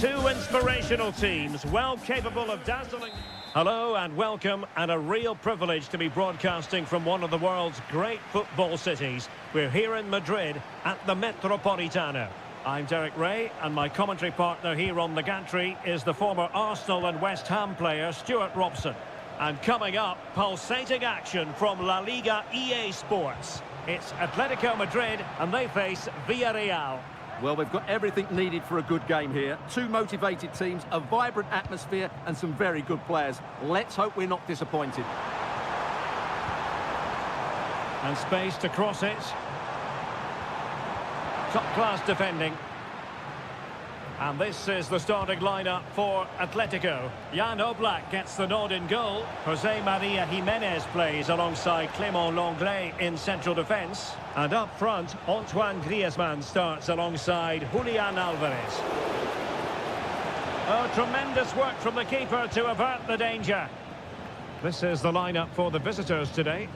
Two inspirational teams, well capable of dazzling. Hello and welcome, and a real privilege to be broadcasting from one of the world's great football cities. We're here in Madrid at the Metropolitano. I'm Derek Ray, and my commentary partner here on the gantry is the former Arsenal and West Ham player Stuart Robson. And coming up, pulsating action from La Liga EA Sports. It's Atletico Madrid, and they face Villarreal. Well, we've got everything needed for a good game here. Two motivated teams, a vibrant atmosphere and some very good players. Let's hope we're not disappointed. And space to cross it. Top-class defending. And this is the starting lineup for Atletico. Jan Oblak gets the nod in goal. Jose Maria Jimenez plays alongside Clément Lenglet in central defence. And up front, Antoine Griezmann starts alongside Julian Alvarez. Oh, tremendous work from the keeper to avert the danger. This is the lineup for the visitors today.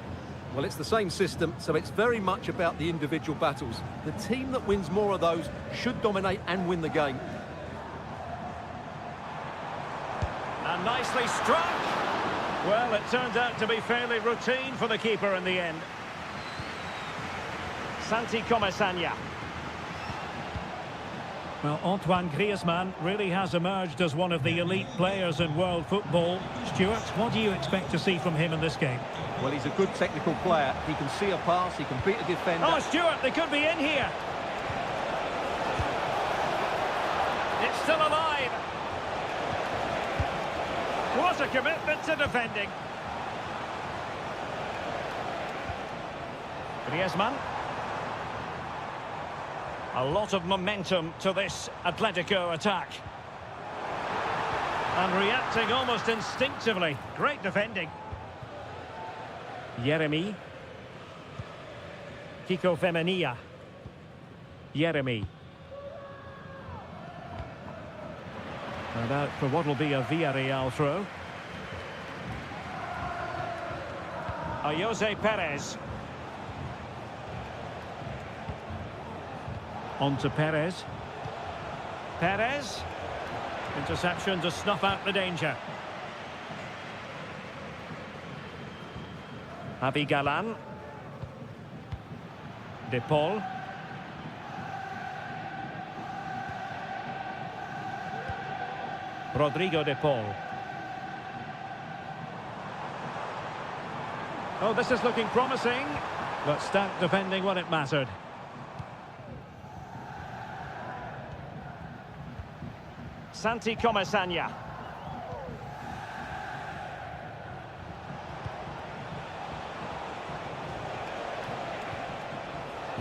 Well, it's the same system, so it's very much about the individual battles. The team that wins more of those should dominate and win the game. And nicely struck. Well, it turns out to be fairly routine for the keeper in the end. Santi Comesaña. Well, Antoine Griezmann really has emerged as one of the elite players in world football. Stuart, what do you expect to see from him in this game? Well, he's a good technical player. He can see a pass, he can beat a defender. Oh, Stuart, they could be in here. It's still alive. What a commitment to defending. Griezmann. A lot of momentum to this Atletico attack. And reacting almost instinctively. Great defending. Yeremy. Kiko Femenia. Yeremy. And out for what will be a Villarreal throw. Jose Perez. On to Perez. Perez. Interception to snuff out the danger. Javi Galan. De Paul. Rodrigo De Paul. Oh, this is looking promising, but stout defending when it mattered. Santi Comesaña.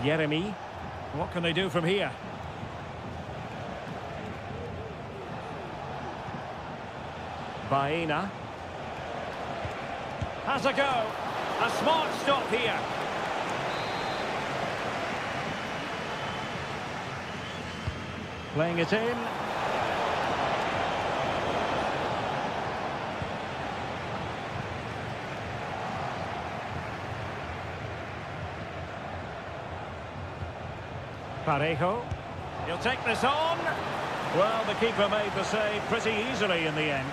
Yeremy. What can they do from here? Baena. Has a go. A smart stop here. Playing it in. Parejo. He'll take this on. Well, the keeper made the save pretty easily in the end.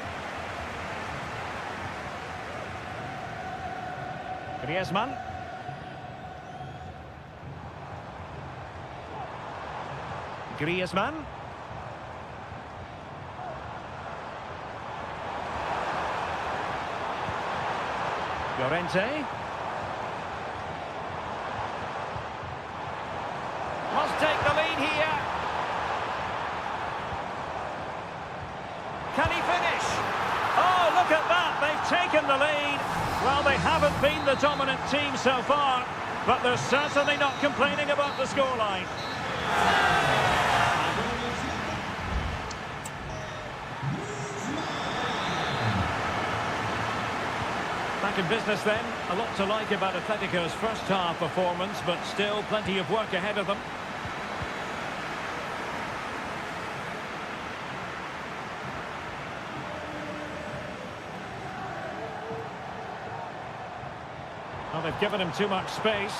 Griezmann. Griezmann. Llorente. Must take the lead here. Can he finish? Oh, look at that. They've taken the lead. Well, they haven't been the dominant team so far, but they're certainly not complaining about the scoreline. Back in business then. A lot to like about Atletico's first half performance, but still plenty of work ahead of them. Well, they've given him too much space.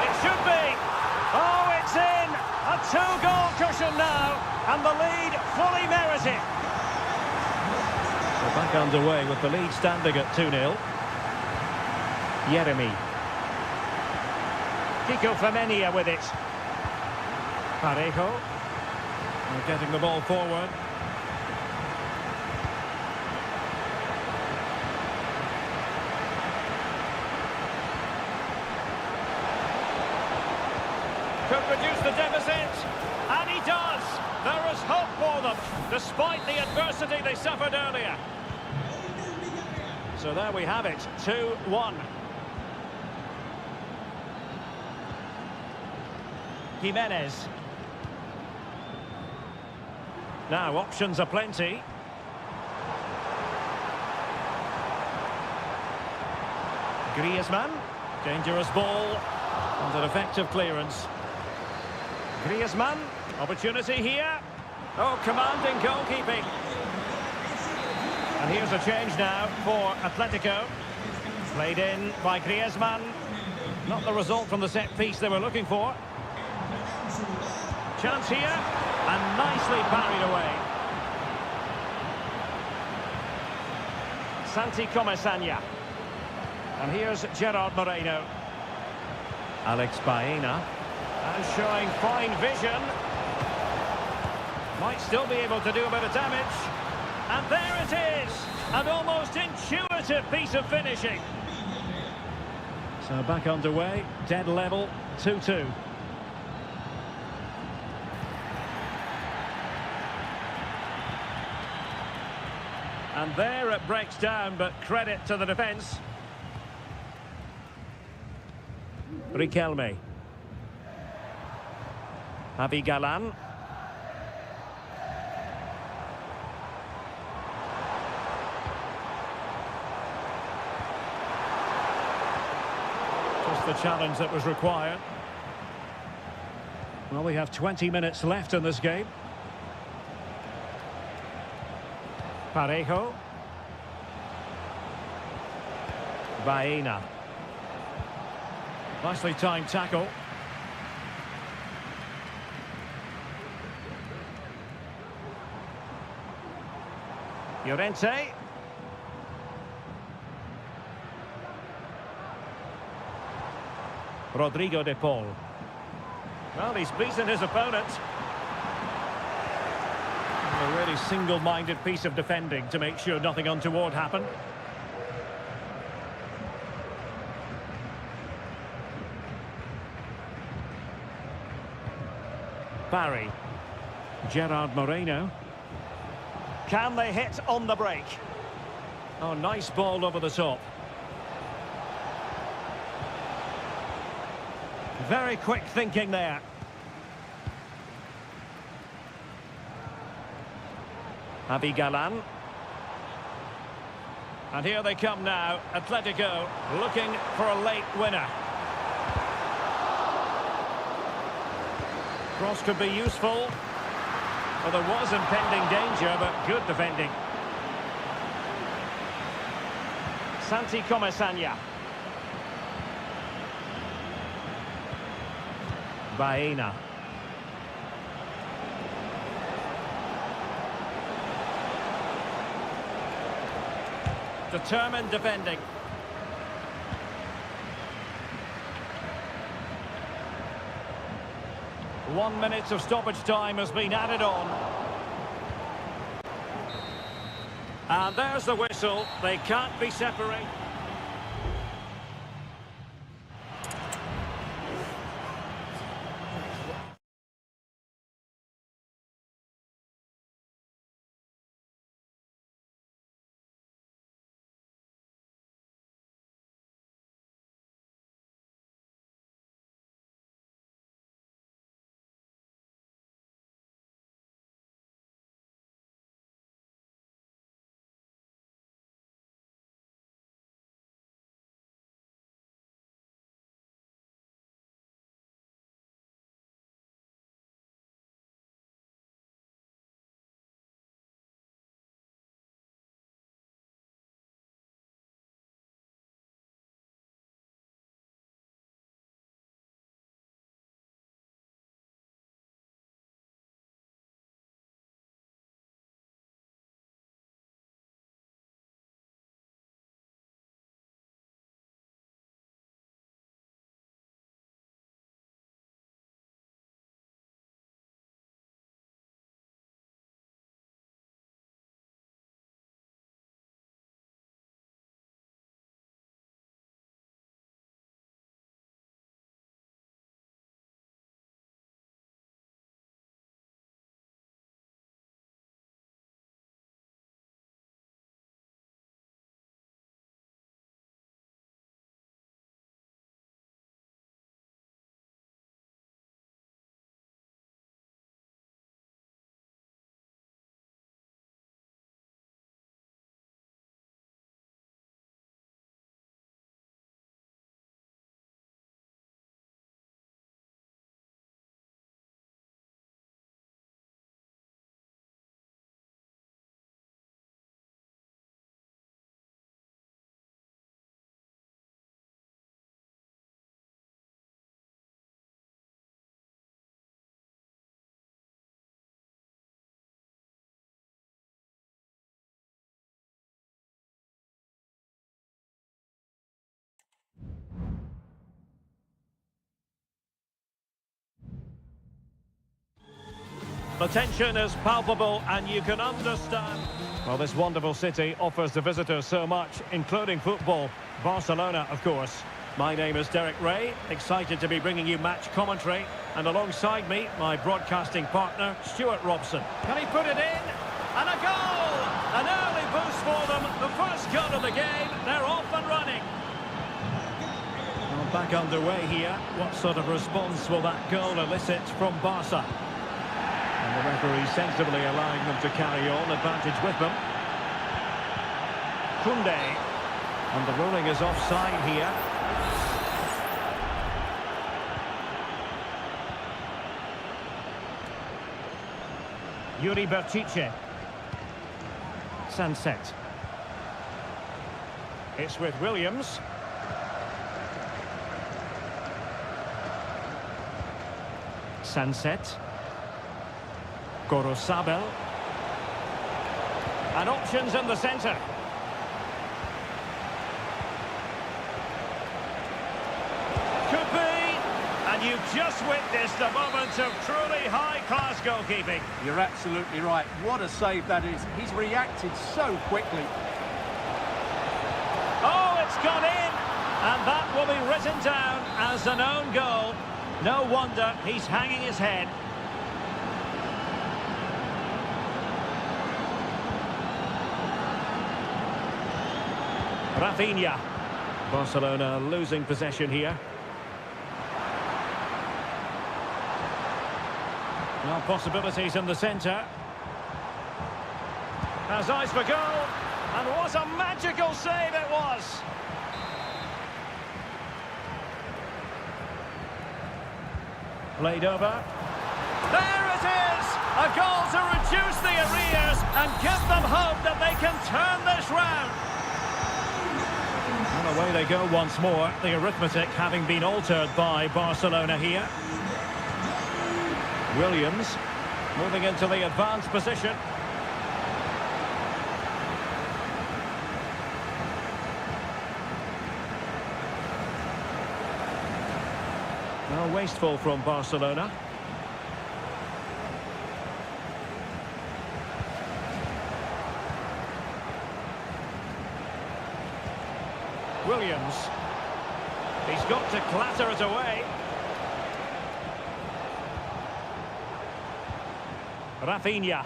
It should be! Oh, Two-goal cushion now, and the lead fully merited. We're back underway with the lead standing at 2-0. Jeremy. Kiko Femenia with it. Parejo. We're getting the ball forward. Could reduce the deficit, and he does. There is hope for them, despite the adversity they suffered earlier. So there we have it, 2-1. Jimenez. Now, options are plenty. Griezmann. Dangerous ball. And an effective clearance. Griezmann. Opportunity here. Oh, commanding goalkeeping. And here's a change now for Atletico. Played in by Griezmann. Not the result from the set piece they were looking for. Chance here, and nicely parried away. Santi Comesaña. And here's Gerard Moreno. Alex Baena. And showing fine vision. Might still be able to do a bit of damage. And there it is! An almost intuitive piece of finishing. So back underway, dead level, 2-2. And there it breaks down, but credit to the defence. Riquelme. Javi Galan. Just the challenge that was required. Well, we have 20 minutes left in this game. Parejo. Baena. Nicely timed tackle. Llorente. Rodrigo de Paul. Well, he's beaten his opponent. A really single-minded piece of defending to make sure nothing untoward happened. Barry. Gerard Moreno. Can they hit on the break? Oh, nice ball over the top. Very quick thinking there. Javi Galan. And here they come now. Atletico looking for a late winner. Cross could be useful. Well, there was impending danger, but good defending. Santi Comesaña. Baena. Determined defending. One minute of stoppage time has been added on. And there's the whistle. They can't be separated. The tension is palpable and you can understand. Well, this wonderful city offers the visitors so much, including football. Barcelona, of course. My name is Derek Ray, excited to be bringing you match commentary. And alongside me, my broadcasting partner, Stuart Robson. Can he put it in? And a goal! An early boost for them. The first goal of the game. They're off and running. Well, back underway here. What sort of response will that goal elicit from Barca? And the referee sensibly allowing them to carry on, advantage with them. Koundé. And the ruling is offside here. Yuri Berchiche. Sunset. It's with Williams. Sunset. Gorosabel. And options in the centre. Could be. And you've just witnessed a moment of truly high-class goalkeeping. You're absolutely right. What a save that is. He's reacted so quickly. Oh, it's gone in. And that will be written down as an own goal. No wonder he's hanging his head. Rafinha. Barcelona losing possession here. Now possibilities in the centre. Has eyes for goal. And what a magical save it was. Played over. There it is! A goal to reduce the arrears and give them hope that they can turn this round. And away they go once more, the arithmetic having been altered by Barcelona here. Williams moving into the advanced position. Well, wasteful from Barcelona. Williams. He's got to clatter it away. Rafinha.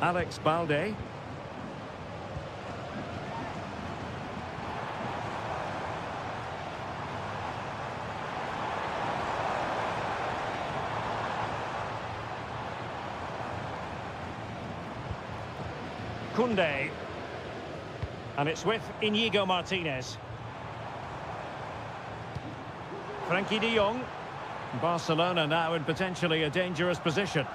Alex Balde. Koundé. And it's with Inigo Martinez. Frankie de Jong. Barcelona now in potentially a dangerous position.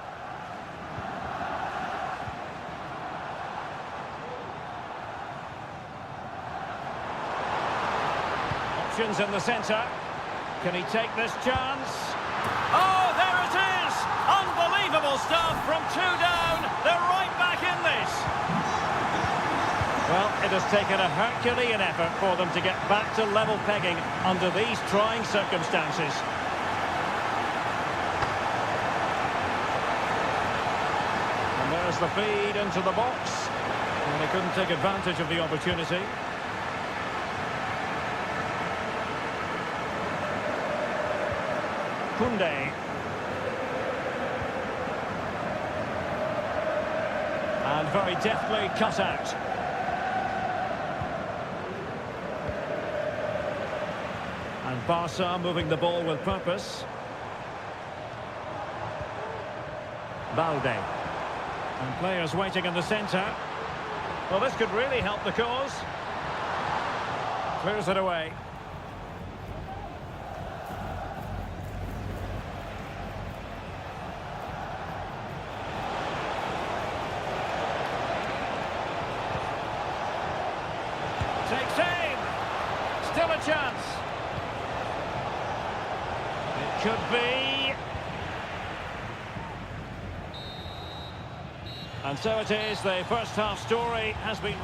Options in the centre. Can he take this chance? Oh, there it is! Unbelievable stuff from two down. They're right back in this. Well, it has taken a Herculean effort for them to get back to level pegging under these trying circumstances. And there's the feed into the box. And they couldn't take advantage of the opportunity. Koundé. And very deftly cut out. And Barca moving the ball with purpose. Balde. And players waiting in the centre. Well, this could really help the cause. Clears it away. Takes aim. Still a chance. It could be. And so it is, the first half story has been...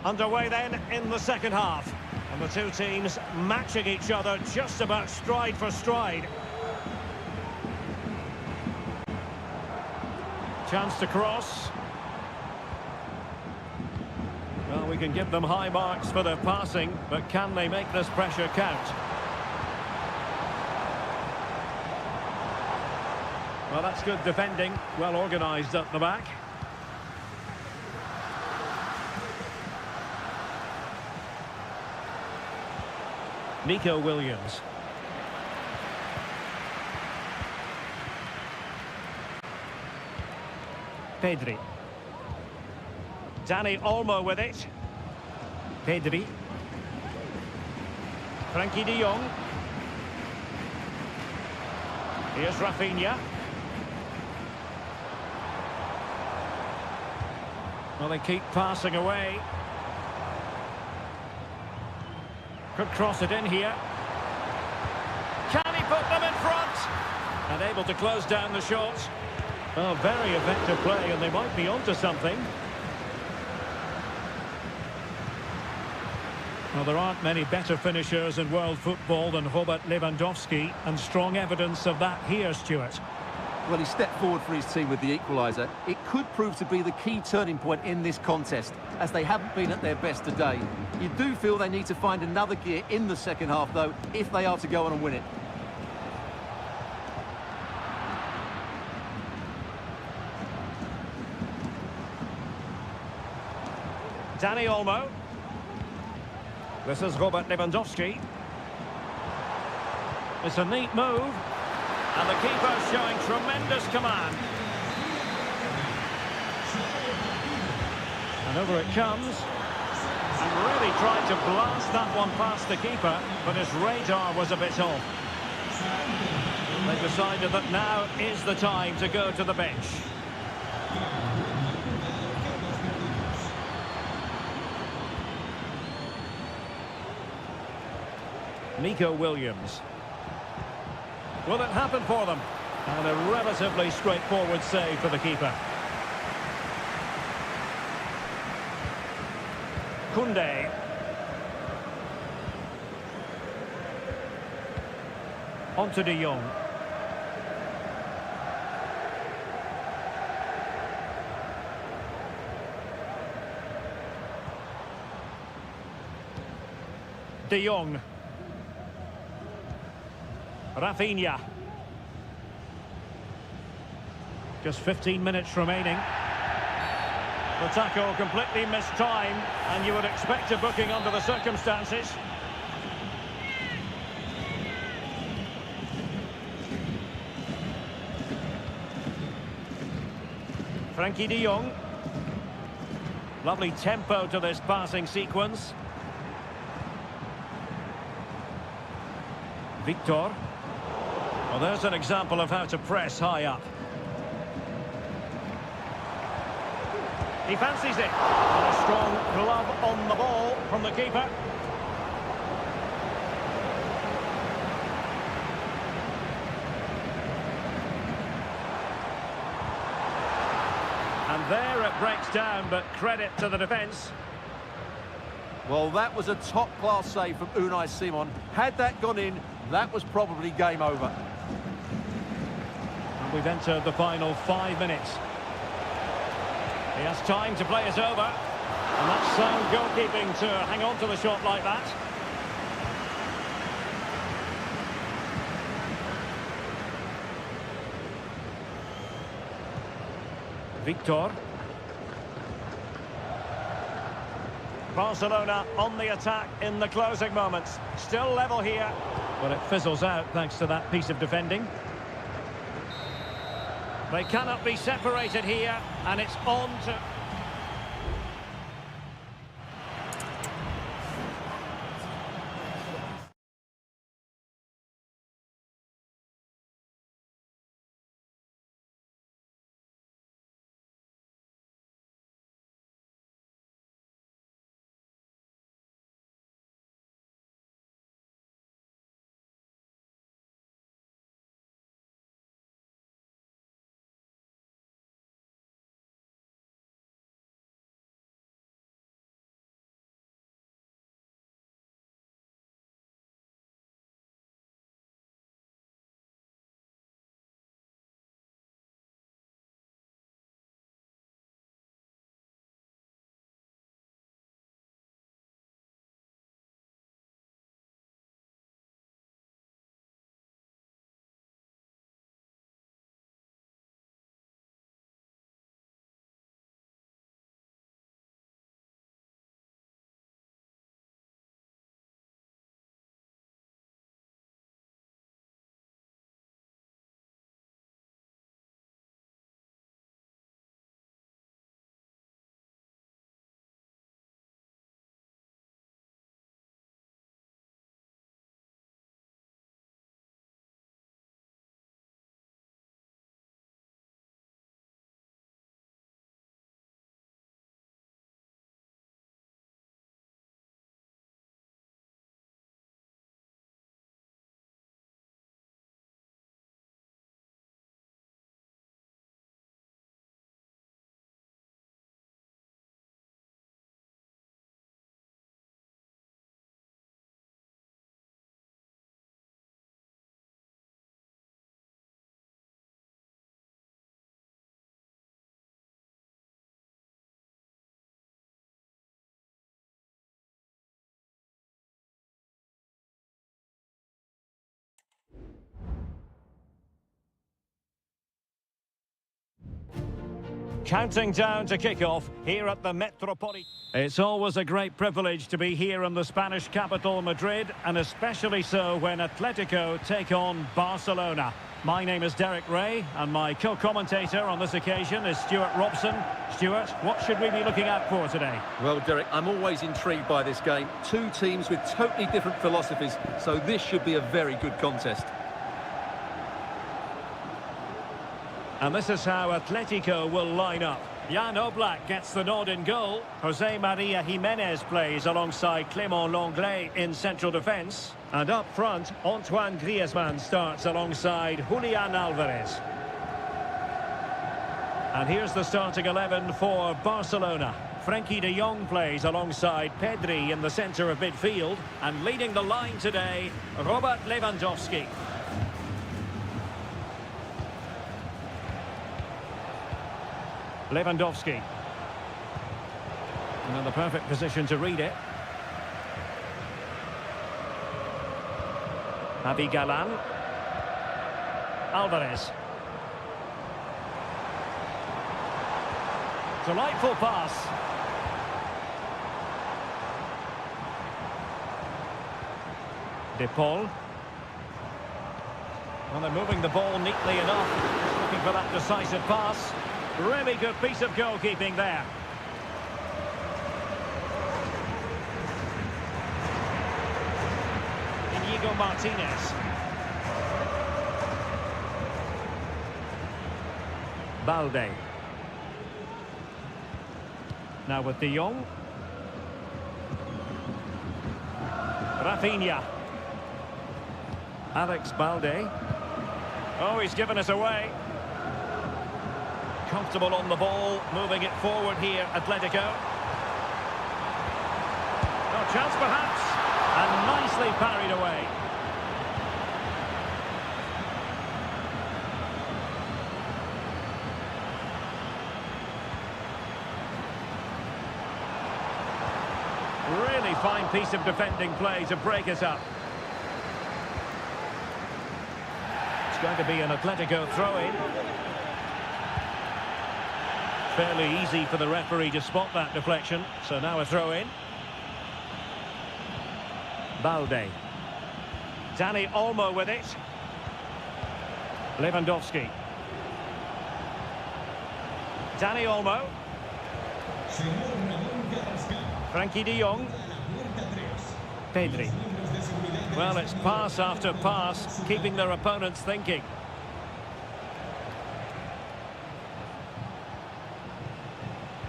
Underway then in the second half. And the two teams matching each other just about stride for stride. Chance to cross. Well, we can give them high marks for their passing, but can they make this pressure count? Well, that's good defending, well organised at the back. Nico Williams. Pedri. Dani Olmo with it. Pedri. Frankie de Jong. Here's Rafinha. Well, they keep passing away. Could cross it in here. Can he put them in front? And able to close down the shot. Oh, very effective play, and they might be onto something. Well, there aren't many better finishers in world football than Robert Lewandowski, and strong evidence of that here, Stuart. Well, he stepped forward for his team with the equaliser. It could prove to be the key turning point in this contest, as they haven't been at their best today. You do feel they need to find another gear in the second half, though, if they are to go on and win it. Dani Olmo. This is Robert Lewandowski. It's a neat move. And the keeper showing tremendous command. And over it comes. And really tried to blast that one past the keeper, but his radar was a bit off. They decided that now is the time to go to the bench. Nico Williams. Will it happen for them? And a relatively straightforward save for the keeper. Koundé. On to de Jong. De Jong. Rafinha. Just 15 minutes remaining. The tackle completely missed time, and you would expect a booking under the circumstances. Frankie de Jong. Lovely tempo to this passing sequence. Victor. Well, there's an example of how to press high up. He fancies it. And a strong glove on the ball from the keeper. And there it breaks down, but credit to the defence. Well, that was a top-class save from Unai Simon. Had that gone in, that was probably game over. And we've entered the final 5 minutes. He has time to play it over. And that's sound goalkeeping to hang on to the shot like that. Victor. Barcelona on the attack in the closing moments. Still level here. But it fizzles out thanks to that piece of defending. They cannot be separated here, and it's on to... Counting down to kick-off here at the Metropolitan. It's always a great privilege to be here in the Spanish capital, Madrid, and especially so when Atletico take on Barcelona. My name is Derek Ray, and my co-commentator on this occasion is Stuart Robson. Stuart, what should we be looking out for today? Well, Derek, I'm always intrigued by this game. Two teams with totally different philosophies, so this should be a very good contest. And this is how Atletico will line up. Jan Oblak gets the nod in goal. Jose Maria Jimenez plays alongside Clément Lenglet in central defence. And up front, Antoine Griezmann starts alongside Julian Alvarez. And here's the starting 11 for Barcelona. Frenkie de Jong plays alongside Pedri in the centre of midfield. And leading the line today, Robert Lewandowski. Lewandowski. And in the perfect position to read it. Javi Galan. Alvarez. Delightful pass. De Paul. Well, they're moving the ball neatly enough. Just looking for that decisive pass. Really good piece of goalkeeping there. Inigo Martinez. Balde. Now with De Jong. Rafinha. Alex Balde. Oh, he's given us away. Comfortable on the ball, moving it forward here, Atletico. No chance perhaps, and nicely parried away. Really fine piece of defending play to break us up. It's going to be an Atletico throw-in. Fairly easy for the referee to spot that deflection. So now a throw-in. Balde. Dani Olmo with it. Lewandowski. Dani Olmo. Frenkie de Jong. Pedri. Well, it's pass after pass, keeping their opponents thinking.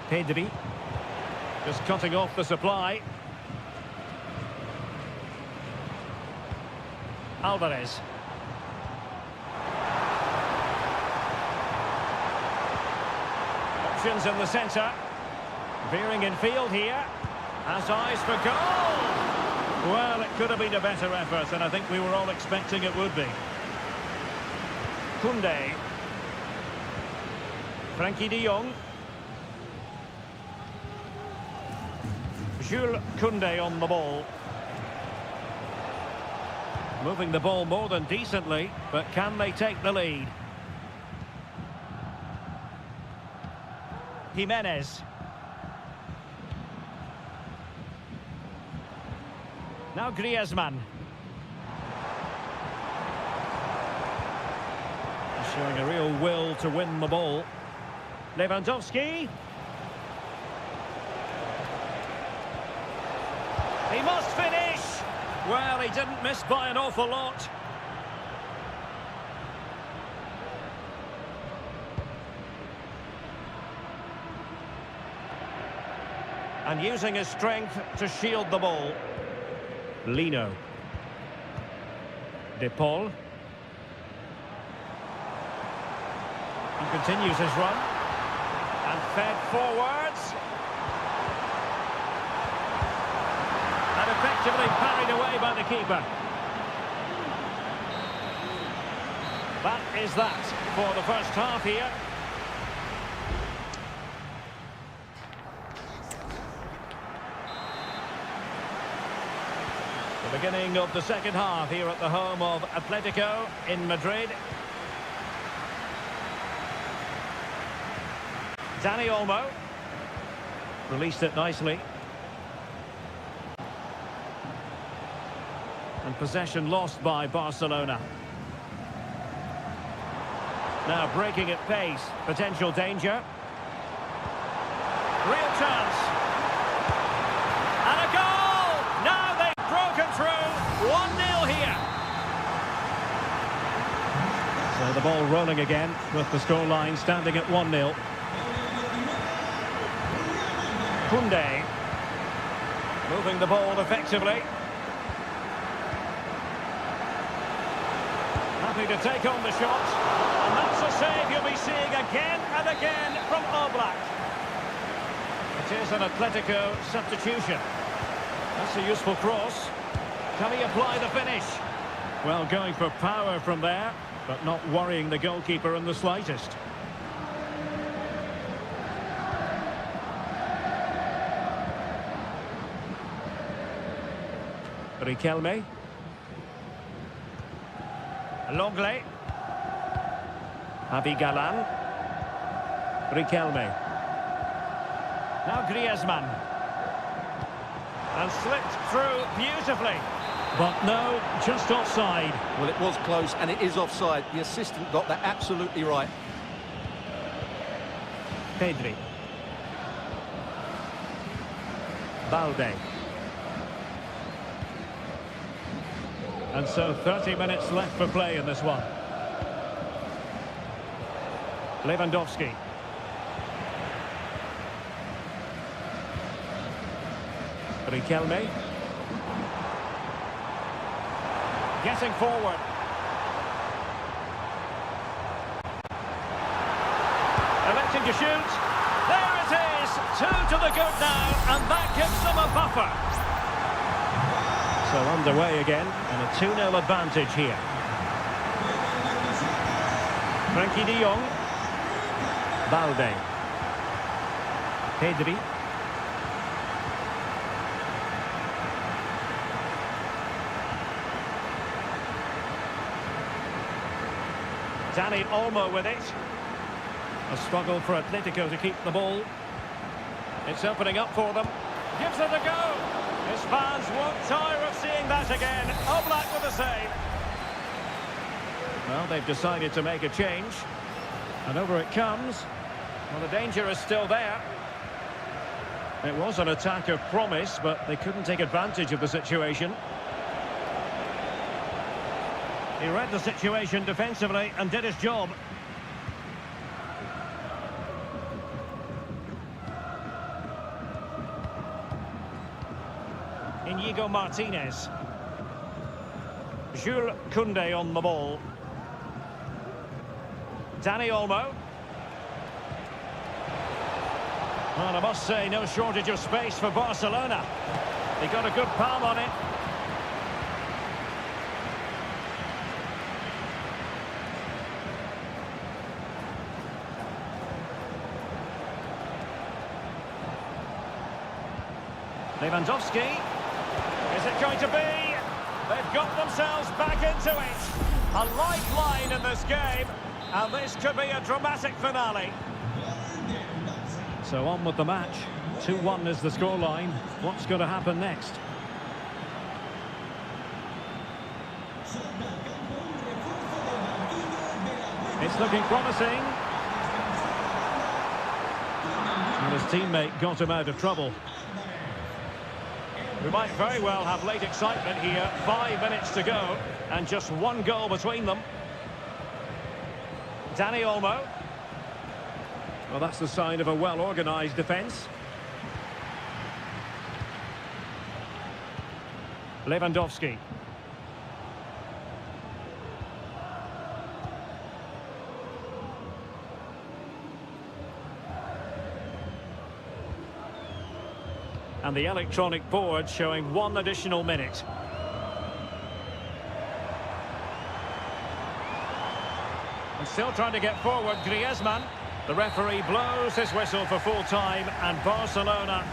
Pedri, just cutting off the supply. Alvarez. Options in the centre. Veering in field here. Has eyes for goal! Well, it could have been a better effort, and I think we were all expecting it would be. Koundé. Frenkie de Jong. Jules Koundé on the ball. Moving the ball more than decently, but can they take the lead? Jimenez. Now Griezmann. Showing a real will to win the ball. Lewandowski. He must finish! Well, he didn't miss by an awful lot. And using his strength to shield the ball. Lino. De Paul. He continues his run. And fed forwards. And effectively parried away by the keeper. That is that for the first half here. The beginning of the second half here at the home of Atletico in Madrid. Dani Olmo. Released it nicely. And possession lost by Barcelona. Now breaking at pace. Potential danger. Real chance. And a goal! Now they've broken through. 1-0 here. So the ball rolling again with the scoreline standing at 1-0. Koundé. Moving the ball effectively. Happy to take on the shot. And that's a save you'll be seeing again and again from Oblak. It is an Atletico substitution. That's a useful cross. Can he apply the finish? Well, going for power from there, but not worrying the goalkeeper in the slightest. Riquelme. Longley. Abigalan. Riquelme. Now Griezmann. And slipped through beautifully. But no, just offside. Well, it was close, and it is offside. The assistant got that absolutely right. Pedri. Balde. And so 30 minutes left for play in this one. Lewandowski. Riquelme. Getting forward. Electing to shoot. There it is. 2 to the good now, and that gives them a buffer. So underway again, and a 2-0 advantage here. Frankie de Jong. Balde. Pedri. Dani Olmo with it. A struggle for Atletico to keep the ball. It's opening up for them. Gives it a go. His fans won't tire of seeing that again. Oblak with a save. Well, they've decided to make a change. And over it comes. Well, the danger is still there. It was an attack of promise, but they couldn't take advantage of the situation. He read the situation defensively and did his job. Inigo Martinez. Jules Koundé on the ball. Dani Olmo. Well, I must say, no shortage of space for Barcelona. They got a good palm on it. Lewandowski. Is it going to be? They've got themselves back into it. A lifeline in this game, and this could be a dramatic finale. So on with the match. 2-1 is the scoreline. What's going to happen next? It's looking promising. And his teammate got him out of trouble. We might very well have late excitement here. 5 minutes to go, and just 1 goal between them. Dani Olmo. Well, that's the sign of a well-organised defence. Lewandowski. And the electronic board showing 1 additional minute. And still trying to get forward, Griezmann. The referee blows his whistle for full time, and Barcelona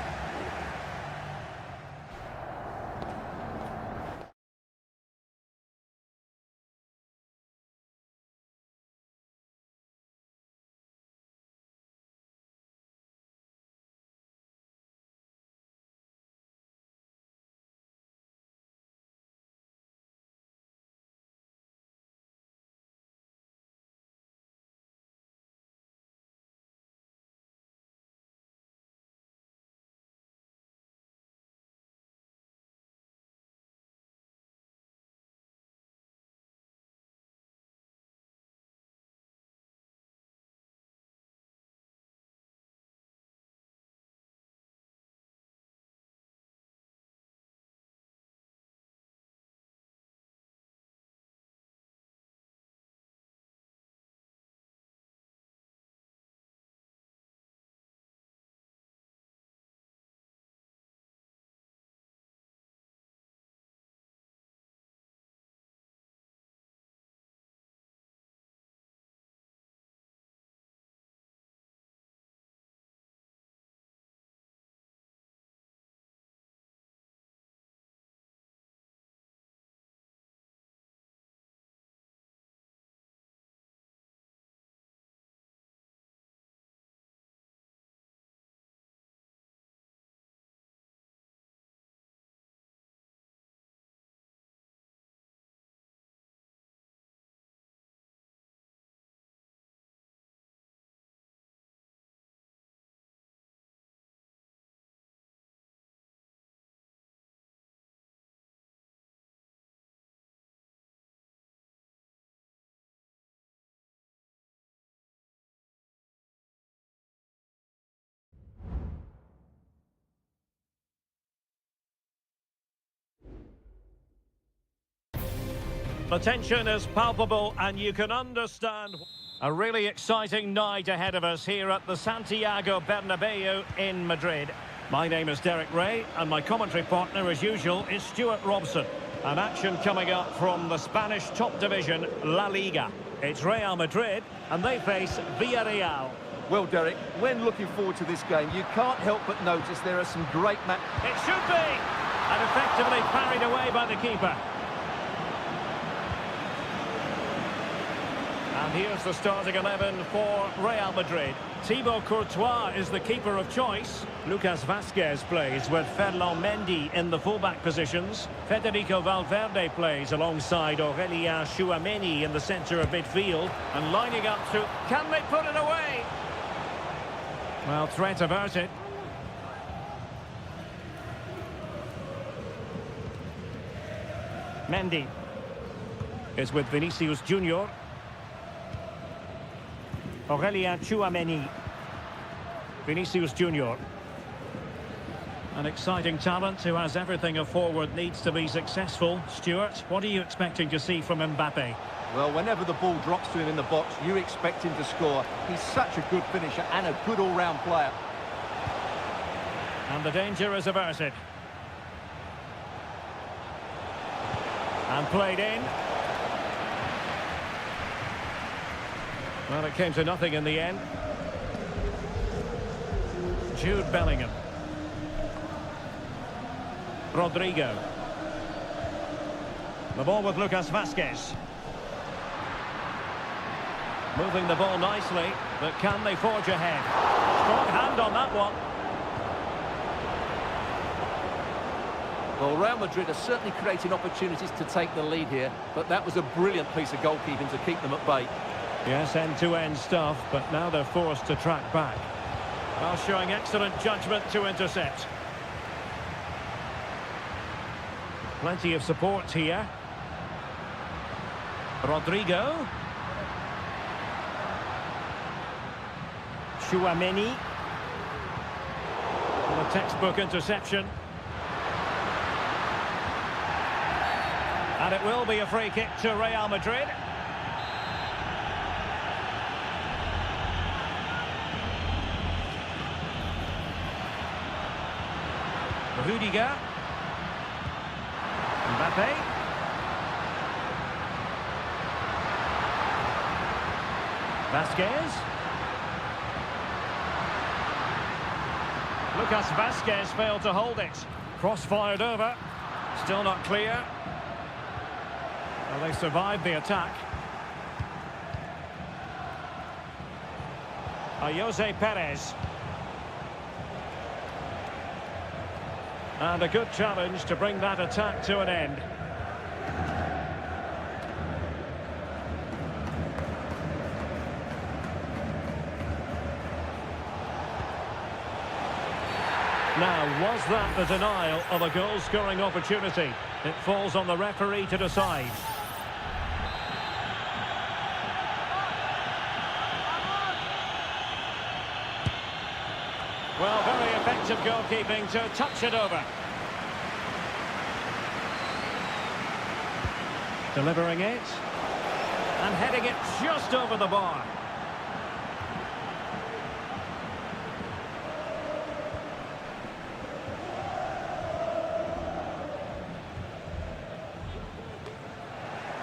The tension is palpable and you can understand. A really exciting night ahead of us here at the Santiago Bernabeu in Madrid. My name is Derek Ray and my commentary partner as usual is Stuart Robson. An action coming up from the Spanish top division, La Liga. It's Real Madrid and they face Villarreal. Well, Derek, when looking forward to this game, you can't help but notice there are some great It should be! And effectively parried away by the keeper. And here's the starting 11 for Real Madrid. Thibaut Courtois is the keeper of choice. Lucas Vazquez plays with Ferland Mendy in the fullback positions. Federico Valverde plays alongside Aurélien Tchouameni in the centre of midfield. And lining up to... Can they put it away? Well, threat averted. Mendy is with Vinicius Junior. Aurélien Tchouameni. Vinicius Junior. An exciting talent who has everything a forward needs to be successful. Stuart, what are you expecting to see from Mbappe? Well, whenever the ball drops to him in the box, you expect him to score. He's such a good finisher and a good all-round player. And the danger is averted. And played in. Well, it came to nothing in the end. Jude Bellingham. Rodrigo. The ball with Lucas Vazquez. Moving the ball nicely, but can they forge ahead? Strong hand on that one. Well, Real Madrid are certainly creating opportunities to take the lead here, but that was a brilliant piece of goalkeeping to keep them at bay. Yes, end-to-end stuff, but now they're forced to track back. While showing excellent judgment to intercept. Plenty of support here. Rodrigo. Tchouameni. A textbook interception. And it will be a free kick to Real Madrid. Rudiger. Mbappe. Vazquez. Lucas Vazquez failed to hold it. Cross fired over. Still not clear. Well, they survived the attack. Jose Perez. And a good challenge to bring that attack to an end. Now, was that the denial of a goal-scoring opportunity? It falls on the referee to decide. Well, very effective goalkeeping to touch it over. Delivering it. And heading it just over the bar.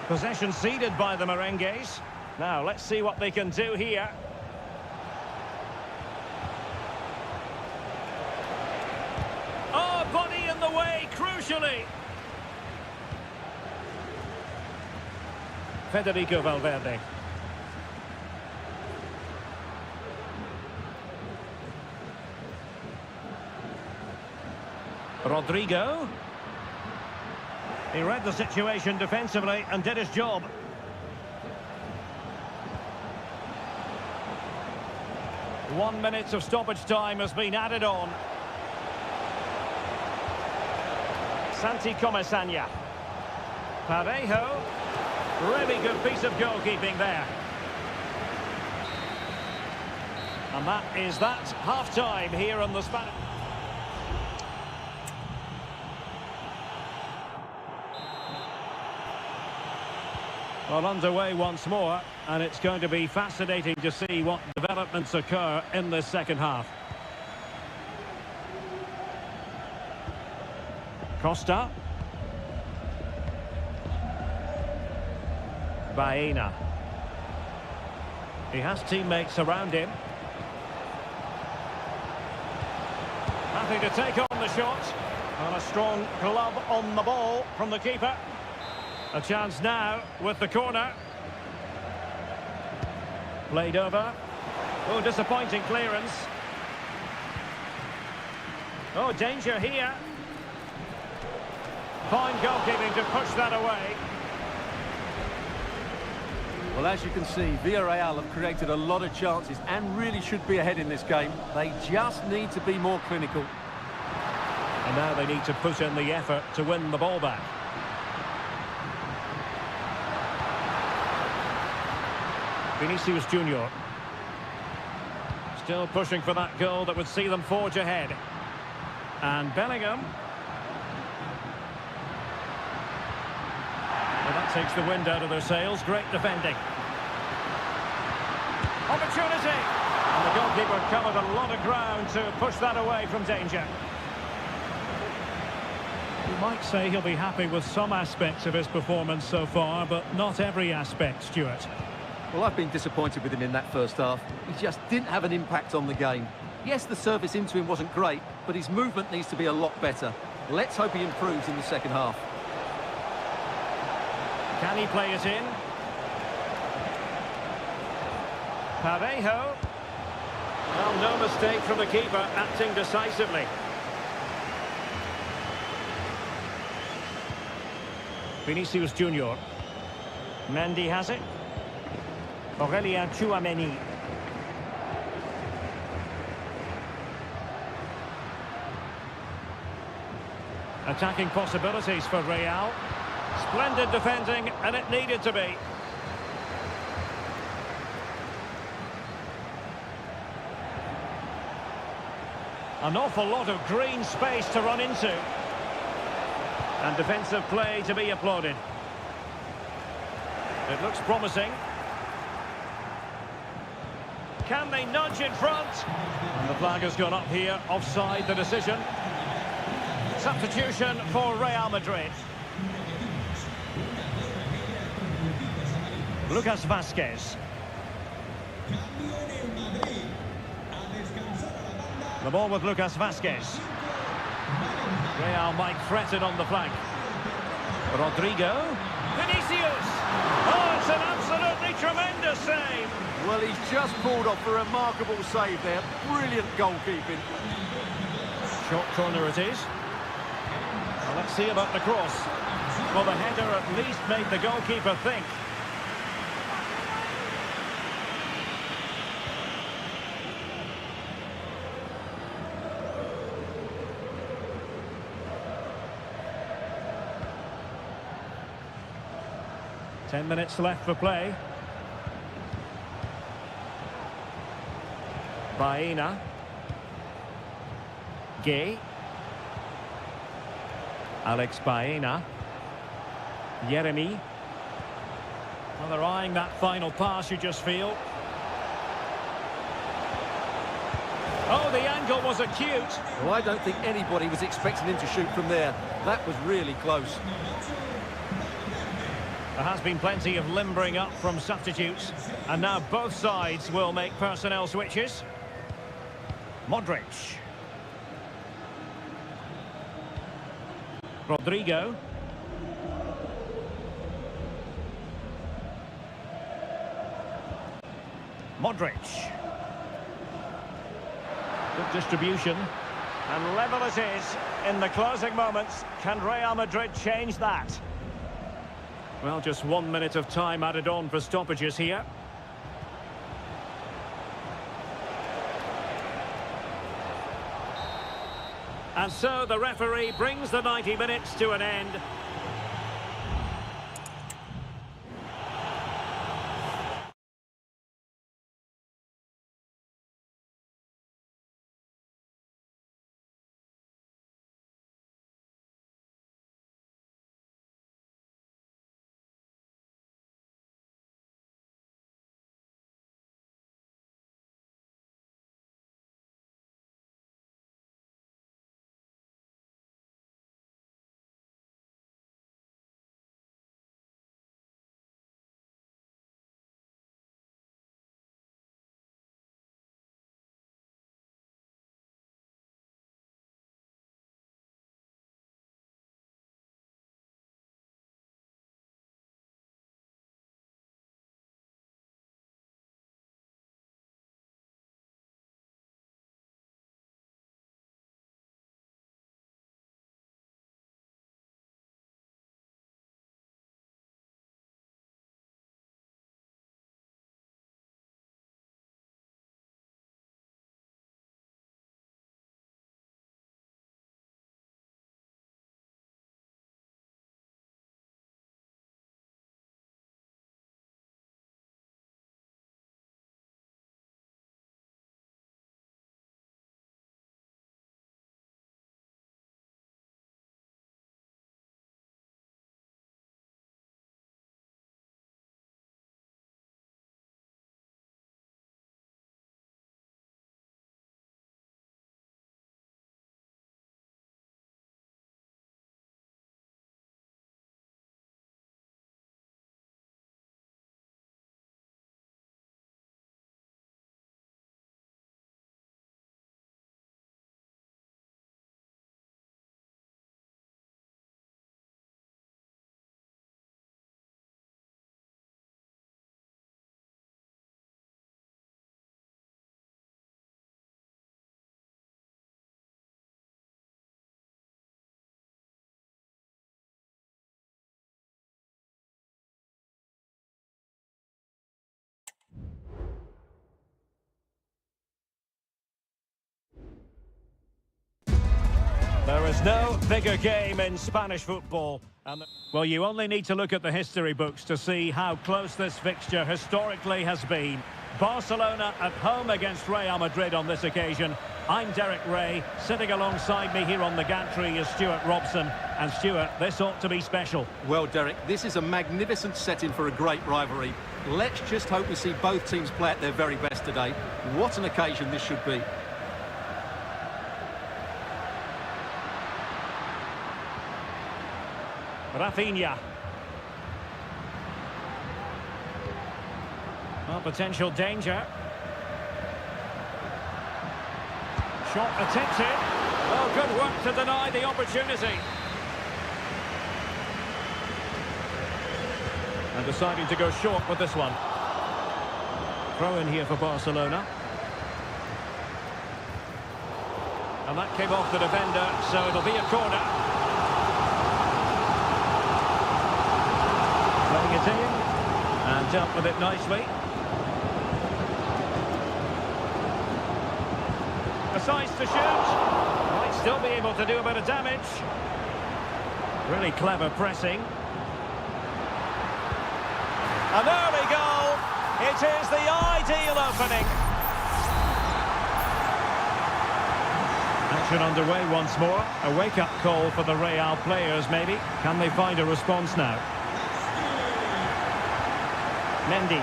Possession ceded by the Merengues. Now, let's see what they can do here. Oh, body in the way, crucially. Federico Valverde. Rodrigo. He read the situation defensively and did his job. One minute of stoppage time has been added on. Santi Comesaña. Parejo. Really good piece of goalkeeping there. And that is that. Half-time here on the Spanish. Well, underway once more, and it's going to be fascinating to see what developments occur in this second half. Costa. Baena. He has teammates around him. Happy to take on the shot. And a strong glove on the ball from the keeper. A chance now with the corner. Played over. Oh, disappointing clearance. Oh, danger here. Fine goalkeeping to push that away. Well, as you can see, Villarreal have created a lot of chances and really should be ahead in this game. They just need to be more clinical. And now they need to put in the effort to win the ball back. Vinicius Junior. Still pushing for that goal that would see them forge ahead. And Bellingham. Well, that takes the wind out of their sails. Great defending. Opportunity! And the goalkeeper covered a lot of ground to push that away from danger. You might say he'll be happy with some aspects of his performance so far, but not every aspect, Stuart. Well, I've been disappointed with him in that first half. He just didn't have an impact on the game. Yes, the service into him wasn't great, but his movement needs to be a lot better. Let's hope he improves in the second half. Can he play it in? Parejo. Well, no mistake from the keeper, acting decisively. Vinicius Junior. Mendy has it. Aurelien Tchouameni. Attacking possibilities for Real. Splendid defending, and it needed to be. An awful lot of green space to run into. And defensive play to be applauded. It looks promising. Can they nudge in front? And the flag has gone up here, offside the decision. Substitution for Real Madrid. Lucas Vázquez. The ball with Lucas Vázquez. Real might threaten on the flank. Rodrigo. Vinicius! Oh, it's an absolutely tremendous save! Well, he's just pulled off a remarkable save there. Brilliant goalkeeping. Short corner it is. Well, let's see about the cross. Well, the header at least made the goalkeeper think. Ten minutes left for play. Baena. Gay. Alex Baena. Yeremy. Well, they're eyeing that final pass, you just feel. Oh, the angle was acute. Well, I don't think anybody was expecting him to shoot from there. That was really close. There has been plenty of limbering up from substitutes, and now both sides will make personnel switches. Modric. Rodrigo. Modric. Good distribution. And level it is in the closing moments. Can Real Madrid change that? Well, just 1 minute of time added on for stoppages here. And so the referee brings the 90 minutes to an end. There is no bigger game in Spanish football. Well, you only need to look at the history books to see how close this fixture historically has been. Barcelona at home against Real Madrid on this occasion. I'm Derek Ray. Sitting alongside me here on the gantry is Stuart Robson. And Stuart, this ought to be special. Well, Derek, this is a magnificent setting for a great rivalry. Let's just hope we see both teams play at their very best today. What an occasion this should be. Rafinha. Well, potential danger. Shot attempted. Oh, good work to deny the opportunity. And deciding to go short with this one. Throw in here for Barcelona. And that came off the defender, so it'll be a corner. Playing it in. And dealt with it nicely. Decides to shoot. Might still be able to do a bit of damage. Really clever pressing. An early goal. It is the ideal opening. Action underway once more. A wake-up call for the Real players, maybe. Can they find a response now? Mendy.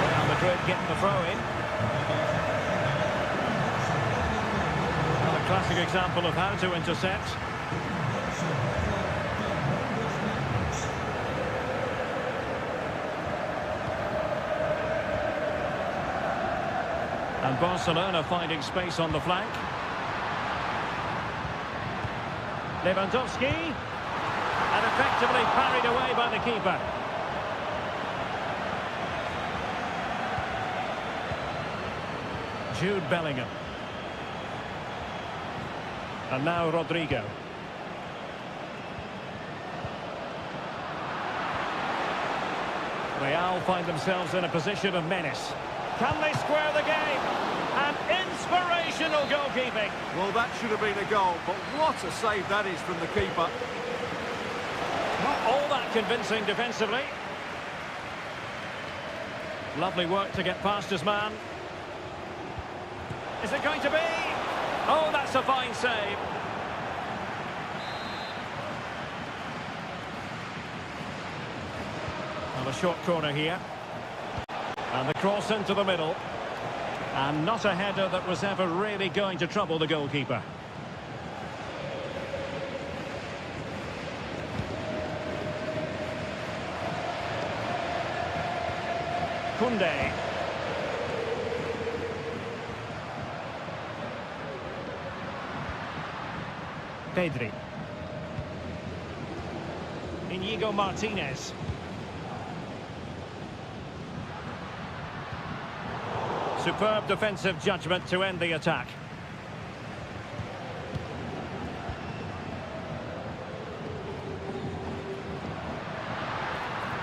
Real Madrid getting the throw in. Well, a classic example of how to intercept. And Barcelona finding space on the flank. Lewandowski. And effectively parried away by the keeper. Jude Bellingham. And now Rodrigo. Real find themselves in a position of menace. Can they square the game? And inspirational goalkeeping. Well, that should have been a goal, but what a save that is from the keeper. Not all that convincing defensively. Lovely work to get past his man. Is it going to be? Oh, that's a fine save. And a short corner here. And the cross into the middle. And not a header that was ever really going to trouble the goalkeeper. Koundé. Pedri. Inigo Martinez. Superb defensive judgment to end the attack.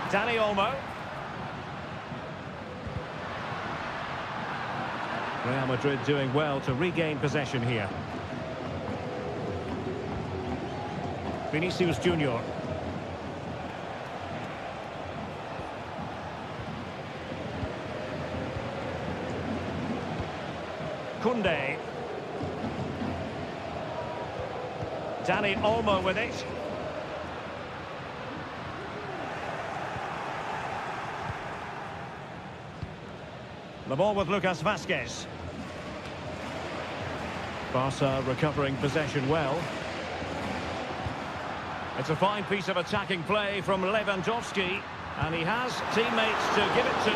Dani Olmo. Real Madrid doing well to regain possession here. Vinicius Junior. Koundé. Dani Olmo with it. The ball with Lucas Vázquez. Barca recovering possession well. It's a fine piece of attacking play from Lewandowski. And he has teammates to give it to.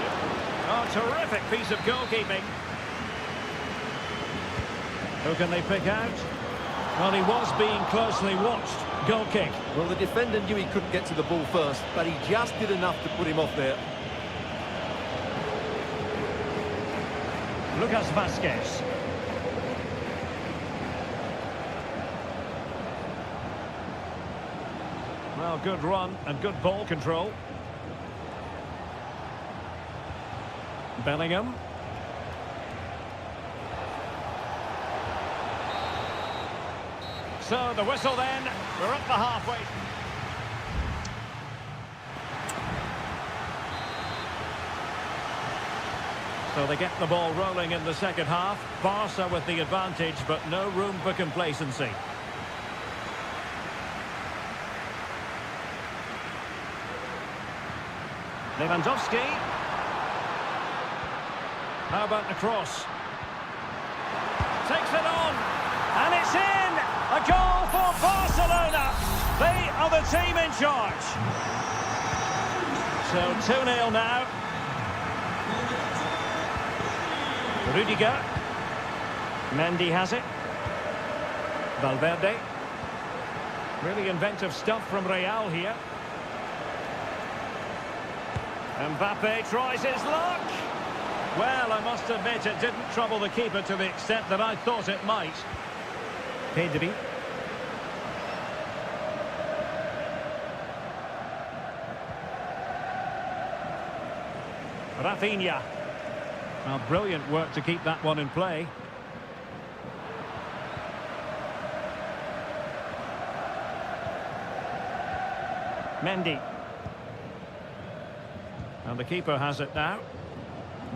Oh, terrific piece of goalkeeping. Who can they pick out? Well, he was being closely watched. Goal kick. Well, the defender knew he couldn't get to the ball first, but he just did enough to put him off there. Lucas Vázquez. Well, good run and good ball control. Bellingham. So the whistle then, we're up the halfway. So they get the ball rolling in the second half. Barca with the advantage, but no room for complacency. Lewandowski. How about the cross? Takes it on, and it's in! A goal for Barcelona! They are the team in charge. So 2-0 now. Rudiger. Mendy has it. Valverde. Really inventive stuff from Real here. Mbappe tries his luck. Well, I must admit it didn't trouble the keeper to the extent that I thought it might. Pedri. Rafinha. Well, brilliant work to keep that one in play. Mendy. And the keeper has it now.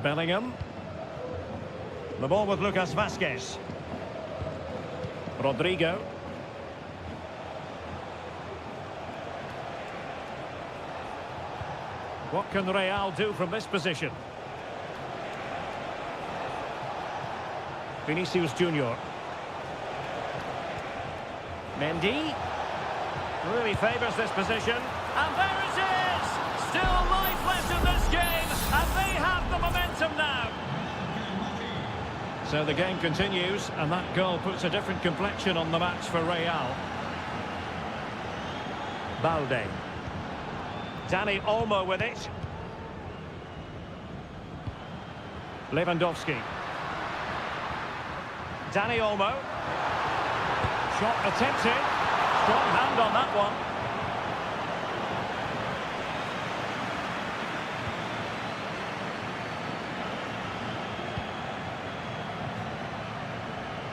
Bellingham. The ball with Lucas Vazquez. Rodrigo. What can Real do from this position? Vinicius Junior. Mendy. Really favours this position. And there it is! Still life left in this game, and they have the momentum now. So the game continues, and that goal puts a different complexion on the match for Real. Balde. Dani Olmo with it. Lewandowski. Dani Olmo. Shot attempted. Strong hand on that one.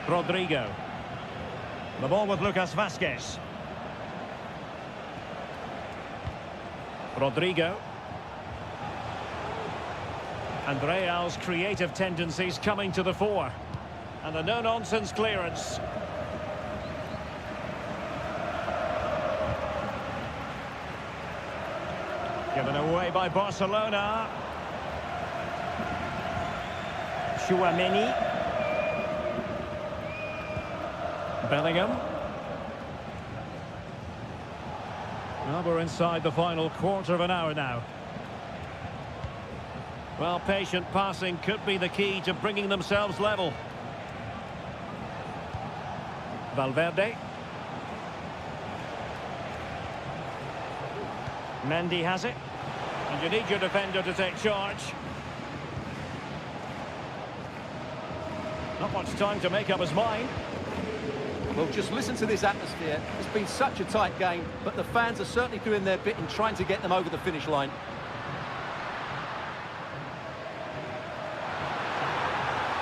Rodrigo. The ball with Lucas Vazquez. Rodrigo. And Real's creative tendencies coming to the fore. And a no-nonsense clearance. Given away by Barcelona. Tchouaméni. Bellingham. Well, we're inside the final quarter of an hour now. Well, patient passing could be the key to bringing themselves level. Valverde. Mendy has it. And you need your defender to take charge. Not much time to make up his mind. Well, just listen to this atmosphere. It's been such a tight game, but the fans are certainly doing their bit in trying to get them over the finish line.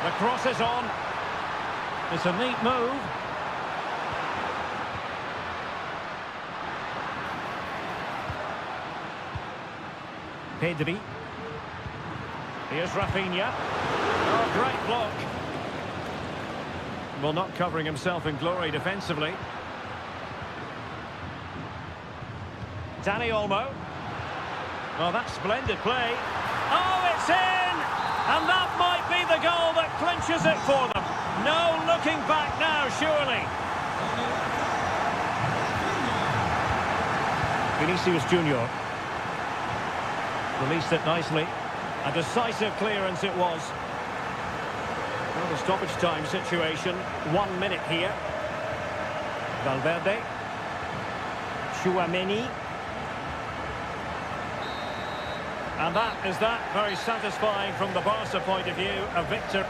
The cross is on. It's a neat move. Pedri. Here's Rafinha. Oh, great block. Well, not covering himself in glory defensively. Dani Olmo. Well, that's splendid play. Oh, it's in! And that might be the goal that clinches it for them. No looking back now, surely. Vinicius Junior. Released it nicely. A decisive clearance it was. Well, the stoppage time situation. 1 minute here. Valverde. Tchouaméni. And that is that. Very satisfying from the Barca point of view. A victory.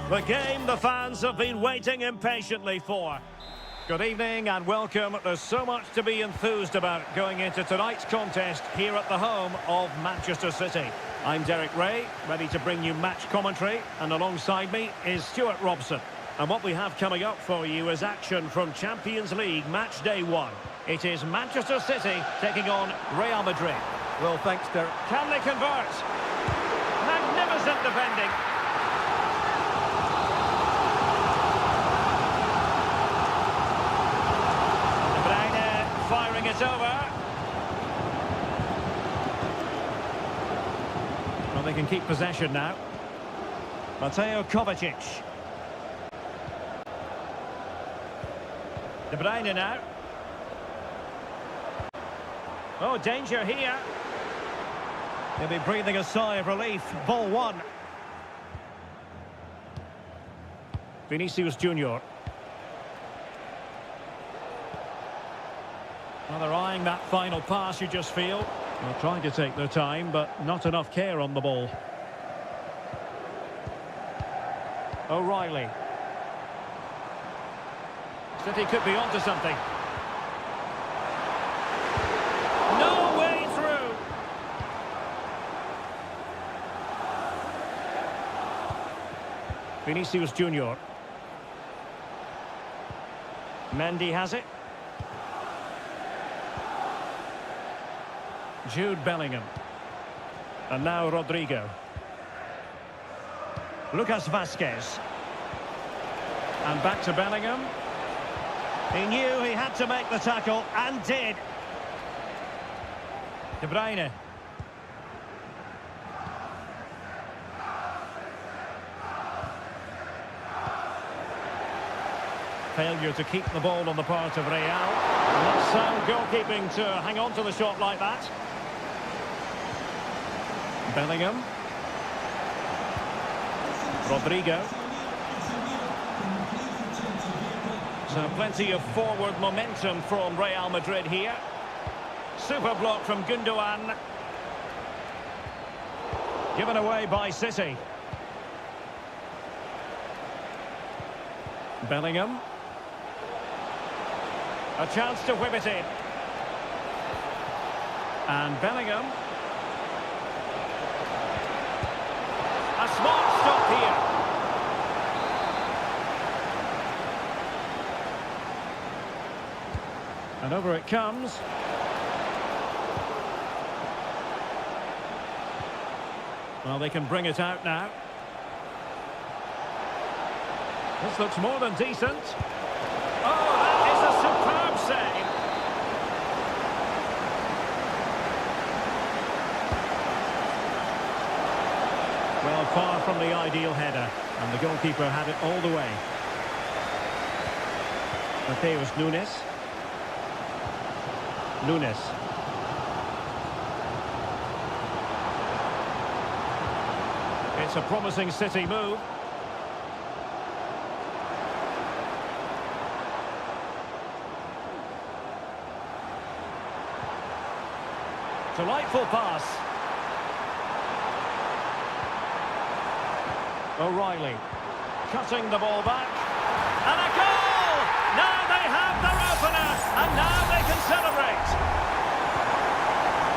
The game the fans have been waiting impatiently for. Good evening and welcome. There's so much to be enthused about going into tonight's contest here at the home of Manchester City. I'm Derek Ray, ready to bring you match commentary, and alongside me is Stuart Robson. And what we have coming up for you is action from Champions League match day 1. It is Manchester City taking on Real Madrid. Well, thanks, Derek. Can they convert? Magnificent defending. Firing it over. Well, they can keep possession now. Mateo Kovacic. De Bruyne now. Oh, danger here. He'll be breathing a sigh of relief. Ball one. Vinicius Junior. Well, they're eyeing that final pass, you just feel. Well, trying to take their time, but not enough care on the ball. O'Reilly. City could be onto something. No way through. Vinicius Junior. Mendy has it. Jude Bellingham. And now Rodrigo. Lucas Vazquez. And back to Bellingham. He knew he had to make the tackle, and did. De Bruyne. Failure to keep the ball on the part of Real. And that's sound goalkeeping to hang on to the shot like that. Bellingham. Rodrigo. So plenty of forward momentum from Real Madrid here. Super block from Gundogan. Given away by City. Bellingham. A chance to whip it in. And Bellingham. A smart stop here. And over it comes. Well, they can bring it out now. This looks more than decent. Oh, that is a superb save. Well, far from the ideal header, and the goalkeeper had it all the way. Mateus Nunes. Nunes. It's a promising City move. Delightful pass. O'Reilly cutting the ball back. And a goal! Now they have their opener, and now they can celebrate.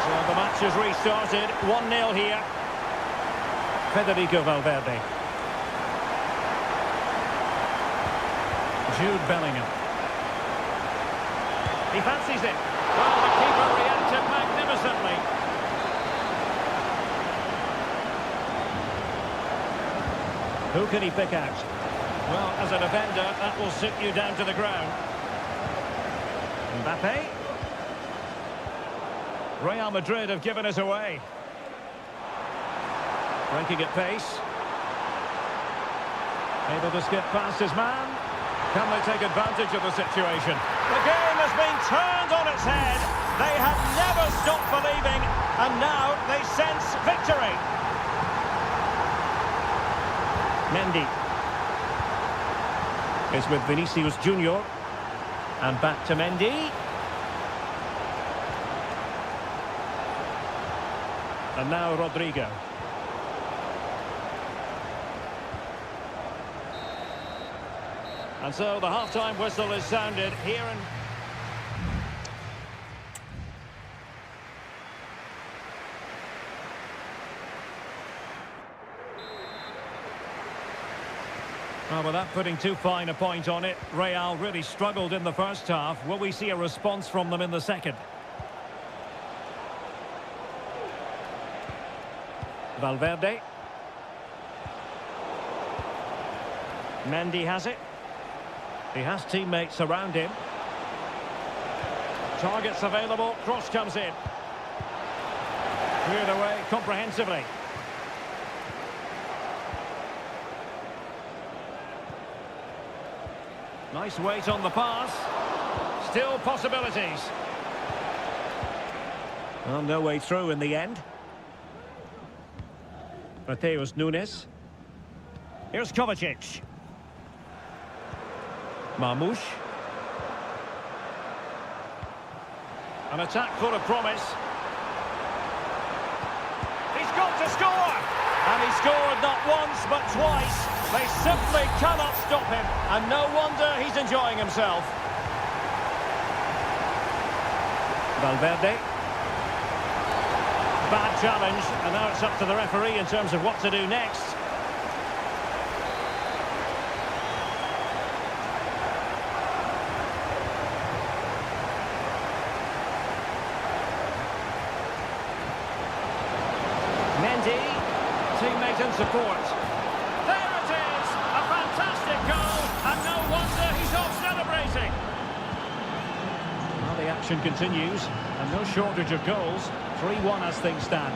So the match has restarted. 1-0 here. Federico Valverde. Jude Bellingham. He fancies it. Well, the keeper reacted magnificently. Who can he pick out? Well, as a defender, that will sit you down to the ground. Mbappe. Real Madrid have given us away. Breaking at pace. Able to skip past his man. Can they take advantage of the situation? The game has been turned on its head. They have never stopped believing, and now they sense victory. Mendy. Is with Vinicius Junior. And back to Mendy. And now Rodrigo. And so the half-time whistle is sounded here and... Well, without putting too fine a point on it, Real really struggled in the first half. Will we see a response from them in the second? Valverde. Mendy has it. He has teammates around him. Targets available, cross comes in. Cleared away comprehensively. Nice weight on the pass. Still possibilities. Well, no way through in the end. Mateus Nunes. Here's Kovacic. Marmoush. An attack full of promise. He's got to score! And he scored not once but twice. They simply cannot stop him. And no wonder he's enjoying himself. Valverde. Bad challenge. And now it's up to the referee in terms of what to do next. Mendy, teammate and support. There it is! A fantastic goal, and no wonder he's off celebrating. Well, the action continues, and no shortage of goals. 3-1 as things stand.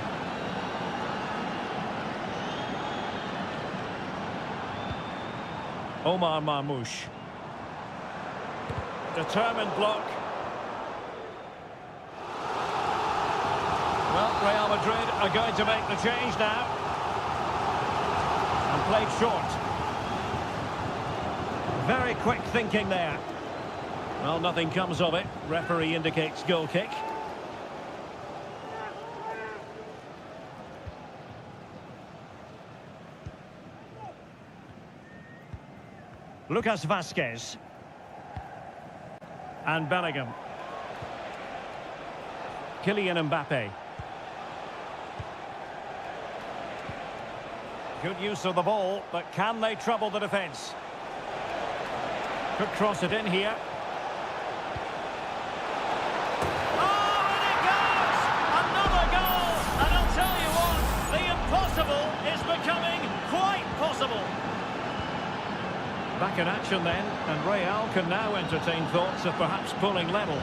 Omar Marmoush. Determined block. Well, Real Madrid are going to make the change now. And played short. Very quick thinking there. Well, nothing comes of it. Referee indicates goal kick. Lucas Vazquez. And Bellingham. Kylian Mbappe. Good use of the ball, but can they trouble the defence? Could cross it in here. Oh, and it goes! Another goal! And I'll tell you what, the impossible is becoming quite possible. Back in action then, and Real can now entertain thoughts of perhaps pulling level.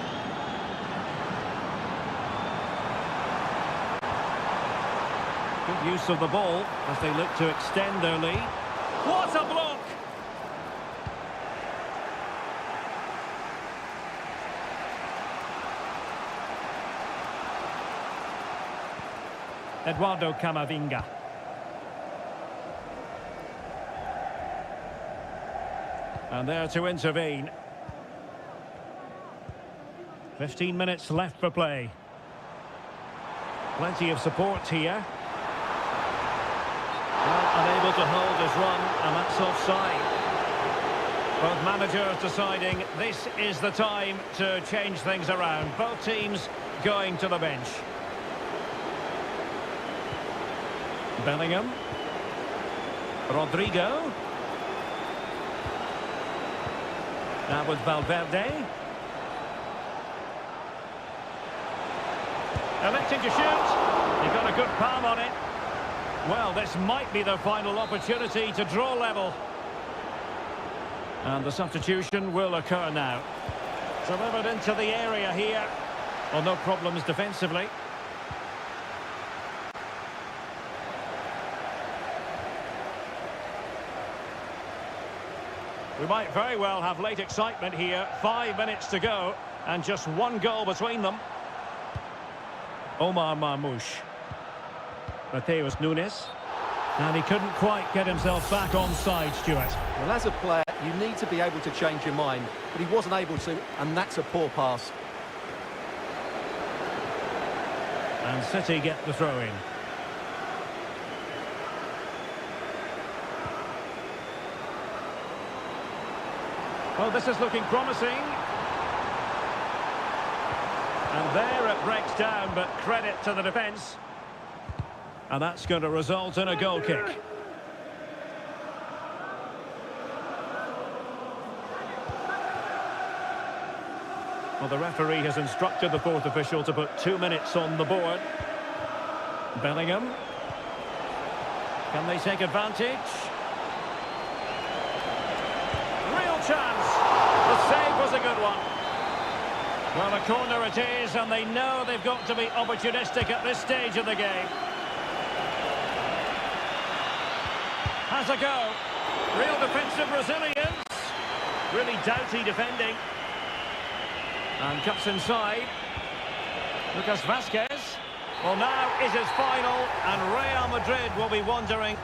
Good use of the ball as they look to extend their lead. What a block! Eduardo Camavinga. And there to intervene. 15 minutes left for play. Plenty of support here. Well, unable to hold his run, and that's offside. Both managers deciding this is the time to change things around. Both teams going to the bench. Bellingham. Rodrigo. Now with Valverde. Electing to shoot. He got a good palm on it. Well, this might be their final opportunity to draw level. And the substitution will occur now. Delivered into the area here. Well, no problems defensively. We might very well have late excitement here. 5 minutes to go, and just one goal between them. Omar Marmoush. Mateus Nunes. And he couldn't quite get himself back on side, Stuart. Well, as a player, you need to be able to change your mind, but he wasn't able to, and that's a poor pass. And City get the throw-in. Well, this is looking promising. And there it breaks down, but credit to the defence. And that's going to result in a goal kick. Well, the referee has instructed the fourth official to put 2 minutes on the board. Bellingham. Can they take advantage? Real chance. The save was a good one. Well, a corner it is, and they know they've got to be opportunistic at this stage of the game. Has a go. Real defensive resilience. Really doughty defending. And cuts inside. Lucas Vazquez. Well, now is his final, and Real Madrid will be wondering.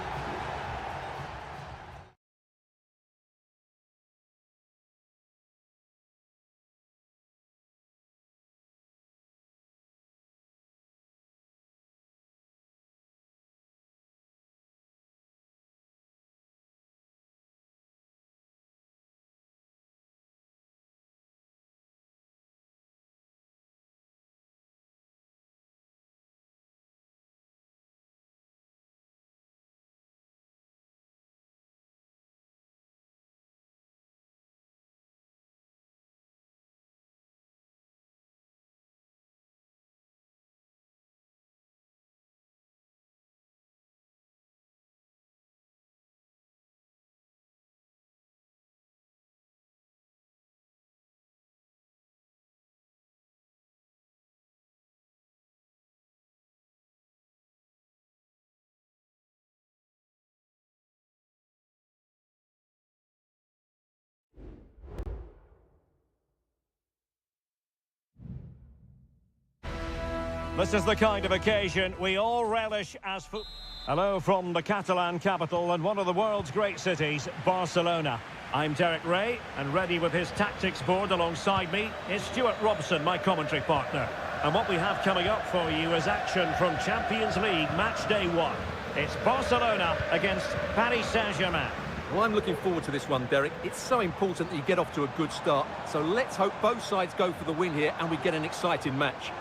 This is the kind of occasion we all relish as football. Hello from the Catalan capital and one of the world's great cities, Barcelona. I'm Derek Ray, and ready with his tactics board alongside me is Stuart Robson, my commentary partner. And what we have coming up for you is action from Champions League match day 1. It's Barcelona against Paris Saint-Germain. Well, I'm looking forward to this one, Derek. It's so important that you get off to a good start. So let's hope both sides go for the win here and we get an exciting match.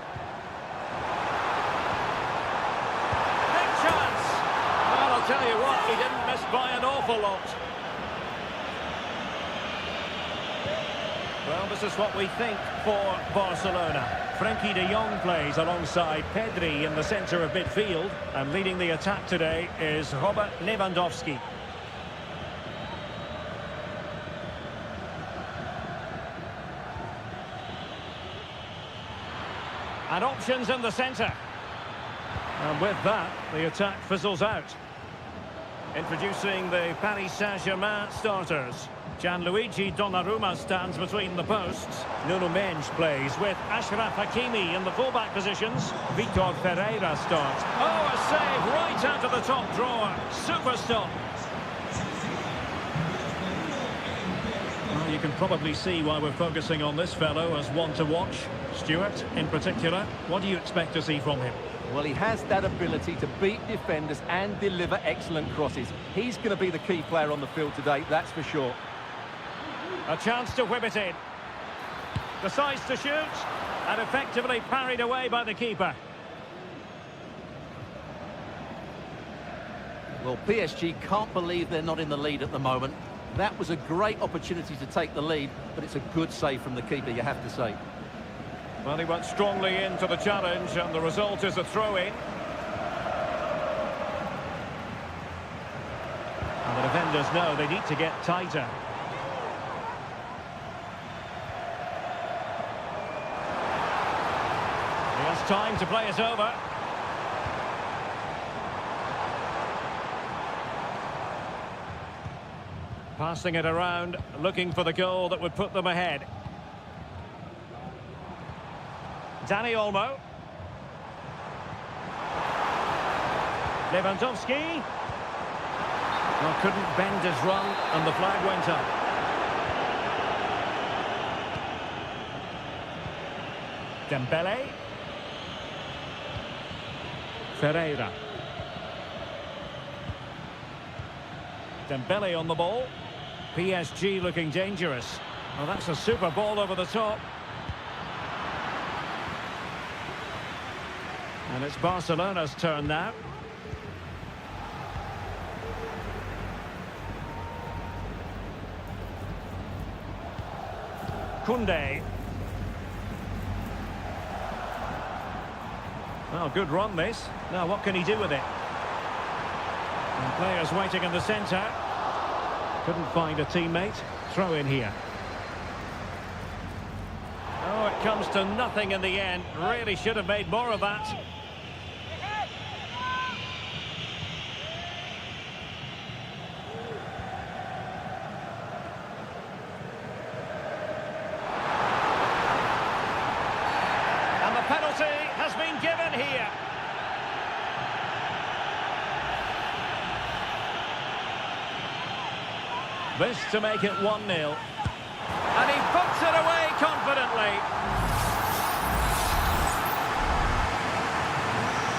I'll tell you what, he didn't miss by an awful lot. Well, this is what we think for Barcelona. Frenkie de Jong plays alongside Pedri in the centre of midfield, and leading the attack today is Robert Lewandowski. And options in the centre. And with that, the attack fizzles out. Introducing the Paris Saint-Germain starters. Gianluigi Donnarumma stands between the posts. Nuno Mendes plays with Achraf Hakimi in the fullback positions. Vitor Ferreira starts. Oh, a save right out of the top drawer. Super stop. Well, you can probably see why we're focusing on this fellow as one to watch. Stuart, in particular, what do you expect to see from him? Well, he has that ability to beat defenders and deliver excellent crosses. He's going to be the key player on the field today, that's for sure. A chance to whip it in. Decides to shoot, and effectively parried away by the keeper. Well, PSG can't believe they're not in the lead at the moment. That was a great opportunity to take the lead, but it's a good save from the keeper, you have to say. Well, he went strongly into the challenge, and the result is a throw-in. And the defenders know they need to get tighter. He has time to play it over. Passing it around, looking for the goal that would put them ahead. Dani Olmo. Lewandowski. Well, couldn't bend his run, and the flag went up. Dembele. Ferreira. Dembele on the ball. PSG looking dangerous. Well, that's a super ball over the top. And it's Barcelona's turn now. Koundé. Well, good run this. Now what can he do with it? And players waiting in the centre. Couldn't find a teammate. Throw in here. Oh, it comes to nothing in the end. Really should have made more of that. And the penalty has been given here. This to make it 1-0. And he puts it away confidently.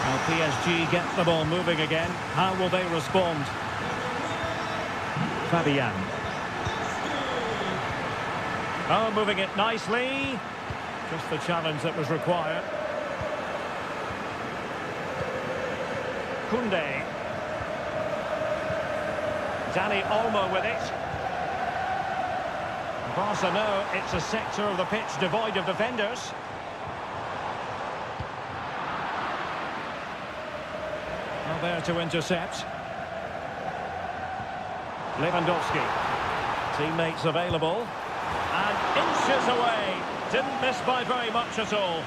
Now PSG get the ball moving again. How will they respond? Fabian. Oh, moving it nicely. Just the challenge that was required. Koundé. Dani Olmo with it. Barca know it's a sector of the pitch devoid of defenders. Well, there to intercept. Lewandowski. Teammates available. And inches away. Didn't miss by very much at all.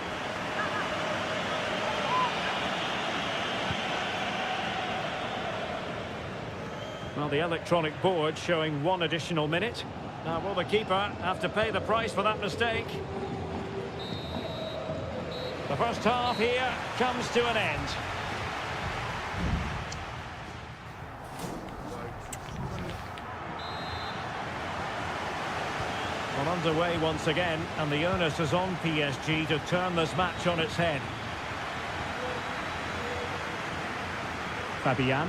Well, the electronic board showing 1 additional minute. Now, will the keeper have to pay the price for that mistake? The first half here comes to an end. Well, underway once again, and the onus is on PSG to turn this match on its head. Fabian.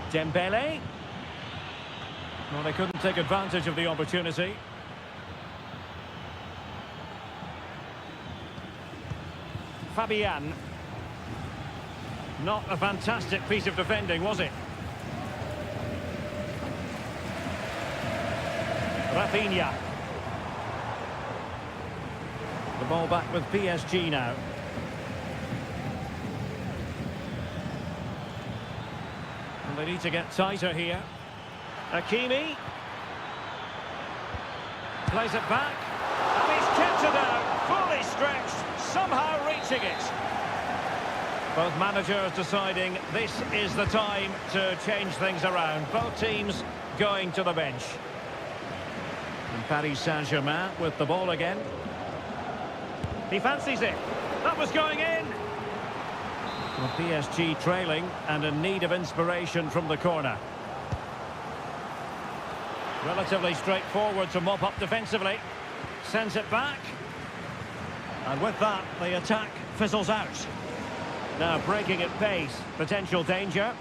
Dembele. Well, they couldn't take advantage of the opportunity. Fabian. Not a fantastic piece of defending, was it? Rafinha. The ball back with PSG now. They need to get tighter here. Hakimi. Plays it back. And he's kept it out. Fully stretched. Somehow reaching it. Both managers deciding this is the time to change things around. Both teams going to the bench. And Paris Saint-Germain with the ball again. He fancies it. That was going in. Well, PSG trailing and in need of inspiration from the corner. Relatively straightforward to mop up defensively. Sends it back. And with that, the attack fizzles out. Now breaking at pace. Potential danger.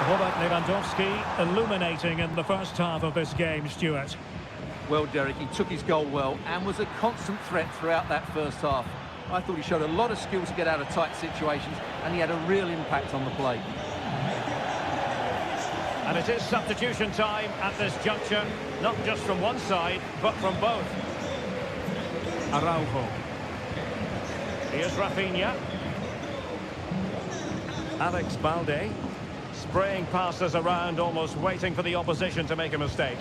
Robert Lewandowski illuminating in the first half of this game, Stuart. Well, Derek, he took his goal well and was a constant threat throughout that first half. I thought he showed a lot of skill to get out of tight situations, and he had a real impact on the play. And it is substitution time at this juncture, not just from one side, but from both. Araujo. Here's Rafinha. Alex Balde. Spraying passes around, almost waiting for the opposition to make a mistake.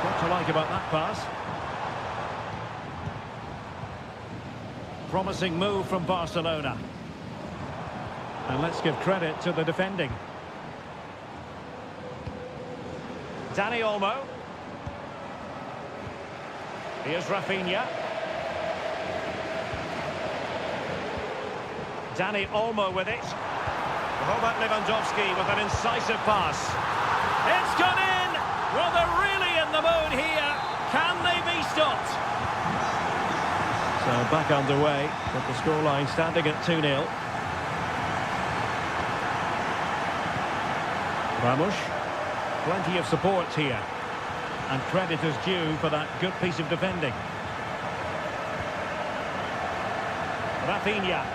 What to like about that pass? Promising move from Barcelona. And let's give credit to the defending. Dani Olmo. Here's Rafinha. Dani Olmo with it. Robert Lewandowski with an incisive pass. It's gone in! Well, they're really in the mood here. Can they be stopped? So back underway, with the scoreline standing at 2-0. Ramos. Plenty of support here. And credit is due for that good piece of defending. Rafinha.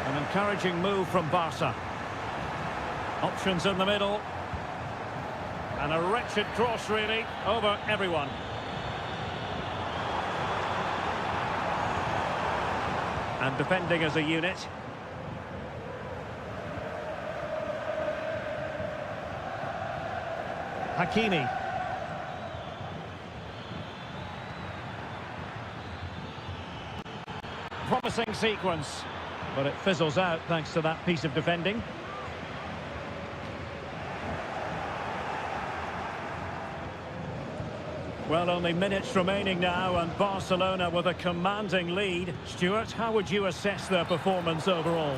An encouraging move from Barca. Options in the middle. And a wretched cross, really, over everyone. And defending as a unit. Hakimi. Promising sequence, but it fizzles out thanks to that piece of defending. Well, only minutes remaining now, and Barcelona with a commanding lead. Stuart, how would you assess their performance overall?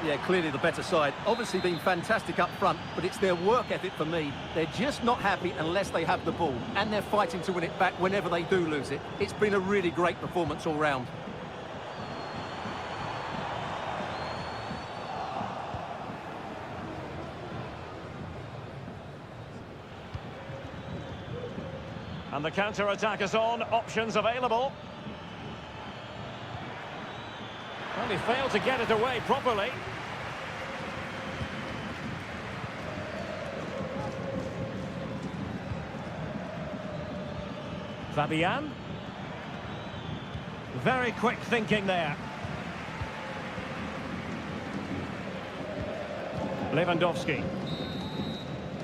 Yeah, clearly the better side. Obviously been fantastic up front, but it's their work ethic for me. They're just not happy unless they have the ball, and they're fighting to win it back whenever they do lose it. It's been a really great performance all round. And the counter-attack is on, options available. Well, he failed to get it away properly. Fabian. Very quick thinking there. Lewandowski.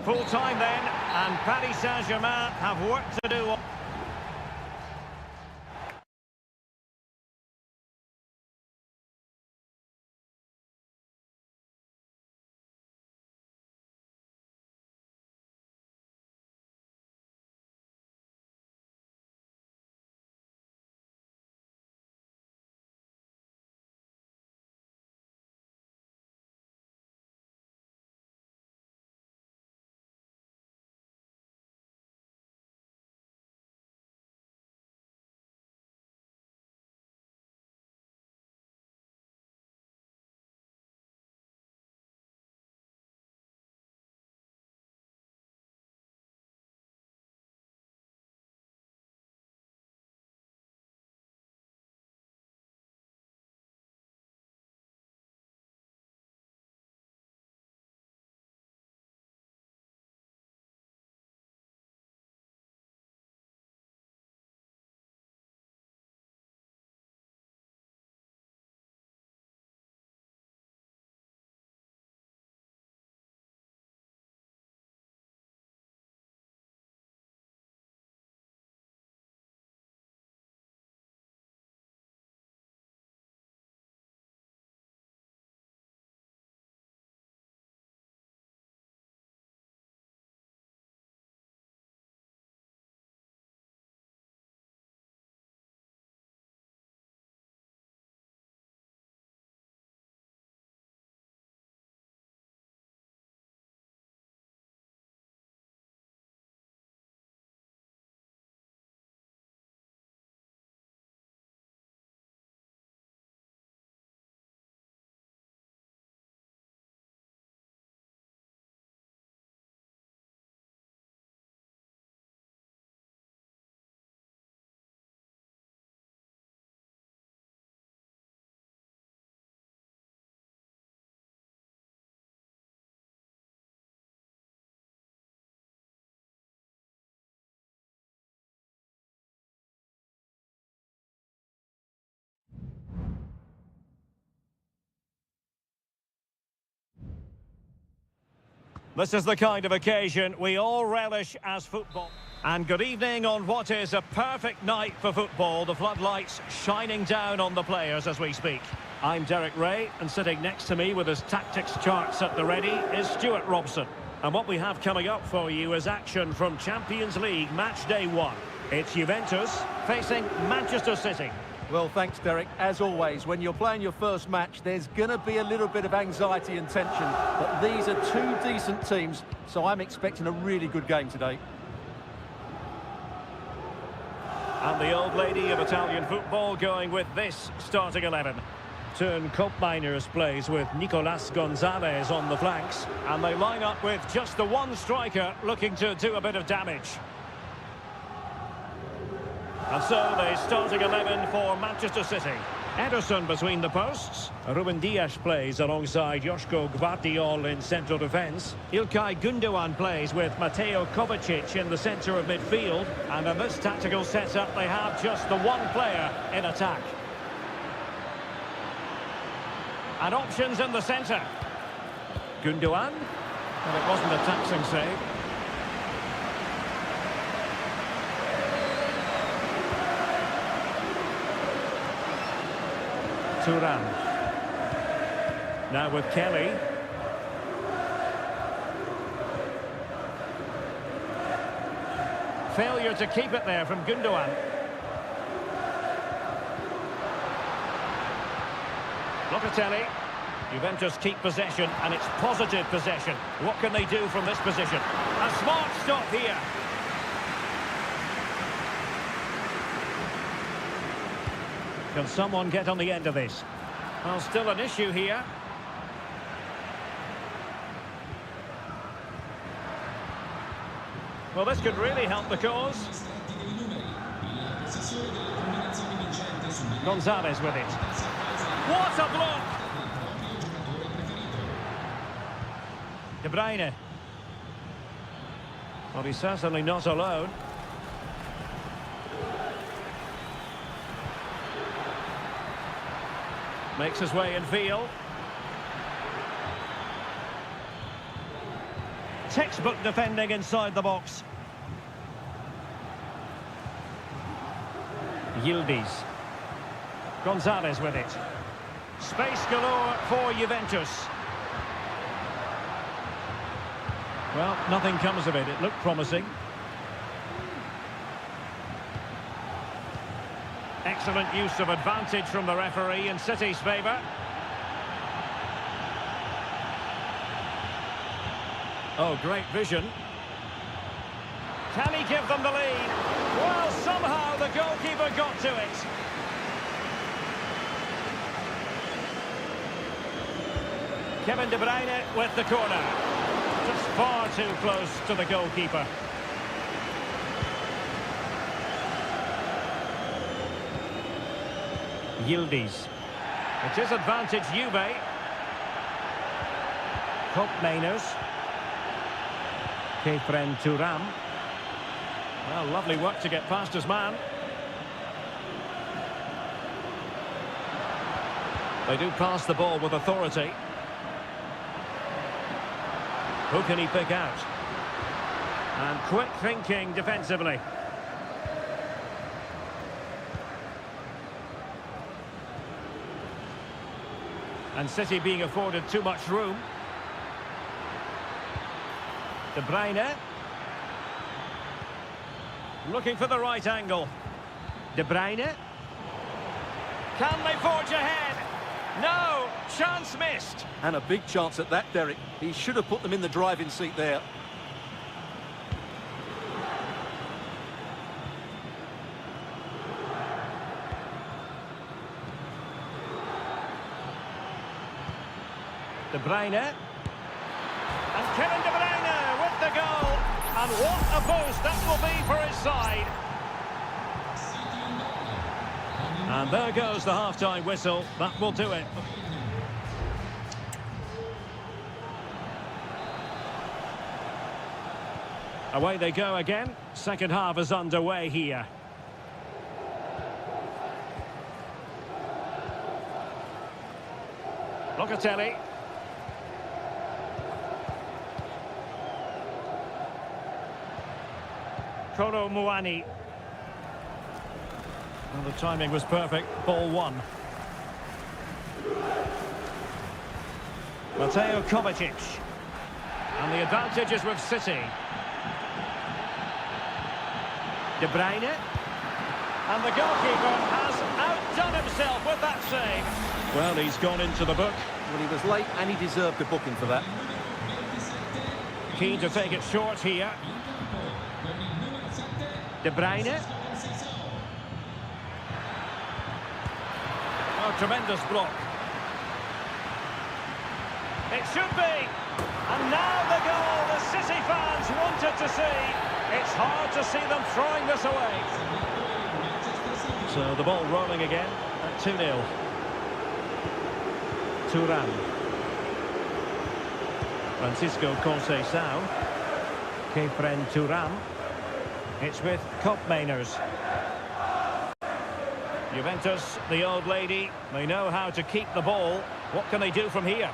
Full time then, and Paris Saint-Germain have work to do. This is the kind of occasion we all relish as football. And good evening on what is a perfect night for football. The floodlights shining down on the players as we speak. I'm Derek Ray, and sitting next to me with his tactics charts at the ready is Stuart Robson. And what we have coming up for you is action from Champions League match day 1. It's Juventus facing Manchester City. Well, thanks, Derek. As always, when you're playing your first match, there's going to be a little bit of anxiety and tension. But these are two decent teams, so I'm expecting a really good game today. And the old lady of Italian football going with this starting 11. Turn Cope Miners plays with Nicolas Gonzalez on the flanks. And they line up with just the one striker looking to do a bit of damage. And so the starting 11 for Manchester City. Ederson between the posts. Ruben Dias plays alongside Joško Gvardiol in central defence. Ilkay Gundogan plays with Mateo Kovacic in the centre of midfield. And in this tactical setup, they have just the one player in attack. And options in the centre. Gundogan. And it wasn't a taxing save. Thuram. Now with Kelly. Failure to keep it there from Gundogan. Locatelli. Juventus keep possession, and it's positive possession. What can they do from this position? A smart stop here. Can someone get on the end of this? Well, still an issue here. Well, this could really help the cause. Gonzalez with it. What a block! De Bruyne. Well, he's certainly not alone. Makes his way in field. Textbook defending inside the box. Yildiz. Gonzalez with it. Space galore for Juventus. Well, nothing comes of it. It looked promising. Excellent use of advantage from the referee in City's favour. Oh, great vision. Can he give them the lead? Well, somehow the goalkeeper got to it. Kevin De Bruyne with the corner. Just far too close to the goalkeeper. Yildiz. It is advantage Juve. Cope Miners. Kefren Thuram. Well, lovely work to get past his man. They do pass the ball with authority. Who can he pick out? And quick thinking defensively. And City being afforded too much room. De Bruyne. Looking for the right angle. De Bruyne. Can they forge ahead? No! Chance missed. And a big chance at that, Derek. He should have put them in the driving seat there. De Bruyne. And Kevin De Bruyne with the goal. And what a boost that will be for his side. And there goes the half-time whistle. That will do it. Away they go again. Second half is underway here. Locatelli. Kolo Muani. Well, the timing was perfect. Ball one. Mateo Kovacic. And the advantage is with City. De Bruyne. And the goalkeeper has outdone himself with that save. Well, he's gone into the book. Well, he was late and he deserved a booking for that. Keen to take it short here. De Bruyne. Oh, tremendous block. It should be. And now the goal the City fans wanted to see. It's hard to see them throwing this away. So the ball rolling again at 2-0. Thuram. Francisco Conceição. Kefren Thuram. It's with Kopmeiners. Juventus, the old lady, they know how to keep the ball. What can they do from here?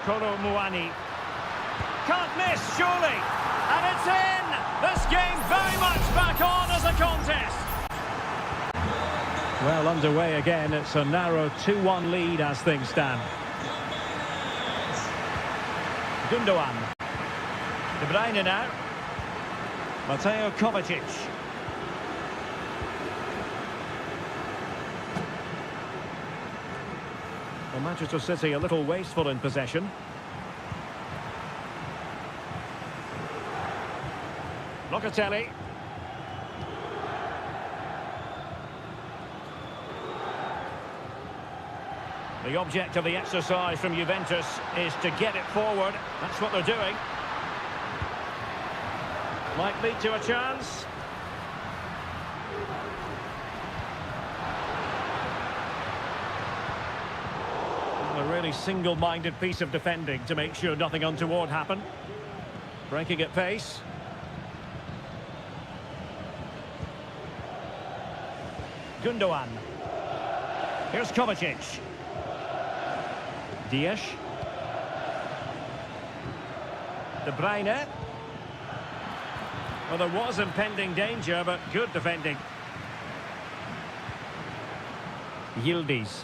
Kolo Muani. Can't miss, surely. And it's in! This game very much back on as a contest. Well, underway again. It's a narrow 2-1 lead as things stand. Gundogan. De Bruyne now. Mateo Kovacic. Well, Manchester City a little wasteful in possession. Locatelli. The object of the exercise from Juventus is to get it forward. That's what they're doing. Might lead to a chance. A really single-minded piece of defending to make sure nothing untoward happened. Breaking at pace. Gundogan. Here's Kovacic. Dias. De Bruyne. Well, there was impending danger, but good defending. Yildiz.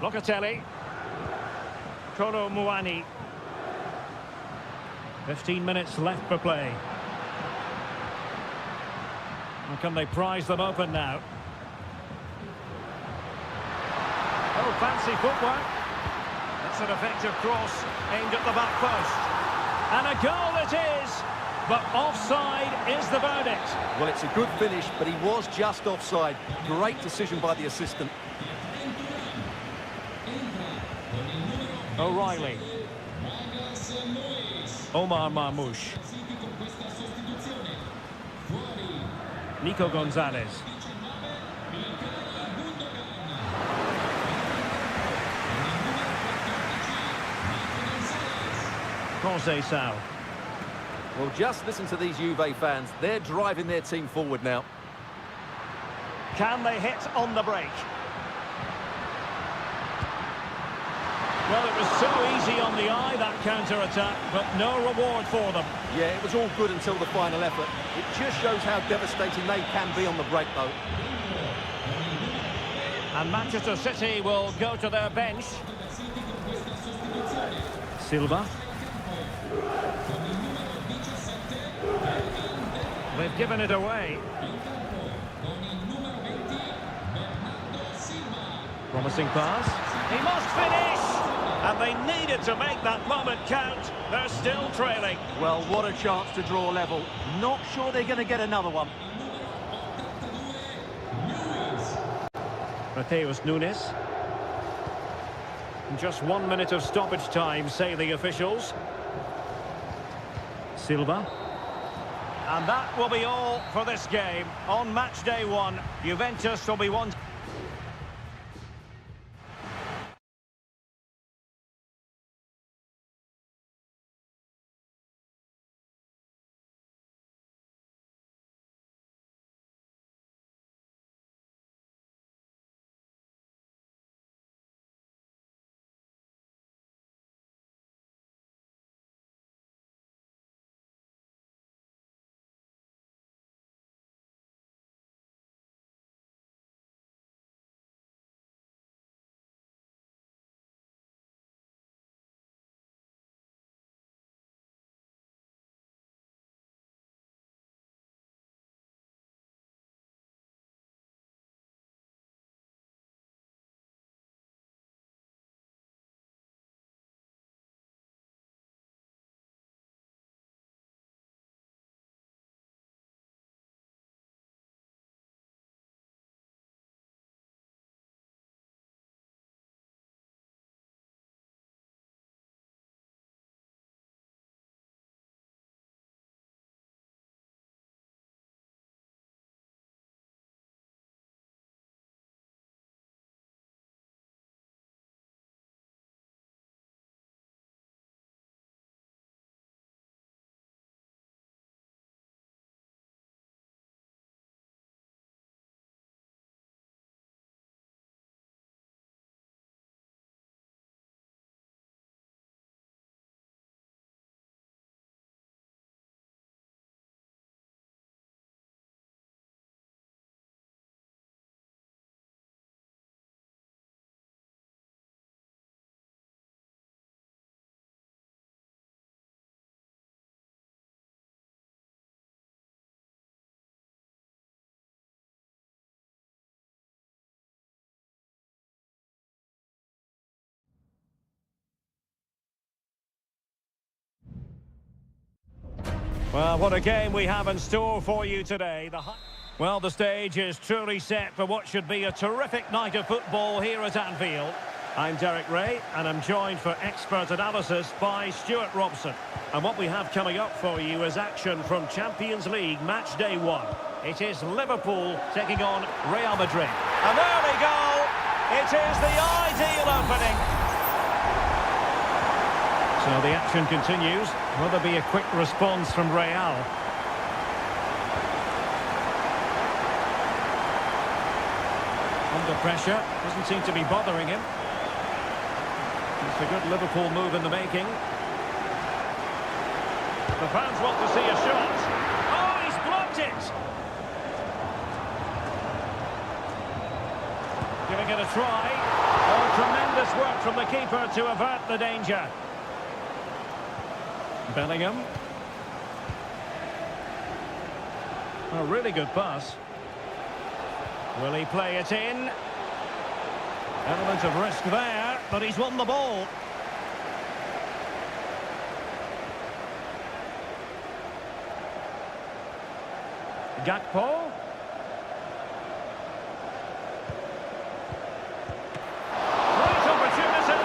Locatelli. Kolo Muani. 15 minutes left for play. And can they prize them open now? Oh, fancy footwork. That's an effective cross aimed at the back post. And a goal it is, but offside is the verdict. Well, it's a good finish, but he was just offside. Great decision by the assistant. O'Reilly. Omar Marmoush. Nico Gonzalez. Conceição. Well, just listen to these Juve fans. They're driving their team forward now. Can they hit on the break? Well, it was so easy on the eye, that counter-attack, but no reward for them. Yeah, it was all good until the final effort. It just shows how devastating they can be on the break, though. And Manchester City will go to their bench. Silva. They've given it away. Promising pass. He must finish! And they needed to make that moment count. They're still trailing. Well, what a chance to draw level. Not sure they're going to get another one. Mateus Nunes. Just 1 minute of stoppage time, say the officials. Silva. And that will be all for this game. On match day 1, Juventus will be one. Well, what a game we have in store for you today. Well, the stage is truly set for what should be a terrific night of football here at Anfield. I'm Derek Ray, and I'm joined for expert analysis by Stuart Robson. And what we have coming up for you is action from Champions League match day 1. It is Liverpool taking on Real Madrid. An early goal! It is the ideal opening. So the action continues. Will there be a quick response from Real? Under pressure, doesn't seem to be bothering him. It's a good Liverpool move in the making. The fans want to see a shot. Oh, he's blocked it! Giving it a try. Oh, tremendous work from the keeper to avert the danger. Bellingham. A really good pass. Will he play it in? Element of risk there, but he's won the ball. Gakpo. Great opportunity.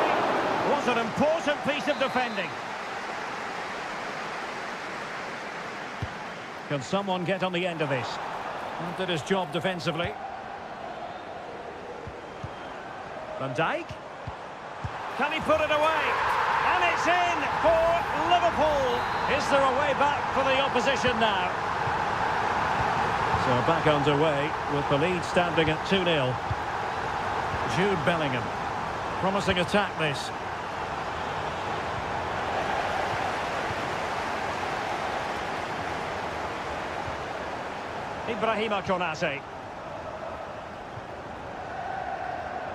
Was an important piece of defending. Can someone get on the end of this? Did his job defensively. Van Dijk. Can he put it away? And it's in for Liverpool. Is there a way back for the opposition now? So back underway with the lead standing at 2-0. Jude Bellingham. Promising attack this. Ibrahima Konate.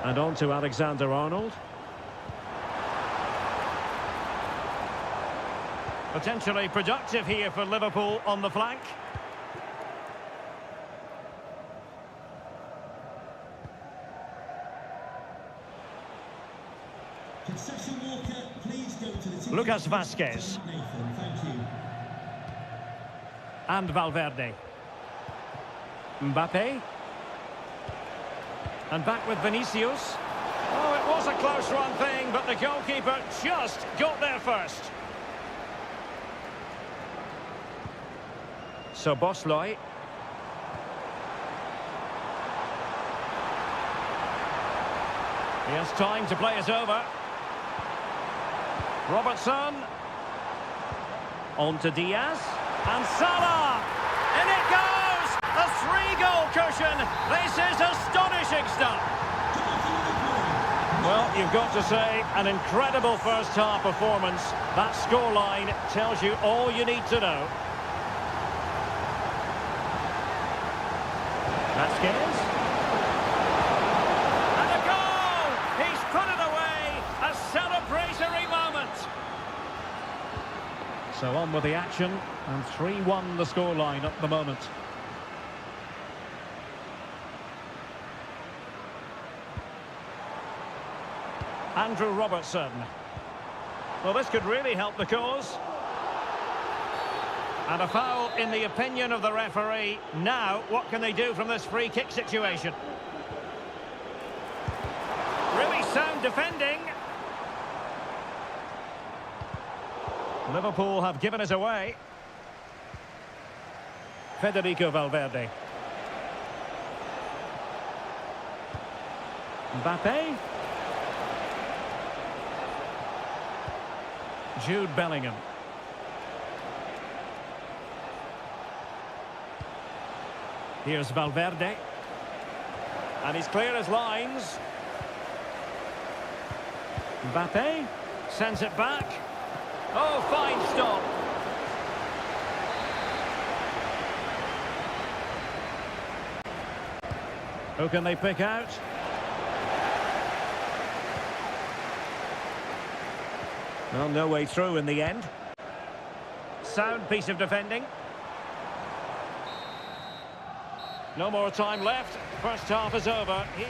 And on to Alexander-Arnold. Potentially productive here for Liverpool on the flank. Lucas Vazquez. And Valverde. Mbappe. And back with Vinicius. Oh, it was a close run thing, but the goalkeeper just got there first. So Bosley. He has time to play it over. Robertson. On to Diaz. And Salah. In it goes! A 3-goal cushion. This is astonishing stuff. Well, you've got to say, an incredible first-half performance. That scoreline tells you all you need to know. Vazquez. And a goal! He's put it away. A celebratory moment. So on with the action. And 3-1 the scoreline at the moment. Andrew Robertson. Well, this could really help the cause. And a foul in the opinion of the referee. Now, what can they do from this free kick situation? Really sound defending. Liverpool have given it away. Federico Valverde. Mbappe. Jude Bellingham. Here's Valverde. And he's clear as lines. Mbappe sends it back. Oh, fine stop. Who can they pick out? Well, no way through in the end. Sound piece of defending. No more time left. First half is over. Here.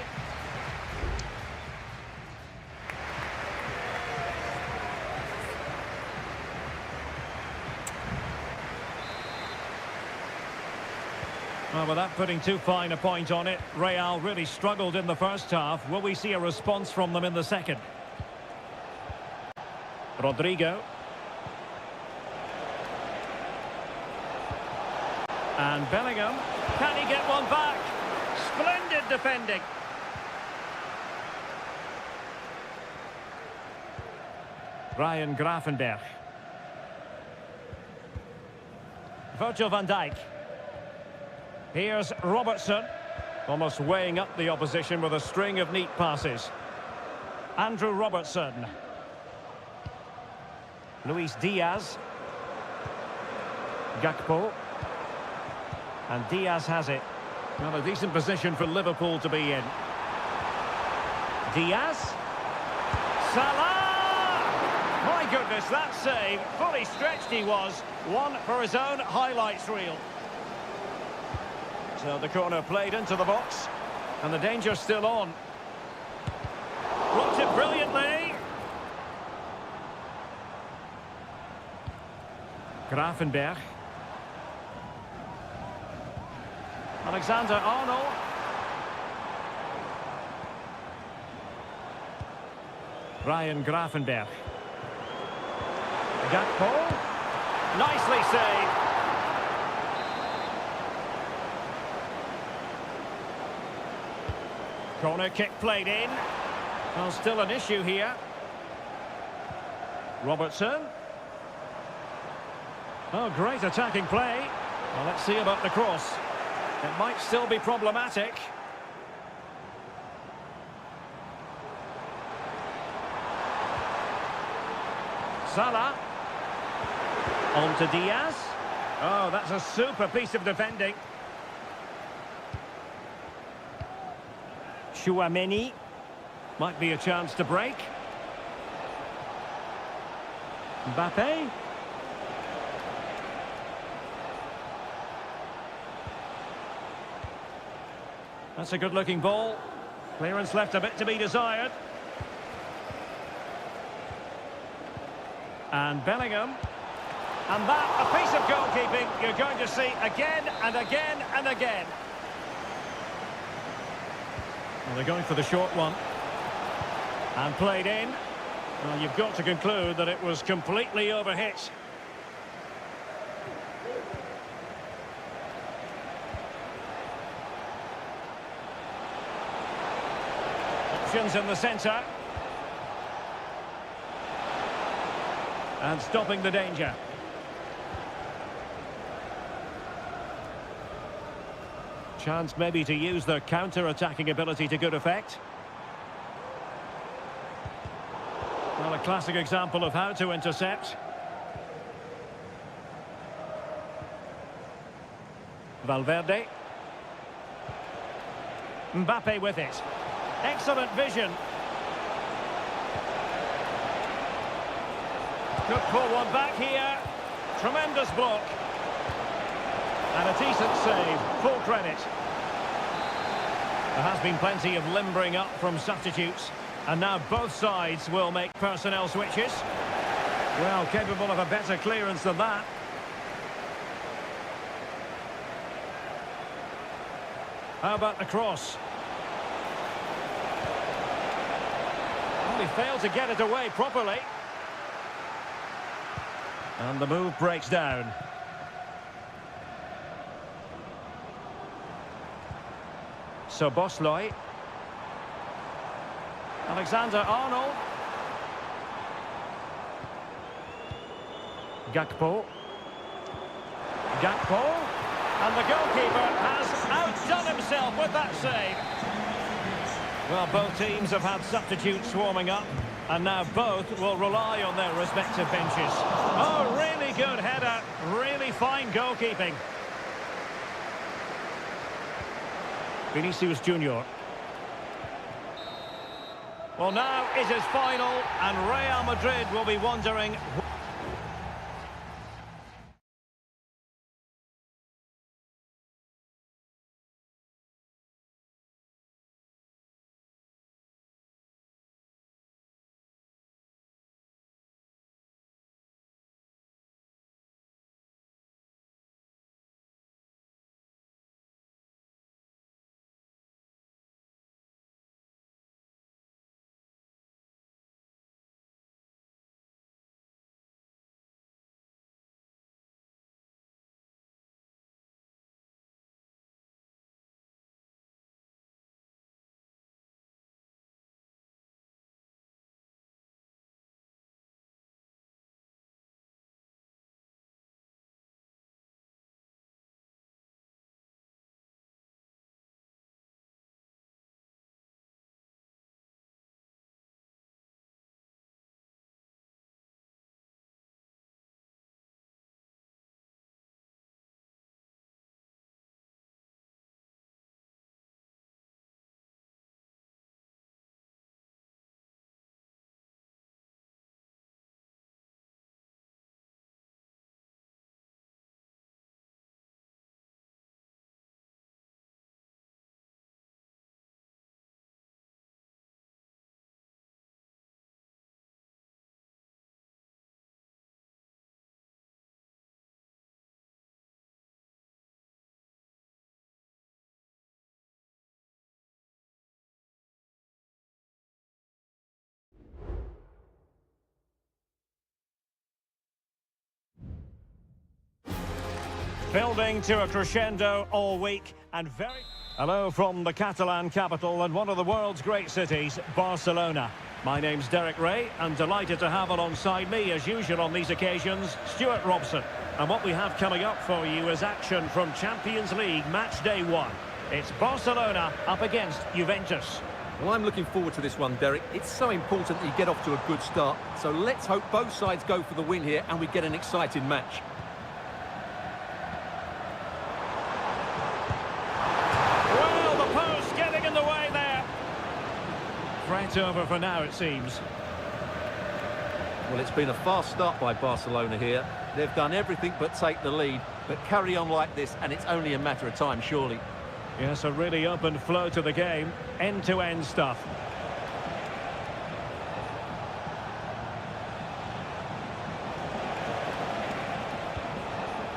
Well, without putting too fine a point on it, Real really struggled in the first half. Will we see a response from them in the second? Rodrigo. And Bellingham. Can he get one back? Splendid defending. Ryan Gravenberch. Virgil van Dijk. Here's Robertson. Almost weighing up the opposition with a string of neat passes. Andrew Robertson. Luis Diaz. Gakpo. And Diaz has it. Well, a decent position for Liverpool to be in. Diaz. Salah! My goodness, that save. Fully stretched he was. One for his own highlights reel. So the corner played into the box. And the danger's still on. Blocked it brilliantly. Gravenberch. Alexander-Arnold. Ryan Gravenberch. Gakpo. Nicely saved. Corner kick played in. Well, still an issue here. Robertson. Oh, great attacking play. Well, let's see about the cross. It might still be problematic. Salah. On to Diaz. Oh, that's a super piece of defending. Chouameni. Might be a chance to break. Mbappe. That's a good-looking ball. Clearance left a bit to be desired. And Bellingham. And that, a piece of goalkeeping you're going to see again and again and again. Well, they're going for the short one. And played in. Well, you've got to conclude that it was completely overhit. Options in the centre. And stopping the danger. Chance maybe to use their counter-attacking ability to good effect. Well, a classic example of how to intercept. Valverde. Mbappe with it. Excellent vision. Could pull one back here. Tremendous block. And a decent save. Full credit. There has been plenty of limbering up from substitutes. And now both sides will make personnel switches. Well, capable of a better clearance than that. How about the cross? He failed to get it away properly. And the move breaks down. So Bosley. Alexander-Arnold. Gakpo. Gakpo. And the goalkeeper has outdone himself with that save. Well, both teams have had substitutes warming up, and now both will rely on their respective benches. Oh, really good header, really fine goalkeeping. Vinicius Junior. Well, now it is final, and Real Madrid will be wondering... Building to a crescendo all week and very... Hello from the Catalan capital and one of the world's great cities, Barcelona. My name's Derek Ray and delighted to have alongside me, as usual on these occasions, Stuart Robson. And what we have coming up for you is action from Champions League match day 1. It's Barcelona up against Juventus. Well, I'm looking forward to this one, Derek. It's so important that you get off to a good start. So let's hope both sides go for the win here and we get an exciting match. Well, the post getting in the way there. Threat over for now, it seems. Well, it's been a fast start by Barcelona here. They've done everything but take the lead. But carry on like this and it's only a matter of time, surely. Yes, a really open flow to the game. End-to-end stuff.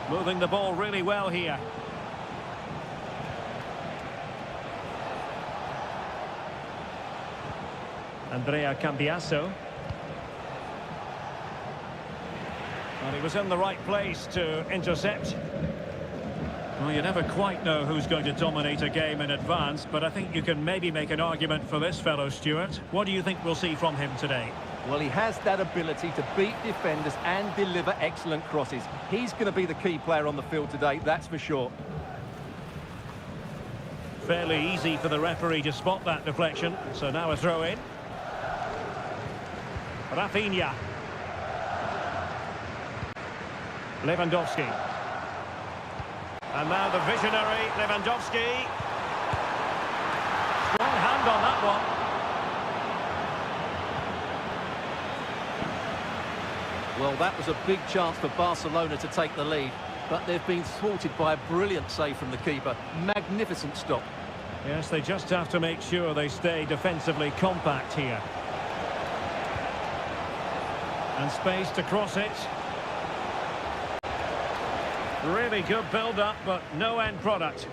Moving the ball really well here. Andrea Cambiasso. And he was in the right place to intercept. Well, you never quite know who's going to dominate a game in advance, but I think you can maybe make an argument for this fellow, Stuart. What do you think we'll see from him today? Well, he has that ability to beat defenders and deliver excellent crosses. He's going to be the key player on the field today, that's for sure. Fairly easy for the referee to spot that deflection, so now a throw in. Rafinha. Lewandowski. And now the visionary Lewandowski. Strong hand on that one. Well, that was a big chance for Barcelona to take the lead, but they've been thwarted by a brilliant save from the keeper. Magnificent stop. Yes, they just have to make sure they stay defensively compact here. And space to cross it. Really good build-up, but no end product.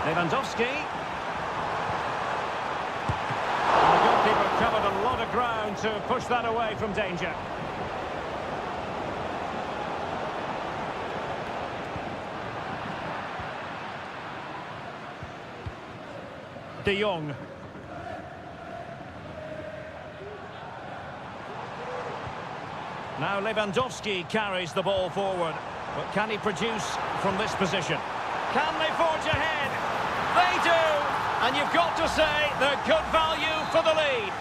Lewandowski. And the goalkeeper covered a lot of ground to push that away from danger. De Jong. Now Lewandowski carries the ball forward. But can he produce from this position? Can they forge ahead? They do! And you've got to say they're good value for the lead.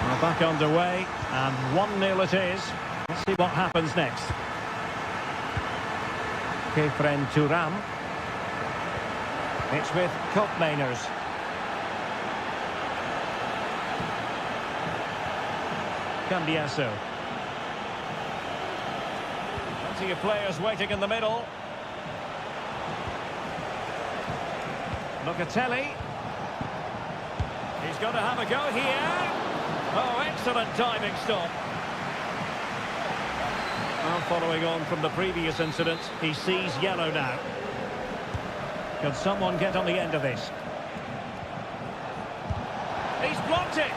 We're back underway, and 1-0 it is. Let's see what happens next. Kefren Thuram. It's with Koopmeiners. Cambiasso. Plenty of players waiting in the middle. Locatelli. He's got to have a go here. Oh, excellent timing stop. Well, following on from the previous incident, he sees yellow now. Can someone get on the end of this? He's blocked it.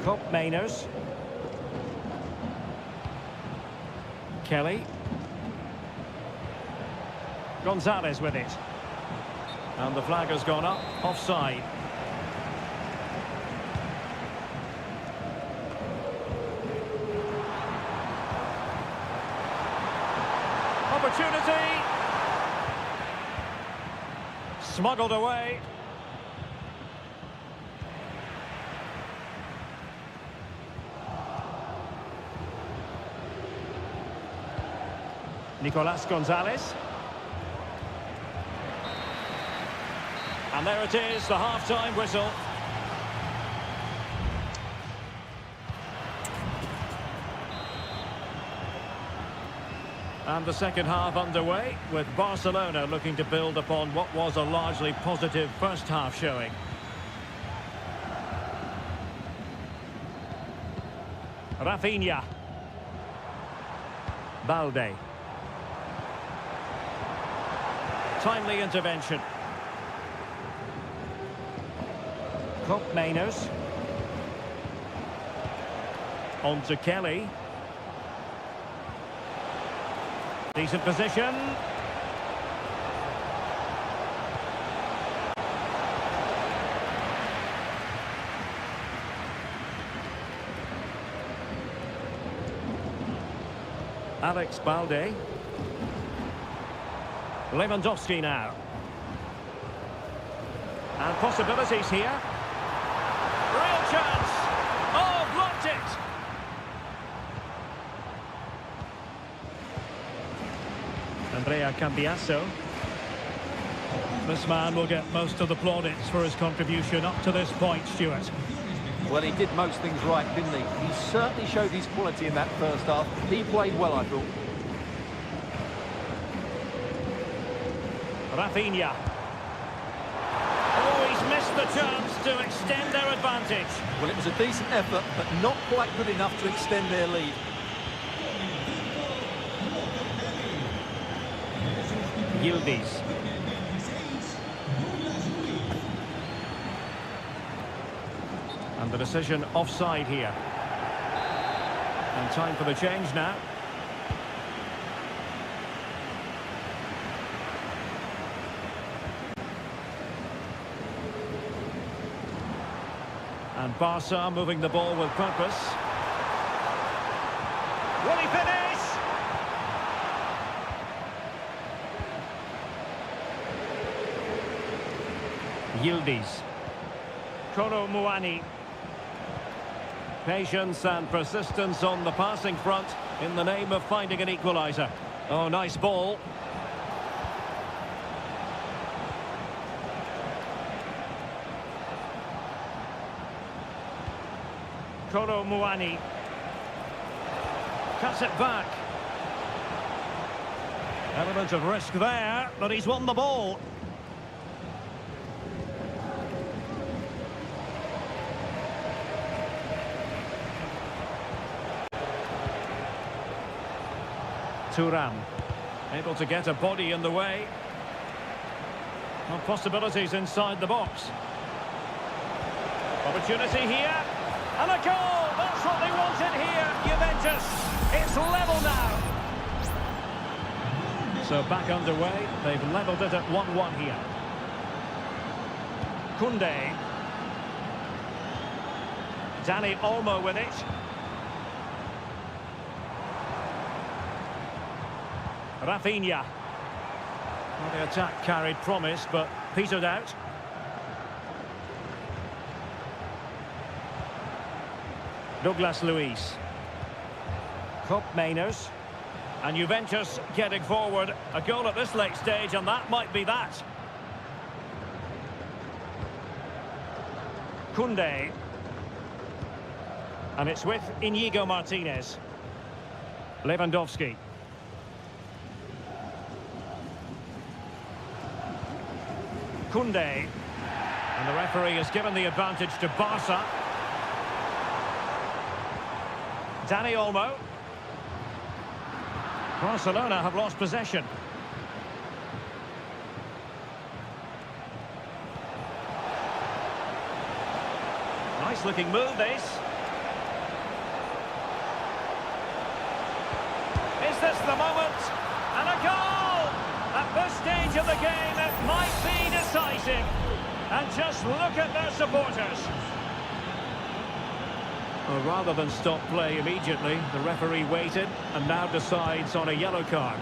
Koopmeiners. Kelly. Gonzalez with it. And the flag has gone up, offside. Opportunity. Smuggled away. Nicolas Gonzalez. And there it is, the half-time whistle. And the second half underway, with Barcelona looking to build upon what was a largely positive first half showing. Rafinha. Timely intervention. Mainers. On to Kelly. Decent position. Alex Balde. Lewandowski now. And possibilities here. Real chance. Oh, blocked it. Andrea Cambiasso. This man will get most of the plaudits for his contribution up to this point, Stuart. Well, he did most things right, didn't he? He certainly showed his quality in that first half. He played well, I thought. Rafinha. Oh, he's missed the chance to extend their advantage. Well, it was a decent effort, but not quite good enough to extend their lead. Yildiz. And the decision offside here. And time for the change now. And Barca moving the ball with purpose. Will he finish? Yildiz. Kolo Muani. Patience and persistence on the passing front in the name of finding an equaliser. Oh, nice ball. Kolo Muani. Cuts it back. Element of risk there, but he's won the ball. Thuram, able to get a body in the way. Well, possibilities inside the box. Opportunity here. And a goal! That's what they wanted here, Juventus. It's level now. So back underway. They've levelled it at 1-1 here. Koundé. Dani Olmo with it. Rafinha. Well, the attack carried promise, but petered out. Douglas Luiz. Mainers. And Juventus getting forward. A goal at this late stage, and that might be that. Koundé. And it's with Inigo Martinez. Lewandowski. Koundé. And the referee has given the advantage to Barca. Dani Olmo. Barcelona have lost possession. Nice looking move, this. Is this the moment? And a goal! At this stage of the game, it might be decisive. And just look at their supporters. Well, rather than stop play immediately, the referee waited and now decides on a yellow card.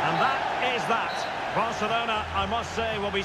And that is that. Barcelona, I must say, will be...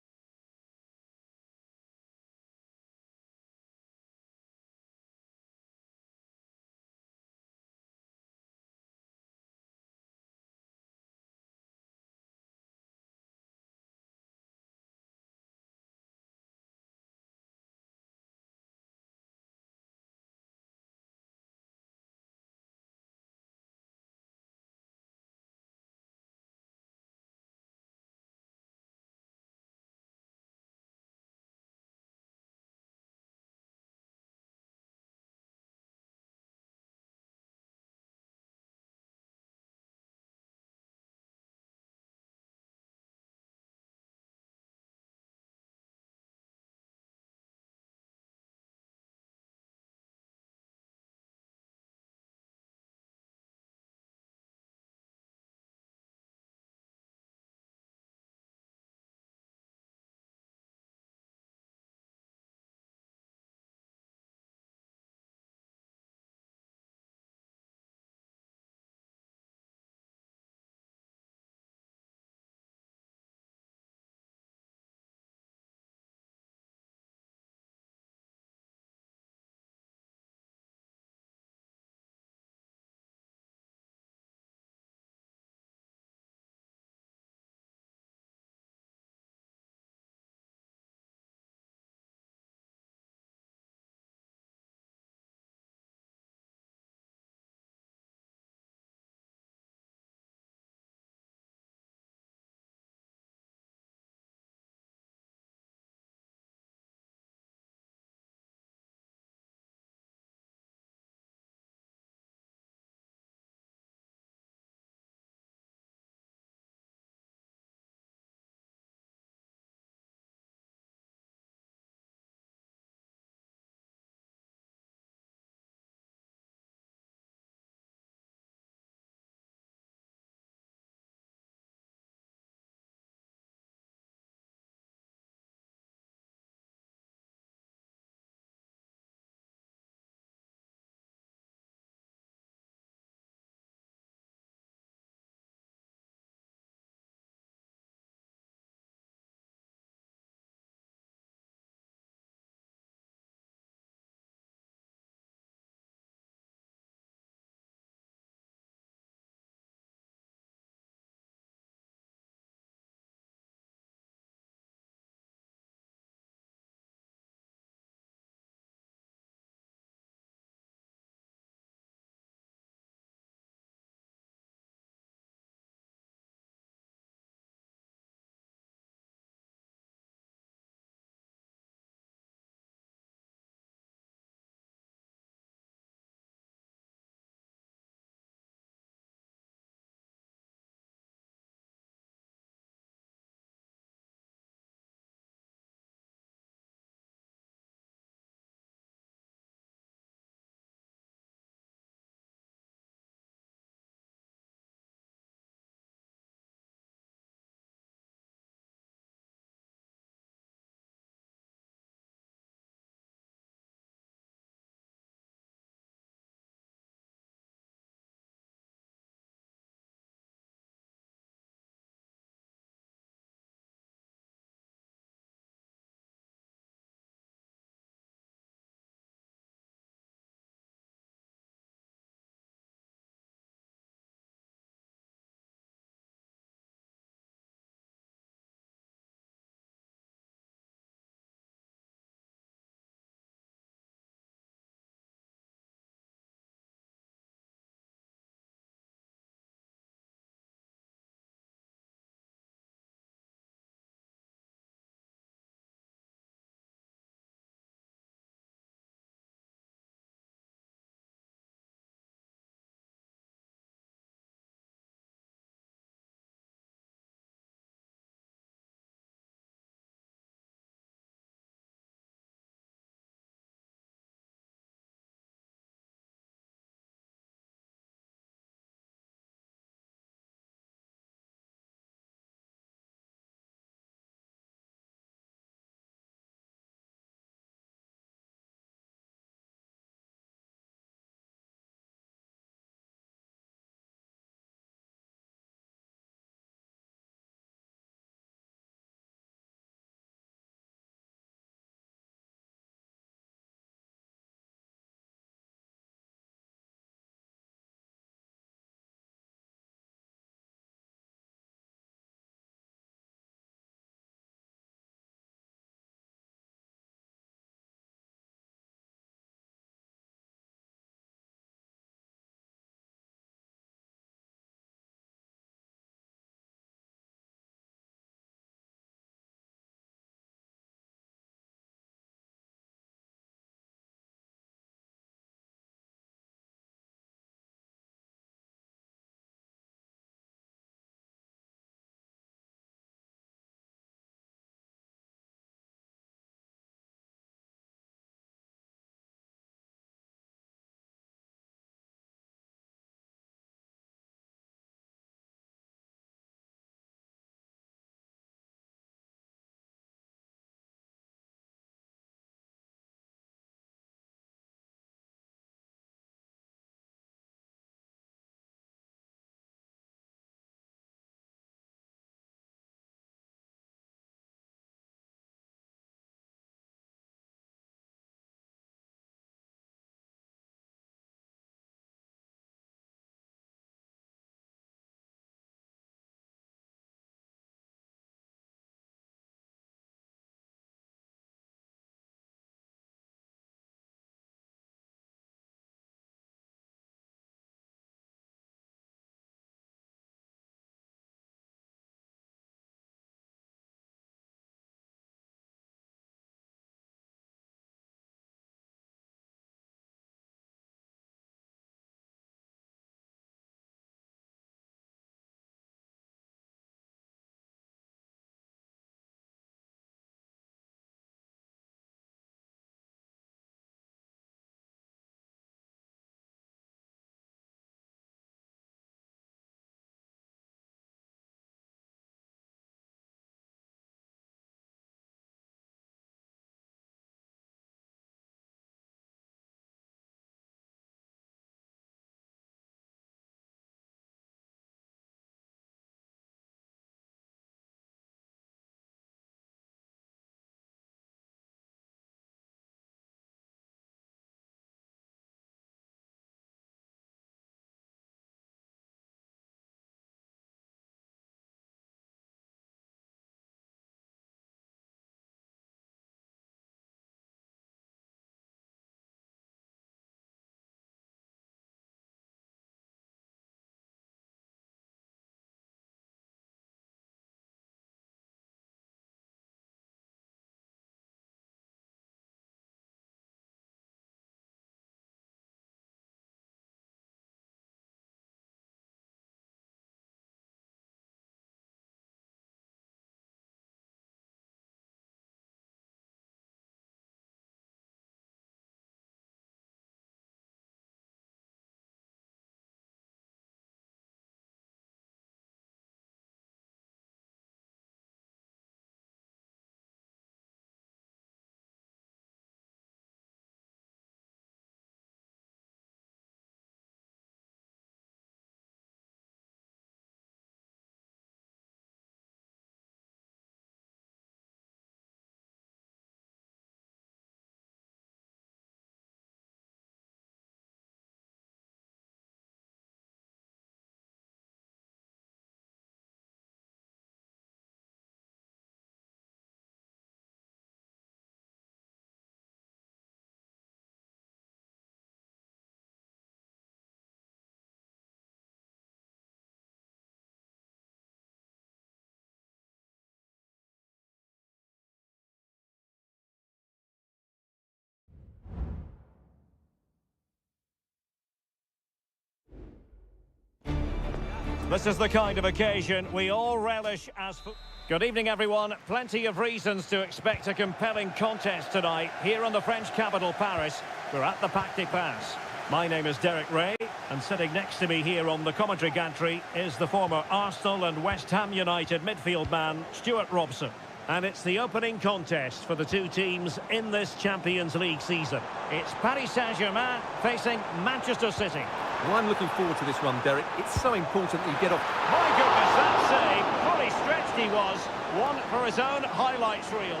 This is the kind of occasion we all relish as... Good evening, everyone. Plenty of reasons to expect a compelling contest tonight here in the French capital, Paris. We're at the Parc des Princes. My name is Derek Ray, and sitting next to me here on the commentary gantry is the former Arsenal and West Ham United midfield man, Stuart Robson. And it's the opening contest for the two teams in this Champions League season. It's Paris Saint-Germain facing Manchester City. Well, I'm looking forward to this one, Derek. It's so important that you get off... My goodness, that save! Fully stretched he was. One for his own highlights reel.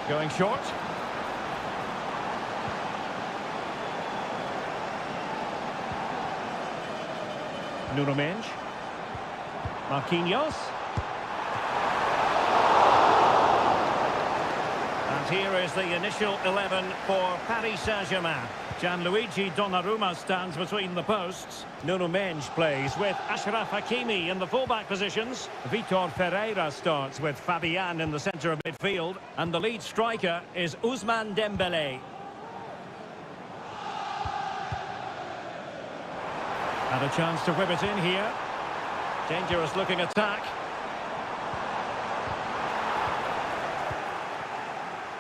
Going short. Nuno Mendes. Marquinhos. And here is the initial 11 for Paris Saint-Germain. Gianluigi Donnarumma stands between the posts. Nuno Mendes plays with Achraf Hakimi in the fullback positions. Vitor Ferreira starts with Fabian in the centre of midfield. And the lead striker is Ousmane Dembélé. And a chance to whip it in here. Dangerous looking attack.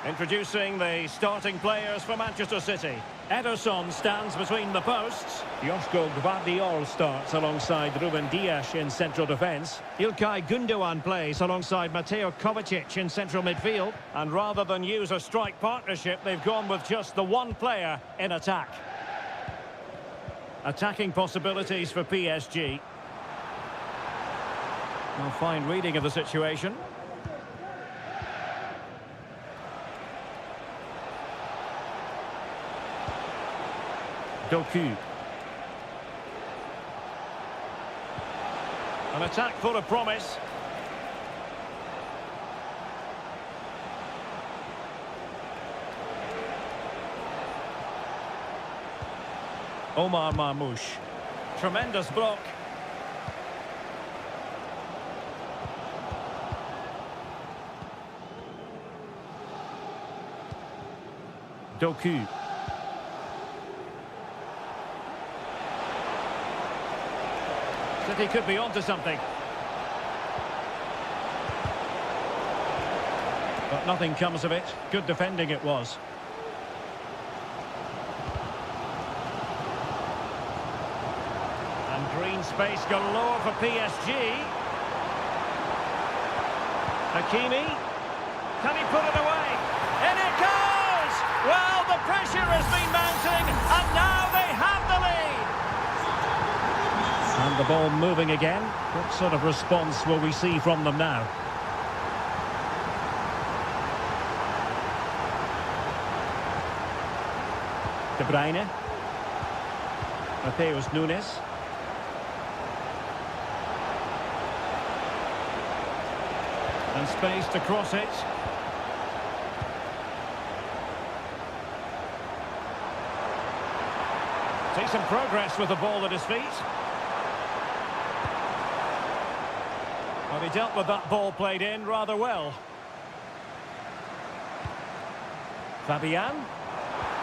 Introducing the starting players for Manchester City. Ederson stands between the posts. Josko Gvardiol starts alongside Ruben Dias in central defence. İlkay Gündoğan plays alongside Mateo Kovacic in central midfield. And rather than use a strike partnership, they've gone with just the one player in attack. Attacking possibilities for PSG. Well, fine reading of the situation. Doku. An attack full of promise. Omar Marmoush. Tremendous block. Doku. City could be onto something. But nothing comes of it. Good defending it was. And green space galore for PSG. Hakimi. Can he put it away? In it goes! Well, the pressure has been mounting, and now they have the lead. And the ball moving again. What sort of response will we see from them now? De Bruyne. Mateus Nunes. And space to cross it. See some progress with the ball at his feet. Well, he dealt with that ball played in rather well. Fabian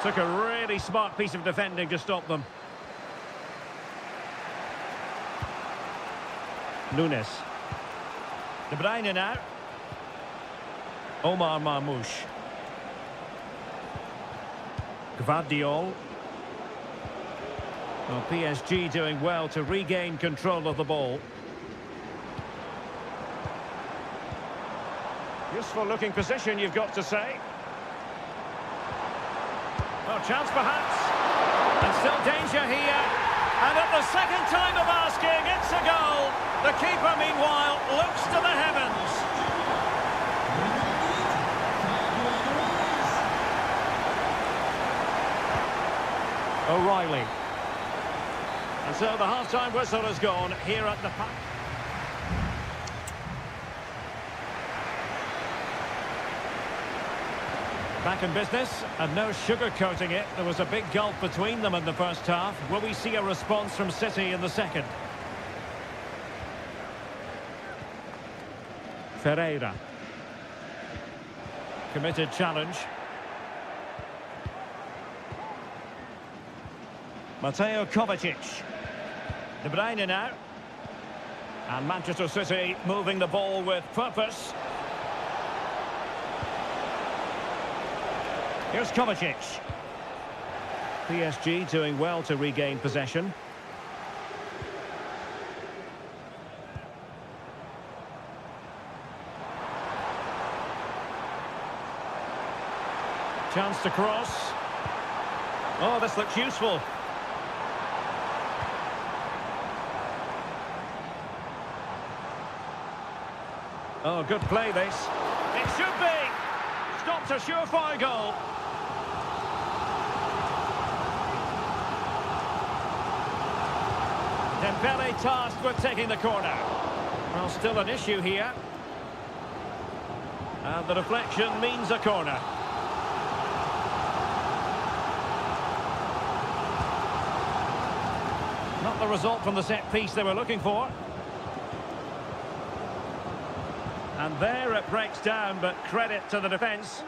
took a really smart piece of defending to stop them. Nunes. De Bruyne now. Omar Marmoush. Gvardiol. Well, PSG doing well to regain control of the ball. Useful looking position, you've got to say. Well, chance perhaps. And still danger here. And at the second time of asking, it's a goal. The keeper, meanwhile, looks to the heavens. O'Reilly. And so the half-time whistle has gone here at the Park. Back in business, and no sugarcoating it. There was a big gulf between them in the first half. Will we see a response from City in the second? Ferreira. Committed challenge. Mateo Kovacic. De Bruyne now. And Manchester City moving the ball with purpose. Here's Kovacic. PSG doing well to regain possession. Chance to cross. Oh, this looks useful. Oh, good play this. It should be. Stops a surefire goal. Dembele tasked with taking the corner. Well, still an issue here. And the deflection means a corner. Not the result from the set piece they were looking for. And there it breaks down, but credit to the defence.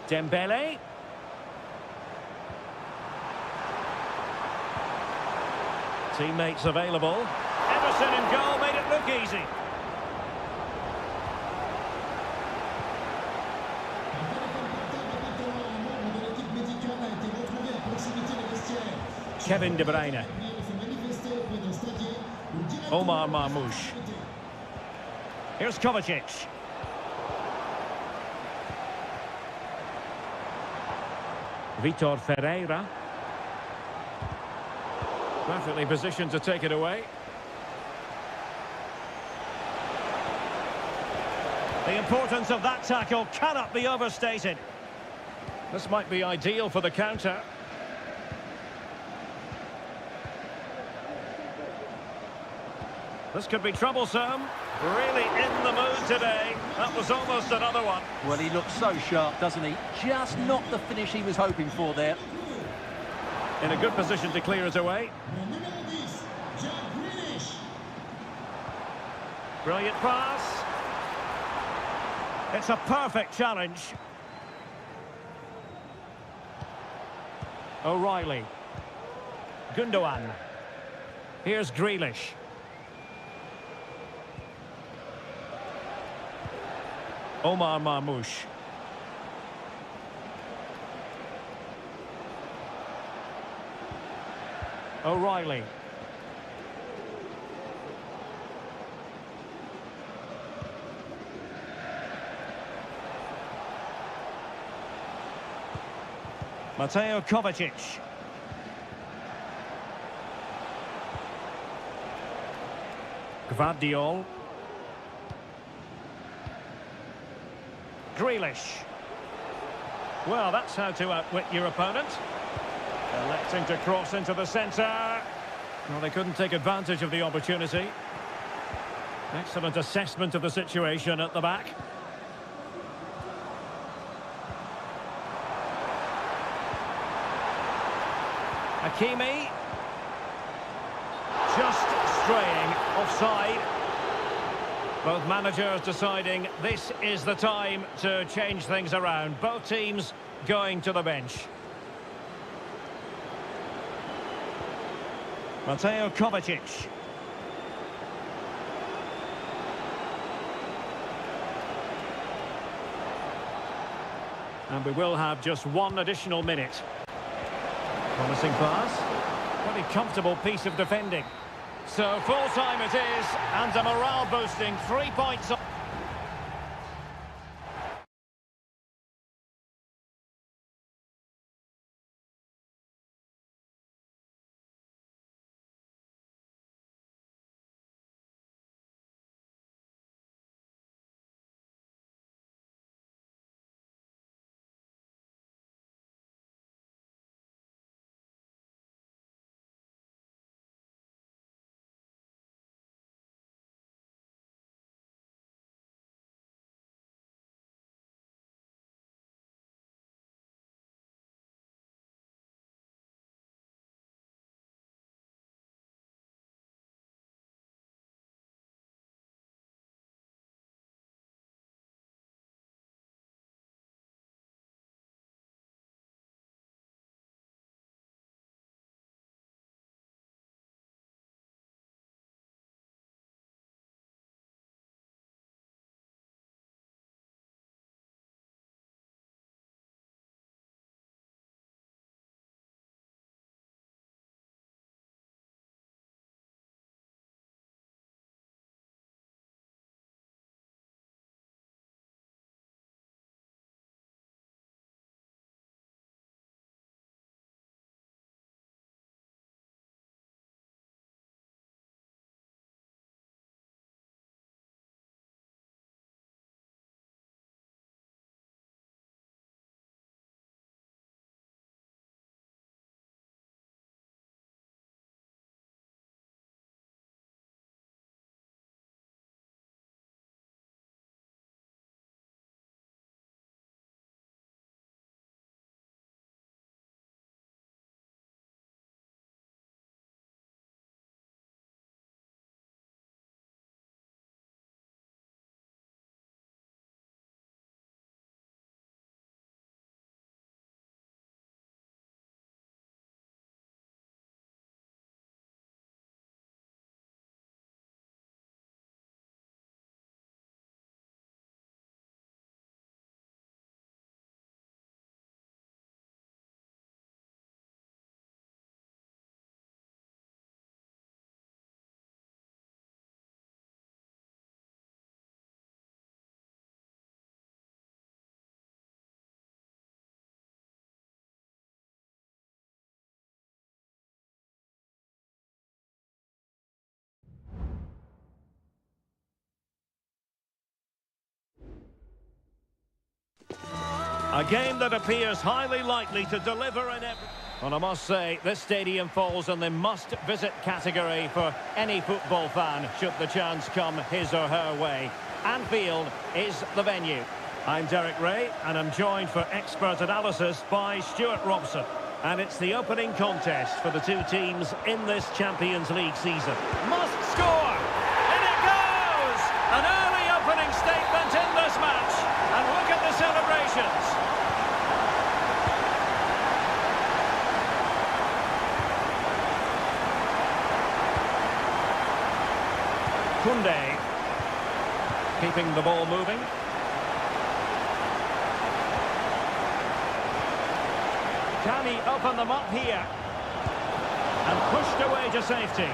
Dembele. Teammates available. Ederson in goal made it look easy. Kevin De Bruyne. Omar Marmoush. Here's Kovacic. Vitor Ferreira. Perfectly positioned to take it away. The importance of that tackle cannot be overstated. This might be ideal for the counter. This could be troublesome. Really in the mood today. That was almost another one. Well, he looks so sharp, doesn't he? Just not the finish he was hoping for there. In a good position to clear it away. Brilliant pass. It's a perfect challenge. O'Reilly. Gundogan. Here's Grealish. Omar Marmoush. O'Reilly. Mateo Kovacic. Gvardiol. Grealish. Well, that's how to outwit your opponent. Electing to cross into the centre. Well, they couldn't take advantage of the opportunity. Excellent assessment of the situation at the back. Hakimi. Just straying offside. Both managers deciding this is the time to change things around. Both teams going to the bench. Mateo Kovacic. And we will have just one additional minute. Promising pass. Pretty comfortable piece of defending. So full time it is, and a morale boosting 3 points. A game that appears highly likely to deliver in every... Well, I must say, this stadium falls in the must-visit category for any football fan, should the chance come his or her way. Anfield is the venue. I'm Derek Ray, and I'm joined for expert analysis by Stuart Robson. And it's the opening contest for the two teams in this Champions League season. Must score! And it goes! An early opening statement in this match. And look at the celebrations. Koundé, keeping the ball moving. Can he open them up here? And pushed away to safety.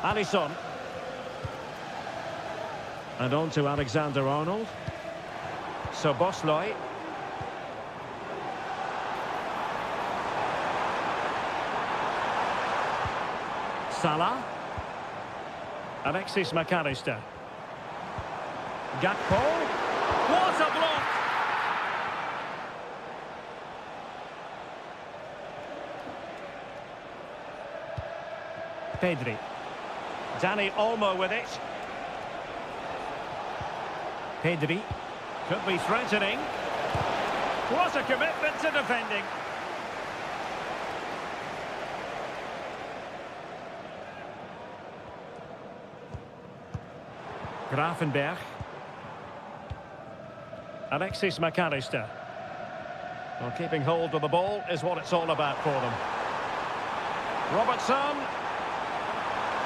Alisson. And on to Alexander-Arnold. Szoboszlai. Salah. Alexis McAllister. Gakpo. What a block! Pedri. Dani Olmo with it. Pedri. Could be threatening. What a commitment to defending. Gravenberch. Alexis McAllister. Well, keeping hold of the ball is what it's all about for them. Robertson.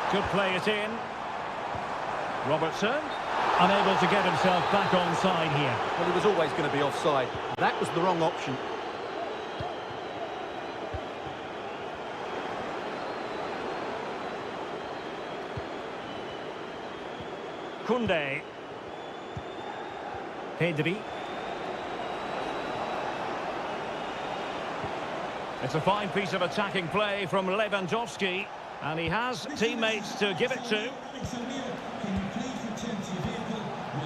Could play it in. Robertson. Unable to get himself back onside here. Well, he was always going to be offside. That was the wrong option. Koundé. Pedri. It's a fine piece of attacking play from Lewandowski, and he has teammates to give it to.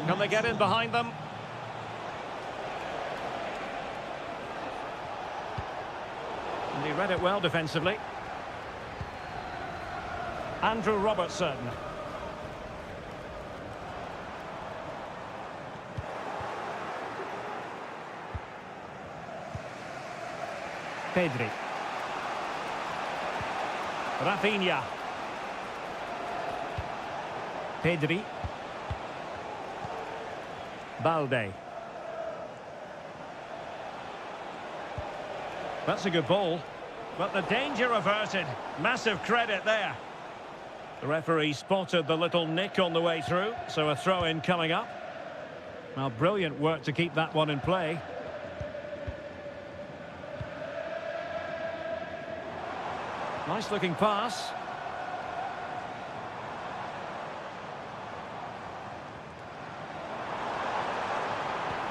Can they get in behind them? And he read it well defensively. Andrew Robertson. Pedri. Rafinha. Pedri. Balde. That's a good ball. But the danger averted. Massive credit there. The referee spotted the little nick on the way through, so a throw-in coming up. Well, brilliant work to keep that one in play. Nice looking pass.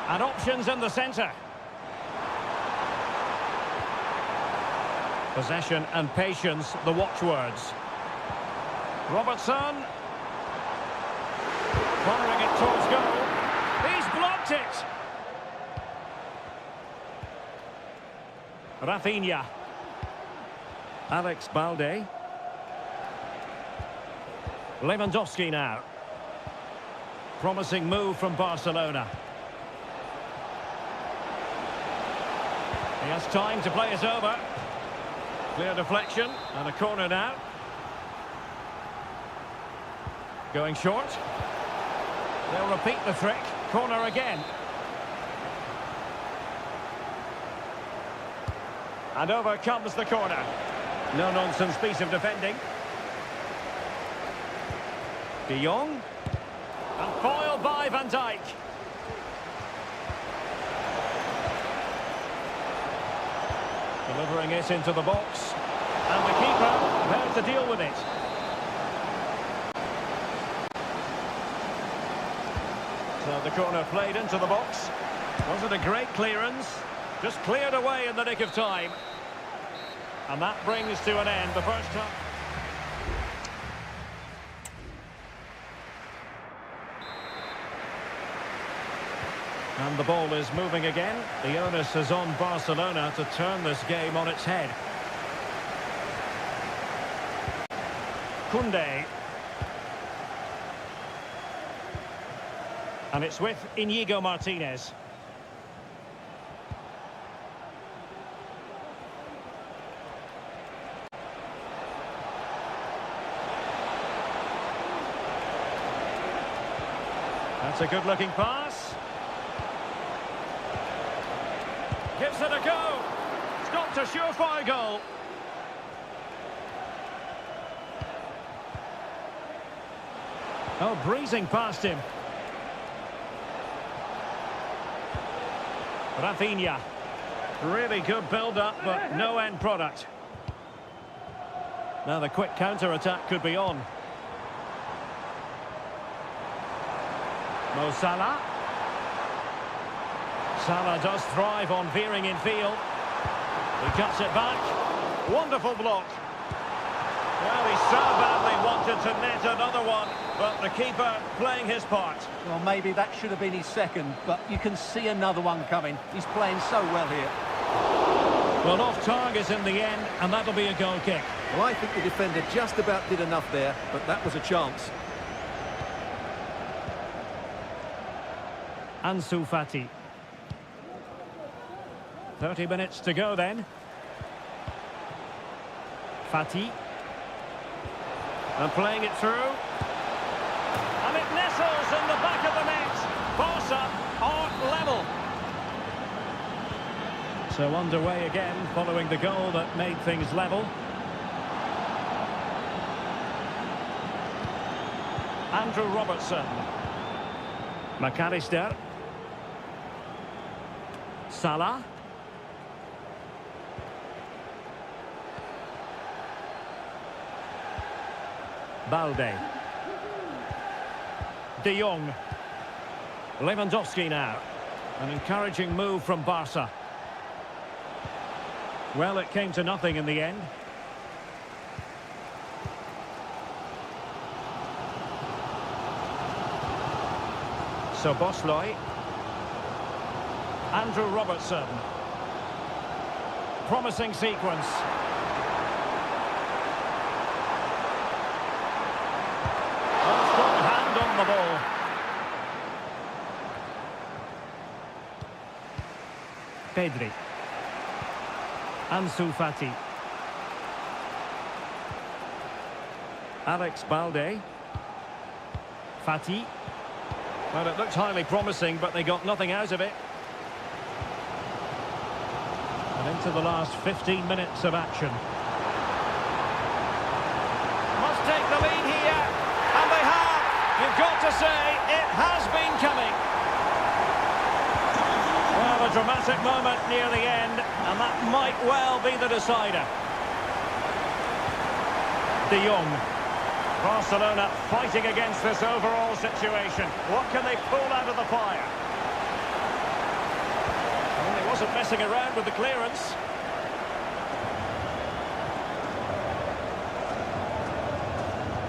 And options in the centre. Possession and patience, the watchwords. Robertson. Firing it towards goal. He's blocked it. Rafinha. Alex Balde. Lewandowski now. Promising move from Barcelona. He has time to play it over. Clear deflection and a corner now. Going short. They'll repeat the trick. Corner again. And over comes the corner. No-nonsense piece of defending. De Jong. And foiled by Van Dijk. Delivering it into the box. And the keeper there to deal with it. So the corner played into the box. Wasn't a great clearance. Just cleared away in the nick of time. And that brings to an end the first half. And the ball is moving again. The onus is on Barcelona to turn this game on its head. Koundé. And it's with Íñigo Martínez. That's a good-looking pass. Gives it a go. Stopped a surefire goal. Oh, breezing past him. Rafinha. Really good build-up, but no end product. Now the quick counter-attack could be on. Mo Salah. Salah does thrive on veering in field. He cuts it back. Wonderful block. Well, he so badly wanted to net another one, but the keeper playing his part. Well, maybe that should have been his second, but you can see another one coming. He's playing so well here. Well, off target in the end, and that'll be a goal kick. Well, I think the defender just about did enough there, but that was a chance. Ansu Fati. 30 minutes to go then. Fati. And playing it through. And it nestles in the back of the net. Barca are level. So underway again following the goal that made things level. Andrew Robertson. McAllister. Salah. Balde. De Jong. Lewandowski now. An encouraging move from Barca. Well, it came to nothing in the end. So Bosley. Andrew Robertson. Promising sequence. Strong hand on the ball. Pedri. Ansu Fati. Alex Balde. Fati. Well, it looked highly promising, but they got nothing out of it. And into the last 15 minutes of action. Must take the lead here, and they have. You've got to say, it has been coming. Well, a dramatic moment near the end, and that might well be the decider. De Jong. Barcelona fighting against this overall situation. What can they pull out of the fire? Well, he wasn't messing around with the clearance.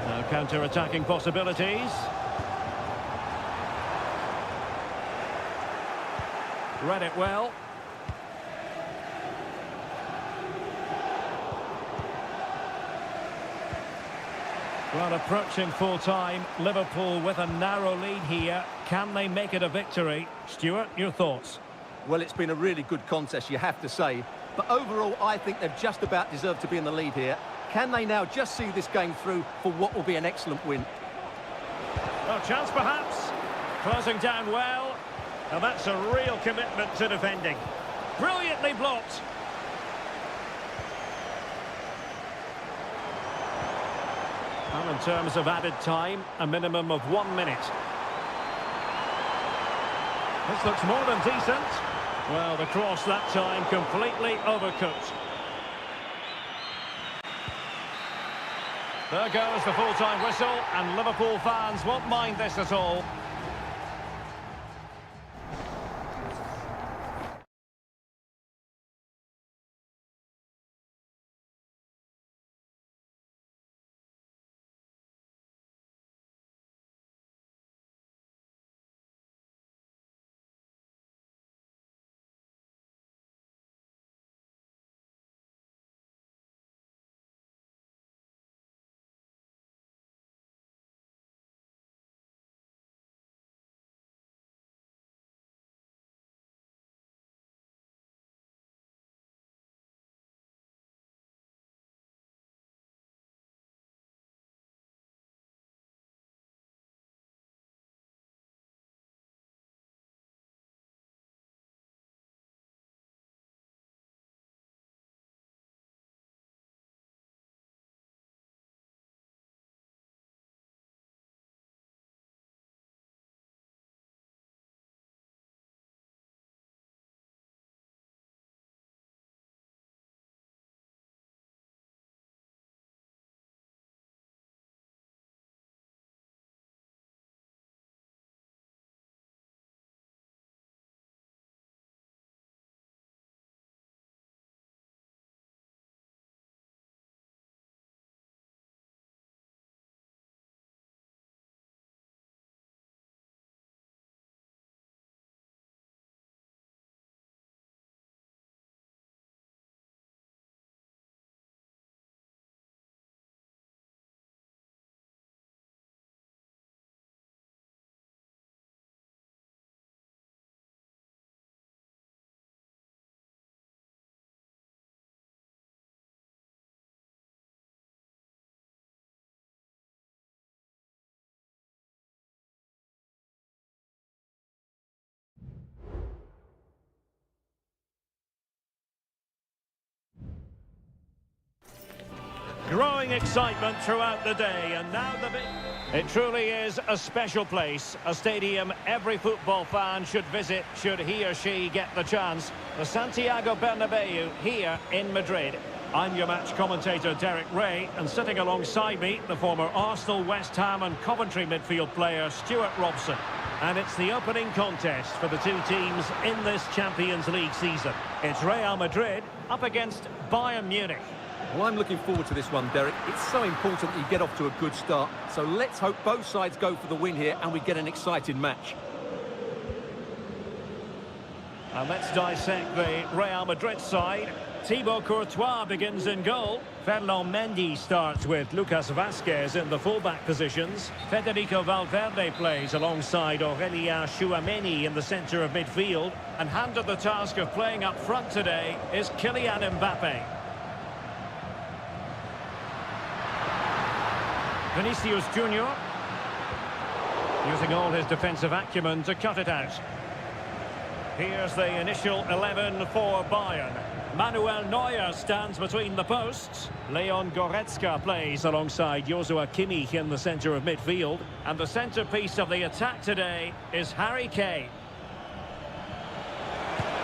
Now counter-attacking possibilities. Read it well. Well, approaching full-time, Liverpool with a narrow lead here. Can they make it a victory? Stuart, your thoughts? Well, it's been a really good contest, you have to say. But overall, I think they've just about deserved to be in the lead here. Can they now just see this game through for what will be an excellent win? Well, chance perhaps. Closing down well. And that's a real commitment to defending. Brilliantly blocked. Well, in terms of added time, a minimum of 1 minute. This looks more than decent. Well, the cross that time completely overcooked. There goes the full-time whistle, and Liverpool fans won't mind this at all. Growing excitement throughout the day, and now the big... It truly is a special place, a stadium every football fan should visit should he or she get the chance. The Santiago Bernabeu here in Madrid. I'm your match commentator Derek Ray, and sitting alongside me, the former Arsenal, West Ham and Coventry midfield player Stuart Robson. And it's the opening contest for the two teams in this Champions League season. It's Real Madrid up against Bayern Munich. Well, I'm looking forward to this one, Derek. It's so important that you get off to a good start. So let's hope both sides go for the win here and we get an exciting match. And let's dissect the Real Madrid side. Thibaut Courtois begins in goal. Ferland Mendy starts with Lucas Vazquez in the fullback positions. Federico Valverde plays alongside Aurélien Tchouaméni in the centre of midfield. And handed the task of playing up front today is Kylian Mbappe. Vinicius Junior using all his defensive acumen to cut it out. Here's the initial 11 for Bayern. Manuel Neuer stands between the posts. Leon Goretzka plays alongside Joshua Kimmich in the centre of midfield. And the centrepiece of the attack today is Harry Kane.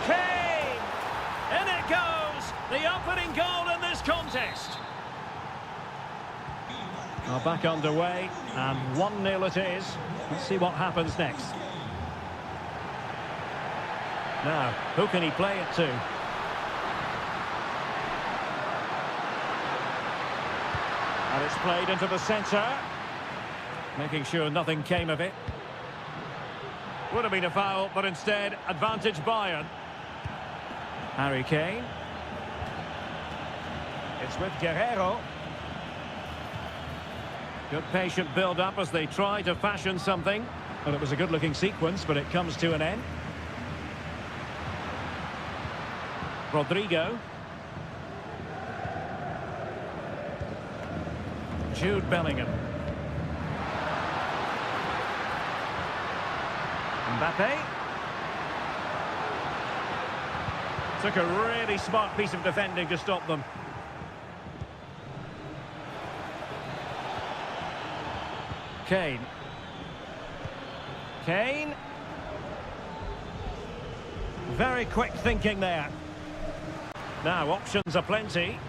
Kane! In it goes! The opening goal in this contest. Well, back underway, and 1-0 it is. Let's see what happens next. Now, who can he play it to? And it's played into the centre, making sure nothing came of it. Would have been a foul, but instead, advantage Bayern. Harry Kane. It's with Guerrero. Good patient build-up as they try to fashion something. Well, it was a good-looking sequence, but it comes to an end. Rodrigo. Jude Bellingham. Mbappe. Took a really smart piece of defending to stop them. Kane. Kane. Very quick thinking there. Now, options are plenty.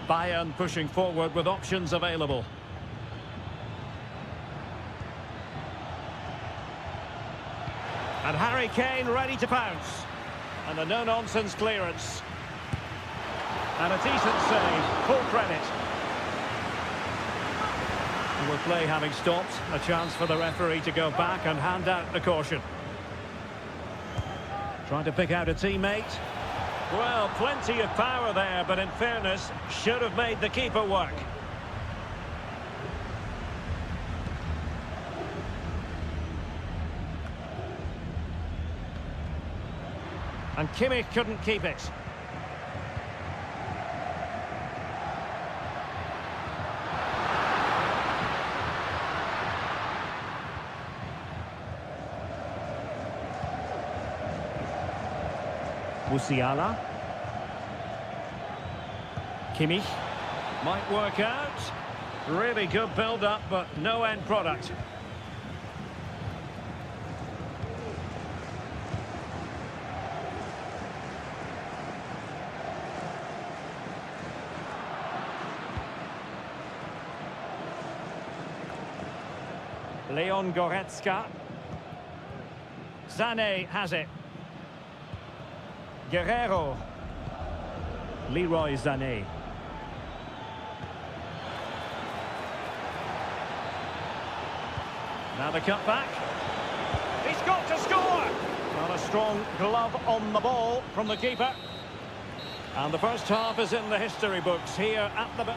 Bayern pushing forward with options available. And Harry Kane ready to pounce. And a no-nonsense clearance. And a decent save, full credit. And with play having stopped, a chance for the referee to go back and hand out the caution. Trying to pick out a teammate. Well, plenty of power there, but in fairness, should have made the keeper work. And Kimmich couldn't keep it. Musiala. Kimmich. Might work out. Really good build-up, but no end product. Leon Goretzka. Sané has it. Guerrero. Leroy Sané. Now the cutback. He's got to score! Well, a strong glove on the ball from the keeper. And the first half is in the history books here at the...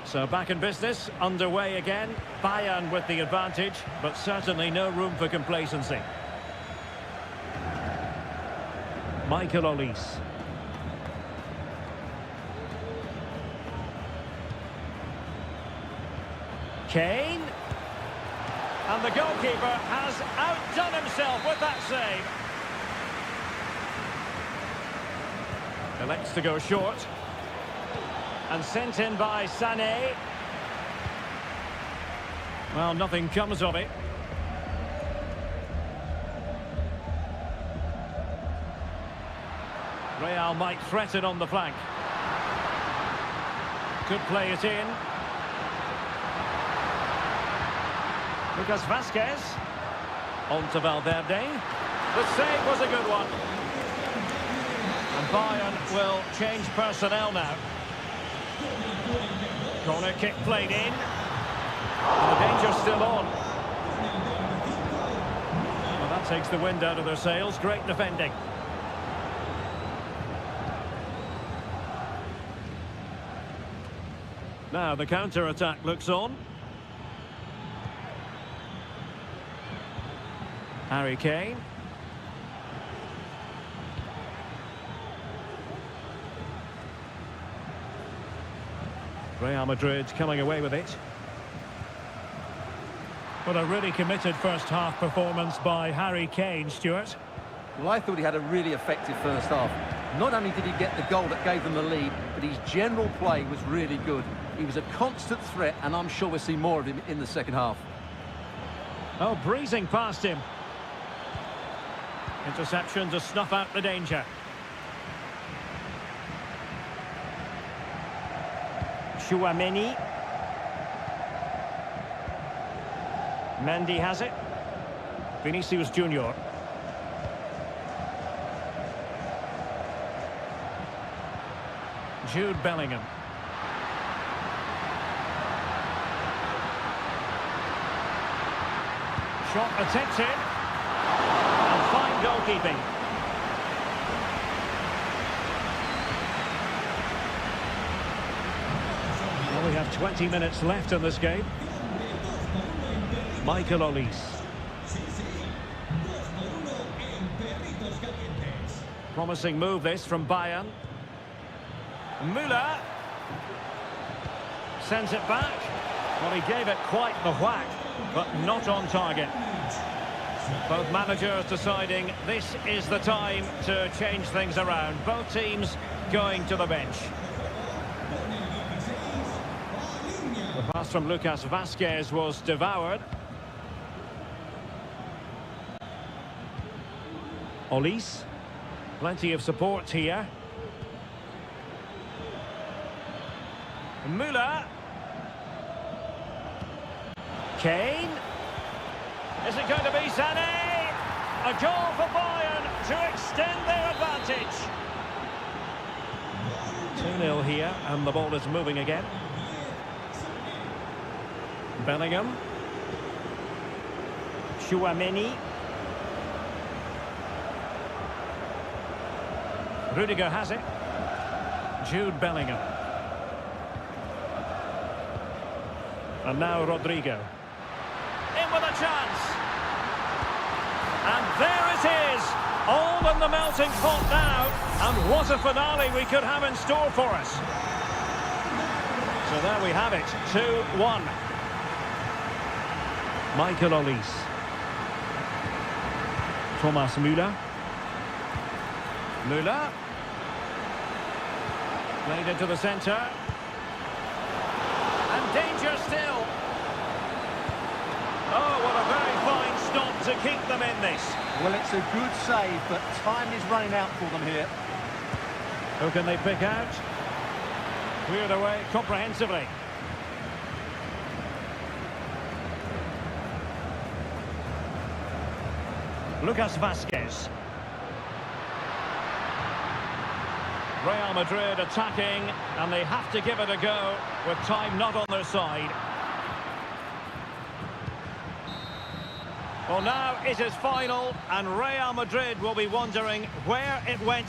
So back in business, underway again. Bayern with the advantage, but certainly no room for complacency. Michael Olise. Kane. And the goalkeeper has outdone himself with that save. Elects to go short. And sent in by Sané. Well, nothing comes of it. Real might threaten on the flank. Could play it in. Lucas Vazquez. On to Valverde. The save was a good one. And Bayern will change personnel now. Corner kick played in. And the danger's still on. Well, that takes the wind out of their sails. Great defending. Now the counter-attack looks on. Harry Kane. Real Madrid coming away with it. But a really committed first-half performance by Harry Kane, Stuart. Well, I thought he had a really effective first half. Not only did he get the goal that gave them the lead, but his general play was really good. He was a constant threat, and I'm sure we'll see more of him in the second half. Oh, breezing past him. Interception to snuff out the danger. Chouameni. Mendy has it. Vinicius Junior. Jude Bellingham. Shot attempted. And fine goalkeeping. Well, we have 20 minutes left in this game. Michael Olise. Promising move this from Bayern. Müller sends it back. Well, he gave it quite the whack, but not on target. Both managers deciding this is the time to change things around. Both teams going to the bench. The pass from Lucas Vazquez was devoured. Olise. Plenty of support here. Müller. Kane. Is it going to be Sané? A goal for Bayern to extend their advantage. 2-0 here, and the ball is moving again. Bellingham. Chouameni. Rudiger has it. Jude Bellingham. And now Rodrigo. In with a chance. And there it is. All in the melting pot now. And what a finale we could have in store for us. So there we have it. 2-1. Michael Olise. Thomas Müller. Müller. Played into the centre. And danger still. Oh, what a very fine stop to keep them in this. Well, it's a good save, but time is running out for them here. Who can they pick out? Cleared away comprehensively. Lucas Vazquez. Real Madrid attacking, and they have to give it a go with time not on their side. Well, now it is final, and Real Madrid will be wondering where it went.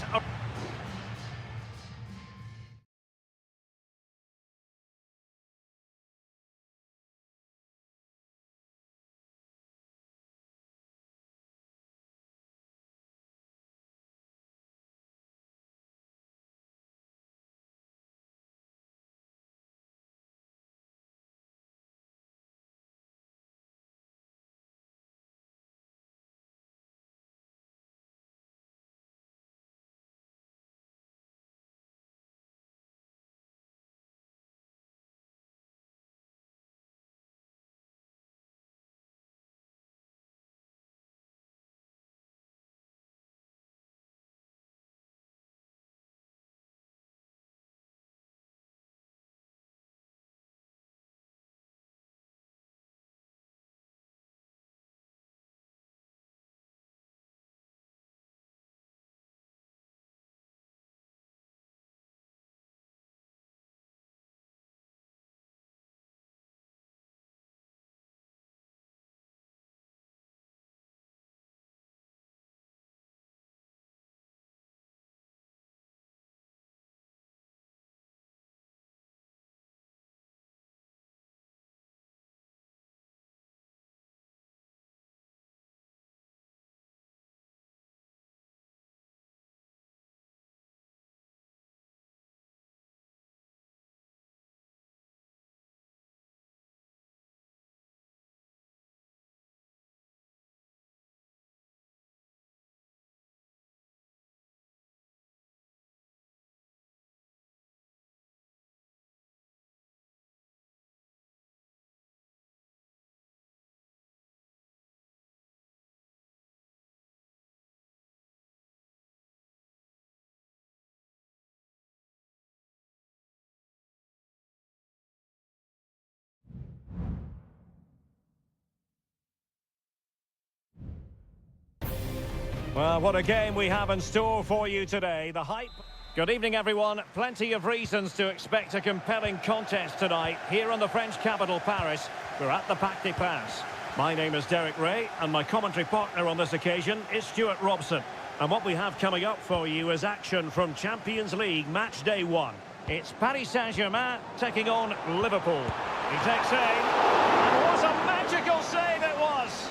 Well, what a game we have in store for you today. The hype. Good evening, everyone. Plenty of reasons to expect a compelling contest tonight here in the French capital, Paris. We're at the Parc des Princes. My name is Derek Ray, and my commentary partner on this occasion is Stuart Robson. And what we have coming up for you is action from Champions League match day 1. It's Paris Saint-Germain taking on Liverpool. He takes aim, and what a magical save it was!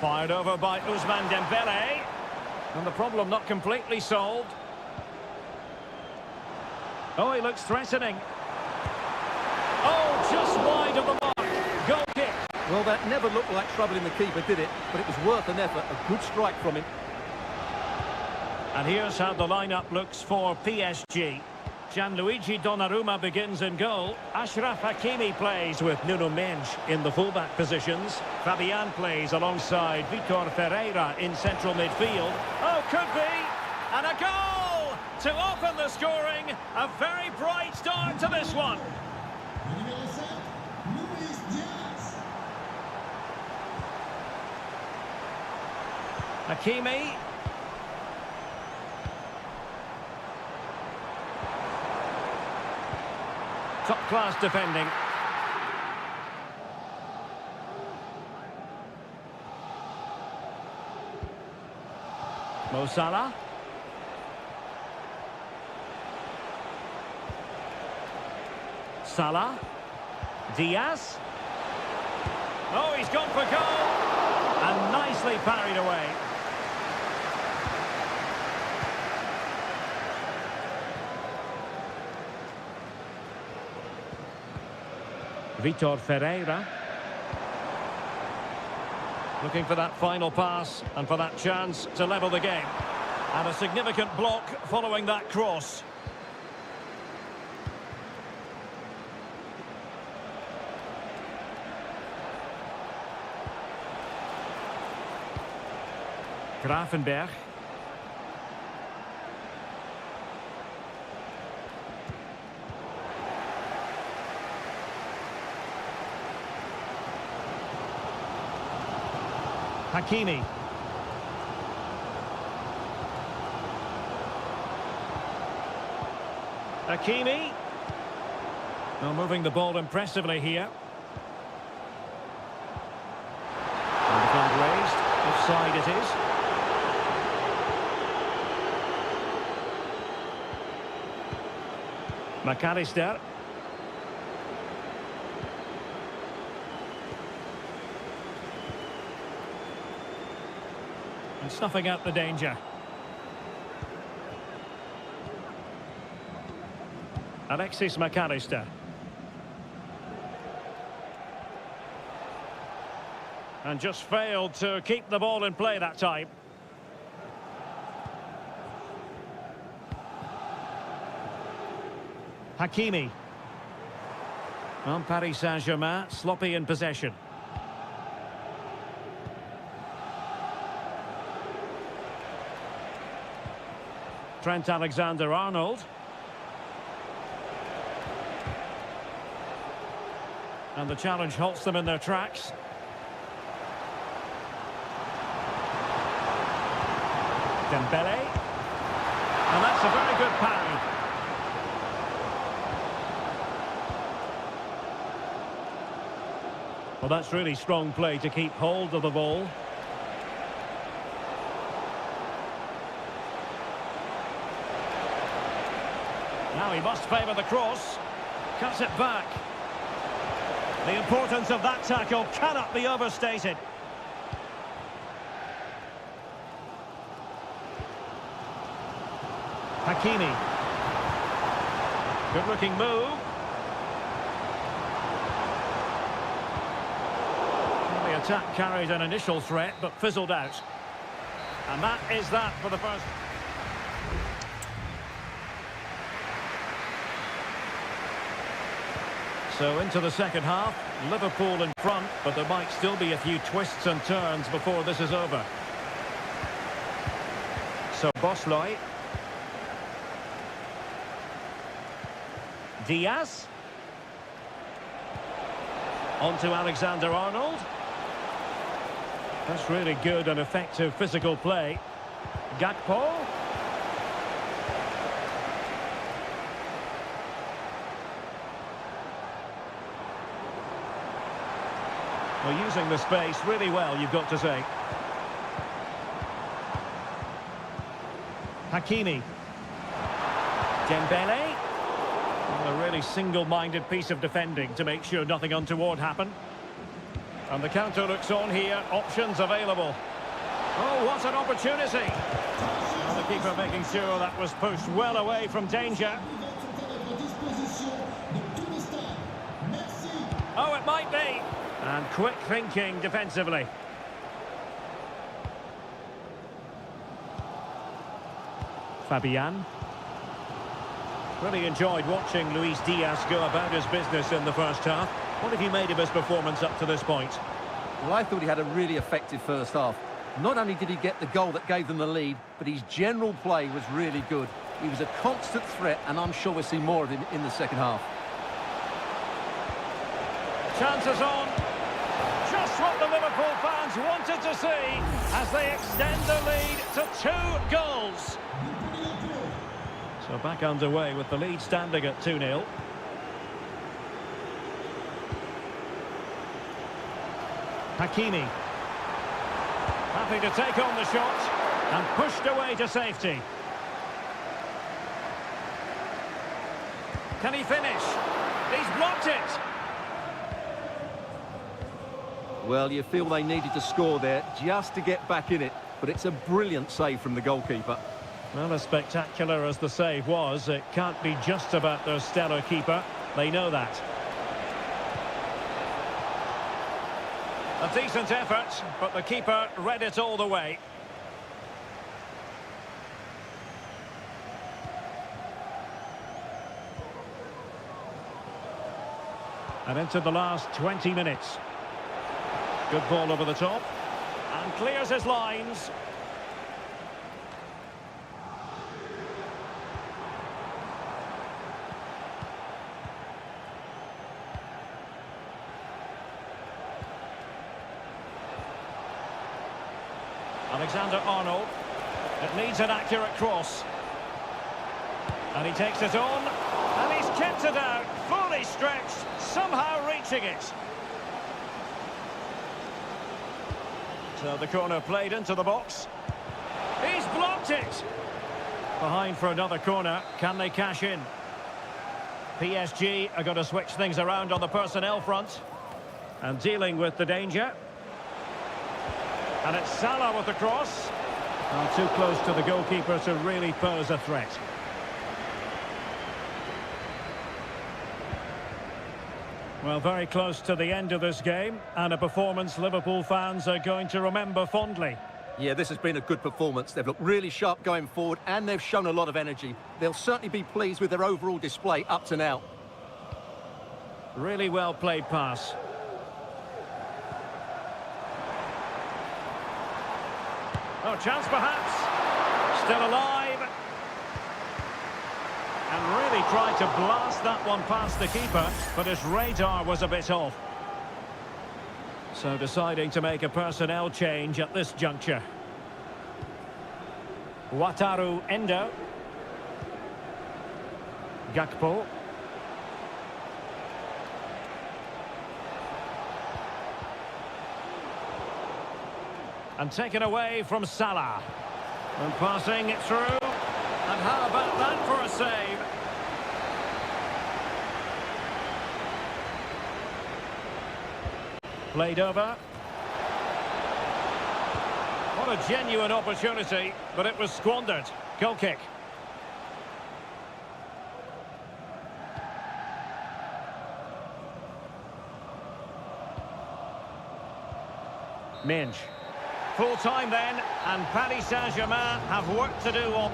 Fired over by Ousmane Dembele. And the problem not completely solved. Oh, he looks threatening. Oh, just wide of the mark. Goal kick. Well, that never looked like troubling the keeper, did it? But it was worth an effort. A good strike from him. And here's how the lineup looks for PSG. Gianluigi Donnarumma begins in goal. Achraf Hakimi plays with Nuno Mendes in the fullback positions. Fabian plays alongside Vitor Ferreira in central midfield. Oh, could be! And a goal to open the scoring. A very bright start to this one. Hakimi. Top-class defending. Mo Salah. Salah. Diaz. Oh, he's gone for goal. And nicely parried away. Vitor Ferreira. Looking for that final pass and for that chance to level the game. And a significant block following that cross. Gravenberg. Hakimi. Hakimi. Now moving the ball impressively here. And the flag raised. Offside it is. McAllister. And snuffing out the danger. Alexis McAllister. And just failed to keep the ball in play that time. Hakimi. On Paris Saint-Germain, sloppy in possession. Trent Alexander-Arnold. And the challenge halts them in their tracks. Dembele. And that's a very good parry. Well, that's really strong play to keep hold of the ball. Now he must favour the cross. Cuts it back. The importance of that tackle cannot be overstated. Hakimi. Good-looking move. Well, the attack carried an initial threat, but fizzled out. And that is that for the first... So into the second half, Liverpool in front, but there might still be a few twists and turns before this is over. So Bosloy. Diaz. On to Alexander-Arnold. That's really good and effective physical play. Gakpo. Well, using the space really well, you've got to say. Hakimi. Dembele. Well, a really single-minded piece of defending to make sure nothing untoward happened. And the counter looks on here. Options available. Oh, what an opportunity. Well, the keeper making sure that was pushed well away from danger. Oh, it might be. And quick thinking defensively. Fabian. Really enjoyed watching Luis Diaz go about his business in the first half. What have you made of his performance up to this point? Well, I thought he had a really effective first half. Not only did he get the goal that gave them the lead, but his general play was really good. He was a constant threat, and I'm sure we'll see more of him in the second half. Chances on. Just what the Liverpool fans wanted to see as they extend the lead to 2 goals. So back underway with the lead standing at 2-0. Hakimi. Happy to take on the shot and pushed away to safety. Can he finish? He's blocked it. Well, you feel they needed to score there just to get back in it, but it's a brilliant save from the goalkeeper. Well, as spectacular as the save was, it can't be just about their stellar keeper. They know that. A decent effort, but the keeper read it all the way. And into the last 20 minutes. Good ball over the top. And clears his lines. Alexander-Arnold. It needs an accurate cross. And he takes it on. And he's kept it out. Fully stretched. Somehow reaching it. So the corner played into the box. He's blocked it. Behind for another corner. Can they cash in? PSG are going to switch things around on the personnel front. And dealing with the danger. And it's Salah with the cross. Well, too close to the goalkeeper to really pose a threat. Well, very close to the end of this game, and a performance Liverpool fans are going to remember fondly. Yeah, this has been a good performance. They've looked really sharp going forward, and they've shown a lot of energy. They'll certainly be pleased with their overall display up to now. Really well played pass. Oh, chance perhaps. Still alive. And really tried to blast that one past the keeper, but his radar was a bit off. So deciding to make a personnel change at this juncture. Wataru Endo. Gakpo. And taken away from Salah. And passing it through. And how about that for a save? Played over. What a genuine opportunity, but it was squandered. Goal kick. Minge. Full time then, and Paris Saint-Germain have work to do on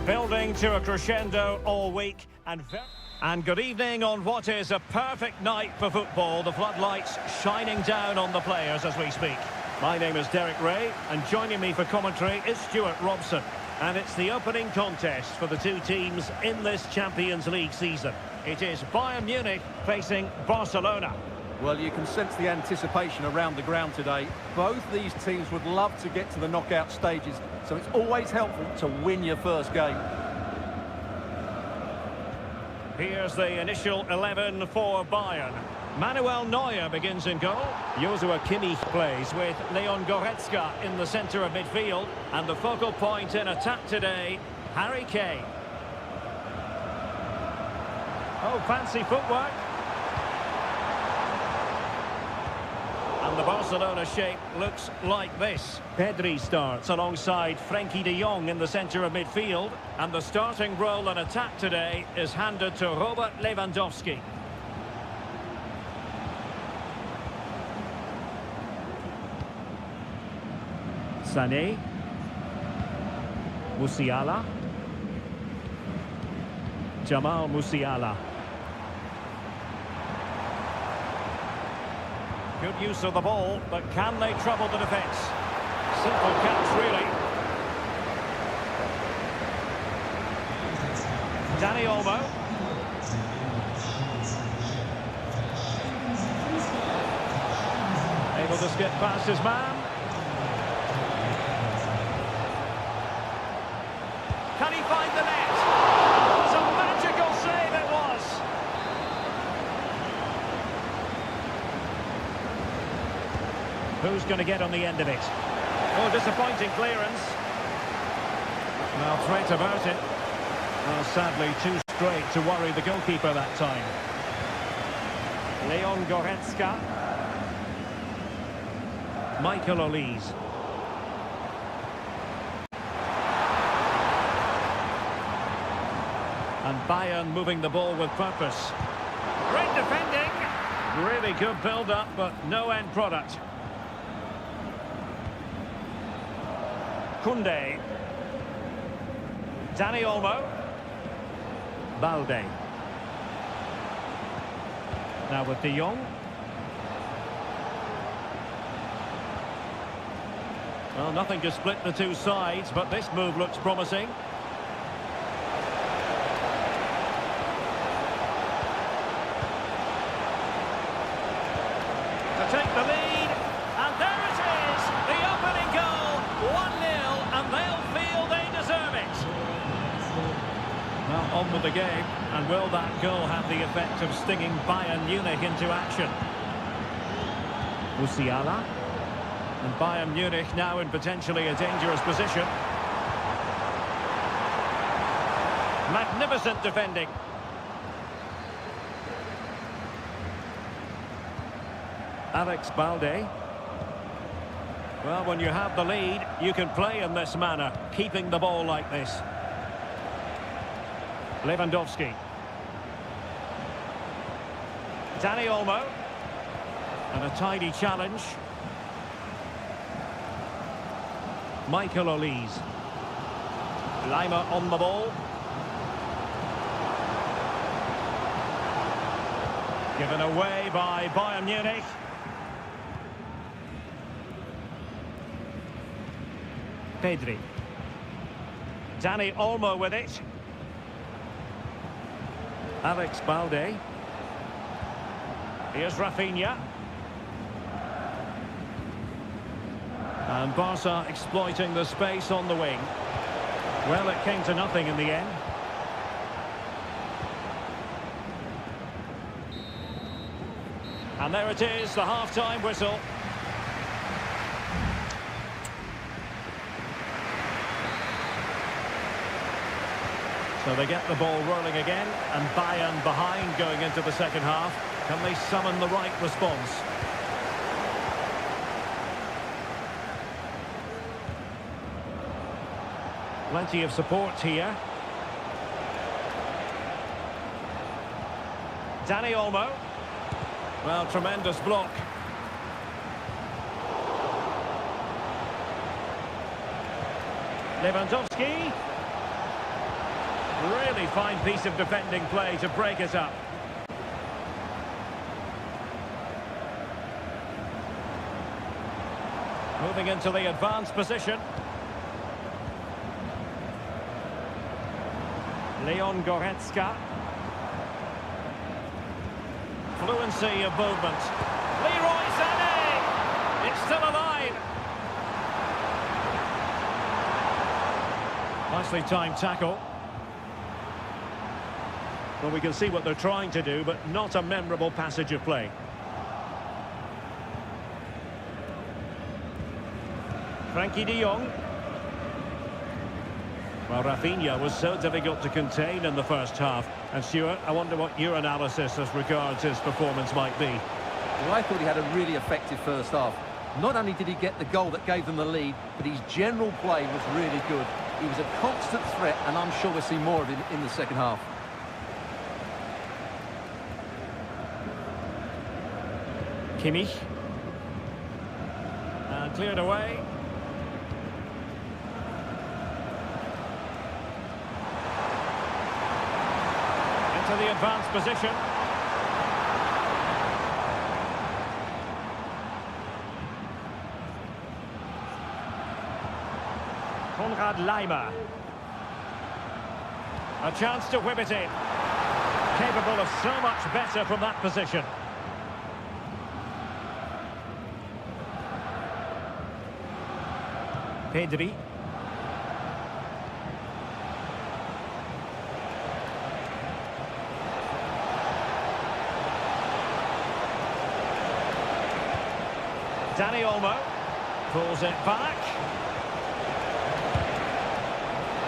Building to a crescendo all week and good evening on what is a perfect night for football. The floodlights shining down on the players as we speak. My name is Derek Ray and joining me for commentary is Stuart Robson. And it's the opening contest for the two teams in this Champions League season. It is Bayern Munich facing Barcelona. Well, you can sense the anticipation around the ground today. Both these teams would love to get to the knockout stages, so it's always helpful to win your first game. Here's the initial 11 for Bayern. Manuel Neuer begins in goal. Joshua Kimmich plays with Leon Goretzka in the centre of midfield. And the focal point in attack today, Harry Kane. Oh, fancy footwork. And the Barcelona shape looks like this. Pedri starts alongside Frenkie de Jong in the centre of midfield. And the starting role in attack today is handed to Robert Lewandowski. Sané. Musiala. Jamal Musiala. Good use of the ball, but can they trouble the defence? Simple catch, really. Dani Olmo. Able to skip past his man. Can he find the net? It was a magical save, it was. Who's going to get on the end of it? Oh, disappointing clearance. Well, threat about it. Well, sadly, too straight to worry the goalkeeper that time. Leon Goretzka. Michael Olise. And Bayern moving the ball with purpose. Great defending. Really good build-up, but no end product. Koundé. Dani Olmo. Balde. Now with de Jong. Well, nothing to split the two sides, but this move looks promising. Take the lead, and there it is, the opening goal, 1-0, and they'll feel they deserve it. Well, on with the game, and will that goal have the effect of stinging Bayern Munich into action? Musiala, and Bayern Munich now in potentially a dangerous position. Magnificent defending. Alex Balde. Well, when you have the lead, you can play in this manner, keeping the ball like this. Lewandowski. Dani Olmo. And a tidy challenge. Michael Olise. Lima on the ball. Given away by Bayern Munich. Pedri. Dani Olmo with it. Alex Balde. Here's Rafinha. And Barca exploiting the space on the wing. Well, it came to nothing in the end. And there it is, the half-time whistle. So they get the ball rolling again, and Bayern behind going into the second half. Can they summon the right response? Plenty of support here. Dani Olmo. Well, tremendous block. Lewandowski. Really fine piece of defending play to break it up. Moving into the advanced position. Leon Goretzka. Fluency of movement. Leroy Sané! It's still alive. Nicely timed tackle. Well, we can see what they're trying to do, but not a memorable passage of play. Frankie de Jong. Well, Rafinha was so difficult to contain in the first half. And Stuart, I wonder what your analysis as regards his performance might be. Well, I thought he had a really effective first half. Not only did he get the goal that gave them the lead, but his general play was really good. He was a constant threat, and I'm sure we'll see more of him in the second half. Kimmich. And cleared away. To the advanced position. Konrad Leimer. A chance to whip it in. Capable of so much better from that position. Pedri. Dani Olmo pulls it back.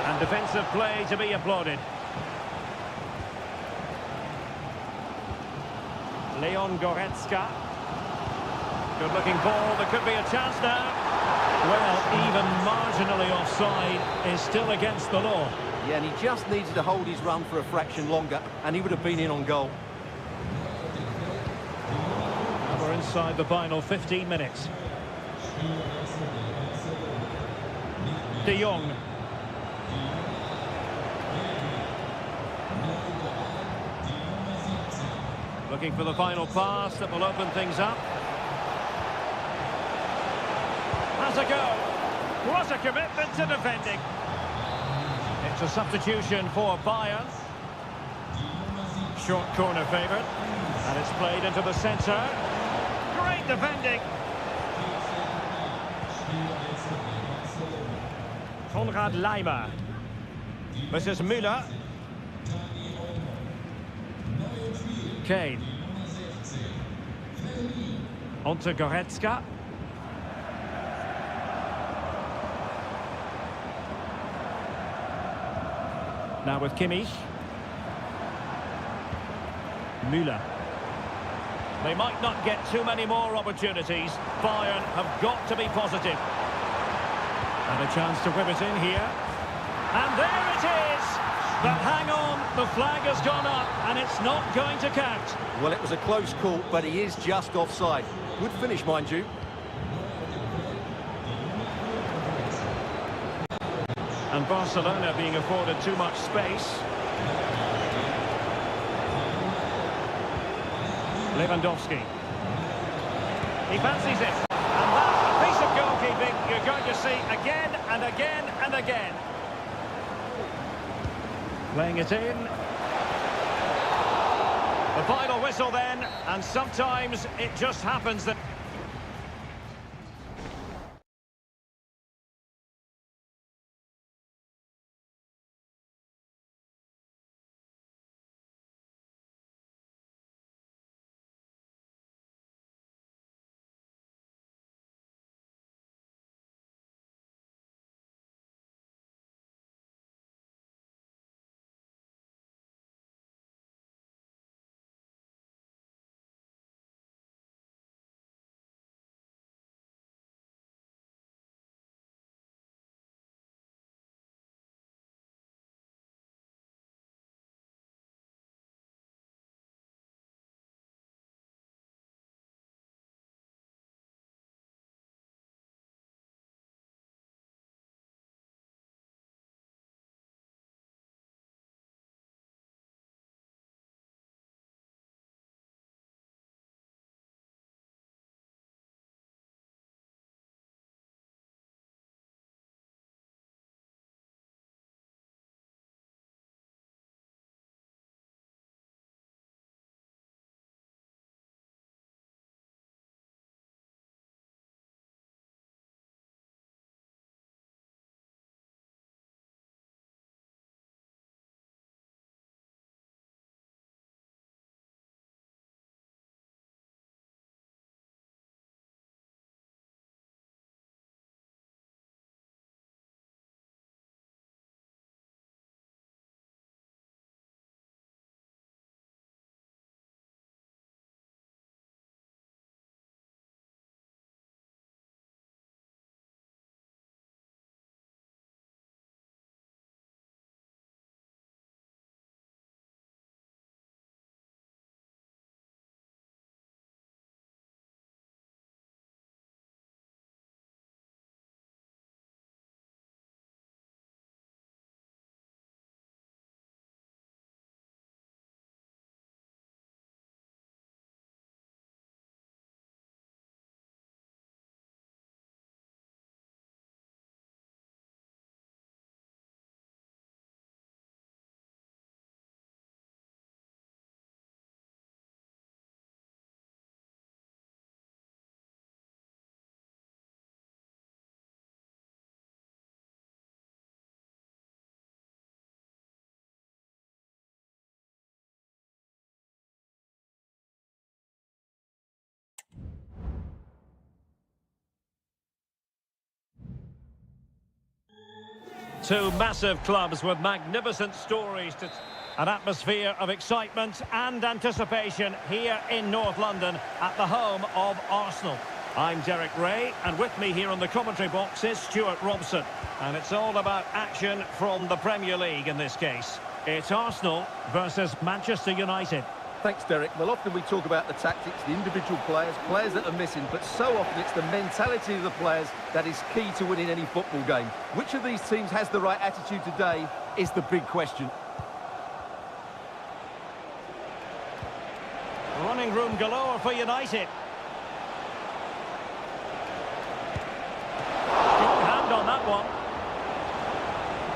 And defensive play to be applauded. Leon Goretzka. Good looking ball, there could be a chance now. Well, even marginally offside is still against the law. Yeah, and he just needed to hold his run for a fraction longer, and he would have been in on goal. We're inside the final 15 minutes. De Jong. Looking for the final pass that will open things up. Has a go. What a commitment to defending. It's a substitution for Bayern. Short corner favoured. And it's played into the centre. Great defending. Konrad Leimer. This is Müller. Kane. On to Goretzka. Now with Kimmich. Müller. They might not get too many more opportunities. Bayern have got to be positive. And a chance to whip it in here. And there it is! But hang on, the flag has gone up and it's not going to count. Well, it was a close call, but he is just offside. Good finish, mind you. And Barcelona being afforded too much space. Lewandowski. He fancies it. And that's a piece of goalkeeping you're going to see again and again and again. Playing it in. The final whistle then, and sometimes it just happens that Two massive clubs with magnificent stories to... An atmosphere of excitement and anticipation here in North London at the home of Arsenal. I'm Derek Ray, and with me here on the commentary box is Stuart Robson. And it's all about action from the Premier League in this case. It's Arsenal versus Manchester United. Thanks, Derek. Well, often we talk about the tactics, the individual players that are missing, but so often it's the mentality of the players that is key to winning any football game. Which of these teams has the right attitude today is the big question. Running room galore for United. Good hand on that one.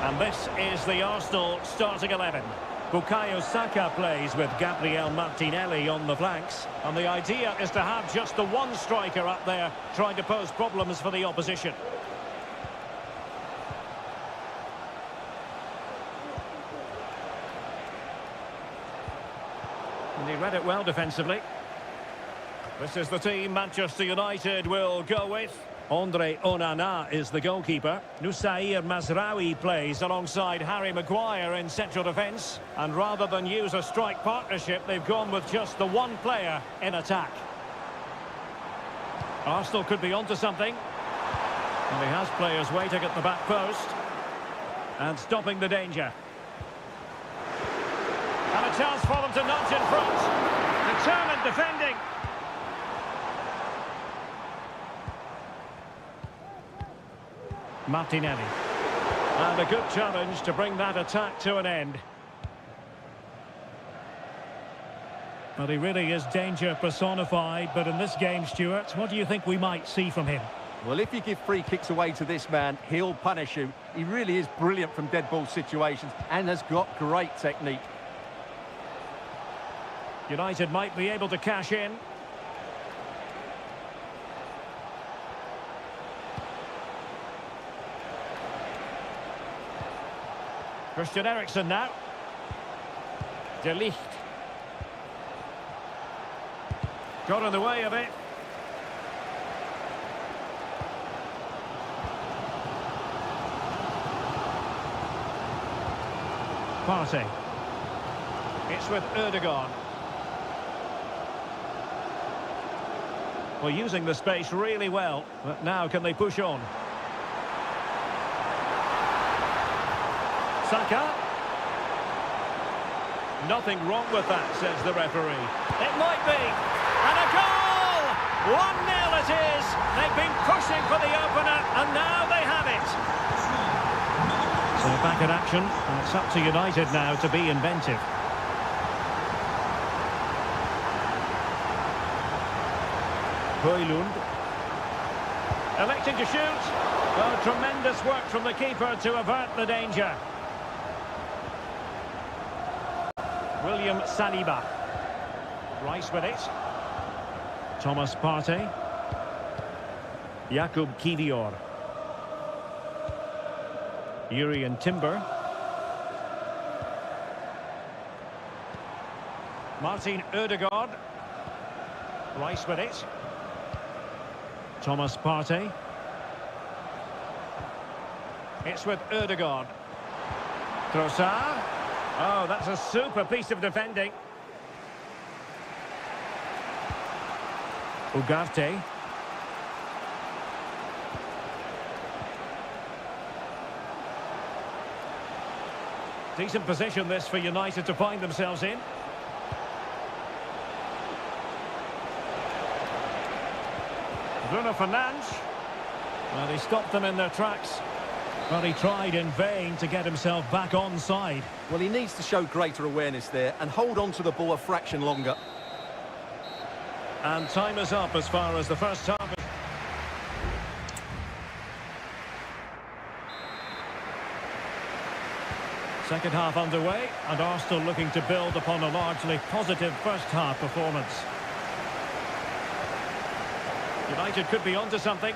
And this is the Arsenal starting 11. Bukayo Saka plays with Gabriel Martinelli on the flanks. And the idea is to have just the one striker up there trying to pose problems for the opposition. And he read it well defensively. This is the team Manchester United will go with. Andre Onana is the goalkeeper. Nusair Mazraoui plays alongside Harry Maguire in central defence. And rather than use a strike partnership, they've gone with just the one player in attack. Arsenal could be onto something. And he has players waiting at the back post. And stopping the danger. And a chance for them to nudge in front. Determined defending. Martinelli. And a good challenge to bring that attack to an end. Well, he really is danger personified, but in this game, Stuart, what do you think we might see from him? Well, if you give free kicks away to this man, he'll punish you. He really is brilliant from dead ball situations and has got great technique. United might be able to cash in. Christian Eriksen now. De Ligt. Got in the way of it. Partey. It's with Ødegaard. Well, using the space really well, but now can they push on? Saka. Nothing wrong with that, says the referee. It might be. And a goal! 1-0 it is. They've been pushing for the opener, and now they have it. So back in action, and it's up to United now to be inventive. Højlund. Electing to shoot. Oh, tremendous work from the keeper to avert the danger. William Saliba. Rice with it. Thomas Partey. Jakub Kivior. Urian Timber. Martin Ødegaard. Rice with it. Thomas Partey. It's with Ødegaard. Trossard. Oh, that's a super piece of defending. Ugarte. Decent position this for United to find themselves in. Bruno Fernandes. Well, he stopped them in their tracks. But he tried in vain to get himself back onside. Well, he needs to show greater awareness there and hold on to the ball a fraction longer. And time is up as far as the first half is... Second half underway, and Arsenal looking to build upon a largely positive first half performance. United could be onto something.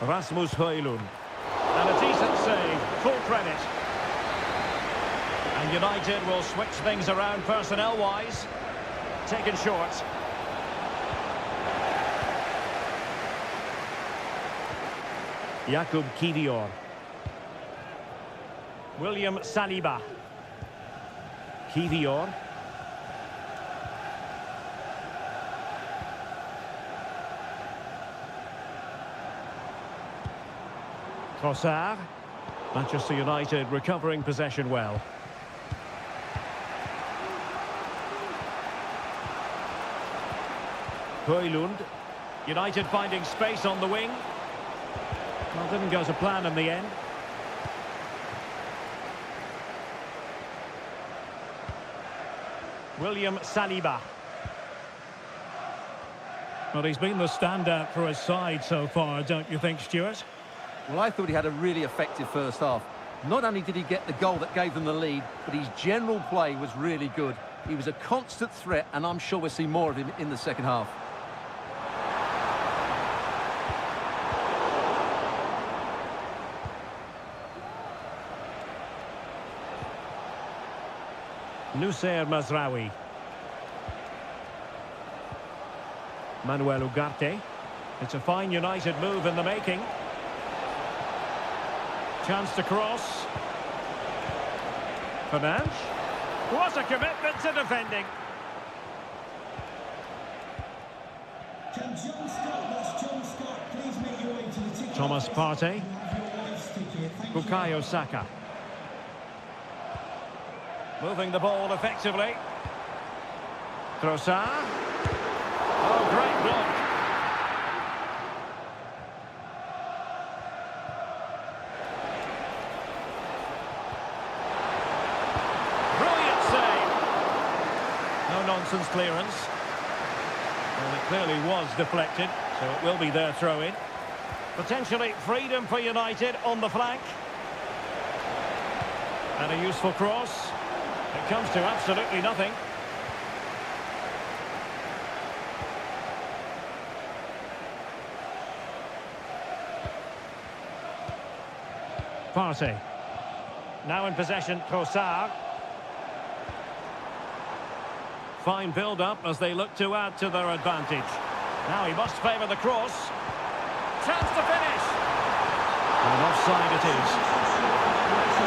Rasmus Højlund. And a decent save, full credit. And United will switch things around personnel-wise. Taken short. Jakub Kivior. William Saliba. Kivior. Trossard. Manchester United recovering possession well. Højlund. United finding space on the wing. Well, didn't go to plan in the end. William Saliba. Well, he's been the standout for his side so far, don't you think, Stuart? Well, I thought he had a really effective first half. Not only did he get the goal that gave them the lead, but his general play was really good. He was a constant threat, and I'm sure we'll see more of him in the second half. Nusayr Mazraoui. Manuel Ugarte. It's a fine United move in the making. Chance to cross. Fernandes. What a commitment to defending. Thomas Partey. Bukayo Saka. Moving the ball effectively. Trossard. Oh, great block. Brilliant save. No nonsense clearance. Well, it clearly was deflected, so it will be their throw-in. Potentially freedom for United on the flank. And a useful cross. It comes to absolutely nothing. Partey. Now in possession, Trossard. Fine build-up as they look to add to their advantage. Now he must favour the cross. Chance to finish. And offside it is.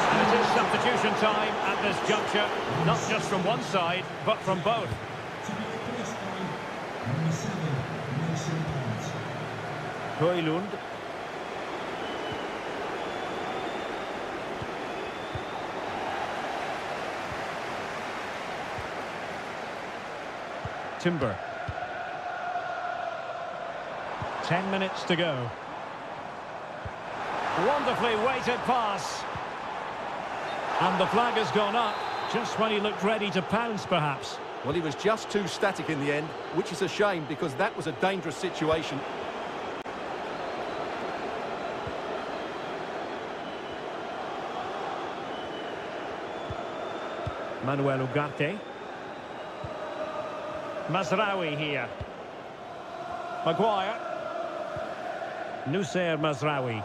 And it is substitution time at this juncture, not just from one side, but from both. Højlund. Timber. 10 minutes to go. Wonderfully weighted pass. And the flag has gone up, just when he looked ready to pounce, perhaps. Well, he was just too static in the end, which is a shame because that was a dangerous situation. Manuel Ugarte. Mazraoui here. Maguire. Nusayr Mazraoui.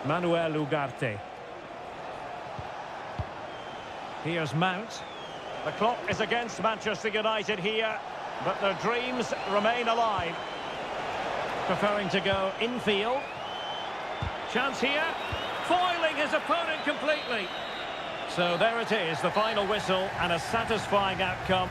Manuel Ugarte. Here's Mount. The clock is against Manchester United here, but their dreams remain alive. Preferring to go infield. Chance here. Foiling his opponent completely. So there it is, the final whistle and a satisfying outcome.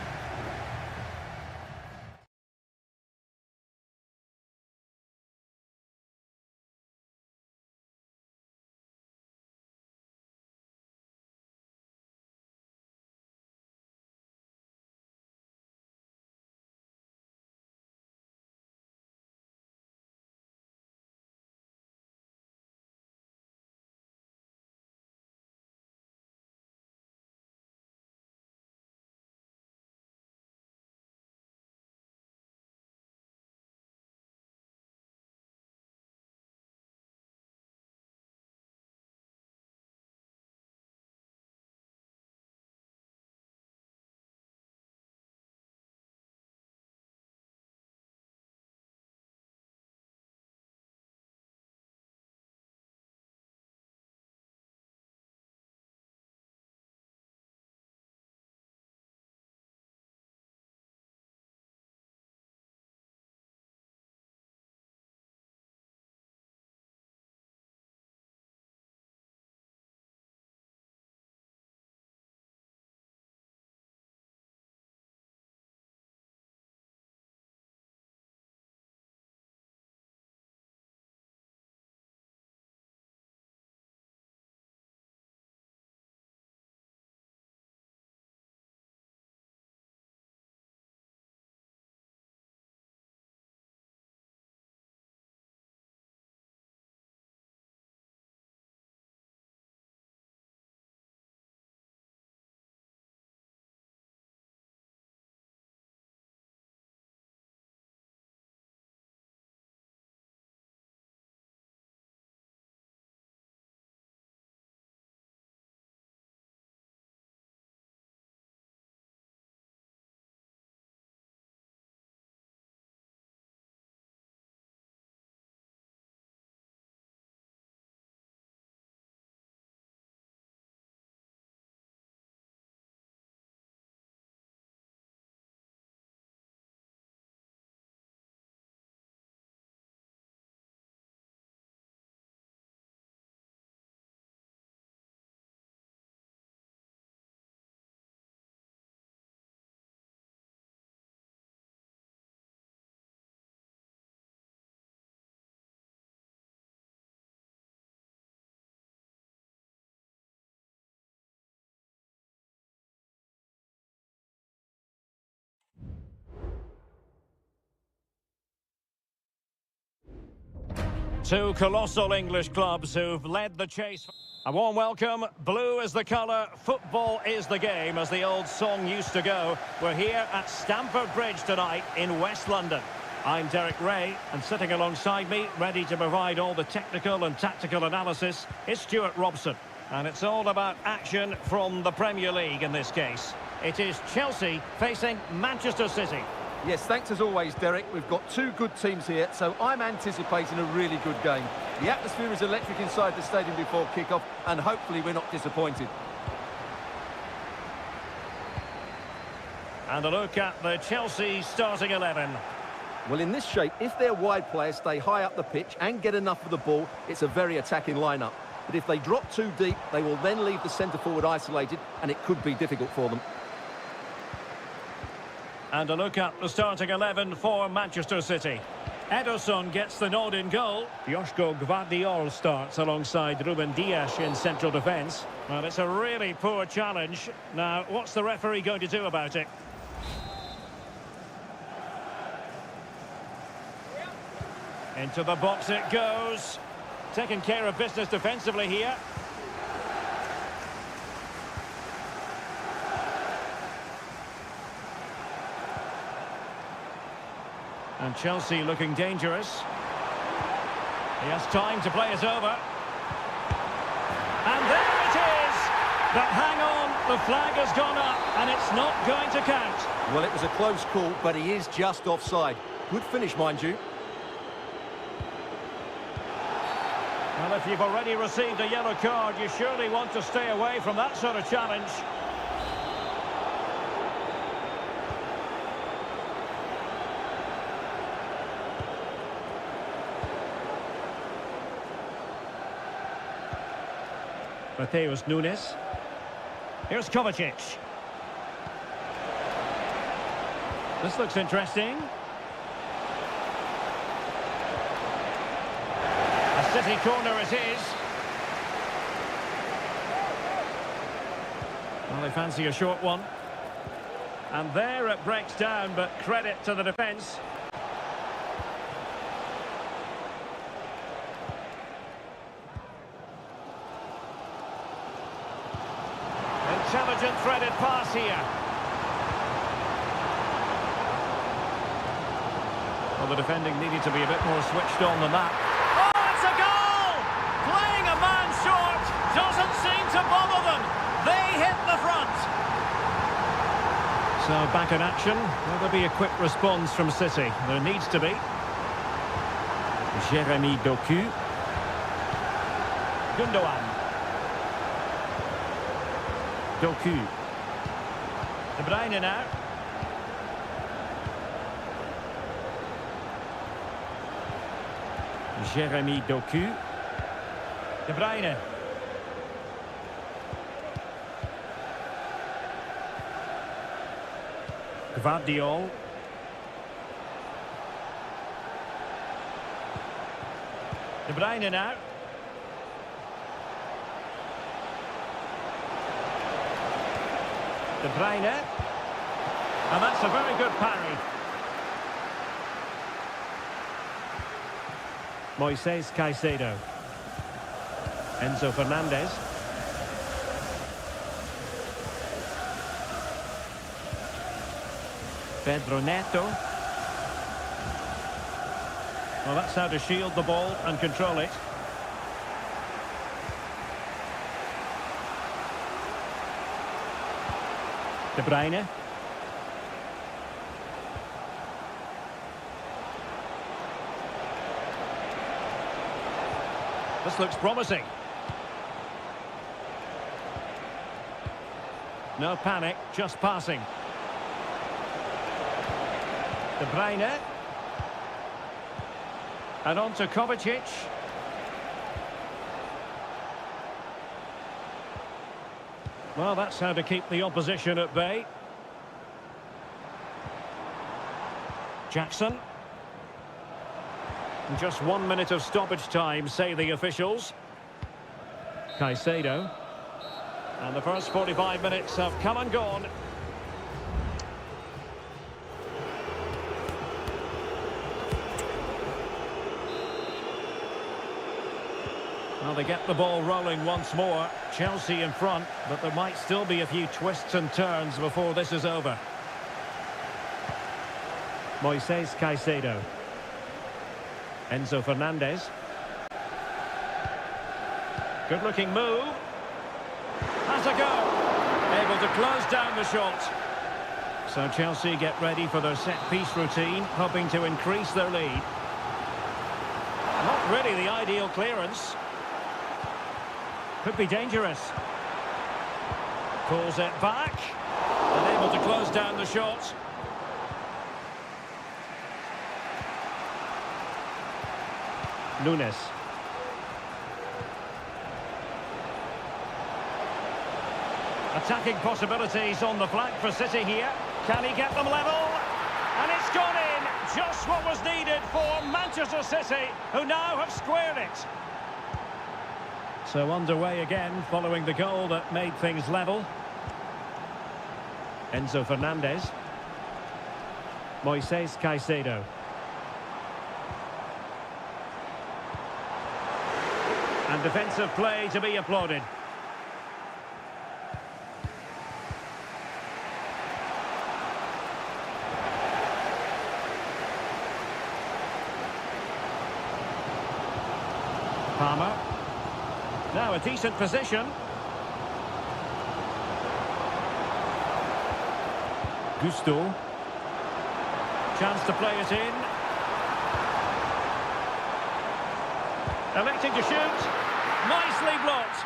Two colossal English clubs who've led the chase. A warm welcome. Blue is the colour, football is the game, as the old song used to go. We're here at Stamford Bridge tonight in West London. I'm Derek Ray, and sitting alongside me, ready to provide all the technical and tactical analysis, is Stuart Robson. And it's all about action from the Premier League in this case. It is Chelsea facing Manchester City. Yes, thanks as always, Derek. We've got two good teams here, so I'm anticipating a really good game. The atmosphere is electric inside the stadium before kick-off, and hopefully we're not disappointed. And a look at the Chelsea starting 11. Well, in this shape, if their wide players stay high up the pitch and get enough of the ball, it's a very attacking lineup. But if they drop too deep, they will then leave the centre-forward isolated, and it could be difficult for them. And a look at the starting 11 for Manchester City. Ederson gets the nod in goal. Joško Gvardiol starts alongside Ruben Dias in central defence. Well, it's a really poor challenge. Now, what's the referee going to do about it? Into the box it goes. Taking care of business defensively here. And Chelsea looking dangerous. He has time to play it over. And there it is! But hang on, the flag has gone up and it's not going to count. Well, it was a close call, but he is just offside. Good finish, mind you. Well, if you've already received a yellow card, you surely want to stay away from that sort of challenge. Mateus Nunes. Here's Kovacic. This looks interesting. A City corner it is. Well, they fancy a short one. And there it breaks down, but credit to the defence. Intelligent threaded pass here. Well, the defending needed to be a bit more switched on than that. Oh, it's a goal! Playing a man short doesn't seem to bother them. They hit the front. So back in action. Will there be a quick response from City? There needs to be. Jeremy Doku. Gundogan. Doku. De Bruyne now. Jeremy Doku. De Bruyne. Gvardiol. De Bruyne now. De Bruyne. And that's a very good parry. Moises Caicedo. Enzo Fernandez. Pedro Neto. Well, that's how to shield the ball and control it. De Bruyne. This looks promising. No panic, just passing. De Bruyne. And on to Kovacic. Well, that's how to keep the opposition at bay. Jackson. And just 1 minute of stoppage time, say the officials. Caicedo. And the first 45 minutes have come and gone. Well, they get the ball rolling once more. Chelsea in front, but there might still be a few twists and turns before this is over. Moises Caicedo. Enzo Fernandez. Good-looking move. Has a go. Able to close down the shot. So Chelsea get ready for their set-piece routine, hoping to increase their lead. Not really the ideal clearance. Could be dangerous. Pulls it back. And able to close down the shot. Nunes. Attacking possibilities on the flank for City here. Can he get them level? And it's gone in. Just what was needed for Manchester City, who now have squared it. So underway again, following the goal that made things level. Enzo Fernandez. Moises Caicedo. And defensive play to be applauded. Palmer. Now a decent position. Gusto. Chance to play it in. Electing to shoot. Nicely blocked.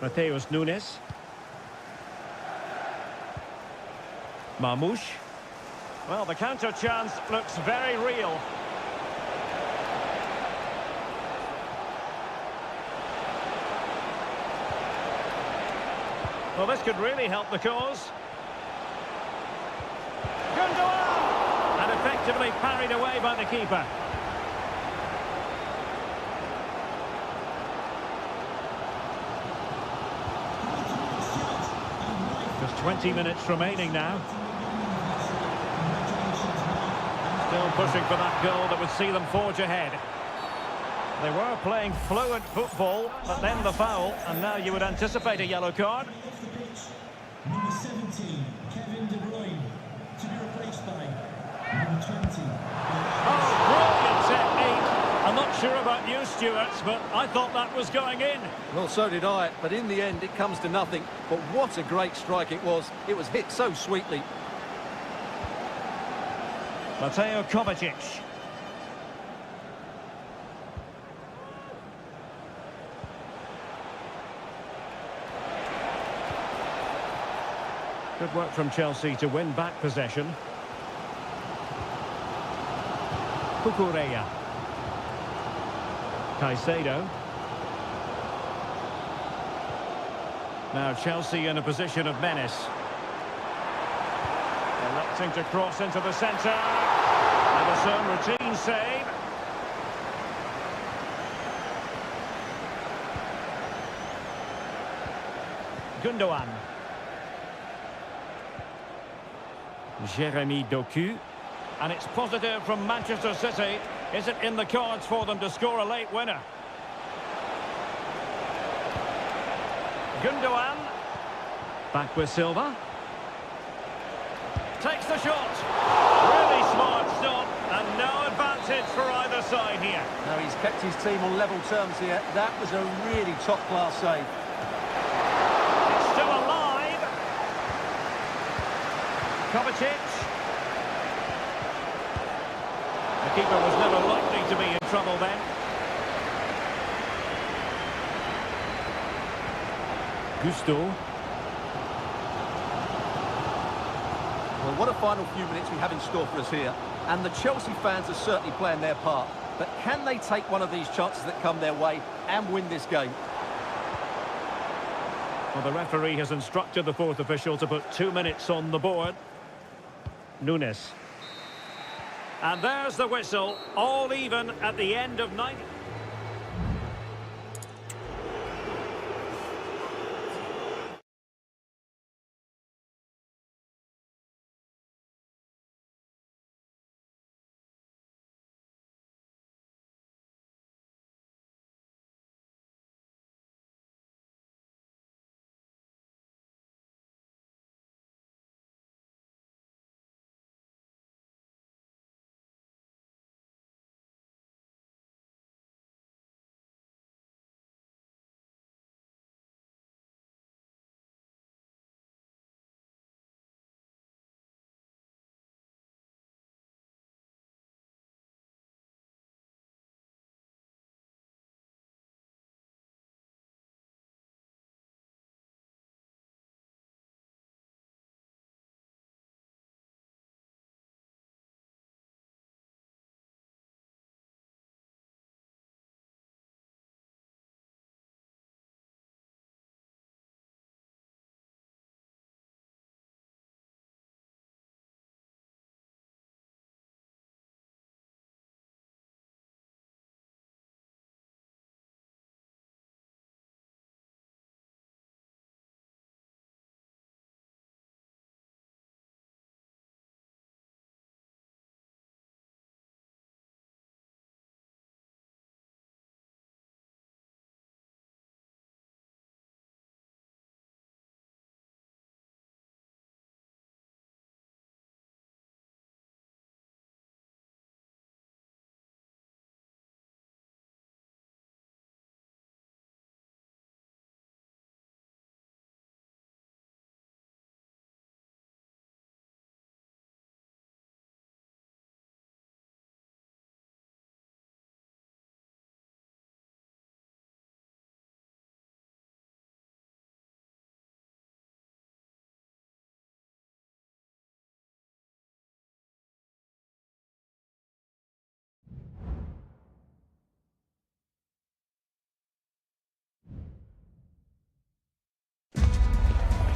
Mateus Nunes. Marmoush. Well, the counter chance looks very real. Well, this could really help the cause. Gundogan! And effectively parried away by the keeper. Just 20 minutes remaining now. Still pushing for that goal that would see them forge ahead. They were playing fluent football, but then the foul, and now you would anticipate a yellow card. Number 17, Kevin De Bruyne, to be replaced by number 20. Oh, brilliant technique. I'm not sure about you, Stuart, but I thought that was going in. Well, so did I, but in the end it comes to nothing. But what a great strike it was. It was hit so sweetly. Mateo Kovacic. Good work from Chelsea to win back possession. Cucurella. Caicedo. Now Chelsea in a position of menace. Electing to cross into the centre. And a zone routine save. Gundogan. Jeremy Doku. And it's positive from Manchester City. Is it in the cards for them to score a late winner? Gundogan. Back with Silva. Takes the shot. Really smart stop. And no advantage for either side here. Now he's kept his team on level terms here. That was a really top-class save. It's still alive. Kovacic. The keeper was never likely to be in trouble then. Gusto. Well, what a final few minutes we have in store for us here. And the Chelsea fans are certainly playing their part. But can they take one of these chances that come their way and win this game? Well, the referee has instructed the fourth official to put 2 minutes on the board. Nunes. And there's the whistle, all even at the end of 90.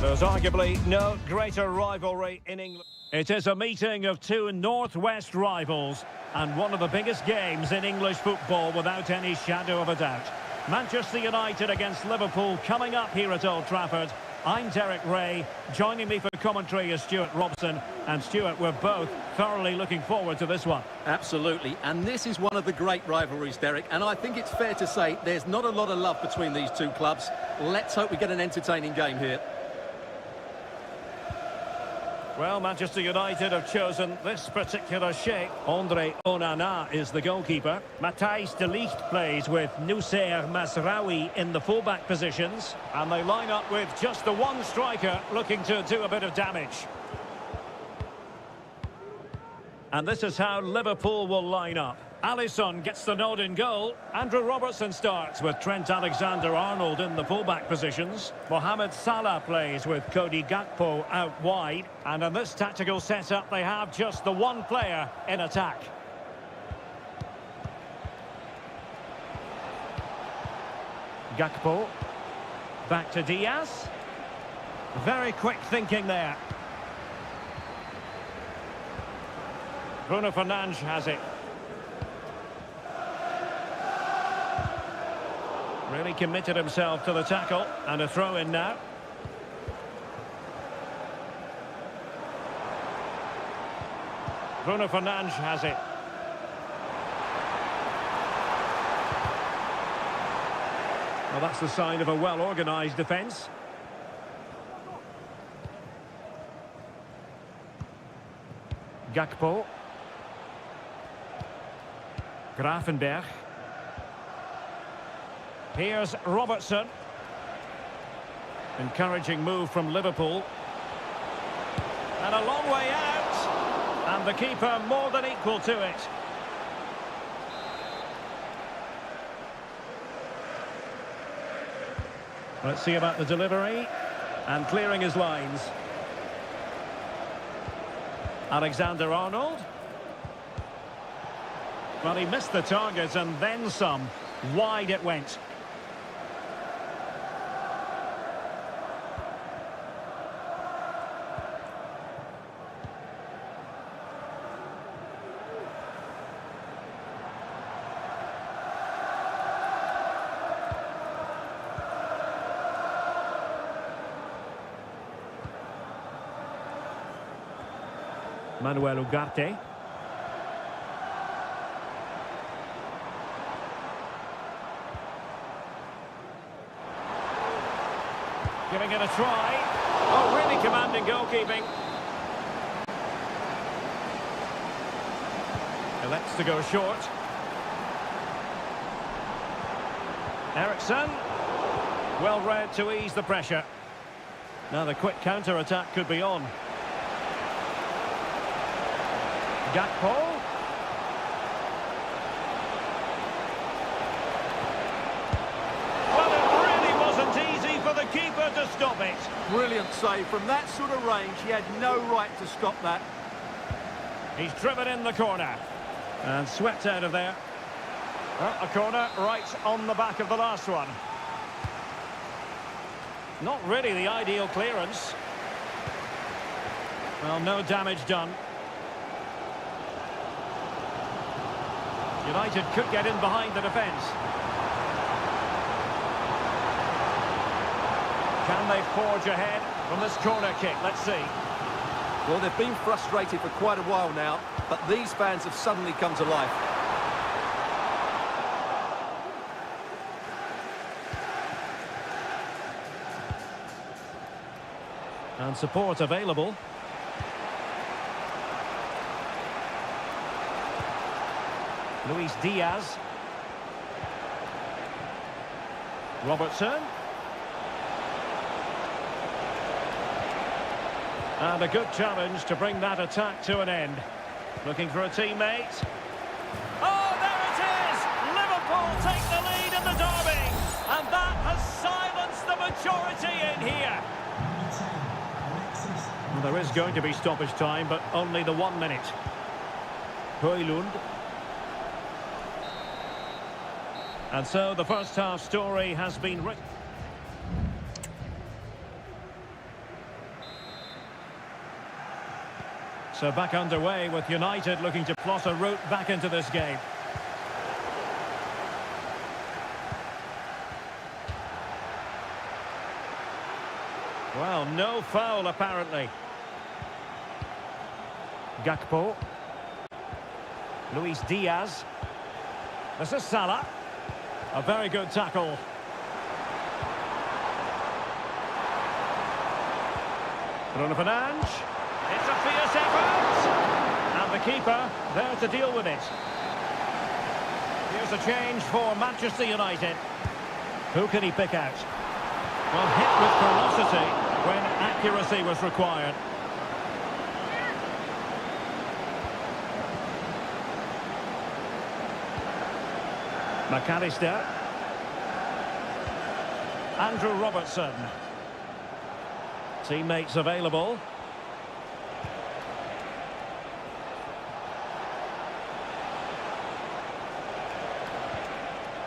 There's arguably no greater rivalry in England. It is a meeting of two northwest rivals and one of the biggest games in English football without any shadow of a doubt. Manchester United against Liverpool coming up here at Old Trafford. I'm Derek Ray. Joining me for commentary is Stuart Robson. And Stuart, we're both thoroughly looking forward to this one. Absolutely, and this is one of the great rivalries, Derek, and I think it's fair to say there's not a lot of love between these two clubs. Let's hope we get an entertaining game here. Well, Manchester United have chosen this particular shape. Andre Onana is the goalkeeper. Matthijs de Ligt plays with Noussair Masraoui in the fullback positions. And they line up with just the one striker looking to do a bit of damage. And this is how Liverpool will line up. Alisson gets the nod in goal. Andrew Robertson starts with Trent Alexander-Arnold in the fullback positions. Mohamed Salah plays with Cody Gakpo out wide. And in this tactical setup, they have just the one player in attack. Gakpo. Back to Diaz. Very quick thinking there. Bruno Fernandes has it. Really committed himself to the tackle, and a throw in now. Bruno Fernandes has it. Well, that's the sign of a well-organised defence. Gakpo. Gravenberch. Here's Robertson. Encouraging move from Liverpool. And a long way out. And the keeper more than equal to it. Let's see about the delivery. And clearing his lines. Alexander-Arnold. Well, he missed the target and then some. Wide it went. Manuel Ugarte. Giving it a try. Oh, really commanding goalkeeping. Elects to go short. Eriksson. Well read to ease the pressure. Now the quick counter-attack could be on. Gakpo. Well, it really wasn't easy for the keeper to stop it. Brilliant save. From that sort of range, he had no right to stop that. He's driven in the corner. And swept out of there. Well, a corner right on the back of the last one. Not really the ideal clearance. Well, no damage done. United could get in behind the defence. Can they forge ahead from this corner kick? Let's see. Well, they've been frustrated for quite a while now, but these fans have suddenly come to life. And support available. Luis Diaz. Robertson. And a good challenge to bring that attack to an end. Looking for a teammate. Oh, there it is! Liverpool take the lead in the derby. And that has silenced the majority in here. Well, there is going to be stoppage time, but only the 1 minute. Højlund. And so the first half story has been written. So back underway with United looking to plot a route back into this game. Well, no foul apparently. Gakpo. Luis Diaz. This is Salah. A very good tackle. Bruno Fernandes. It's a fierce effort. And the keeper there to deal with it. Here's a change for Manchester United. Who can he pick out? Well, hit with ferocity when accuracy was required. McAllister. Andrew Robertson. Teammates available.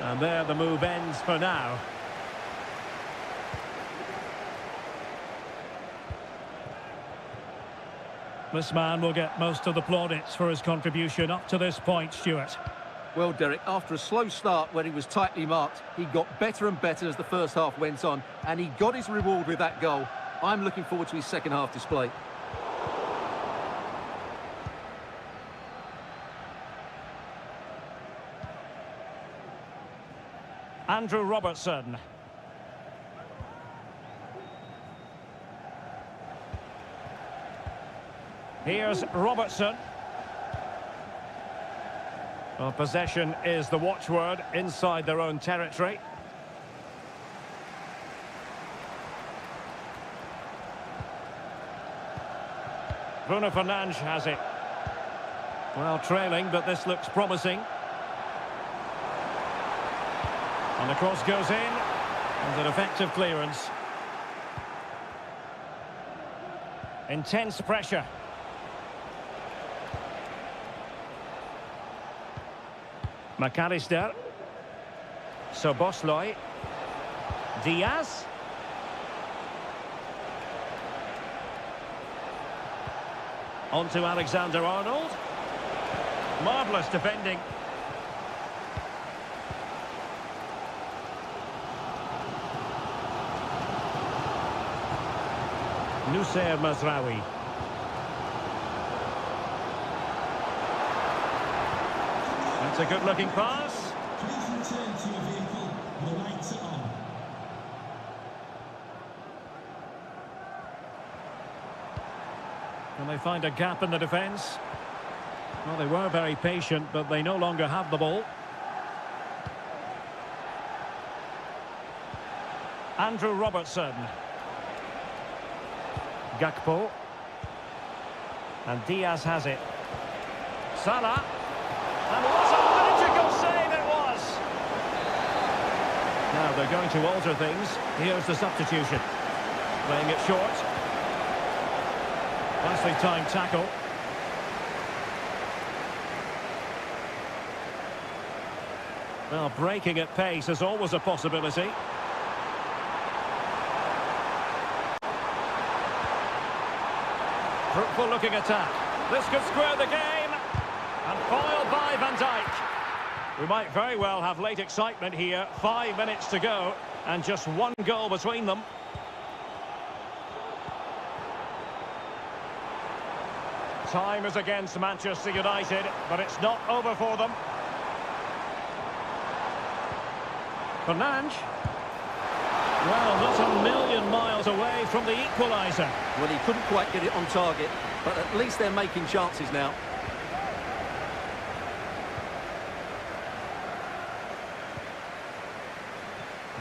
And there the move ends for now. This man will get most of the plaudits for his contribution up to this point, Stuart. Well, Derek, after a slow start when he was tightly marked, he got better and better as the first half went on, and he got his reward with that goal. I'm looking forward to his second half display. Andrew Robertson. Here's Robertson. Well, possession is the watchword inside their own territory. Bruno Fernandes has it. Well, trailing, but this looks promising. And the cross goes in, and an effective clearance. Intense pressure. McAllister. Szoboszlai. Diaz. On to Alexander-Arnold. Marvellous defending. Nusayr Mazraoui. That's a good-looking pass. Please return to your vehicle. The lights are on. Can they find a gap in the defence? Well, they were very patient, but they no longer have the ball. Andrew Robertson. Gakpo. And Diaz has it. Salah. And what a magical save it was! Now they're going to alter things. Here's the substitution. Playing it short. Nicely timed tackle. Well, breaking at pace is always a possibility. Fruitful looking attack. This could square the game. And foiled by Van Dijk. We might very well have late excitement here. 5 minutes to go. And just one goal between them. Time is against Manchester United, but it's not over for them. Fernandes. Well, not a million miles away from the equaliser. Well, he couldn't quite get it on target, but at least they're making chances now.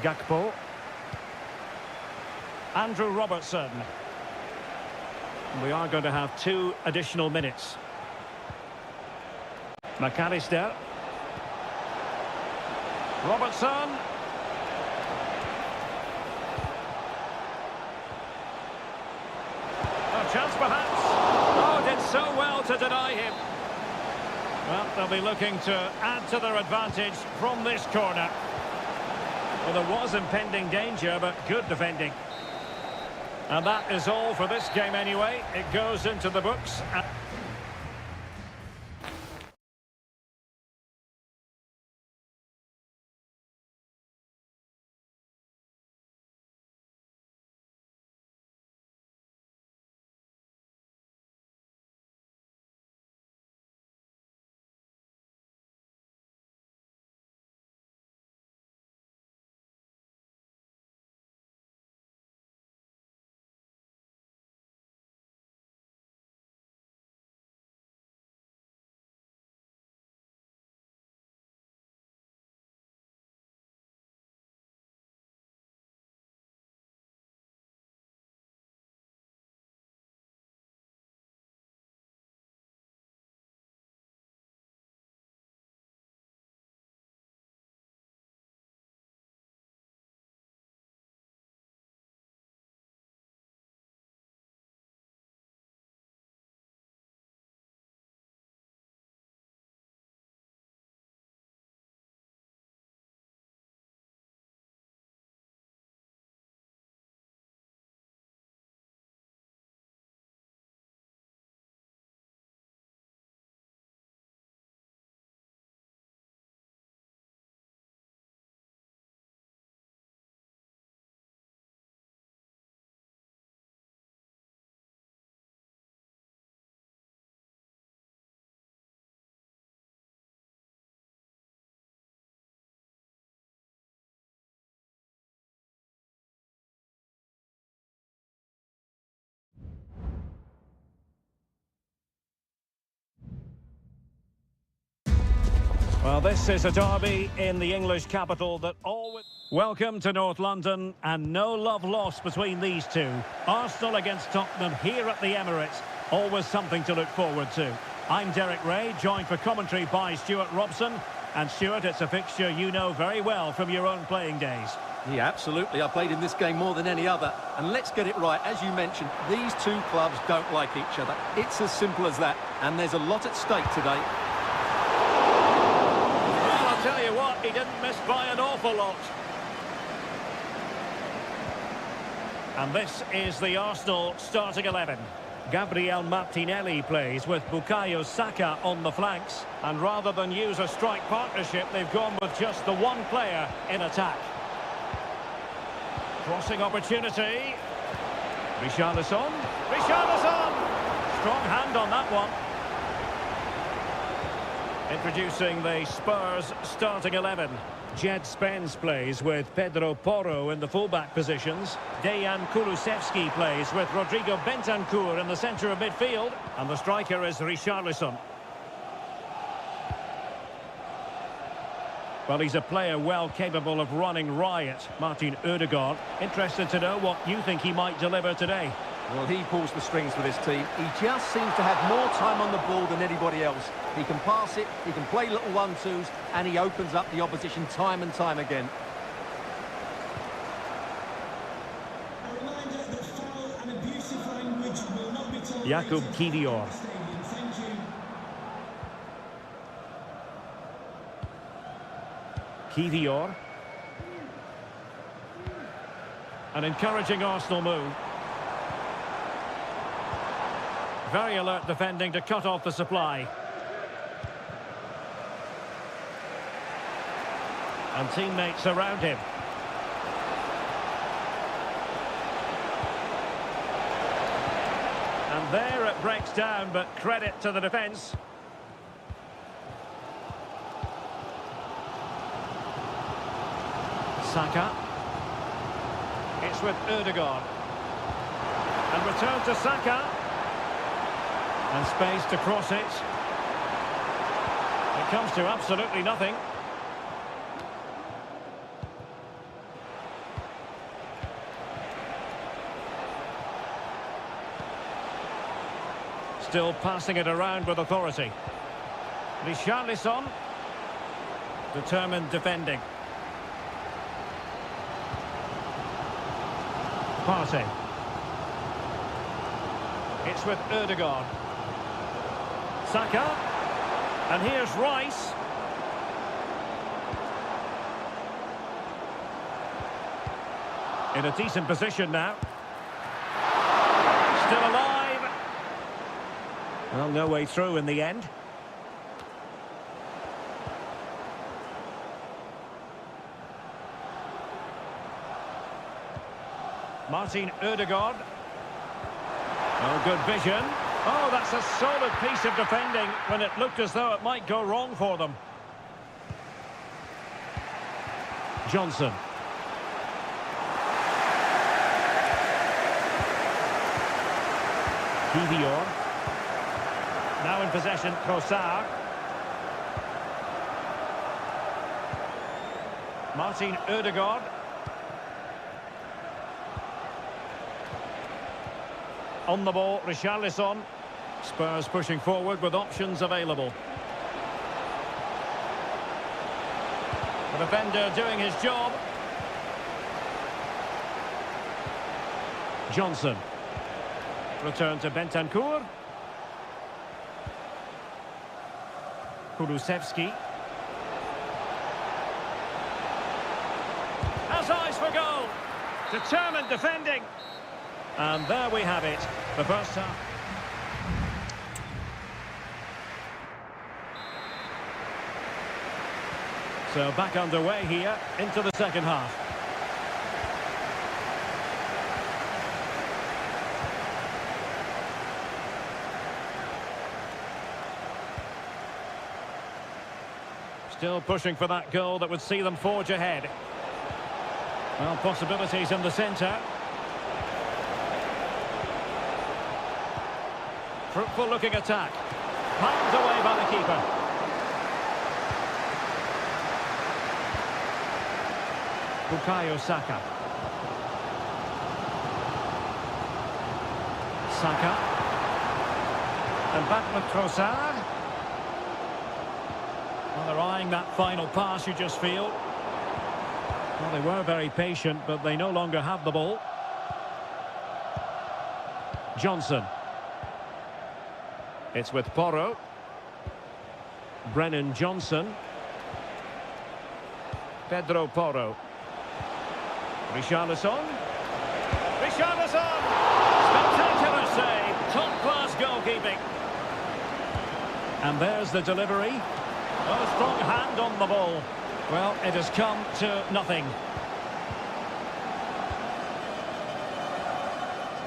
Gakpo. Andrew Robertson. We are going to have 2 additional minutes. McAllister. Robertson. A chance perhaps. Oh, did so well to deny him. Well, they'll be looking to add to their advantage from this corner. Well, there was impending danger, but good defending. And that is all for this game anyway. It goes into the books. Well, this is a derby in the English capital that always... Welcome to North London, and no love lost between these two. Arsenal against Tottenham here at the Emirates. Always something to look forward to. I'm Derek Ray, joined for commentary by Stuart Robson. And Stuart, it's a fixture you know very well from your own playing days. Yeah, absolutely. I played in this game more than any other. And let's get it right. As you mentioned, these two clubs don't like each other. It's as simple as that. And there's a lot at stake today. Well, I'll tell you what, he didn't miss by an awful lot. And this is the Arsenal starting 11. Gabriel Martinelli plays with Bukayo Saka on the flanks. And rather than use a strike partnership, they've gone with just the one player in attack. Crossing opportunity. Richarlison. Richarlison! Strong hand on that one. Introducing the Spurs starting 11. Jed Spence plays with Pedro Porro in the fullback positions. Dejan Kulusevski plays with Rodrigo Bentancur in the centre of midfield. And the striker is Richarlison. Well, he's a player well capable of running riot, Martin Ødegaard. Interested to know what you think he might deliver today. Well, he pulls the strings for this team. He just seems to have more time on the ball than anybody else. He can pass it, he can play little one-twos, and he opens up the opposition time and time again. A reminder that foul and abusive language will not be tolerated. Jakub Kiwior. Thank you. Kiwior. An encouraging Arsenal move. Very alert defending to cut off the supply. And teammates around him. And there it breaks down, but credit to the defence. Saka. It's with Ødegaard. And return to Saka. And space to cross it. It comes to absolutely nothing. Still passing it around with authority. Richarlison. Determined defending. Partey. It's with Ødegaard. Saka. And here's Rice. In a decent position now. Still alive. Well, no way through in the end. Martin Ødegaard. Oh, good vision. Oh, that's a solid piece of defending when it looked as though it might go wrong for them. Johnson. Kiwior. Now in possession, Trossard. Martin Ødegaard. On the ball, Richarlison. Spurs pushing forward with options available. The defender doing his job. Johnson. Return to Bentancur. Kulusevski. Has eyes for goal. Determined defending. And there we have it. The first half. So back underway here into the second half. Still pushing for that goal that would see them forge ahead. Well, possibilities in the centre. Fruitful looking attack. Palmed away by the keeper. Bukayo Saka. Saka. And back with Trossard. Well, they're eyeing that final pass, you just feel. Well, they were very patient, but they no longer have the ball. Johnson. It's with Porro. Brennan Johnson. Pedro Porro. Richarlison. Richarlison! Spectacular save. Top-class goalkeeping. And there's the delivery. Oh, a strong hand on the ball. Well, it has come to nothing.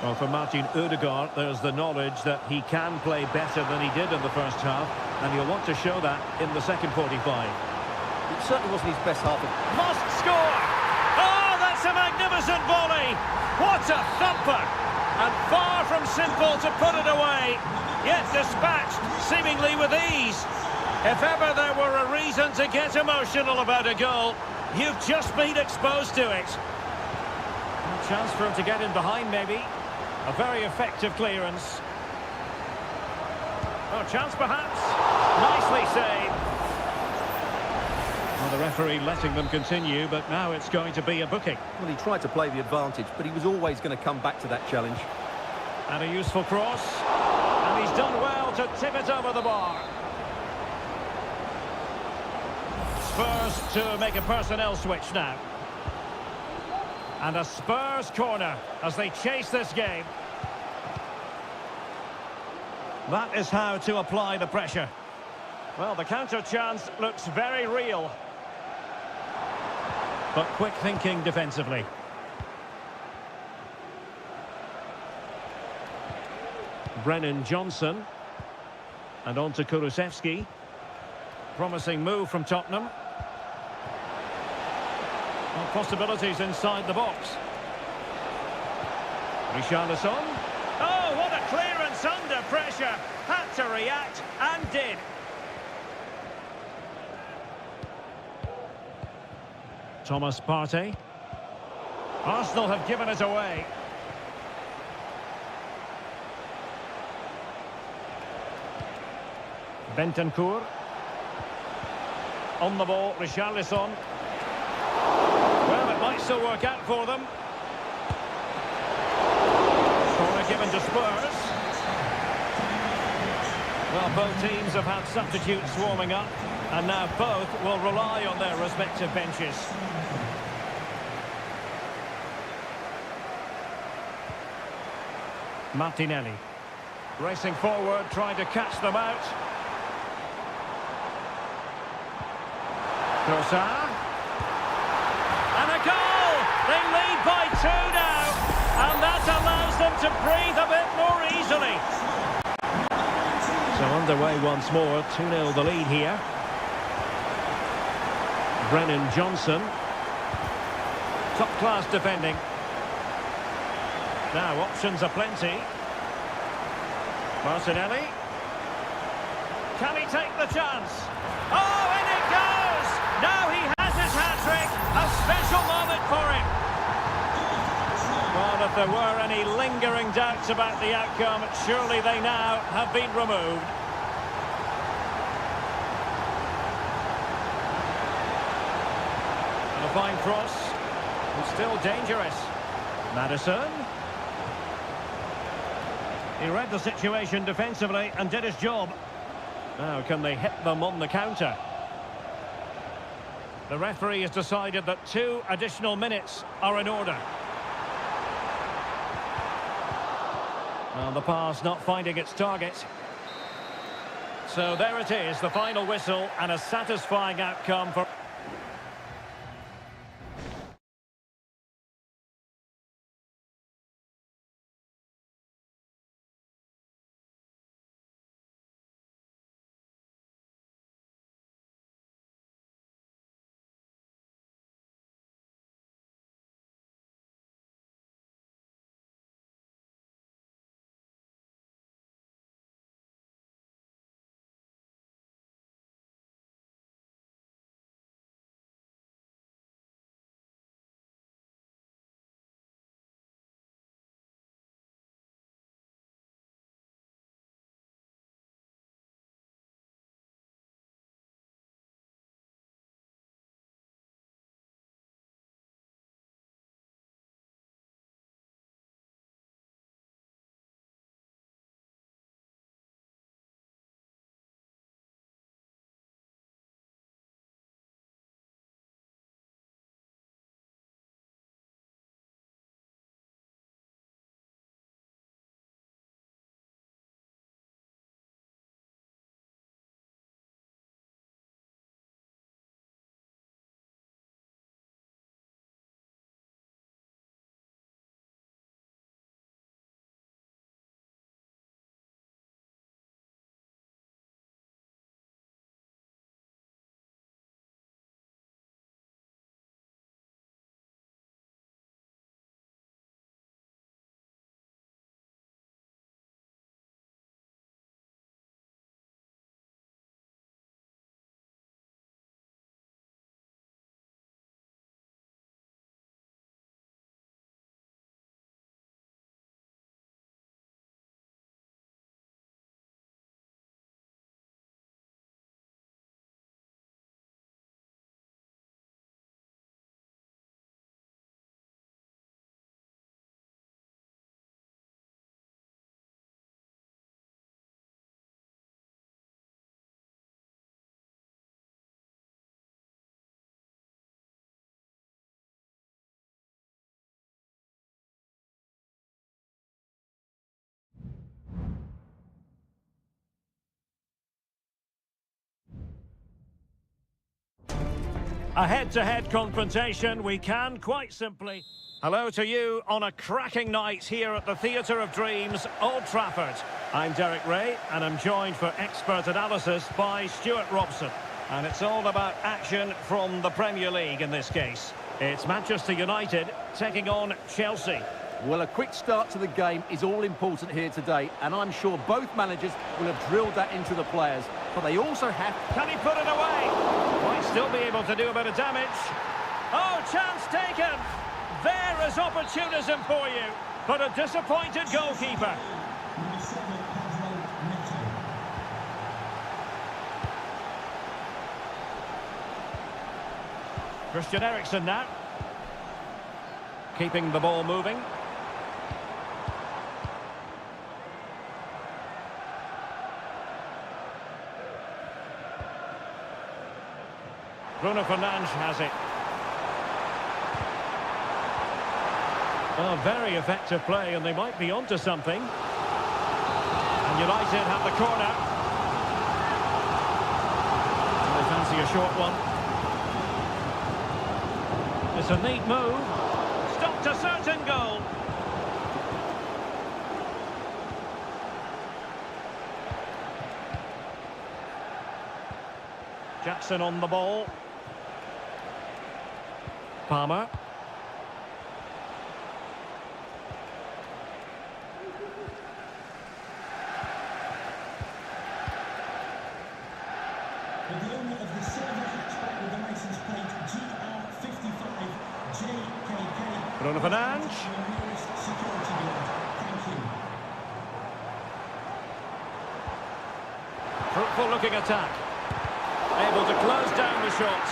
Well, for Martin Ødegaard, there's the knowledge that he can play better than he did in the first half, and he'll want to show that in the second 45. It certainly wasn't his best half. Must score! Oh, that's a magnificent volley! What a thumper! And far from simple to put it away, yet dispatched seemingly with ease. If ever there were a reason to get emotional about a goal, you've just been exposed to it. A chance for him to get in behind, maybe. A very effective clearance. Oh, chance perhaps. Nicely saved. Well, the referee letting them continue, but now it's going to be a booking. Well, he tried to play the advantage, but he was always going to come back to that challenge. And a useful cross. And he's done well to tip it over the bar. Spurs to make a personnel switch now. And a Spurs corner as they chase this game. That is how to apply the pressure. Well, the counter chance looks very real. But quick thinking defensively. Brennan Johnson. And on to Kulusevski. Promising move from Tottenham. Well, possibilities inside the box. Richarlison. Oh, what a clearance under pressure. Had to react and did. Thomas Partey. Arsenal have given it away. Bentancur. On the ball, Richarlison. Well, it might still work out for them. Corner given to Spurs. Well, both teams have had substitutes warming up, and now both will rely on their respective benches. Martinelli. Racing forward, trying to catch them out. Trossard. And a goal! They lead by 2 now, and that allows them to breathe a bit more easily. So underway once more, 2-0 the lead here. Brennan Johnson. Top-class defending. Now options aplenty. Martinelli. Can he take the chance? Oh, in it goes! Now he has his hat-trick. A special moment for him. Well, if there were any lingering doubts about the outcome, surely they now have been removed. And a fine cross. And still dangerous. Maddison. He read the situation defensively and did his job. Now, can they hit them on the counter? The referee has decided that 2 additional minutes are in order. Well, the pass not finding its target. So there it is, the final whistle, and a satisfying outcome for... A head-to-head confrontation, we can quite simply... Hello to you on a cracking night here at the Theatre of Dreams, Old Trafford. I'm Derek Ray, and I'm joined for expert analysis by Stuart Robson. And it's all about action from the Premier League in this case. It's Manchester United taking on Chelsea. Well, a quick start to the game is all important here today, and I'm sure both managers will have drilled that into the players. But they also have... Can he put it away? Might still be able to do a bit of damage. Oh, chance taken! There is opportunism for you, but a disappointed goalkeeper. Number 7, Pedro Neto. Christian Eriksen now. Keeping the ball moving. Bruno Fernandes has it. Oh, very effective play, and they might be onto something. And United have the corner. And they fancy a short one. It's a neat move. Stopped a certain goal. Jackson on the ball. Palmer. The owner of the silver hatchback with the license plate GR55 JKK. Bruno Fernandes. Your nearest security guard. Thank you. Fruitful looking attack. Able to close down the shot.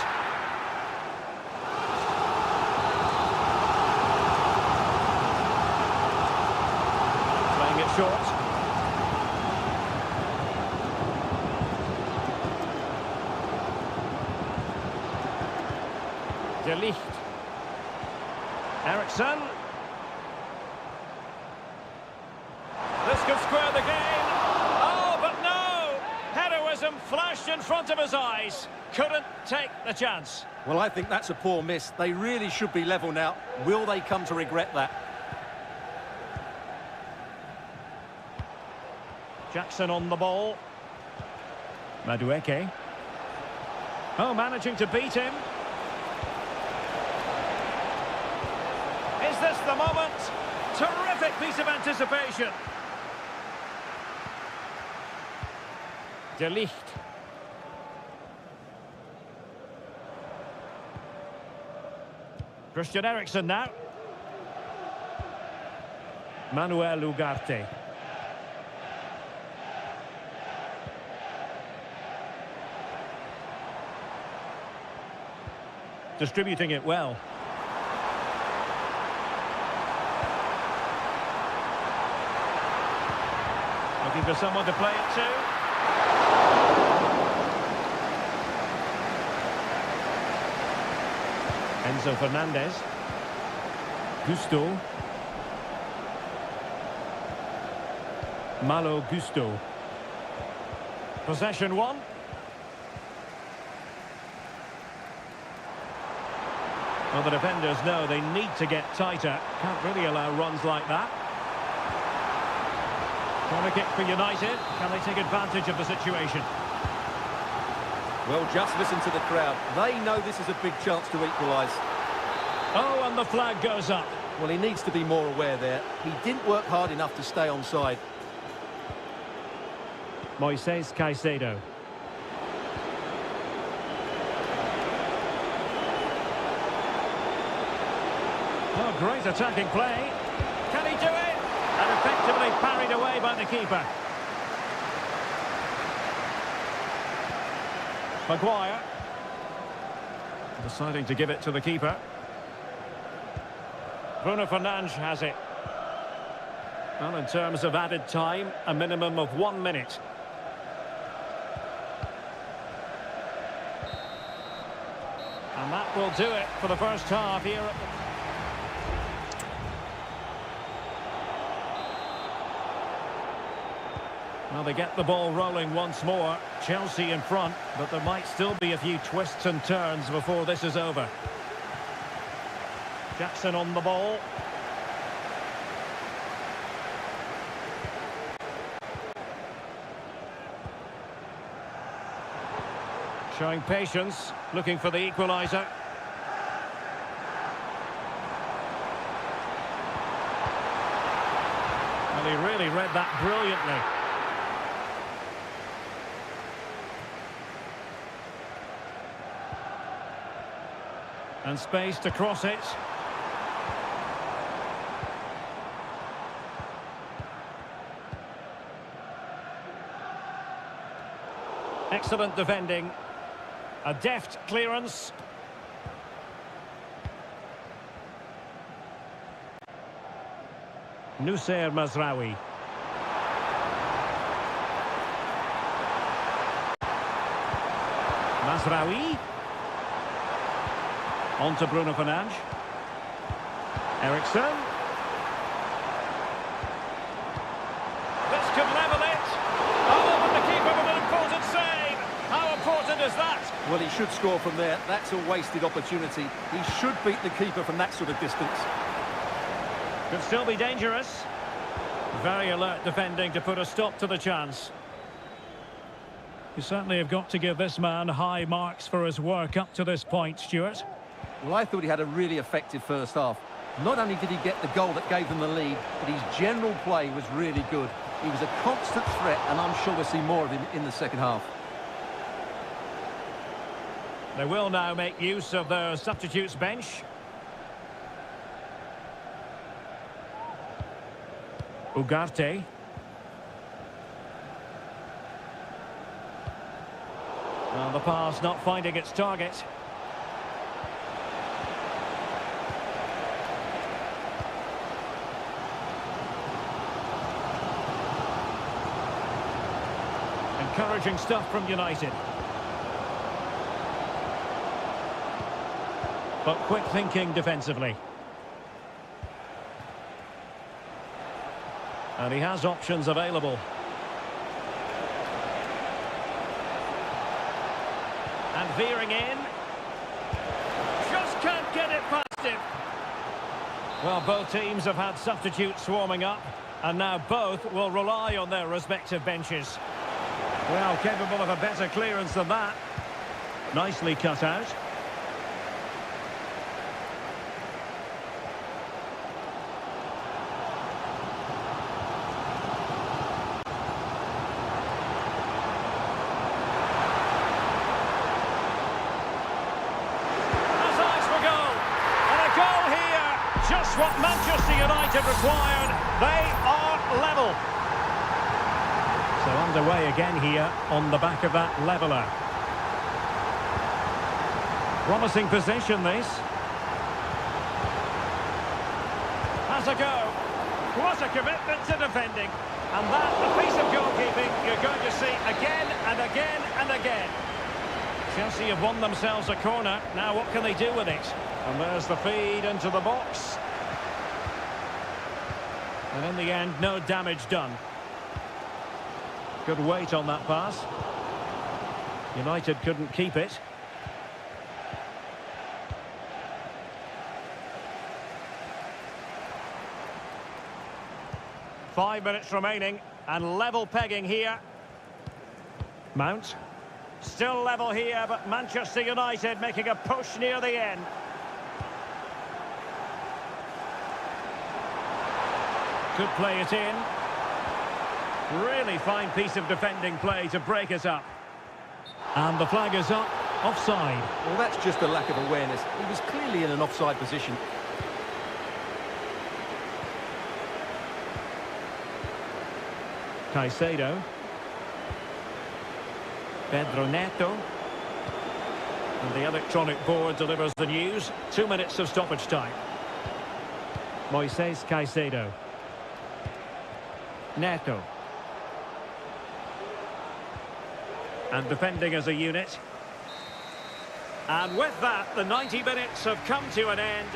Playing it short. De Ligt. Eriksen. This could square the game. Oh, but no! Heroism flashed in front of his eyes. Couldn't take the chance. Well, I think that's a poor miss. They really should be level now. Will they come to regret that? Jackson on the ball. Madueke. Oh, managing to beat him. Is this the moment? Terrific piece of anticipation. De Ligt. Christian Eriksen now. Manuel Ugarte. Distributing it well. Looking for someone to play it to. Enzo Fernandez. Gusto. Malo Gusto. Possession one. Well, the defenders know they need to get tighter. Can't really allow runs like that. Corner kick for United. Can they take advantage of the situation? Well, just listen to the crowd. They know this is a big chance to equalise. Oh, and the flag goes up. Well, he needs to be more aware there. He didn't work hard enough to stay onside. Moises Caicedo. Oh, great attacking play. Can he do it? And effectively parried away by the keeper. Maguire. Deciding to give it to the keeper. Bruno Fernandes has it. Well, in terms of added time, a minimum of 1 minute. And that will do it for the first half here at the... Well, they get the ball rolling once more. Chelsea in front, but there might still be a few twists and turns before this is over. Jackson on the ball. Showing patience, looking for the equaliser. Well, he really read that brilliantly. And space to cross it. Excellent defending. A deft clearance. Nusayr Mazraoui. Mazraoui. On to Bruno Fernandes. Eriksson. This could level it. Oh, and the keeper with an important save. How important is that? Well, he should score from there. That's a wasted opportunity. He should beat the keeper from that sort of distance. Could still be dangerous. Very alert defending to put a stop to the chance. You certainly have got to give this man high marks for his work up to this point, Stuart. Well, I thought he had a really effective first half. Not only did he get the goal that gave them the lead, but his general play was really good. He was a constant threat, and I'm sure we'll see more of him in the second half. They will now make use of their substitutes bench. Ugarte. Well, the pass not finding its target. Encouraging stuff from United. But quick thinking defensively. And he has options available. And veering in. Just can't get it past him. Well, both teams have had substitutes swarming up, and now both will rely on their respective benches. Well, capable of a better clearance than that. Nicely cut out. Just what Manchester United required. They are level. So underway again here on the back of that leveller. Promising position this. Has a go. What a commitment to defending. And that, a piece of goalkeeping you're going to see again and again and again. Chelsea have won themselves a corner. Now what can they do with it? And there's the feed into the box. And in the end, no damage done. Good weight on that pass. United couldn't keep it. Five minutes remaining, and level pegging here. Mount. Still level here, but Manchester United making a push near the end. Could play it in. Really fine piece of defending play to break it up. And the flag is up. Offside. Well, that's just a lack of awareness. He was clearly in an offside position. Caicedo. Pedro Neto. And the electronic board delivers the news. 2 minutes of stoppage time. Moises Caicedo. Neto. And defending as a unit. And with that, the 90 minutes have come to an end.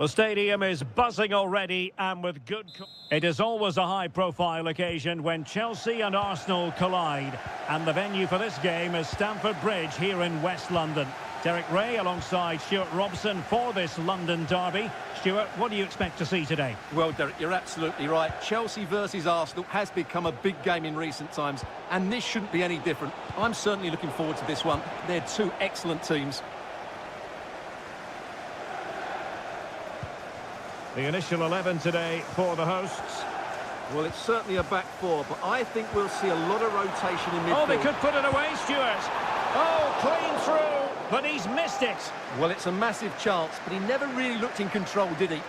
The stadium is buzzing already and with good... It is always a high-profile occasion when Chelsea and Arsenal collide. And the venue for this game is Stamford Bridge here in West London. Derek Ray alongside Stuart Robson for this London derby. Stuart, what do you expect to see today? Well, Derek, you're absolutely right. Chelsea versus Arsenal has become a big game in recent times, and this shouldn't be any different. I'm certainly looking forward to this one. They're two excellent teams. The initial 11 today for the hosts. Well, it's certainly a back four, but I think we'll see a lot of rotation in midfield. Oh, they could put it away, Stuart. Oh, clean through, but he's missed it. Well, it's a massive chance, but he never really looked in control, did he?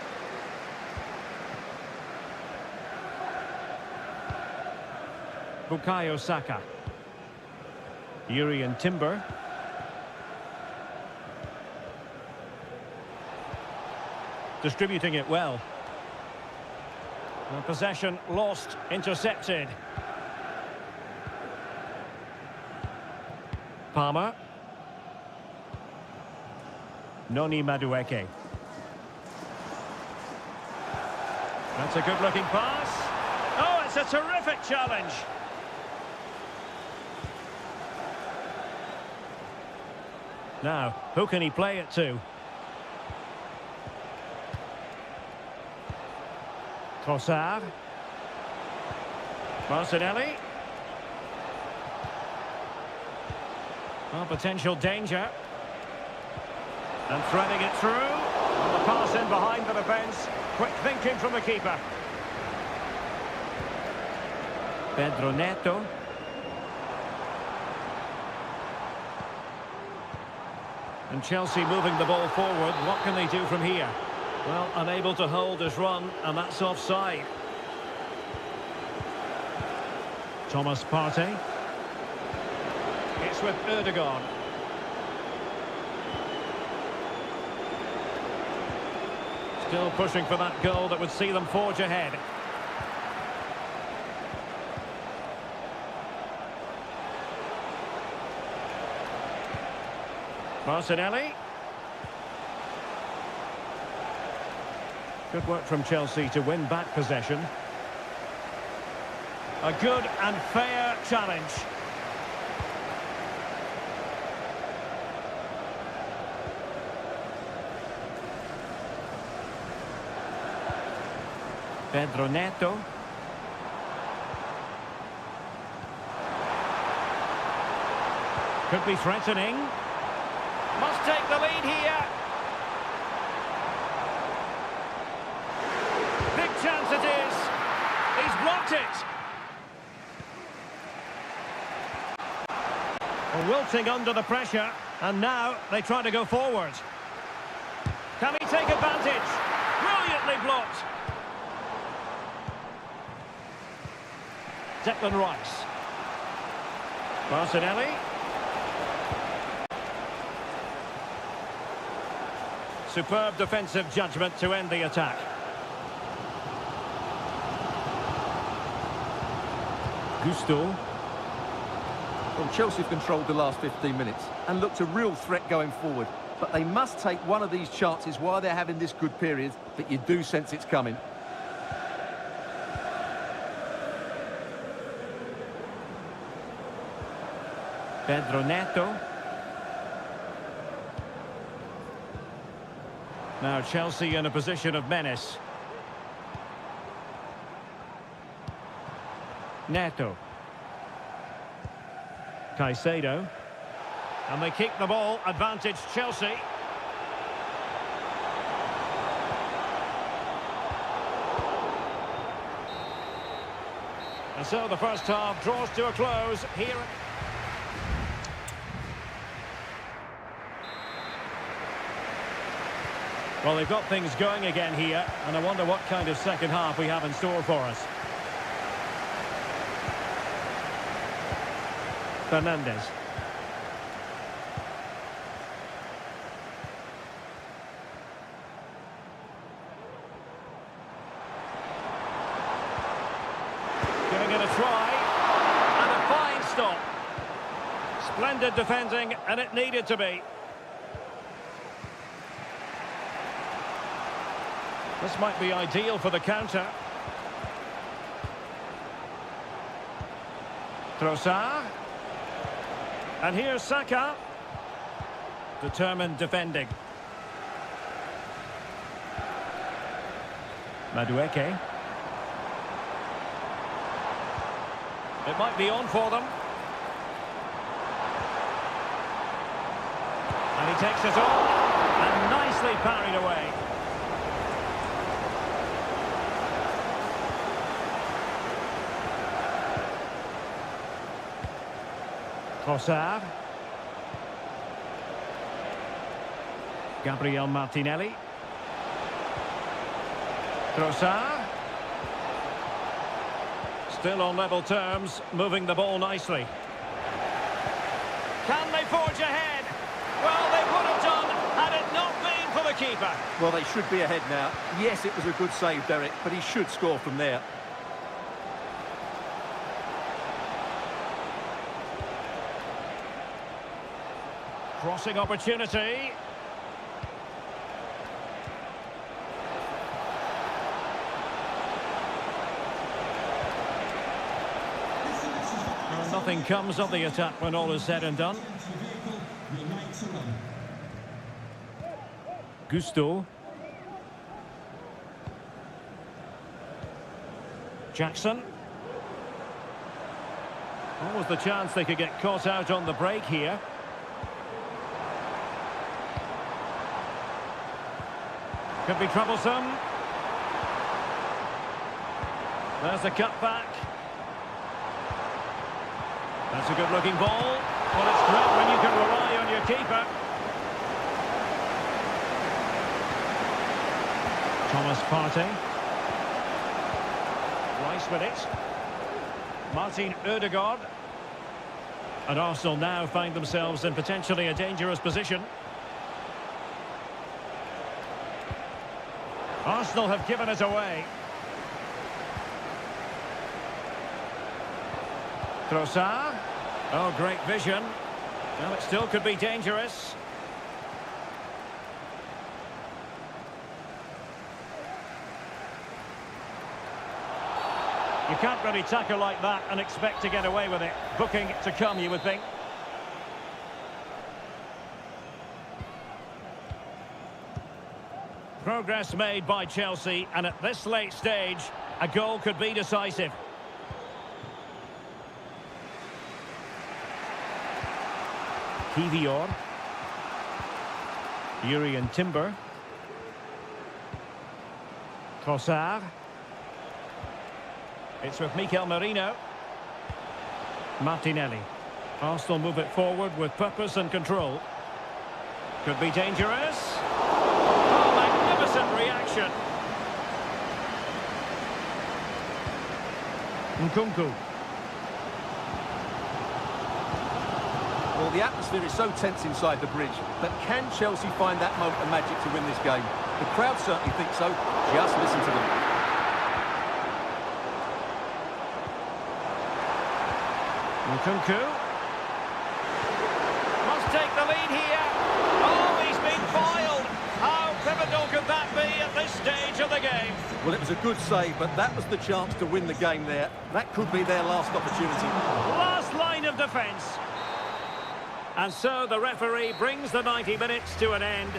Bukayo Saka. Yuri and Timber. Distributing it well. And possession lost, intercepted. Palmer. Noni Madueke. That's a good-looking pass. Oh, it's a terrific challenge. Now, who can he play it to? Trossard. Martinelli. Well, potential danger. And threading it through. And the pass in behind the defence. Quick thinking from the keeper. Pedro Neto. And Chelsea moving the ball forward. What can they do from here? Well, unable to hold his run, and that's offside. Thomas Partey. It's with Erdogan. Still pushing for that goal that would see them forge ahead. Martinelli. Good work from Chelsea to win back possession. A good and fair challenge. Pedro Neto. Could be threatening. Must take the lead here. Big chance it is. He's blocked it. Well, wilting under the pressure, and now they try to go forward. Can he take advantage? Brilliantly blocked. Declan Rice. Martinelli. Superb defensive judgment to end the attack. Gusto. Well, Chelsea have controlled the last 15 minutes and looked a real threat going forward. But they must take one of these chances while they're having this good period, but you do sense it's coming. Pedro Neto. Now Chelsea in a position of menace. Neto. Caicedo. And they keep the ball, advantage Chelsea. And so the first half draws to a close here. Well, they've got things going again here, and I wonder what kind of second half we have in store for us. Fernandes. Giving it a try, and a fine stop. Splendid defending, and it needed to be. This might be ideal for the counter. Trossard. And here's Saka. Determined defending. Madueke. It might be on for them. And he takes it on. And nicely parried away. Trossard. Gabriel Martinelli. Trossard. Still on level terms, moving the ball nicely. Can they forge ahead? Well, they would have done had it not been for the keeper. Well, they should be ahead now. Yes, it was a good save, Derek, but he should score from there. Crossing opportunity. Well, nothing comes of the attack when all is said and done. Gusto. Jackson. Always the chance they could get caught out on the break here. Could be troublesome. There's the cutback. That's a good-looking ball. Well, it's great when you can rely on your keeper. Thomas Partey. Rice with it. Martin Ødegaard. And Arsenal now find themselves in potentially a dangerous position. Arsenal have given it away. Trossard. Oh, great vision. Well, it still could be dangerous. You can't really tackle like that and expect to get away with it. Booking to come, you would think. Progress made by Chelsea, and at this late stage, a goal could be decisive. Kivior. Yuri and Timber. Trossard. It's with Mikel Merino. Martinelli. Arsenal move it forward with purpose and control. Could be dangerous. Oh, magnificent reaction. Nkunku. Well, the atmosphere is so tense inside the bridge, but can Chelsea find that moment of magic to win this game? The crowd certainly think so. Just listen to them. Nkunku. Must take the lead here. Oh, he's been foiled. How pivotal could that be at this stage of the game? Well, it was a good save, but that was the chance to win the game there. That could be their last opportunity. Last line of defence. And so the referee brings the 90 minutes to an end.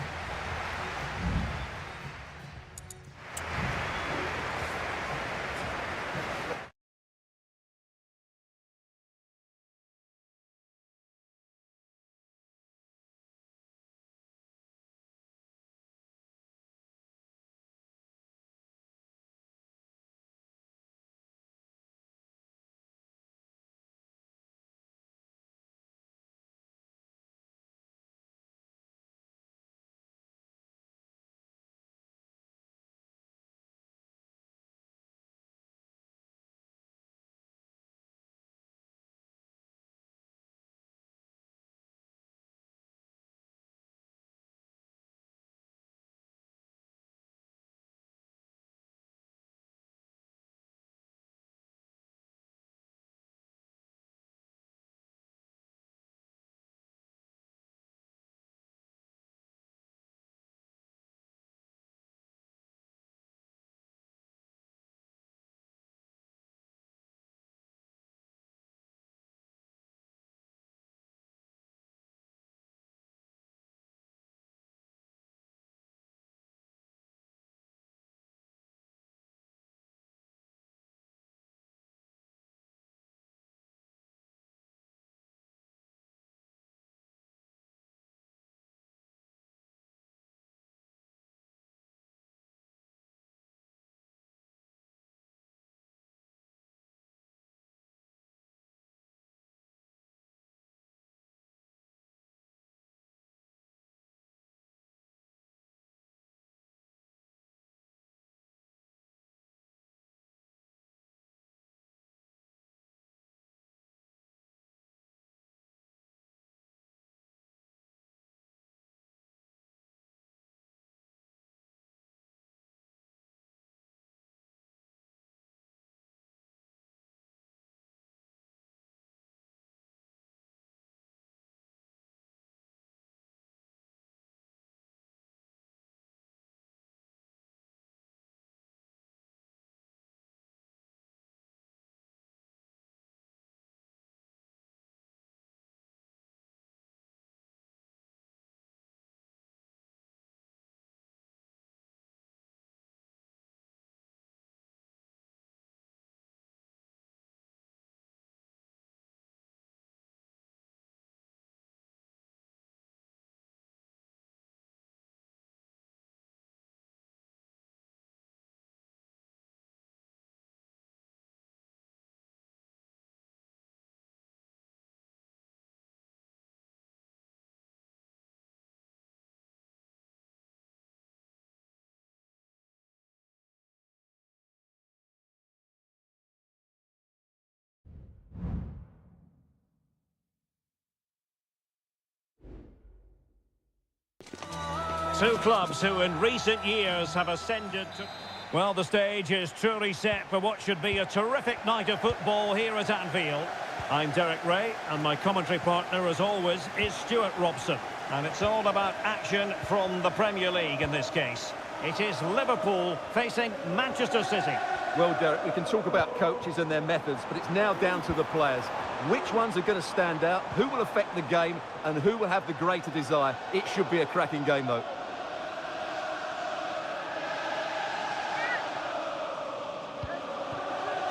Two clubs who in recent years have ascended to... Well, the stage is truly set for what should be a terrific night of football here at Anfield. I'm Derek Ray, and my commentary partner, as always, is Stuart Robson. And it's all about action from the Premier League in this case. It is Liverpool facing Manchester City. Well, Derek, we can talk about coaches and their methods, but it's now down to the players. Which ones are going to stand out, who will affect the game, and who will have the greater desire? It should be a cracking game, though.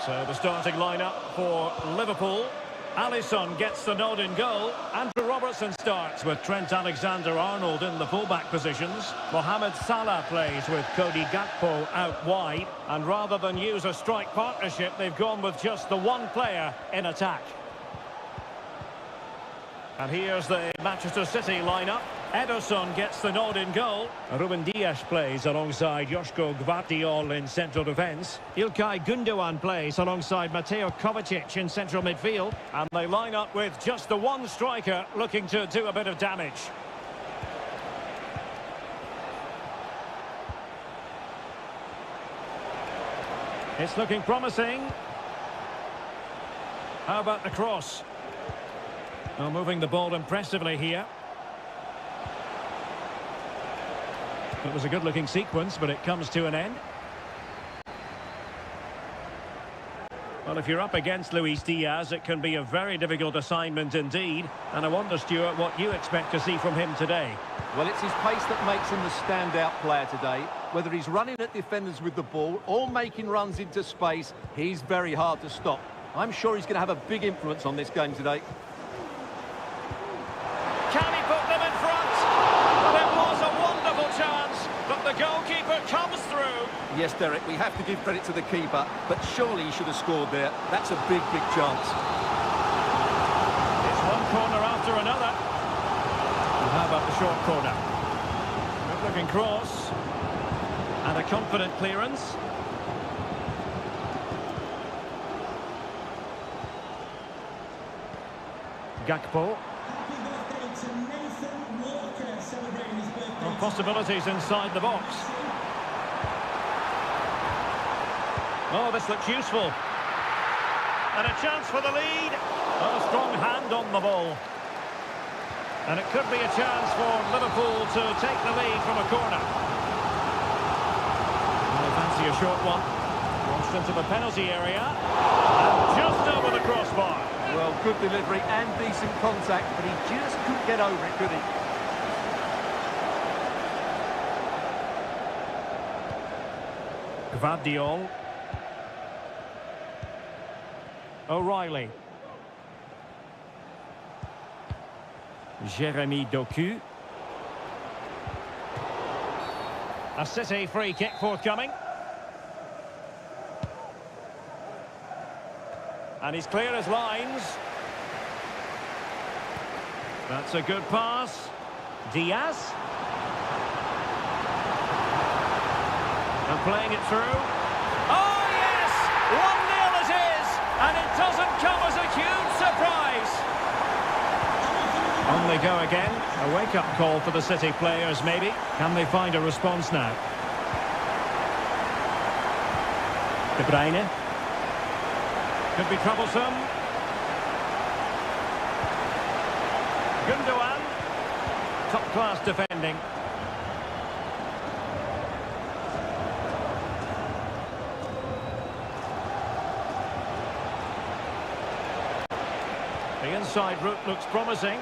So the starting lineup for Liverpool. Alisson gets the nod in goal. Andrew Robertson starts with Trent Alexander-Arnold in the fullback positions. Mohamed Salah plays with Cody Gakpo out wide. And rather than use a strike partnership, they've gone with just the one player in attack. And here's the Manchester City lineup. Ederson gets the nod in goal. Ruben Dias plays alongside Joško Gvardiol in central defence. Ilkay Gundogan plays alongside Mateo Kovacic in central midfield. And they line up with just the one striker looking to do a bit of damage. It's looking promising. How about the cross? Well, moving the ball impressively here. It was a good-looking sequence, but it comes to an end. Well, if you're up against Luis Diaz, it can be a very difficult assignment indeed. And I wonder, Stuart, what you expect to see from him today. Well, it's his pace that makes him the standout player today. Whether he's running at defenders with the ball or making runs into space, he's very hard to stop. I'm sure he's going to have a big influence on this game today. Can he put them in front? Well, it was a wonderful chance, but the goalkeeper comes through. Yes, Derek, we have to give credit to the keeper, but surely he should have scored there. That's a big, big chance. It's one corner after another. And how about the short corner? Good-looking cross. And a confident clearance. Gakpo. Well, possibilities inside the box. Oh, this looks useful. And a chance for the lead. Oh, a strong hand on the ball. And it could be a chance for Liverpool to take the lead from a corner. Well, I fancy a short one. Launched into the penalty area. And just over the crossbar. Well, good delivery and decent contact, but he just couldn't get over it, could he? Gvardiol. O'Reilly. Jeremy Doku. A City free kick forthcoming. And he's clear as lines. That's a good pass. Diaz. And playing it through. Oh, yes! 1-0 it is! And it doesn't come as a huge surprise. On they go again. A wake-up call for the City players, maybe. Can they find a response now? De Bruyne. Could be troublesome. Gundogan. Top-class defending. The inside route looks promising.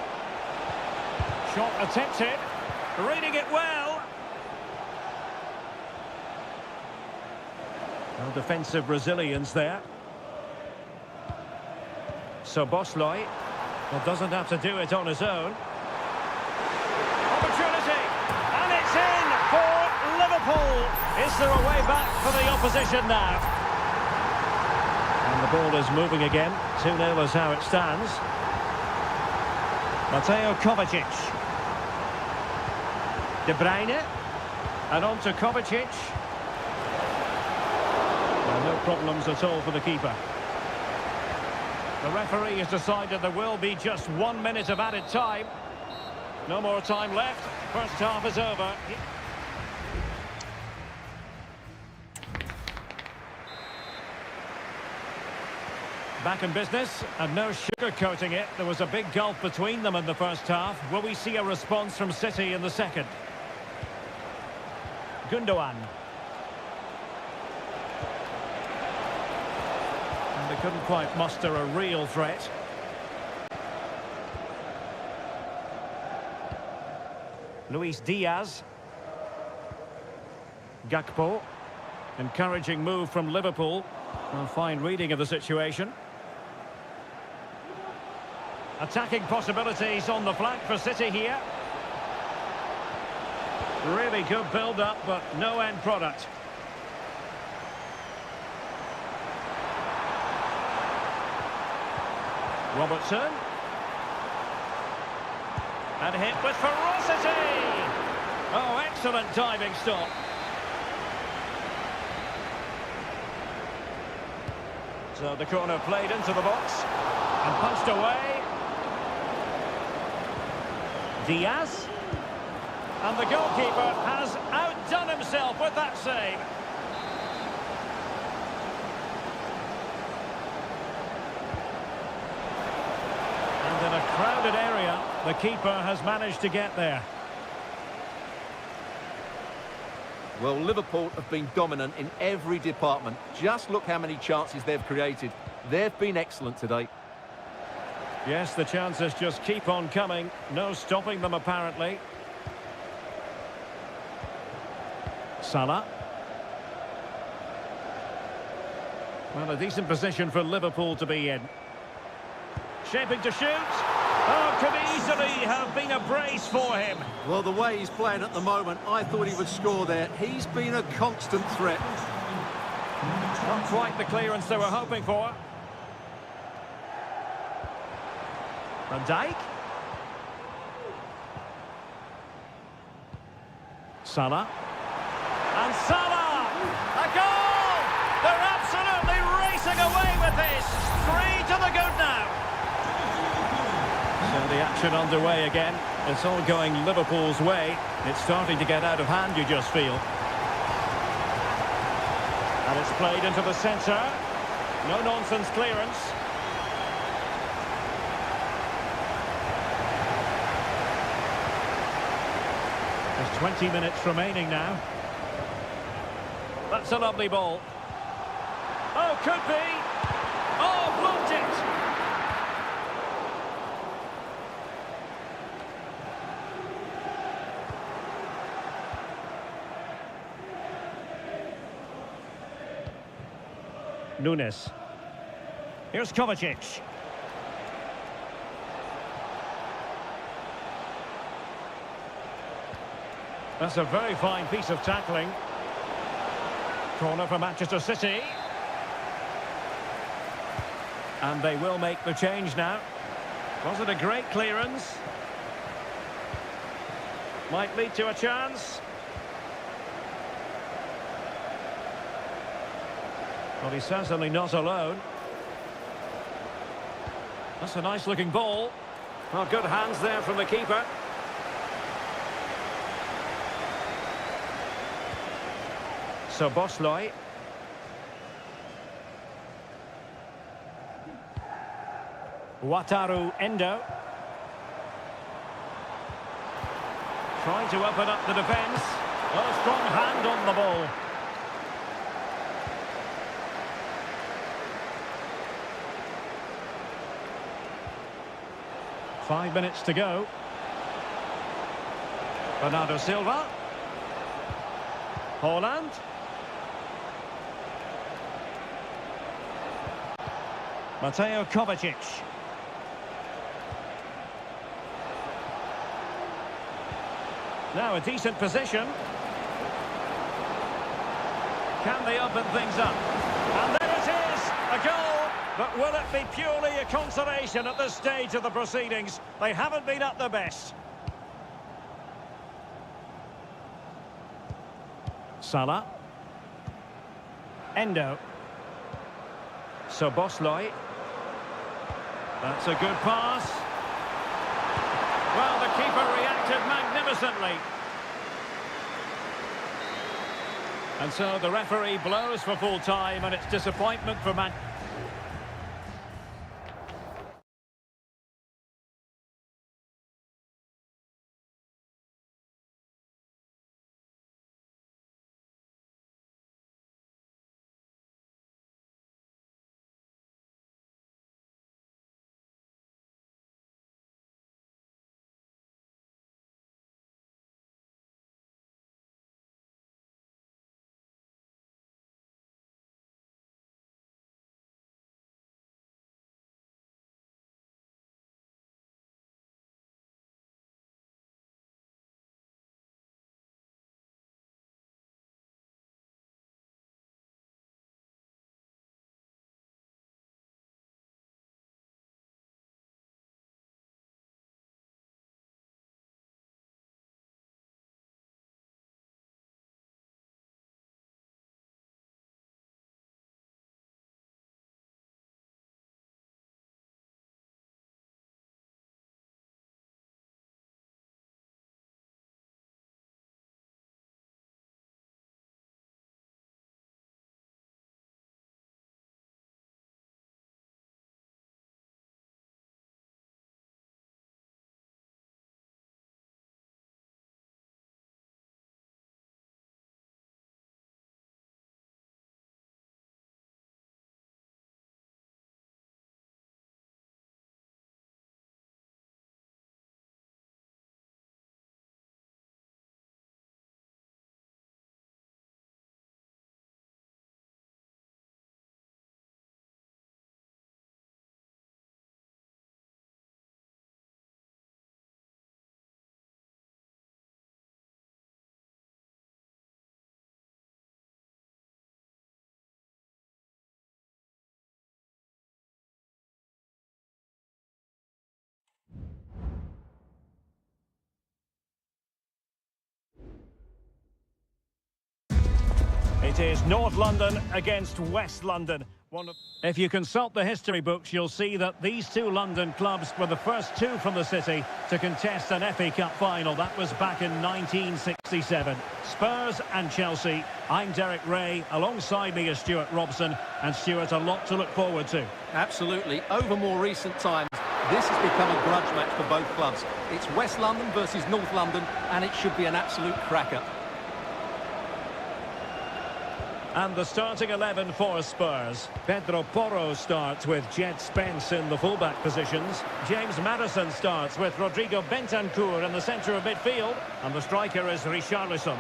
Shot attempted. Reading it well. Well, defensive resilience there. So Bosley, well, doesn't have to do it on his own. Opportunity, and it's in for Liverpool. Is there a way back for the opposition now? And the ball is moving again. 2-0 is how it stands. Mateo Kovacic. De Bruyne, and on to Kovacic. Well, no problems at all for the keeper. The referee has decided there will be just 1 minute of added time. No more time left. First half is over. back in business, and no sugarcoating it. There was a big gulf between them in the first half. Will we see a response from City in the second? Gundogan. And they couldn't quite muster a real threat. Luis Diaz. Gakpo. Encouraging move from Liverpool. A fine reading of the situation. Attacking possibilities on the flank for City here. Really good build-up, but no end product. Robertson. And hit with ferocity! Oh, excellent diving stop. So the corner played into the box and punched away. Diaz. And the goalkeeper has outdone himself with that save. And in a crowded area, the keeper has managed to get there. Well, Liverpool have been dominant in every department. Just look how many chances they've created. They've been excellent today. Yes, the chances just keep on coming. No stopping them, apparently. Salah. Well, a decent position for Liverpool to be in. Shaping to shoot. Oh, could easily have been a brace for him. Well, the way he's playing at the moment, I thought he would score there. He's been a constant threat. Not quite the clearance they were hoping for. Van Dijk. Salah. And Salah! A goal! They're absolutely racing away with this. 3 to the good now. So the action underway again. It's all going Liverpool's way. It's starting to get out of hand, you just feel. And it's played into the centre. No-nonsense clearance. There's 20 minutes remaining now. That's a lovely ball. Oh, could be. Oh, blocked it. Nunes. Here's Kovacic. That's a very fine piece of tackling. Corner for Manchester City. And they will make the change now. Was it a great clearance? Might lead to a chance. Well, he's certainly not alone. That's a nice looking ball. Well, good hands there from the keeper. So Bosley. Wataru Endo. Trying to open up the defence. Oh, strong hand on the ball. Five minutes to go. Bernardo Silva. Haaland. Mateo Kovacic. Now a decent position. Can they open things up? And there it is, a goal. But will it be purely a consolation at this stage of the proceedings? They haven't been at their best. Salah. Endo. So Bosley. That's a good pass. Well, the keeper reacted magnificently. And so the referee blows for full time, and it's disappointment for Man. It is North London against West London. If you consult the history books, you'll see that these two London clubs were the first two from the city to contest an FA Cup final. That was back in 1967. Spurs and Chelsea. I'm Derek Ray. Alongside me is Stuart Robson. And Stuart, a lot to look forward to. Absolutely. Over more recent times, this has become a grudge match for both clubs. It's West London versus North London, and it should be an absolute cracker. And the starting 11 for Spurs. Pedro Porro starts with Jed Spence in the fullback positions. James Maddison starts with Rodrigo Bentancur in the centre of midfield. And the striker is Richarlison.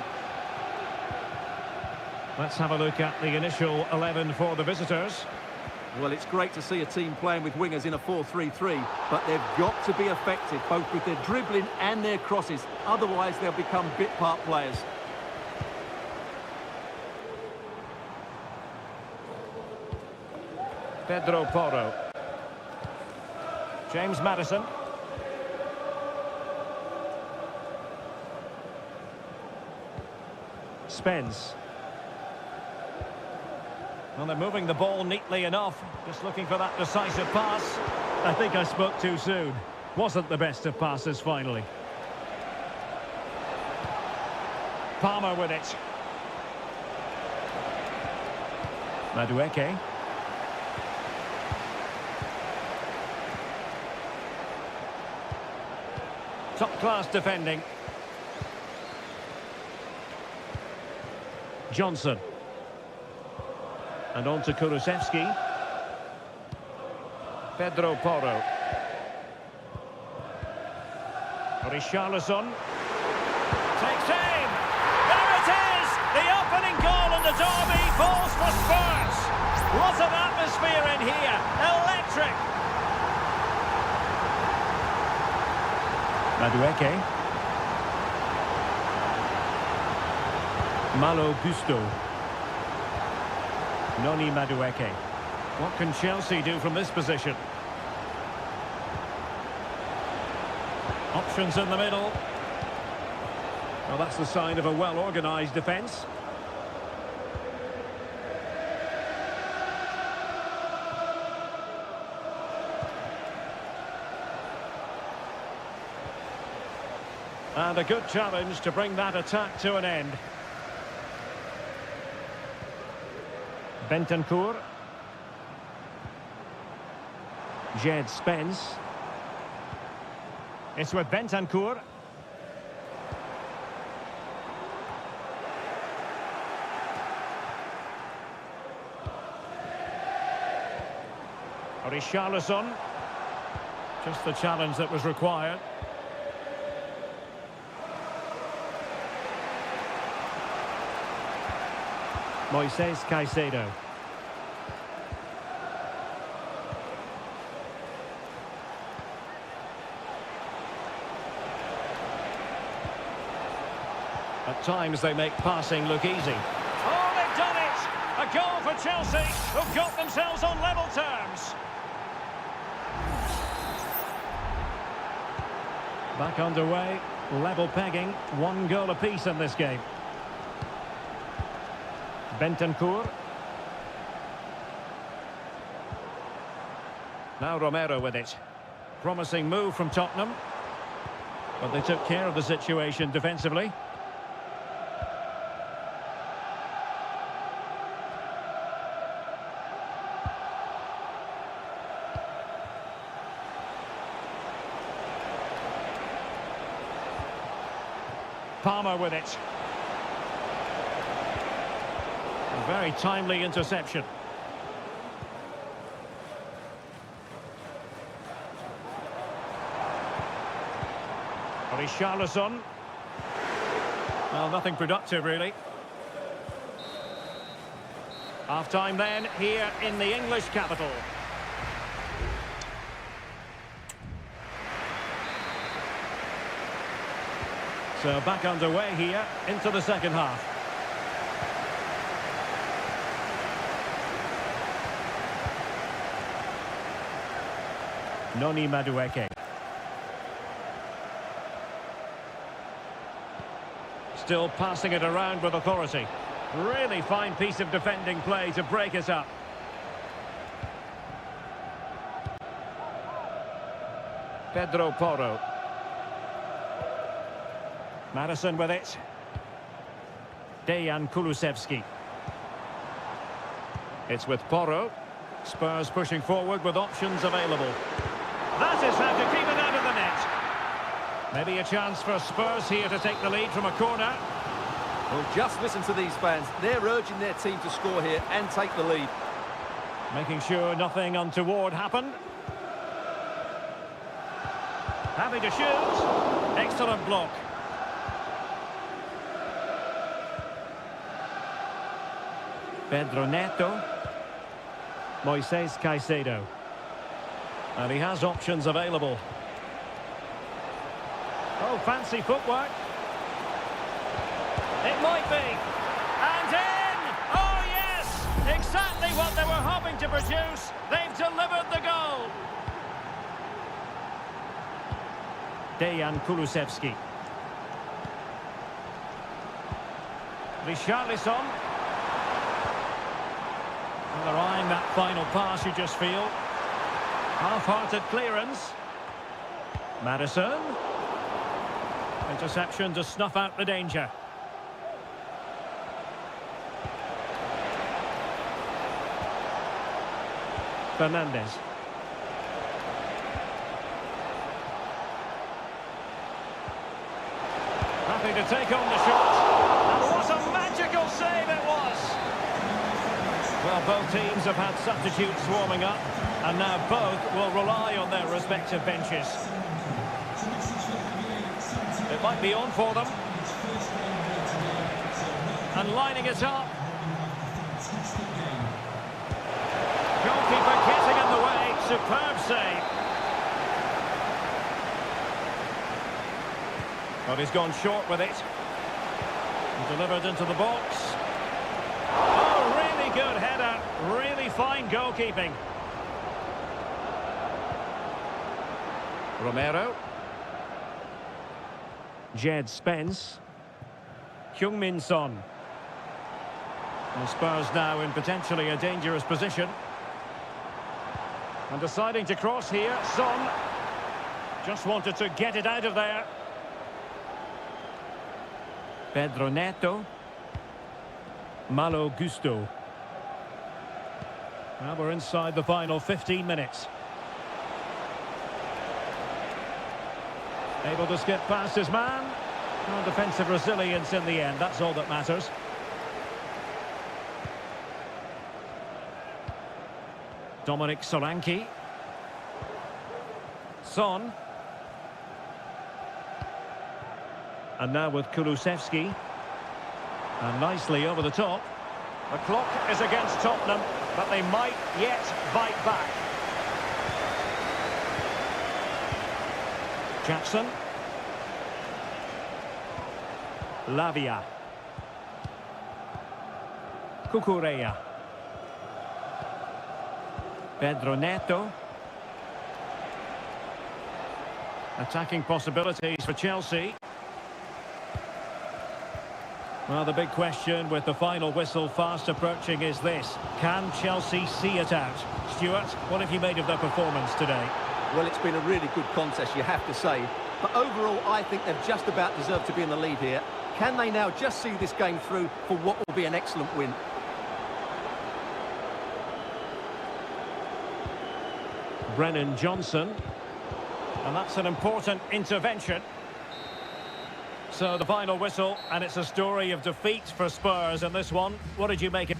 Let's have a look at the initial 11 for the visitors. Well, it's great to see a team playing with wingers in a 4-3-3, but they've got to be effective, both with their dribbling and their crosses. Otherwise, they'll become bit-part players. Pedro Porro. James Maddison. Spence. Well, they're moving the ball neatly enough. Just looking for that decisive pass. I think I spoke too soon. Wasn't the best of passes, finally. Palmer with it. Madueke. Top-class defending. Johnson. And on to Kulusevski. Pedro Porro. Richarlison. Takes aim. There it is! The opening goal in the derby falls for Spurs. What an atmosphere in here. Electric. Madueke. Malo Gusto. Noni Madueke. What can Chelsea do from this position? Options in the middle. Well, that's the sign of a well-organised defence. And a good challenge to bring that attack to an end. Bentancur. Jed Spence. It's with Bentancur. Richarlison. Just the challenge that was required. Moises Caicedo. At times they make passing look easy. Oh, they've done it! A goal for Chelsea, who've got themselves on level terms. Back underway, level pegging, 1 goal apiece in this game. Bentancur. Now Romero with it. Promising move from Tottenham. But they took care of the situation defensively. Palmer with it. A very timely interception. Richarlison. Well, nothing productive, really. Half-time then, here in the English capital. So back underway here into the second half. Noni Madueke. Still passing it around with authority. Really fine piece of defending play to break us up. Pedro Porro. Madison with it. Dejan Kulusevski. It's with Porro. Spurs pushing forward with options available. That is how to keep it out of the net. Maybe a chance for Spurs here to take the lead from a corner. Well, just listen to these fans. They're urging their team to score here and take the lead. Making sure nothing untoward happened. Happy to shoot. Excellent block. Pedro Neto. Moises Caicedo. And he has options available. Oh, fancy footwork. It might be. And in! Oh, yes! Exactly what they were hoping to produce. They've delivered the goal. Dejan Kulusevski. Richarlison. And they're eyeing that final pass, you just feel. Half-hearted clearance. Madison. Interception to snuff out the danger. Fernandez. Happy to take on the shot. And what a magical save it was! Well, both teams have had substitutes warming up, and now both will rely on their respective benches. It might be on for them. And lining it up. Goalkeeper getting in the way. Superb save. But he's gone short with it. Delivered into the box. Oh, really good header. Really fine goalkeeping. Romero. Jed Spence. Heung-min Son. And Spurs now in potentially a dangerous position. And deciding to cross here, Son. Just wanted to get it out of there. Pedro Neto. Malo Gusto. Well, we're inside the final 15 minutes. Able to skip past his man. Well, defensive resilience in the end, that's all that matters. Dominic Solanke. Son. And now with Kulusevski. And nicely over the top. The clock is against Tottenham, but they might yet bite back. Jackson. Lavia. Cucurella. Pedro Neto. Attacking possibilities for Chelsea. Well, the big question with the final whistle fast approaching is this. Can Chelsea see it out? Stuart, what have you made of their performance today? Well, it's been a really good contest, you have to say. But overall, I think they've just about deserved to be in the lead here. Can they now just see this game through for what will be an excellent win? Brennan Johnson. And that's an important intervention. So the final whistle, and it's a story of defeat for Spurs in this one. What did you make it?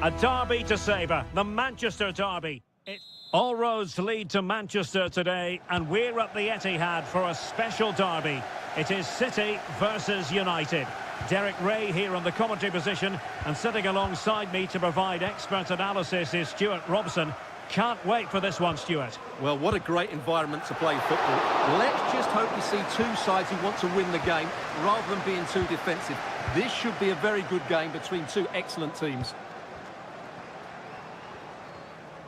A derby to savour, the Manchester derby. All roads lead to Manchester today, and we're at the Etihad for a special derby. It is City versus United. Derek Ray here on the commentary position, and sitting alongside me to provide expert analysis is Stuart Robson. Can't wait for this one, Stuart. Well, what a great environment to play football. Let's just hope we see two sides who want to win the game rather than being too defensive. This should be a very good game between two excellent teams.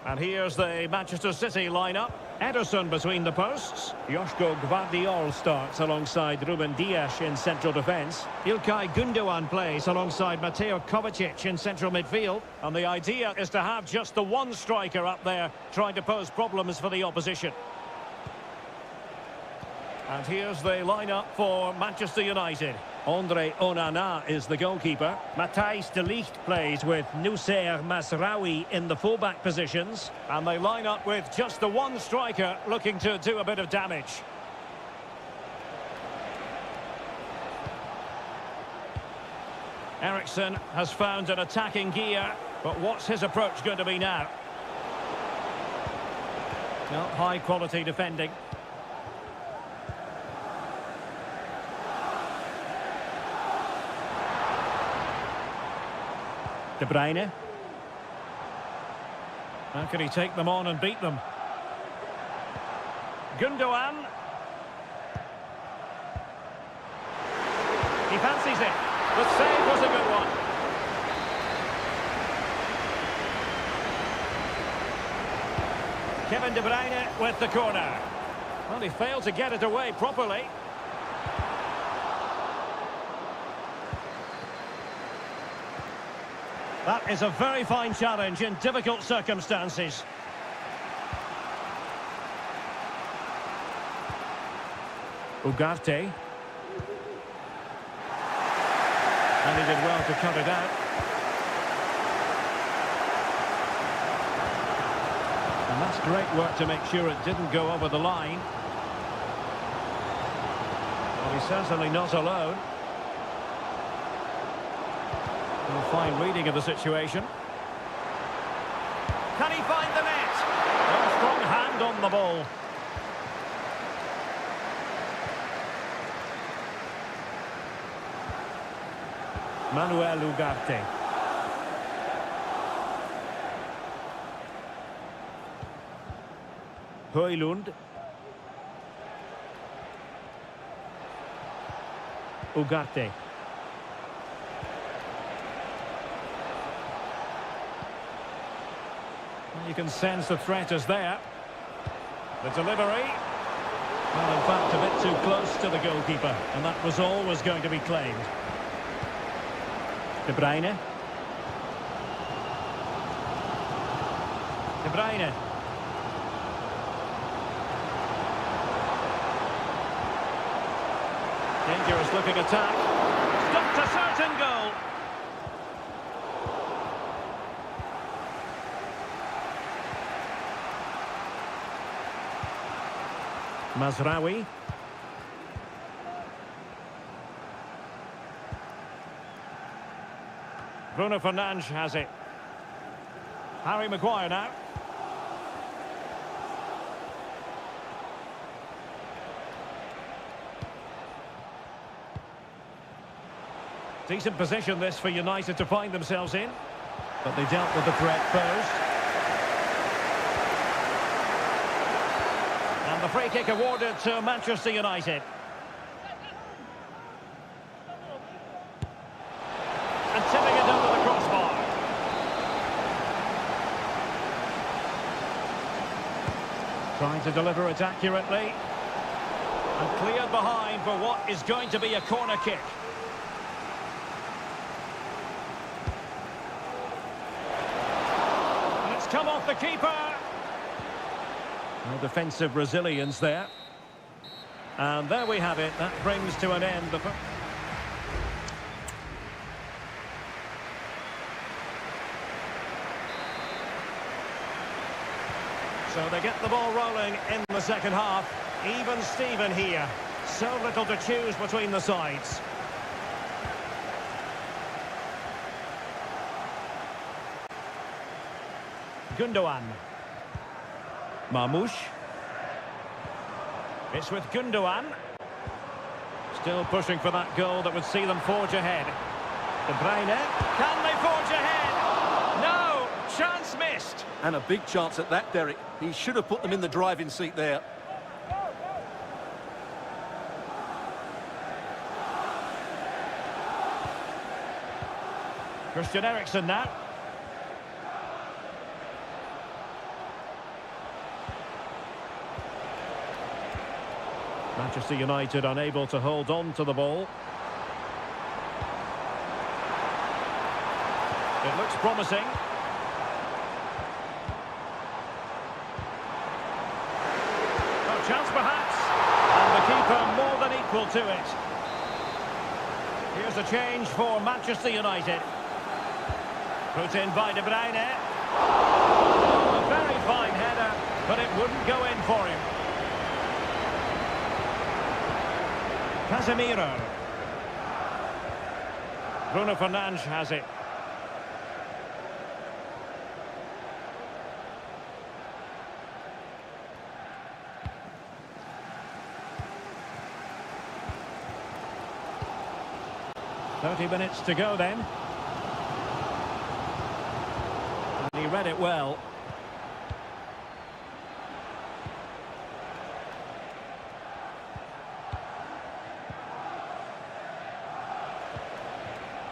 And here's the Manchester City lineup. Ederson between the posts. Joško Gvardiol starts alongside Ruben Dias in central defence. İlkay Gündoğan plays alongside Mateo Kovacic in central midfield. And the idea is to have just the one striker up there trying to pose problems for the opposition. And here's the lineup for Manchester United. Andre Onana is the goalkeeper. Matthijs de Ligt plays with Noussair Mazraoui in the fullback positions. And they line up with just the one striker looking to do a bit of damage. Eriksen has found an attacking gear, but what's his approach going to be now? Well, high quality defending. De Bruyne. How can he take them on and beat them? Gündoğan. He fancies it. The save was a good one. Kevin De Bruyne with the corner. Well, he failed to get it away properly. That is a very fine challenge in difficult circumstances. Ugarte. And he did well to cut it out. And that's great work to make sure it didn't go over the line. Well, he's certainly not alone. A fine reading of the situation. Can he find the net? A strong hand on the ball. Manuel Ugarte. Højlund. Ugarte. You can sense the threat is there. The delivery. Well, in fact, a bit too close to the goalkeeper, and that was always going to be claimed. De Bruyne. De Bruyne. Dangerous looking attack. Stopped a certain goal. Mazraoui. Bruno Fernandes has it. Harry Maguire now. Decent position this for United to find themselves in, but they dealt with the threat posed. And the free kick awarded to Manchester United. And tipping it under the crossbar. Trying to deliver it accurately. And cleared behind for what is going to be a corner kick. And it's come off the keeper. No defensive resilience there. And there we have it. That brings to an end the... So they get the ball rolling in the second half. Even Steven here. So little to choose between the sides. Gundogan. Marmoush. It's with Gundogan. Still pushing for that goal that would see them forge ahead. De Bruyne. Can they forge ahead? No! Chance missed. And a big chance at that, Derek. He should have put them in the driving seat there. Christian Eriksen now. Manchester United unable to hold on to the ball. It looks promising. Oh, chance perhaps. And the keeper more than equal to it. Here's a change for Manchester United. Put in by De Bruyne. Oh, a very fine header, but it wouldn't go in for him. Casemiro. Bruno Fernandes has it. "30 minutes to go then. And he read it well.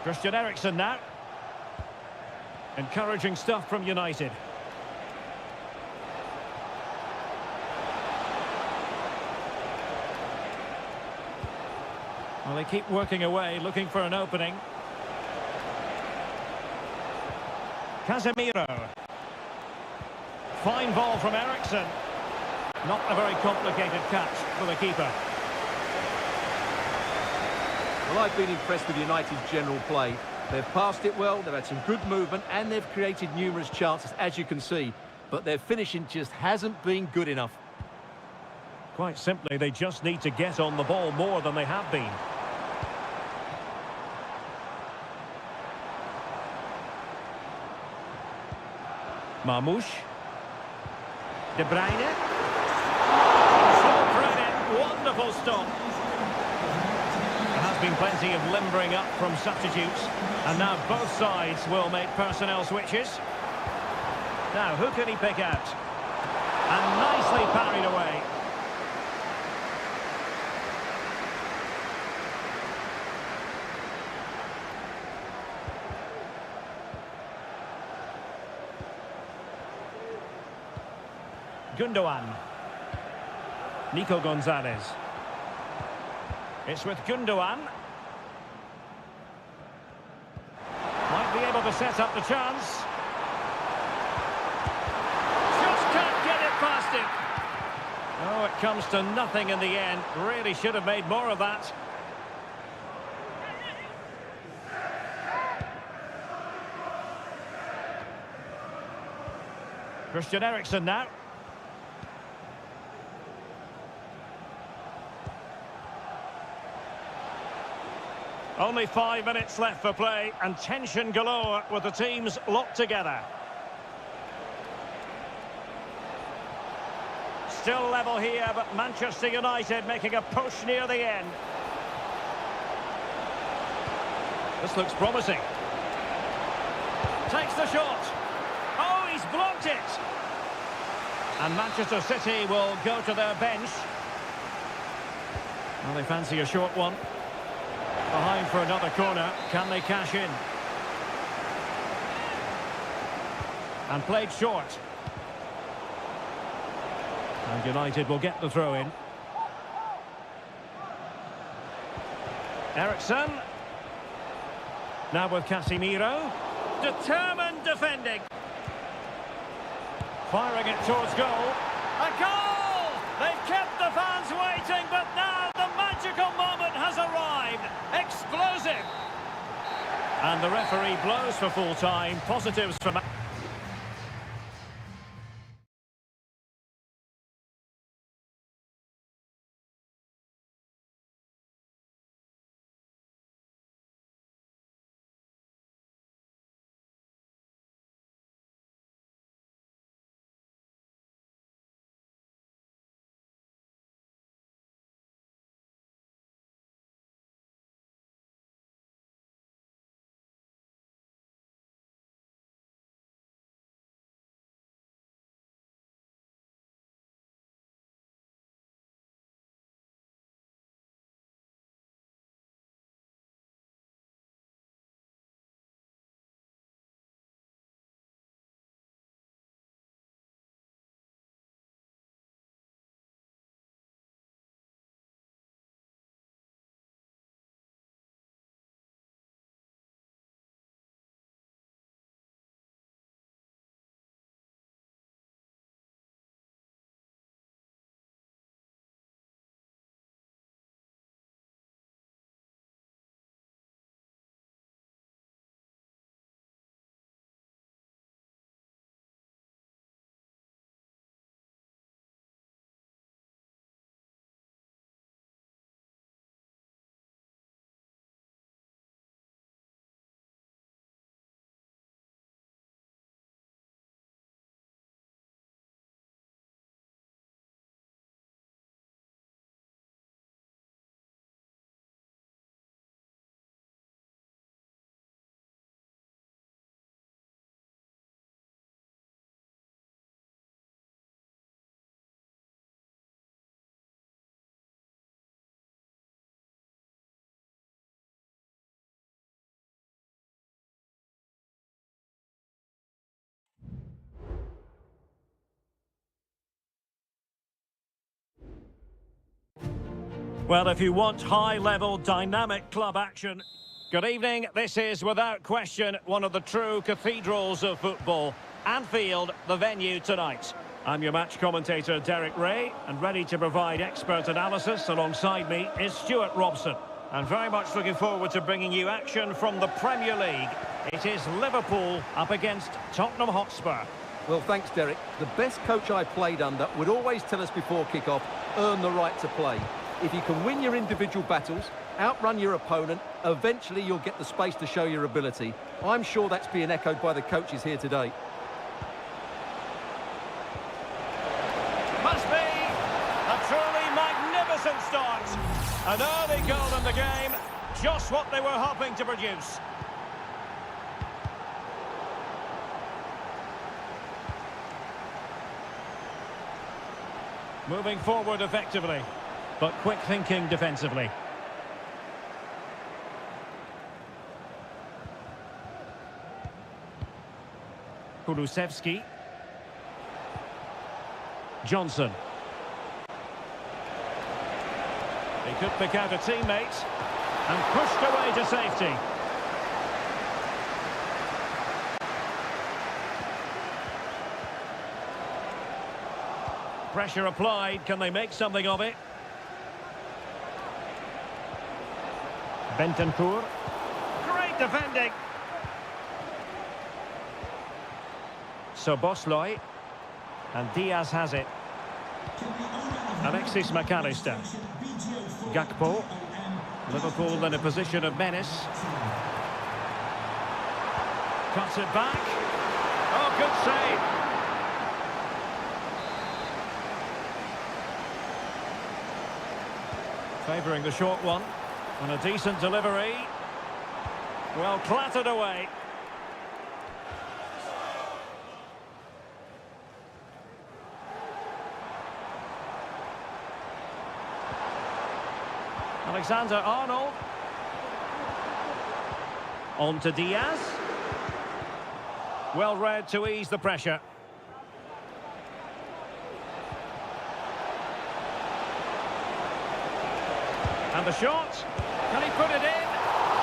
Christian Eriksen now. Encouraging stuff from United. Well, they keep working away, looking for an opening. Casemiro. Fine ball from Eriksen. Not a very complicated catch for the keeper. Well, I've been impressed with United's general play. They've passed it well, they've had some good movement, and they've created numerous chances, as you can see. But their finishing just hasn't been good enough. Quite simply, they just need to get on the ball more than they have been. Marmoush. De Bruyne. So brilliant, wonderful stop. There has been plenty of limbering up from substitutes, and now both sides will make personnel switches. Now, who can he pick out? And nicely parried away. Gundogan. Nico Gonzalez. It's with Gundogan. Might be able to set up the chance. Just can't get it past him. Oh, it comes to nothing in the end. Really should have made more of that. Christian Eriksen now. Only 5 minutes left for play, and tension galore with the teams locked together. Still level here, but Manchester United making a push near the end. This looks promising. Takes the shot. Oh, he's blocked it. And Manchester City will go to their bench. Well, they fancy a short one. Behind for another corner. Can they cash in? And played short. And United will get the throw in. Eriksen. Now with Casemiro. Determined defending. Firing it towards goal. A goal! They've kept the fans waiting, but now the magical moment has arrived. Explosive. And the referee blows for full time. Positives from... Well, if you want high-level, dynamic club action... Good evening. This is, without question, one of the true cathedrals of football. Anfield, the venue tonight. I'm your match commentator, Derek Ray, and ready to provide expert analysis alongside me is Stuart Robson. And very much looking forward to bringing you action from the Premier League. It is Liverpool up against Tottenham Hotspur. Well, thanks, Derek. The best coach I played under would always tell us before kick-off, earn the right to play. If you can win your individual battles, outrun your opponent, eventually you'll get the space to show your ability. I'm sure that's being echoed by the coaches here today. Must be a truly magnificent start. An early goal in the game, just what they were hoping to produce. Moving forward effectively, but quick thinking defensively. Kulusevski. Johnson. He could pick out a teammate and pushed away to safety. Pressure applied. Can they make something of it? Bentancur. Great defending. Szoboszlai. And Diaz has it. Alexis McAllister. Gakpo. Liverpool in a position of menace. Cuts it back. Oh, good save. Favouring the short one. And a decent delivery. Well clattered away. Alexander-Arnold. On to Diaz. Well read to ease the pressure. And the shot. Can he put it in?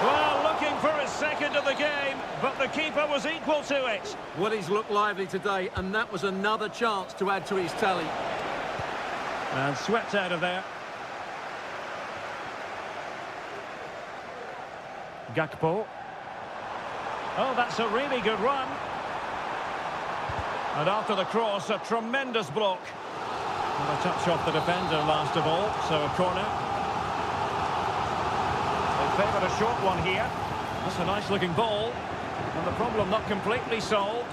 Well, looking for his second of the game, but the keeper was equal to it. Well, he's looked lively today, and that was another chance to add to his tally. And swept out of there. Gakpo. Oh, that's a really good run. And after the cross, a tremendous block. And a touch off the defender last of all, so a corner. They favoured a short one here. That's a nice-looking ball. And the problem not completely solved.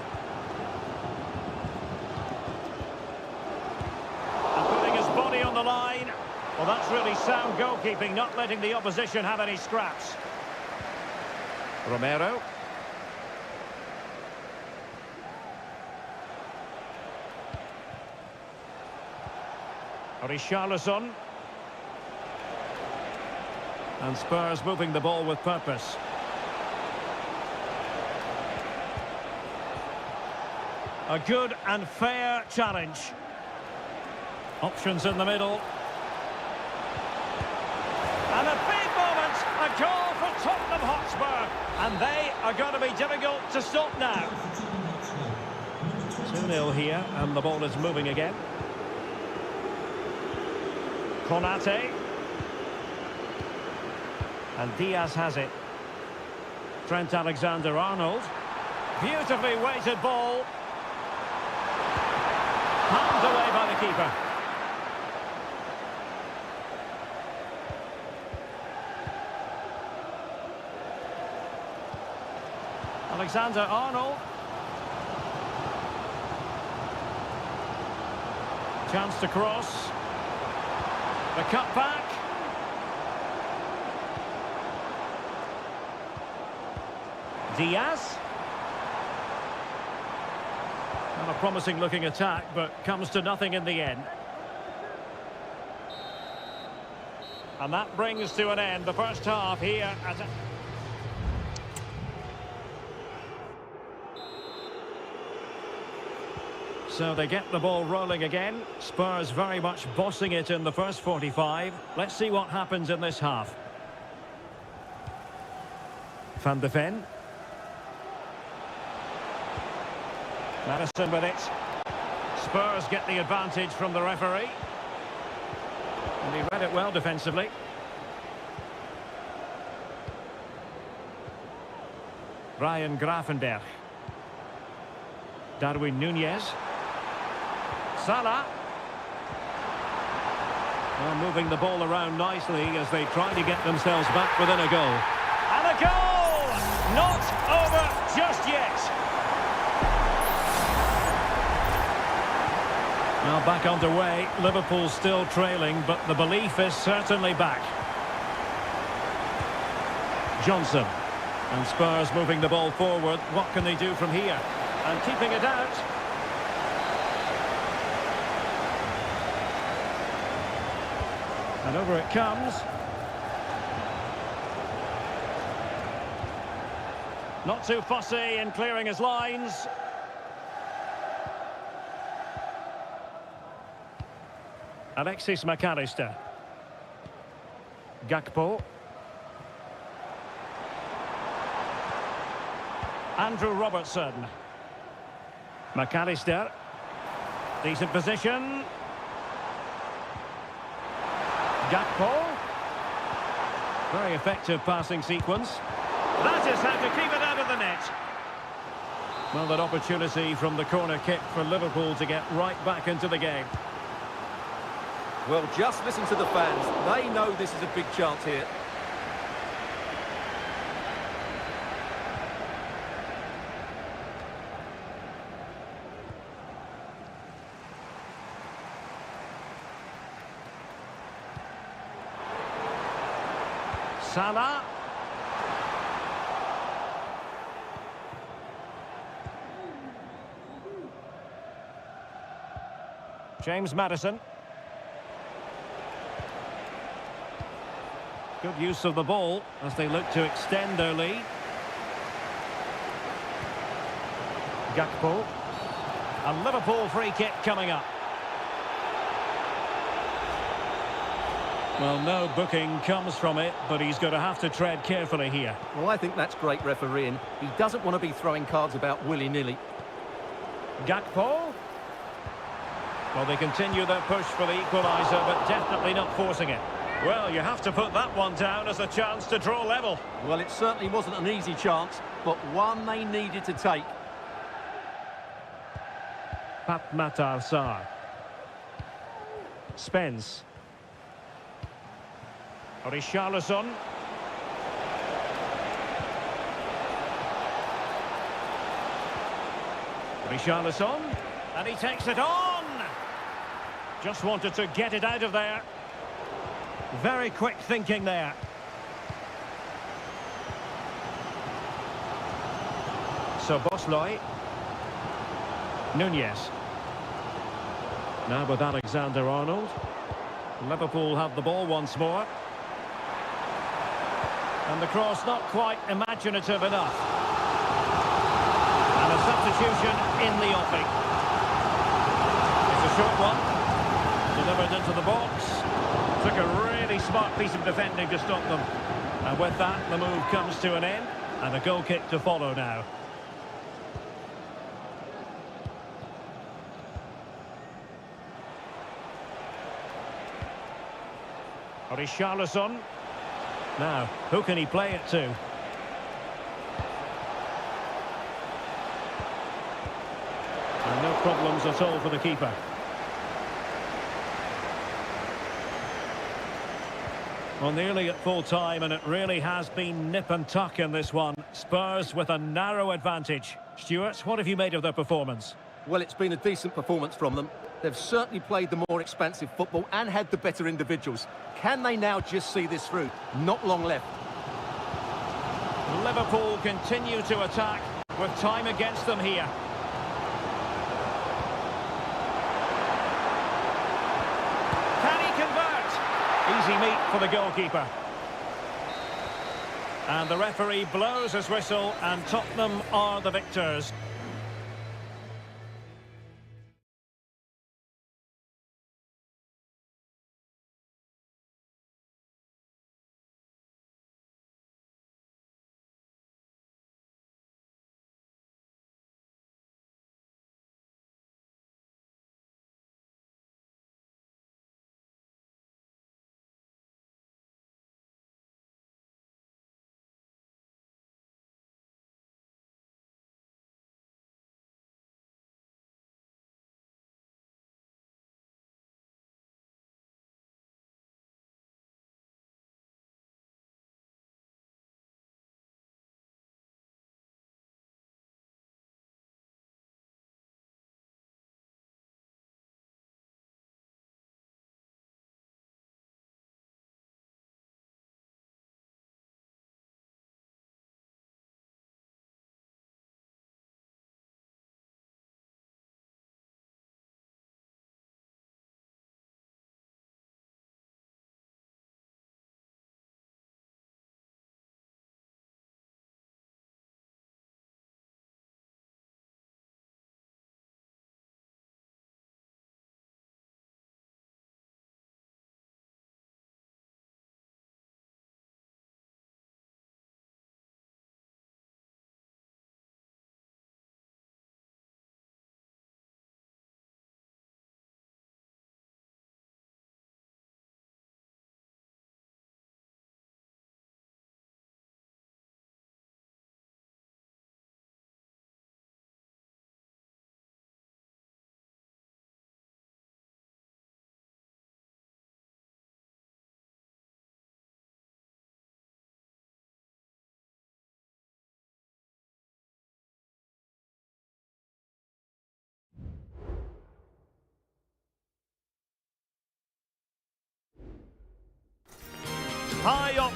And putting his body on the line. Well, that's really sound goalkeeping, not letting the opposition have any scraps. Romero. Richarlison. And Spurs moving the ball with purpose. A good and fair challenge. Options in the middle. And a big moment. A goal for Tottenham Hotspur. And they are going to be difficult to stop now. 2-0 here, and the ball is moving again. Konate. And Diaz has it. Trent Alexander-Arnold. Beautifully weighted ball. Palmed away by the keeper. Alexander-Arnold. Chance to cross. The cut back. Diaz. And a promising looking attack, but comes to nothing in the end. And that brings to an end the first half here at a... So they get the ball rolling again. Spurs very much bossing it in the first 45. Let's see what happens in this half. Van de Ven. Madison with it. Spurs get the advantage from the referee. And he read it well defensively. Ryan Gravenberch. Darwin Núñez. Salah. Well, moving the ball around nicely as they try to get themselves back within a goal. And a goal! Not over just yet. Now back underway. Liverpool still trailing, but the belief is certainly back. Johnson. And Spurs moving the ball forward. What can they do from here? And keeping it out. And over it comes. Not too fussy in clearing his lines. Alexis McAllister. Gakpo. Andrew Robertson. McAllister. Decent position. Gakpo. Very effective passing sequence. That is how to keep it out of the net. Well, that opportunity from the corner kick for Liverpool to get right back into the game. Well, just listen to the fans. They know this is a big chance here. Salah. James Maddison. Good use of the ball as they look to extend their lead. Gakpo. A Liverpool free kick coming up. Well, no booking comes from it, but he's going to have to tread carefully here. Well, I think that's great refereeing. He doesn't want to be throwing cards about willy-nilly. Gakpo. Well, they continue their push for the equaliser, but definitely not forcing it. Well, you have to put that one down as a chance to draw level. Well, it certainly wasn't an easy chance, but one they needed to take. Pat Matar Sarr. Spence. Richarlison. Richarlison. And he takes it on. Just wanted to get it out of there. Very quick thinking there. So Bosley. Núñez. Now with Alexander-Arnold. Liverpool have the ball once more. And the cross not quite imaginative enough. And a substitution in the offing. It's a short one. Delivered into the box. Took a really smart piece of defending to stop them. And with that, the move comes to an end. And a goal kick to follow now. Richarlison. Now, who can he play it to? And no problems at all for the keeper. Well, nearly at full time, and it really has been nip and tuck in this one. Spurs with a narrow advantage. Stuart, what have you made of their performance? Well, it's been a decent performance from them. They've certainly played the more expansive football and had the better individuals. Can they now just see this through? Not long left. Liverpool continue to attack with time against them here. Can he convert? Easy meat for the goalkeeper. And the referee blows his whistle, and Tottenham are the victors.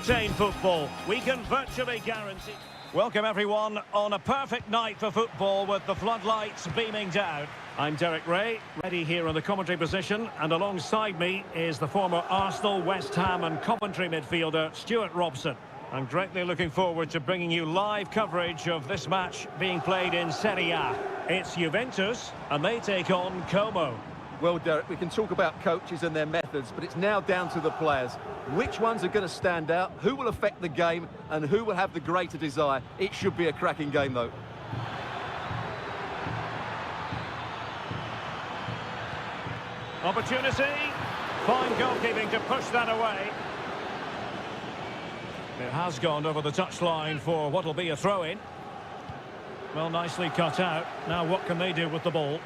entertain football, we can virtually guarantee. Welcome everyone on a perfect night for football with the floodlights beaming down. I'm Derek Ray, ready here in the commentary position, and alongside me is the former Arsenal, West Ham and Coventry midfielder Stuart Robson. I'm greatly looking forward to bringing you live coverage of this match being played in Seria. It's Juventus, and they take on Como. Well, Derek, we can talk about coaches and their methods, but it's now down to the players. Which ones are going to stand out, who will affect the game, and who will have the greater desire? It should be a cracking game, though. Opportunity. Fine goalkeeping to push that away. It has gone over the touchline for what will be a throw-in. Well, nicely cut out. Now what can they do with the ball?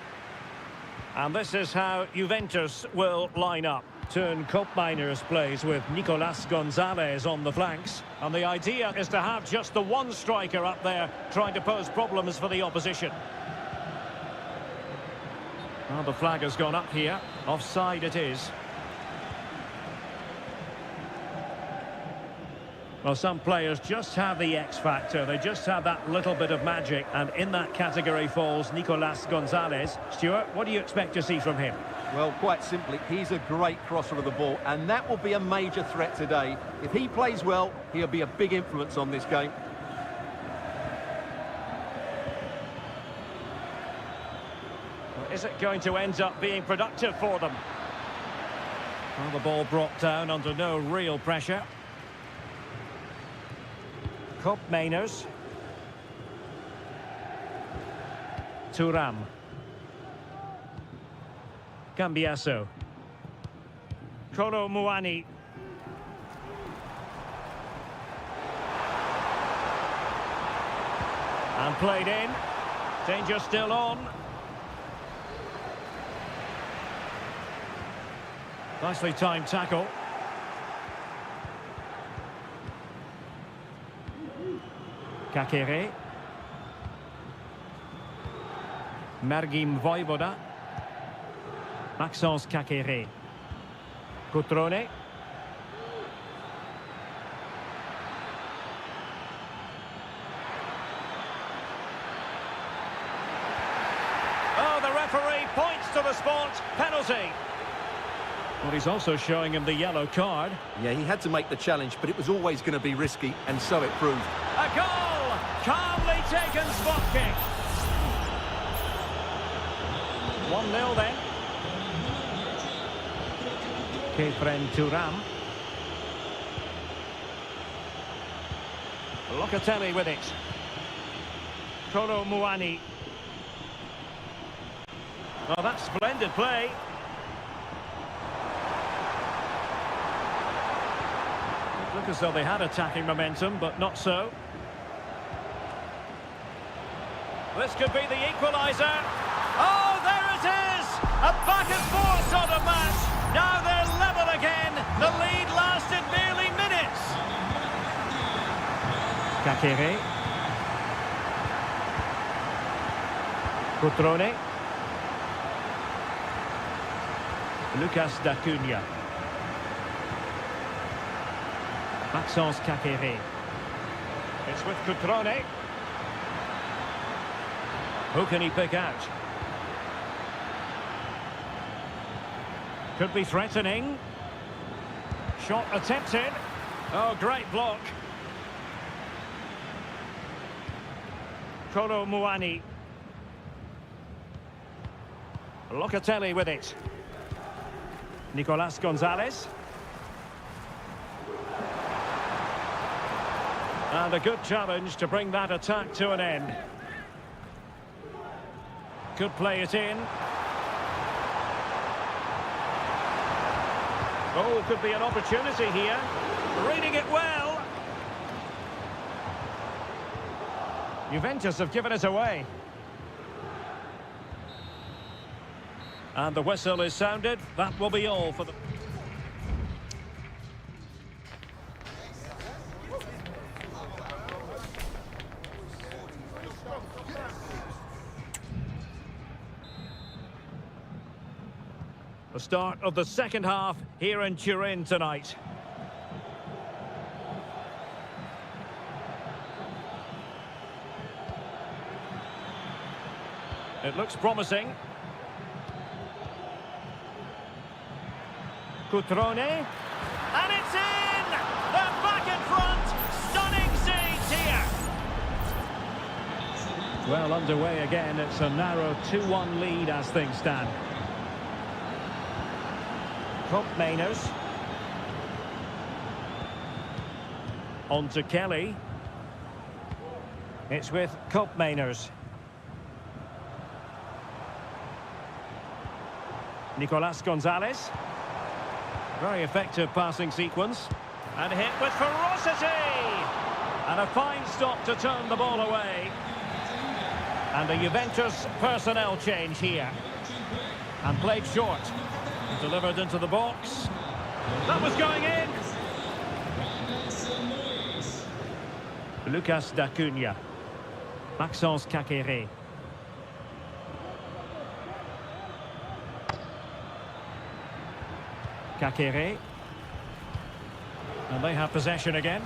And this is how Juventus will line up. Turn Koopmeiners plays with Nicolas Gonzalez on the flanks. And the idea is to have just the one striker up there trying to pose problems for the opposition. Well, the flag has gone up here. Offside it is. Well, some players just have the X factor. They just have that little bit of magic. And in that category falls Nicolas Gonzalez. Stuart, what do you expect to see from him? Well, quite simply, he's a great crosser of the ball, and that will be a major threat today. If he plays well, he'll be a big influence on this game. Well, is it going to end up being productive for them? Well, the ball brought down under no real pressure. Koopmeiners. Thuram. Cambiasso. Kolo Muani. And played in. Danger still on. Nicely timed tackle. Kakere. Mergim Voivoda. Maxence Kakere. Cutrone. Oh, the referee points to the spot. Penalty. Well, he's also showing him the yellow card. Yeah, he had to make the challenge, but it was always going to be risky, and so it proved. A goal! Calmly taken spot kick. 1-0 then. Kefren Thuram. Locatelli with it. Kolo Muani. Oh, that's splendid play. Look as though they had attacking momentum, but not so. This could be the equaliser. Oh, there it is! A back-and-forth sort of match. Now they're level again. The lead lasted merely minutes. Kakere. Cutrone. Lucas D'Acunha. Maxence Kakere. It's with Cutrone. Who can he pick out? Could be threatening. Shot attempted. Oh, great block. Kolo Muani. Locatelli with it. Nicolas Gonzalez. And a good challenge to bring that attack to an end. Could play it in. Oh, could be an opportunity here. Reading it well. Juventus have given it away. And the whistle is sounded. That will be all for the... The start of the second half here in Turin tonight. It looks promising. Cutrone. And it's in! They're back in front! Stunning scenes here! Well, underway again. It's a narrow 2-1 lead as things stand. Mainers. On to Kelly. It's with Mainers. Nicolas Gonzalez. Very effective passing sequence. And hit with ferocity! And a fine stop to turn the ball away. And a Juventus personnel change here. And played short. Delivered into the box. That was going in! Lucas D'Acunha. Maxence Caqueret. Caqueret. And they have possession again.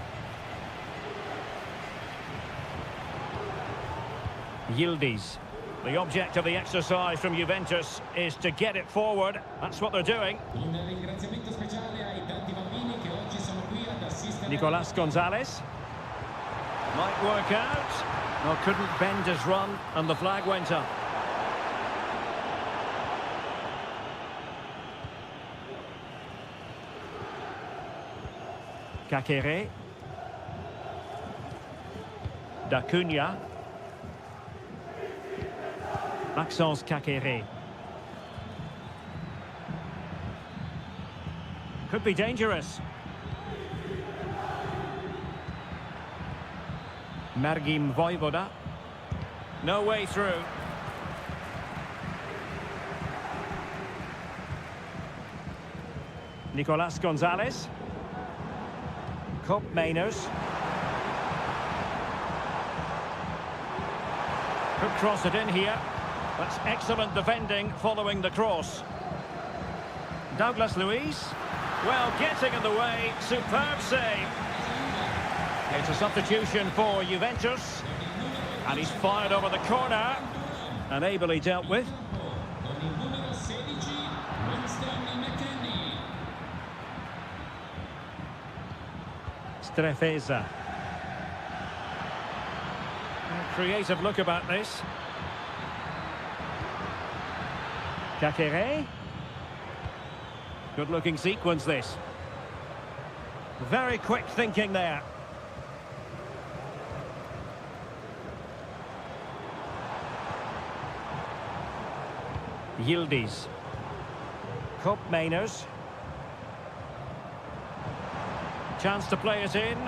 Yildiz. The object of the exercise from Juventus is to get it forward. That's what they're doing. Nicolas Gonzalez. Might work out. Well, couldn't bend his run, and the flag went up. Caqueret. D'Acunha. Maxence Caqueret. Could be dangerous. Margim Vojvoda. No way through. Nicolas Gonzalez. Mainers. Could cross it in here. That's excellent defending following the cross. Douglas Luiz. Well, getting in the way. Superb save. It's a substitution for Juventus. And he's fired over the corner. And ably dealt with. Strefeza. Creative look about this. Caqueret. Good looking sequence this. Very quick thinking there. Yildiz. Mainers. Chance to play it in.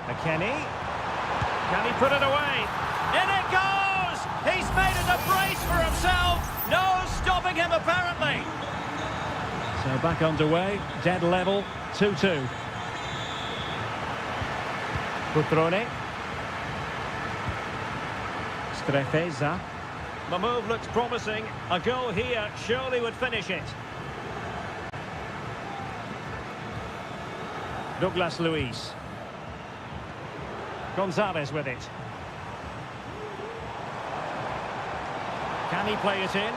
McKennie. Can he put it away? In it goes! He's made it a brace for himself. No stopping him, apparently. So back underway, dead level, 2-2. Cutrone. Strefeza. The move looks promising. A goal here surely would finish it. Douglas Luiz. Gonzalez with it. Can he play it in?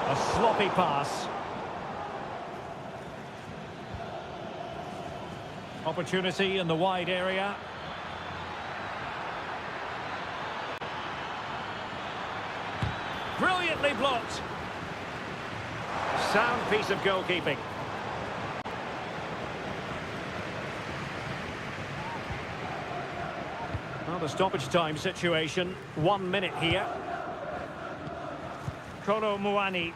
A sloppy pass. Opportunity in the wide area. Brilliantly blocked. Sound piece of goalkeeping. Well, the stoppage time situation, 1 minute here. Kolo Muani.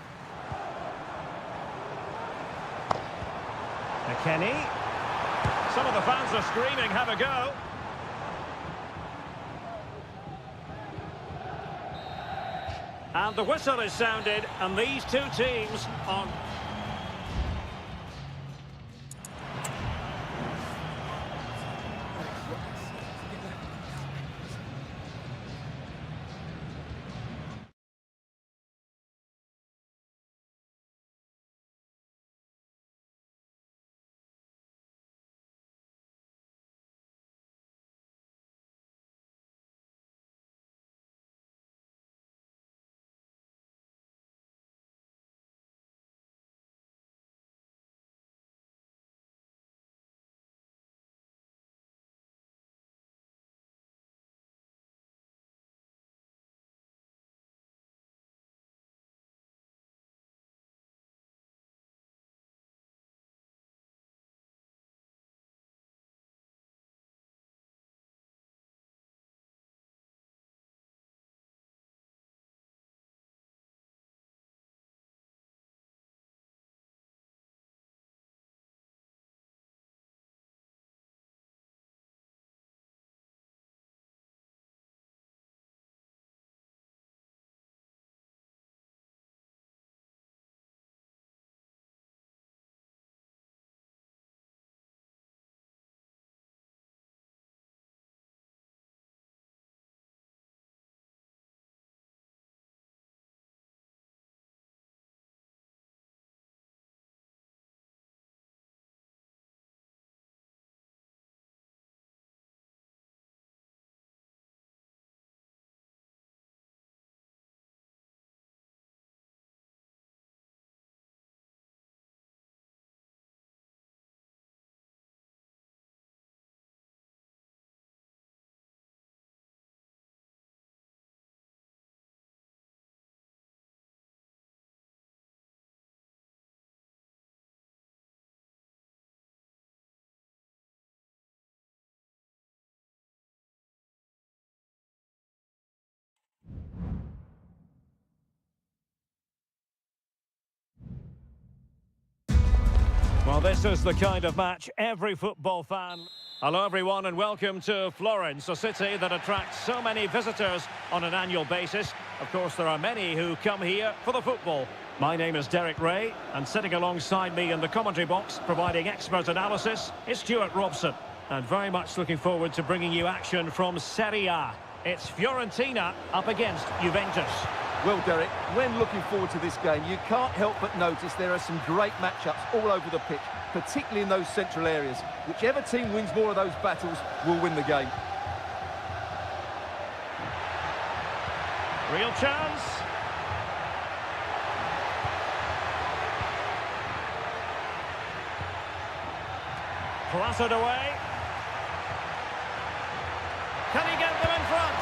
McKennie. Some of the fans are screaming, have a go. And the whistle is sounded, and these two teams are Well, this is the kind of match every football fan... Hello everyone and welcome to Florence, a city that attracts so many visitors on an annual basis. Of course, there are many who come here for the football. My name is Derek Ray, and sitting alongside me in the commentary box, providing expert analysis, is Stuart Robson. And very much looking forward to bringing you action from Seria. It's Fiorentina up against Juventus. Well, Derek, when looking forward to this game, you can't help but notice there are some great matchups all over the pitch, particularly in those central areas. Whichever team wins more of those battles will win the game. Real chance. Plastered away. Can he get them in front?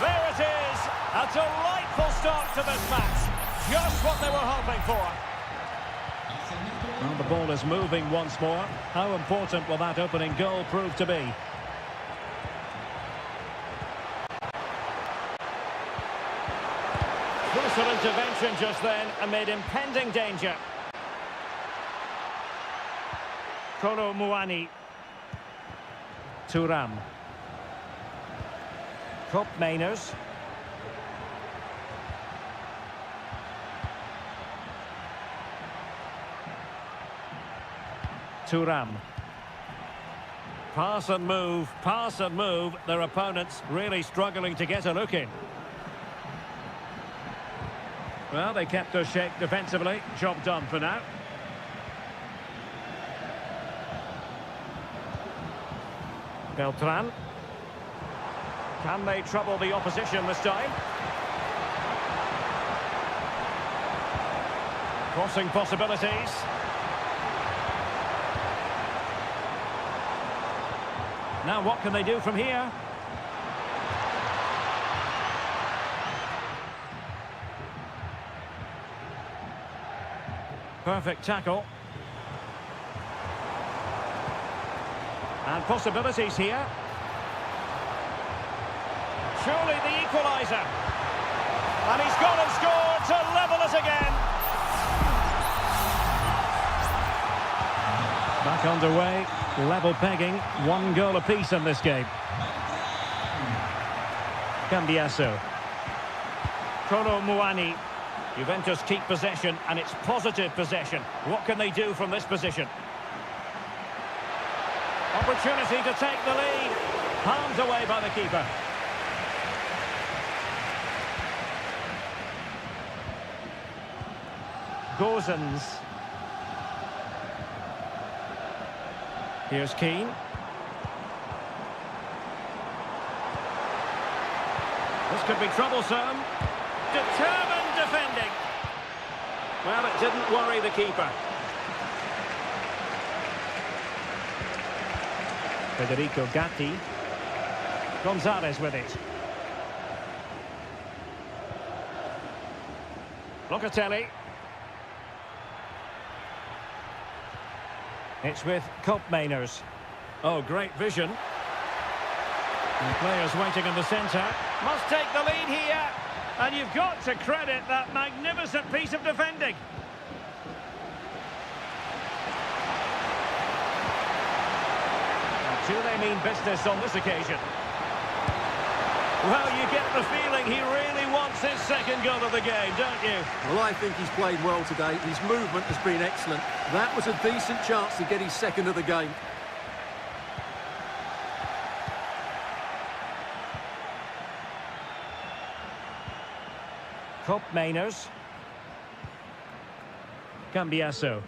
There it is. A delightful start to this match. Just what they were hoping for. Well, the ball is moving once more. How important will that opening goal prove to be? Crucial intervention just then amid impending danger. Kolo Muani. Thuram. Cup Mainers. Thuram. Pass and move, pass and move. Their opponents really struggling to get a look in. Well, they kept their shape defensively. Job done for now. Beltran. Can they trouble the opposition this time? Crossing possibilities. Now what can they do from here? Perfect tackle. And possibilities here. Surely the equaliser. And he's gone and scored to level us again. Back underway. Level pegging. 1 goal apiece in this game. Cambiasso. Kolo Muani. Juventus keep possession, and it's positive possession. What can they do from this position? Opportunity to take the lead. Palmed away by the keeper. Gozens. Here's Keane. This could be troublesome. Determined defending. Well, it didn't worry the keeper. Federico Gatti. Gonzalez with it. Locatelli. It's with Cup Mainers. Oh, great vision. And players waiting in the centre. Must take the lead here. And you've got to credit that magnificent piece of defending. Do they mean business on this occasion? Well, you get the feeling he really wants his second goal of the game, don't you? Well, I think he's played well today. His movement has been excellent. That was a decent chance to get his second of the game. Cup Mainers. Cambiasso.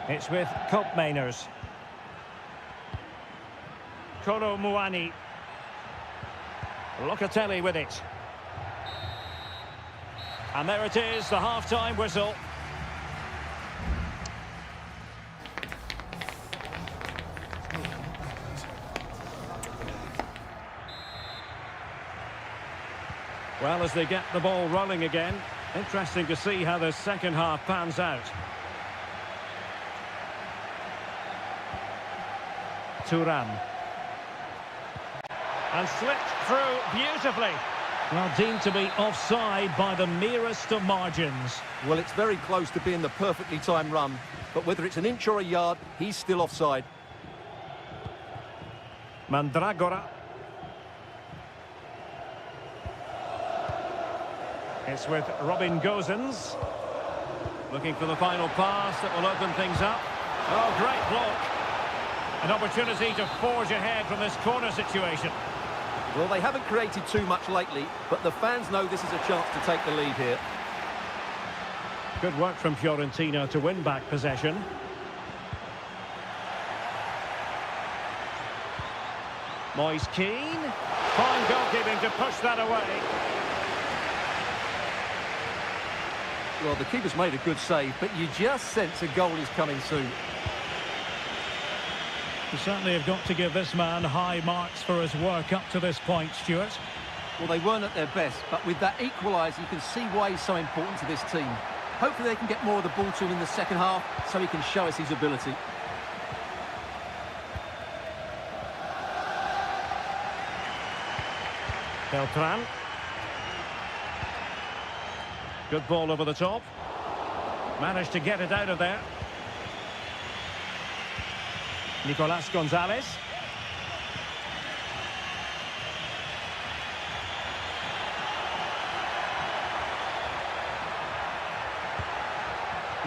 It's with Cup Mainers. Kolo Muani. Locatelli with it. And there it is, the half-time whistle. Well, as they get the ball rolling again, interesting to see how the second half pans out. Thuram. And slipped through beautifully. Well, deemed to be offside by the merest of margins. Well, it's very close to being the perfectly timed run, but whether it's an inch or a yard, he's still offside. Mandragora. It's with Robin Gosens. Looking for the final pass that will open things up. Oh, great block. An opportunity to forge ahead from this corner situation. Well, they haven't created too much lately, but the fans know this is a chance to take the lead here. Good work from Fiorentina to win back possession. Moise Keane. Fine goalkeeping to push that away. Well, the keeper's made a good save, but you just sense a goal is coming soon. You certainly have got to give this man high marks for his work up to this point, Stuart. Well, they weren't at their best, but with that equaliser, you can see why he's so important to this team. Hopefully they can get more of the ball to him in the second half so he can show us his ability. Beltran. Good ball over the top. Managed to get it out of there. Nicolas Gonzalez.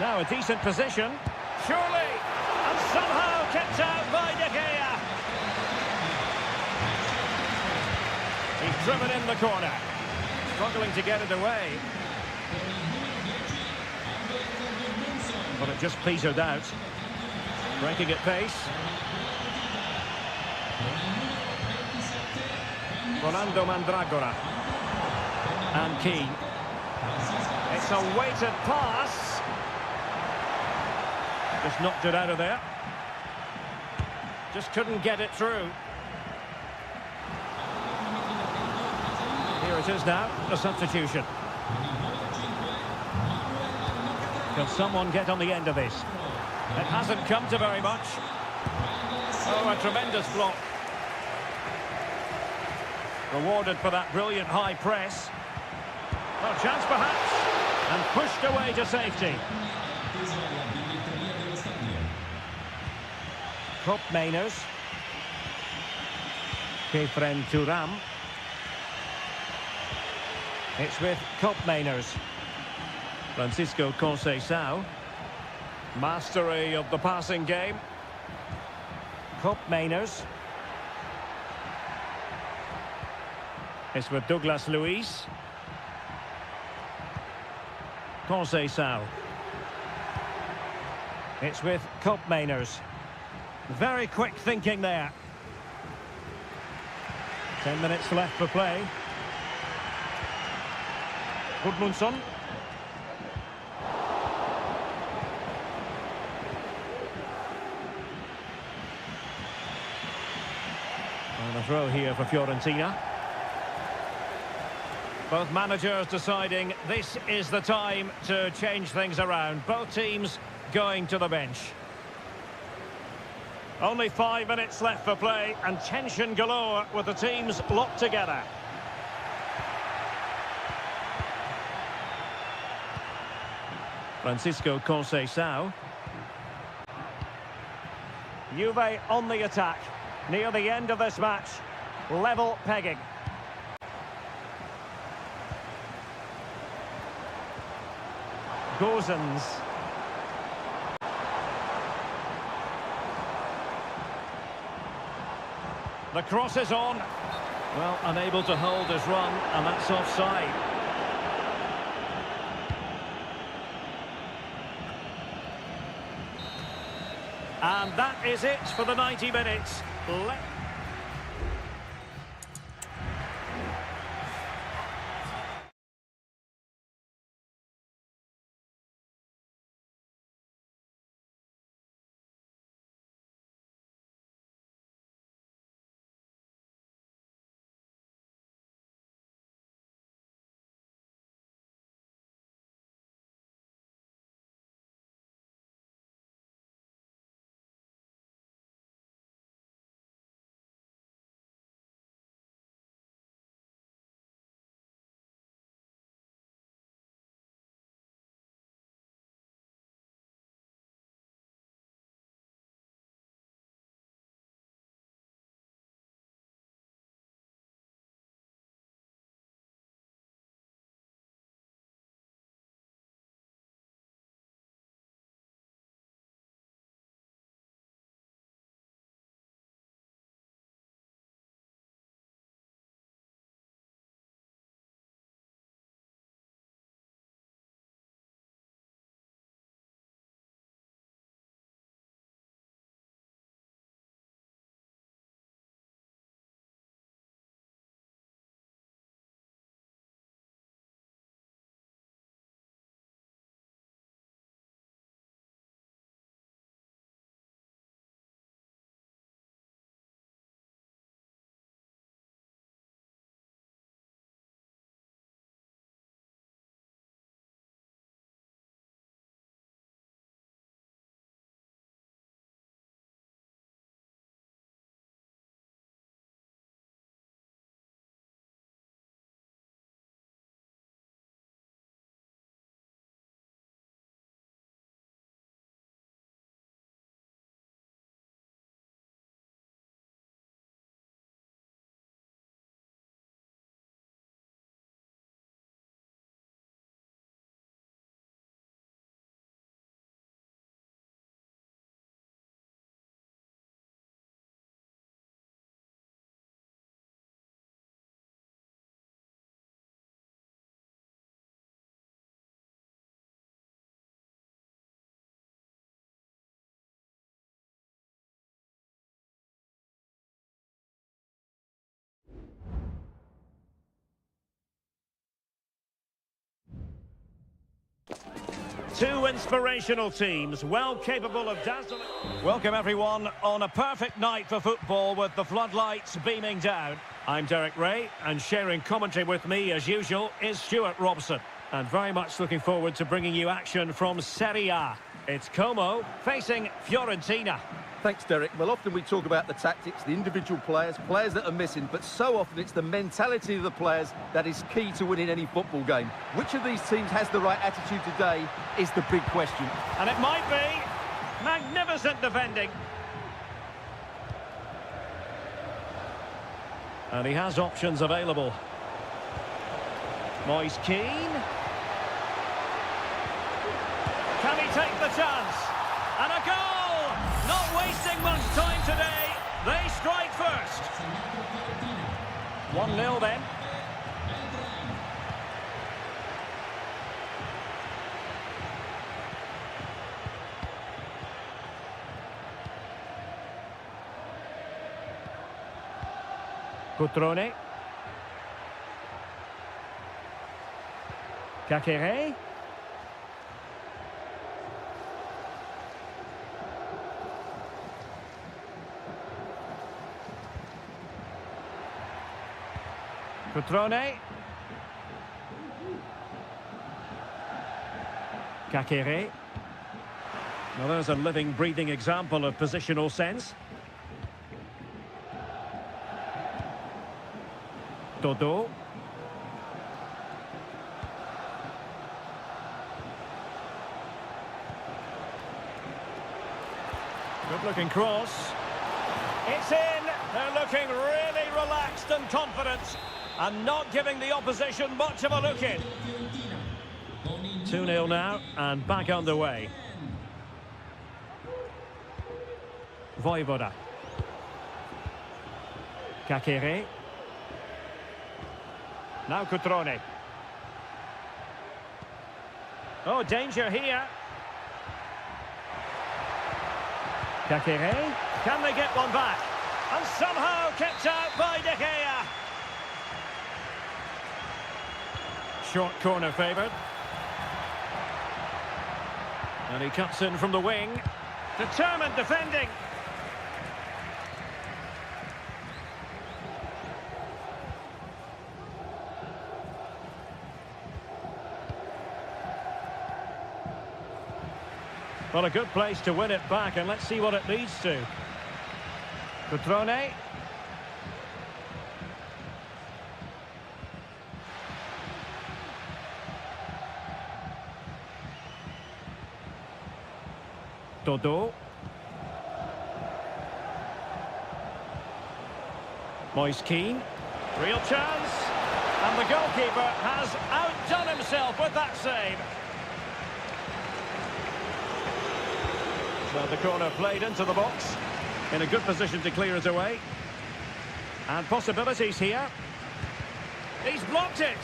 Now a decent position. Surely! And somehow kept out by De Gea. He's driven in the corner. Struggling to get it away. But it just petered out. Breaking at pace. Fernando Mandragora. And Keane. It's a weighted pass. Just knocked it out of there. Just couldn't get it through. Here it is now, a substitution. Can someone get on the end of this? It hasn't come to very much. Oh, a tremendous block. Rewarded for that brilliant high press. Oh, chance perhaps. And pushed away to safety. Kop Mainers. Kefren Turam. It's with Kop Mainers. Francisco Conceição. Mastery of the passing game. Kop Mainers. It's with Douglas Luiz. Conceição. It's with Kop Mainers. Very quick thinking there. 10 minutes left for play. Gudmundsson. And a throw here for Fiorentina. Both managers deciding this is the time to change things around. Both teams going to the bench. Only 5 minutes left for play and tension galore with the teams locked together. Francisco Conceição. Juve on the attack. Near the end of this match. Level pegging. Gosens. The cross is on. Well, unable to hold his run, and that's offside. And that is it for the 90 minutes. Two inspirational teams, well capable of dazzling. Welcome everyone on a perfect night for football with the floodlights beaming down. I'm Derek Ray, and sharing commentary with me as usual is Stuart Robson. And very much looking forward to bringing you action from Seria. It's Como facing Fiorentina. Thanks, Derek. Well, often we talk about the tactics, the individual players that are missing, but so often it's the mentality of the players that is key to winning any football game. Which of these teams has the right attitude today is the big question. And it might be magnificent defending. And he has options available. Moise Keane. Can he take the chance? And a goal! Not wasting much time today. They strike first. 1-0 then. Cutrone. Kakere. Cutrone. Kakere. Now there's a living, breathing example of positional sense. Dodo. Good-looking cross. It's in. They're looking really relaxed and confident, and not giving the opposition much of a look in. 2-0 now, and back underway. Voivoda. Kakere. Now Cutrone. Oh, danger here. Kakere. Can they get one back? And somehow kept out by De Gea. Short corner favoured. And he cuts in from the wing. Determined defending. Well, a good place to win it back, and let's see what it leads to. Cutrone. Dodo. Moise Keane. Real chance. And the goalkeeper has outdone himself with that save. So the corner played into the box. In a good position to clear it away. And possibilities here. He's blocked it.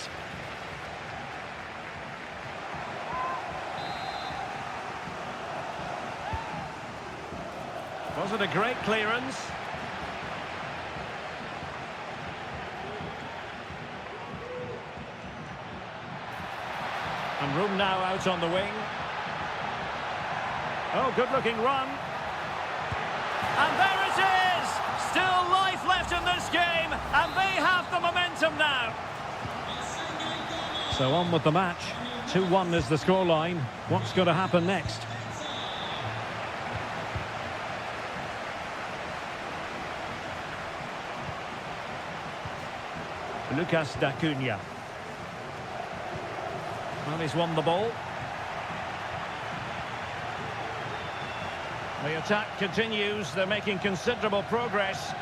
Was it a great clearance? And room now out on the wing. Oh, good-looking run. And there it is! Still life left in this game, and they have the momentum now. So on with the match. 2-1 is the scoreline. What's going to happen next? Lucas D'Acunha. Well, he's won the ball. The attack continues. They're making considerable progress.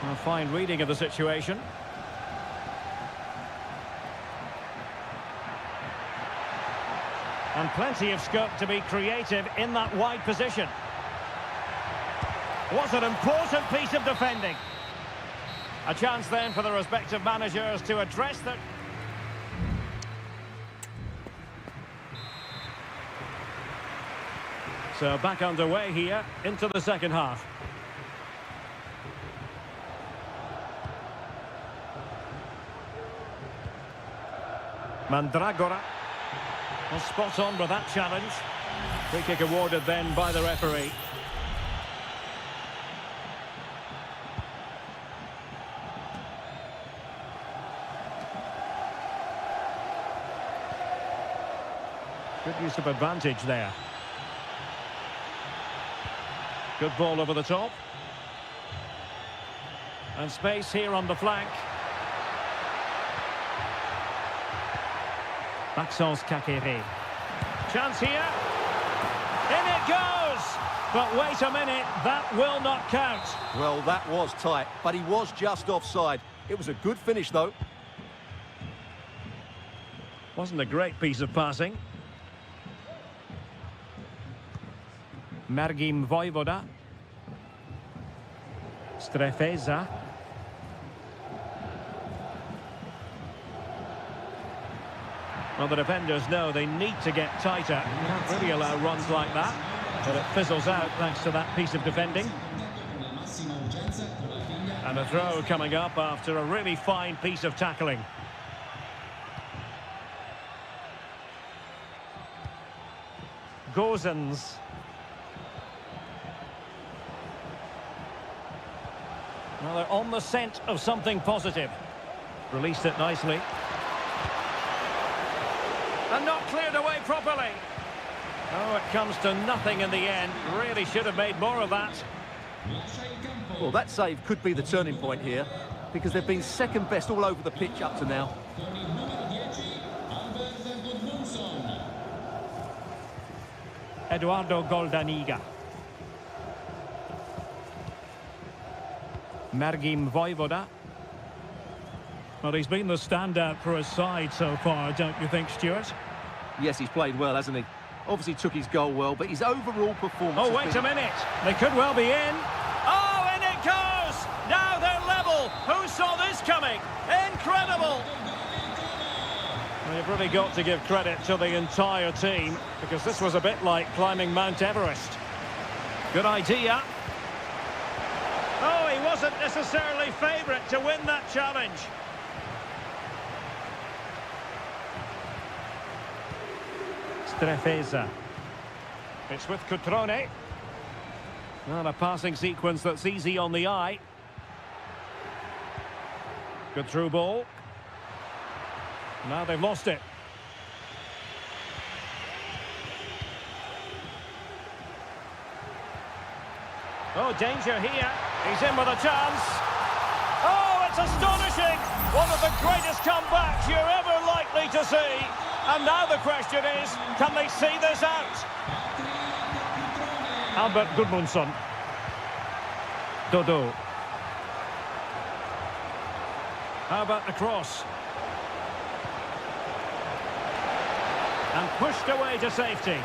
A fine reading of the situation. And plenty of scope to be creative in that wide position. What an important piece of defending. A chance then for the respective managers to address their... So back underway here into the second half. Mandragora. Well, spot on with that challenge. Free kick awarded then by the referee. Good use of advantage there. Good ball over the top. And space here on the flank. Maxence Kakere. Chance here. In it goes! But wait a minute, that will not count. Well, that was tight, but he was just offside. It was a good finish, though. Wasn't a great piece of passing. Margim Vojvoda. Strefeza. Well, the defenders know they need to get tighter. Can't really allow runs like that. But it fizzles out thanks to that piece of defending. And a throw coming up after a really fine piece of tackling. Gozens. Well, they're on the scent of something positive. Released it nicely. And not cleared away properly. Oh, it comes to nothing in the end. Really should have made more of that. Well, that save could be the turning point here, because they've been second best all over the pitch up to now. Eduardo Goldaniga. Margim Vojvoda. Well, he's been the standout for his side so far, don't you think, Stuart? Yes, he's played well, hasn't he? Obviously took his goal well, but his overall performance... Oh, wait a minute. They could well be in. Oh, in it goes! Now they're level. Who saw this coming? Incredible! Well, you've really got to give credit to the entire team, because this was a bit like climbing Mount Everest. Good idea. Oh, he wasn't necessarily favourite to win that challenge. Strefeza. It's with Cutrone. Not a passing sequence that's easy on the eye. Good through ball. Now they've lost it. Oh, danger here. He's in with a chance. Oh, it's astonishing. One of the greatest comebacks you're ever likely to see. And now the question is, can they see this out? Albert Gudmundsson. Dodo. How about the cross? And pushed away to safety.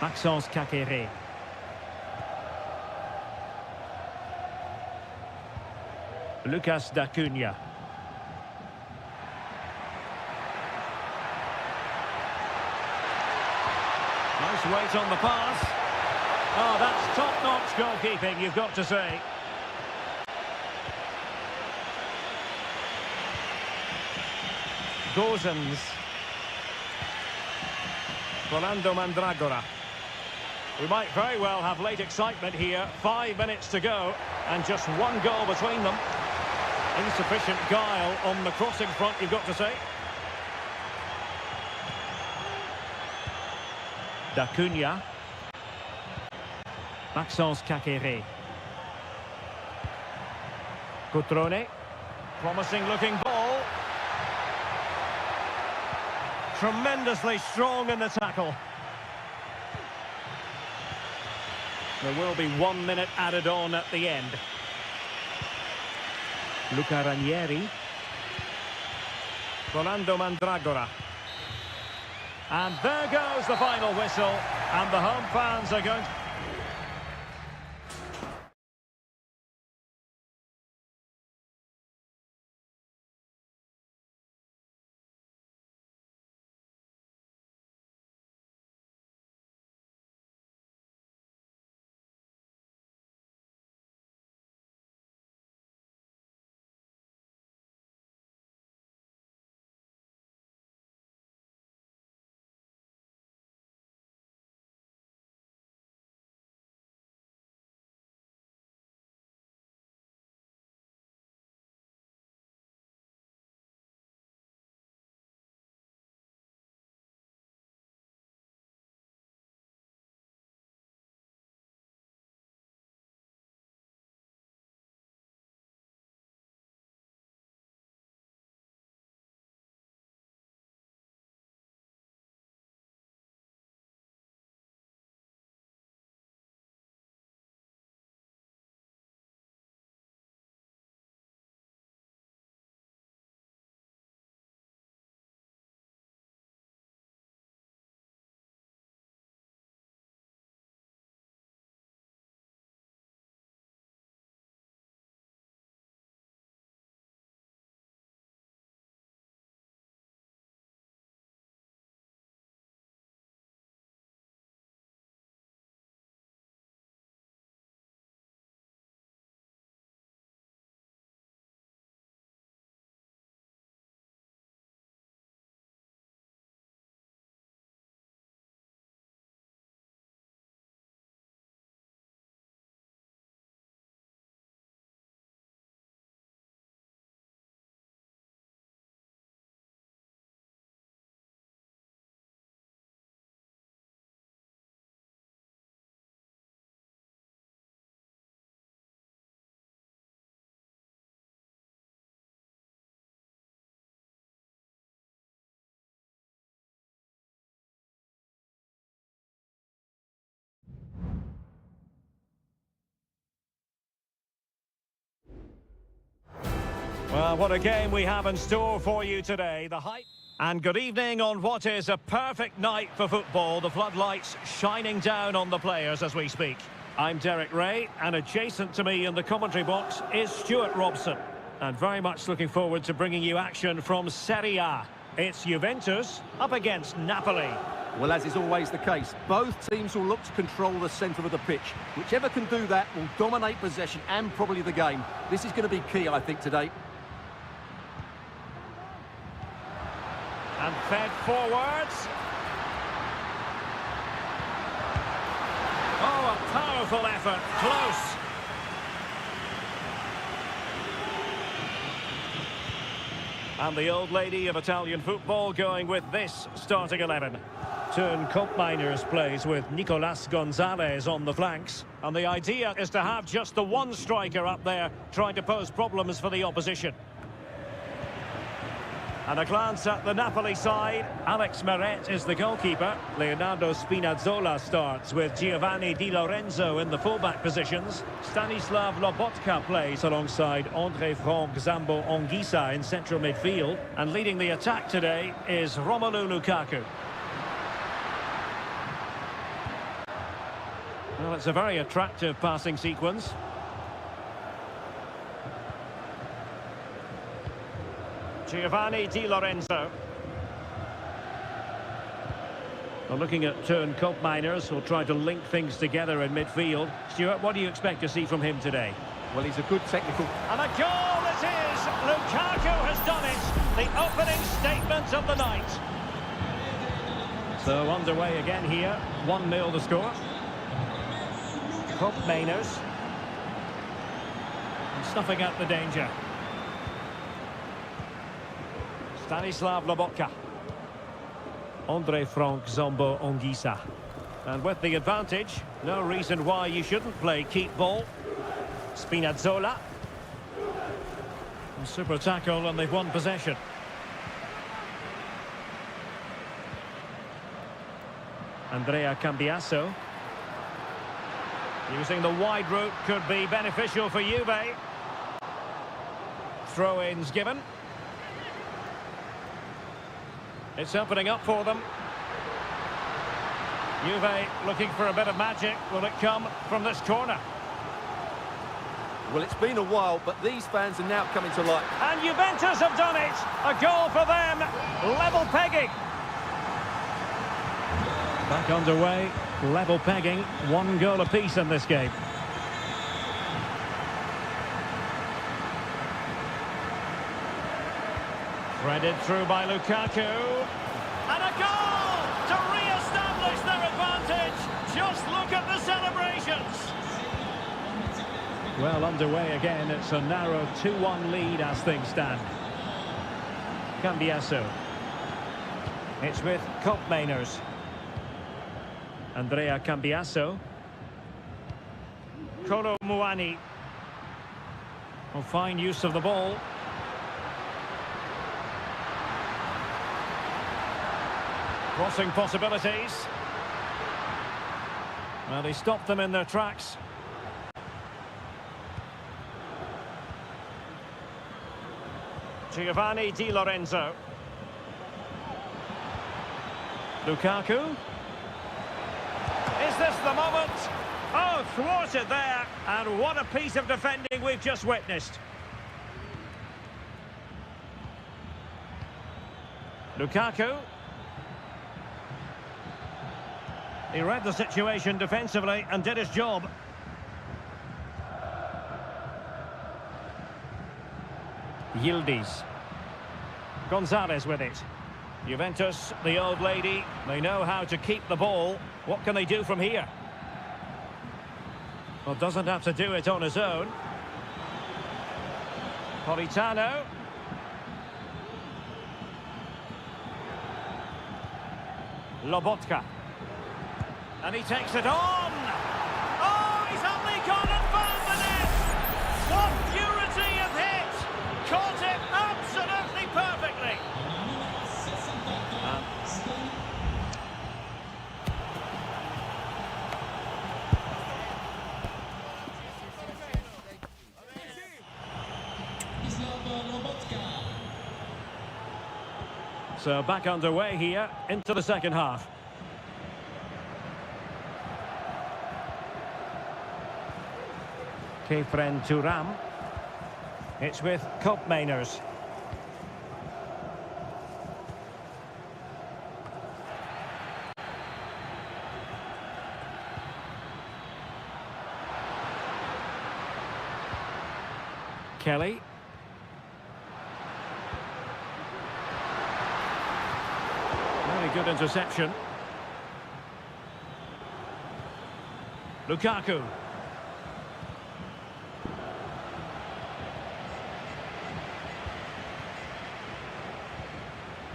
Maxence Kakere. Lucas D'Acunha. Nice weight on the pass. Oh, that's top-notch goalkeeping, you've got to say. Gozens. Rolando Mandragora. We might very well have late excitement here. 5 minutes to go, and just one goal between them. Insufficient guile on the crossing front, you've got to say. D'Acunha. Maxence Kakere. Cutrone. Promising looking ball. Tremendously strong in the tackle. There will be 1 minute added on at the end. Luca Ranieri. Rolando Mandragora. And there goes the final whistle. And the home fans are going to... Well, what a game we have in store for you today. The hype. And good evening on what is a perfect night for football. The floodlights shining down on the players as we speak. I'm Derek Ray, and adjacent to me in the commentary box is Stuart Robson. And very much looking forward to bringing you action from Seria. It's Juventus up against Napoli. Well, as is always the case, both teams will look to control the centre of the pitch. Whichever can do that will dominate possession and probably the game. This is going to be key, I think, today. And fed forwards. Oh, a powerful effort. Close. And the old lady of Italian football going with this starting 11. Turn Koopmeiners plays with Nicolas Gonzalez on the flanks. And the idea is to have just the one striker up there trying to pose problems for the opposition. And a glance at the Napoli side. Alex Meret is the goalkeeper. Leonardo Spinazzola starts with Giovanni Di Lorenzo in the fullback positions. Stanislav Lobotka plays alongside André Franck Zambo Anguissa in central midfield. And leading the attack today is Romelu Lukaku. Well, it's a very attractive passing sequence. Giovanni Di Lorenzo. Well, looking at Turn Koopmeiners, who'll try to link things together in midfield. Stuart, what do you expect to see from him today? Well, he's a good technical... And a goal it is! Lukaku has done it! The opening statement of the night. So underway again here. 1-0 the score. Koopmeiners. And snuffing out the danger. Stanislav Lobotka. André Franck Zambo Anguissa. And with the advantage, no reason why you shouldn't play keep ball. Spinazzola. And super tackle, and they've won possession. Andrea Cambiasso. Using the wide route could be beneficial for Juve. Throw-ins given. It's opening up for them. Juve looking for a bit of magic. Will it come from this corner? Well, it's been a while, but these fans are now coming to life. And Juventus have done it! A goal for them! Level pegging! Back underway, level pegging. 1 goal apiece in this game. Threaded through by Lukaku. And a goal to re-establish their advantage. Just look at the celebrations. Well, underway again. It's a narrow 2-1 lead as things stand. Cambiasso. It's with Koopmeiners. Andrea Cambiasso. Kolo Muani. Well, fine use of the ball. Crossing possibilities. Well, he stopped them in their tracks. Giovanni Di Lorenzo. Lukaku. Is this the moment? Oh, thwarted there. And what a piece of defending we've just witnessed. Lukaku. He read the situation defensively and did his job. Yildiz. Gonzalez with it. Juventus, the old lady, they know how to keep the ball. What can they do from here? Well, doesn't have to do it on his own. Politano. Lobotka. And he takes it on. Oh, he's only gone and found the net. What purity of hit. Caught it absolutely perfectly. So back underway here into the second half. Kefren Turam. It's with Koopmeiners. Kelly. Very good interception. Lukaku.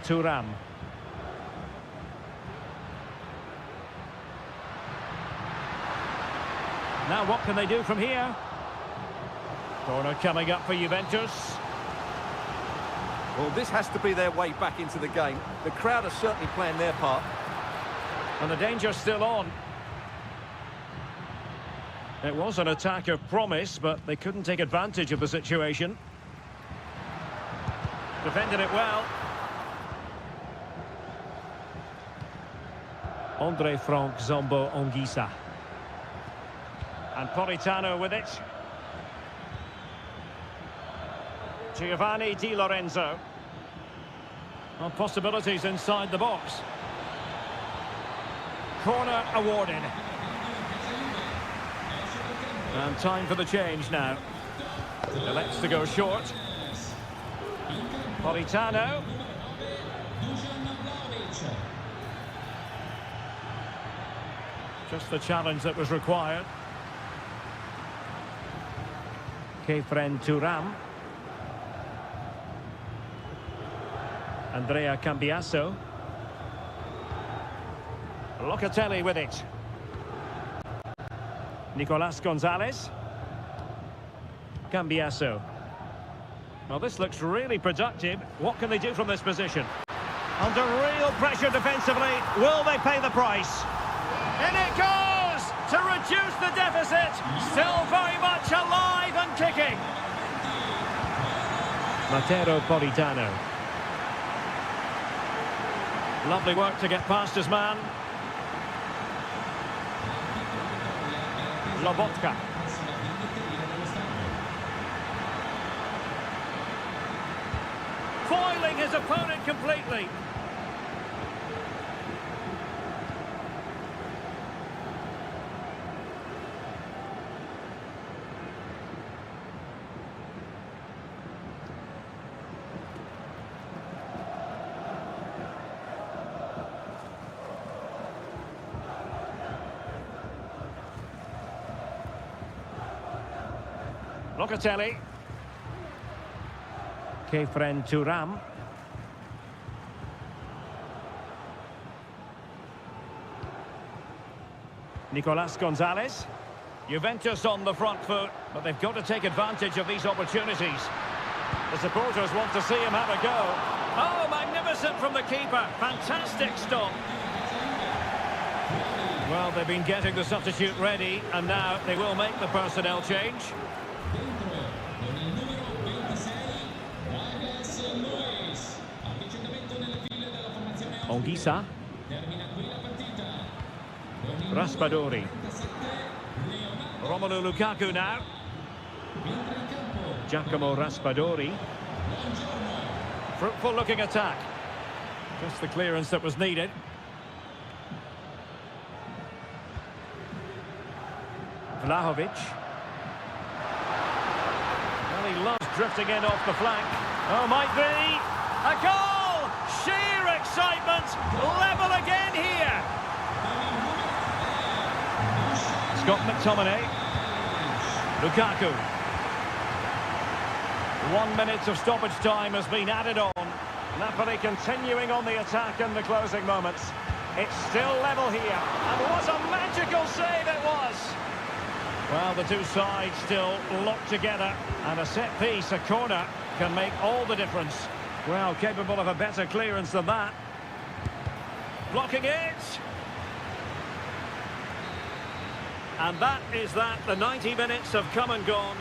Turam. Now what can they do from here? Corner coming up for Juventus. Well, this has to be their way back into the game. The crowd are certainly playing their part. And the danger's still on. It was an attack of promise, but they couldn't take advantage of the situation. Defended it well. Andre Frank Zombo Ongisa. And Politano with it. Giovanni Di Lorenzo. Well, possibilities inside the box. Corner awarded. And time for the change now. Elects to go short. Politano. Just the challenge that was required. Kefren Turam. Andrea Cambiasso. Locatelli with it. Nicolas Gonzalez. Cambiasso. Well, this looks really productive. What can they do from this position? Under real pressure defensively. Will they pay the price? In it goes to reduce the deficit. Still very much alive and kicking. Matteo Politano. Lovely work to get past his man. Lobotka. Foiling his opponent completely. Locatelli. Kefren Turam. Nicolas Gonzalez. Juventus on the front foot, but they've got to take advantage of these opportunities. The supporters want to see him have a go. Oh, magnificent from the keeper. Fantastic stop. Well, they've been getting the substitute ready, and now they will make the personnel change. Ongisa. Raspadori. Romelu Lukaku now. Giacomo Raspadori. Fruitful looking attack. Just the clearance that was needed. Vlahovic. Well, he loves drifting in off the flank. Oh, might be a goal! Sheer excitement, level again here. Scott McTominay. Lukaku. 1 minute of stoppage time has been added on. Napoli continuing on the attack in the closing moments. It's still level here, and what a magical save it was. Well, the two sides still locked together, and a set piece, a corner, can make all the difference. Well, capable of a better clearance than that. Blocking it. And that is that. The 90 minutes have come and gone.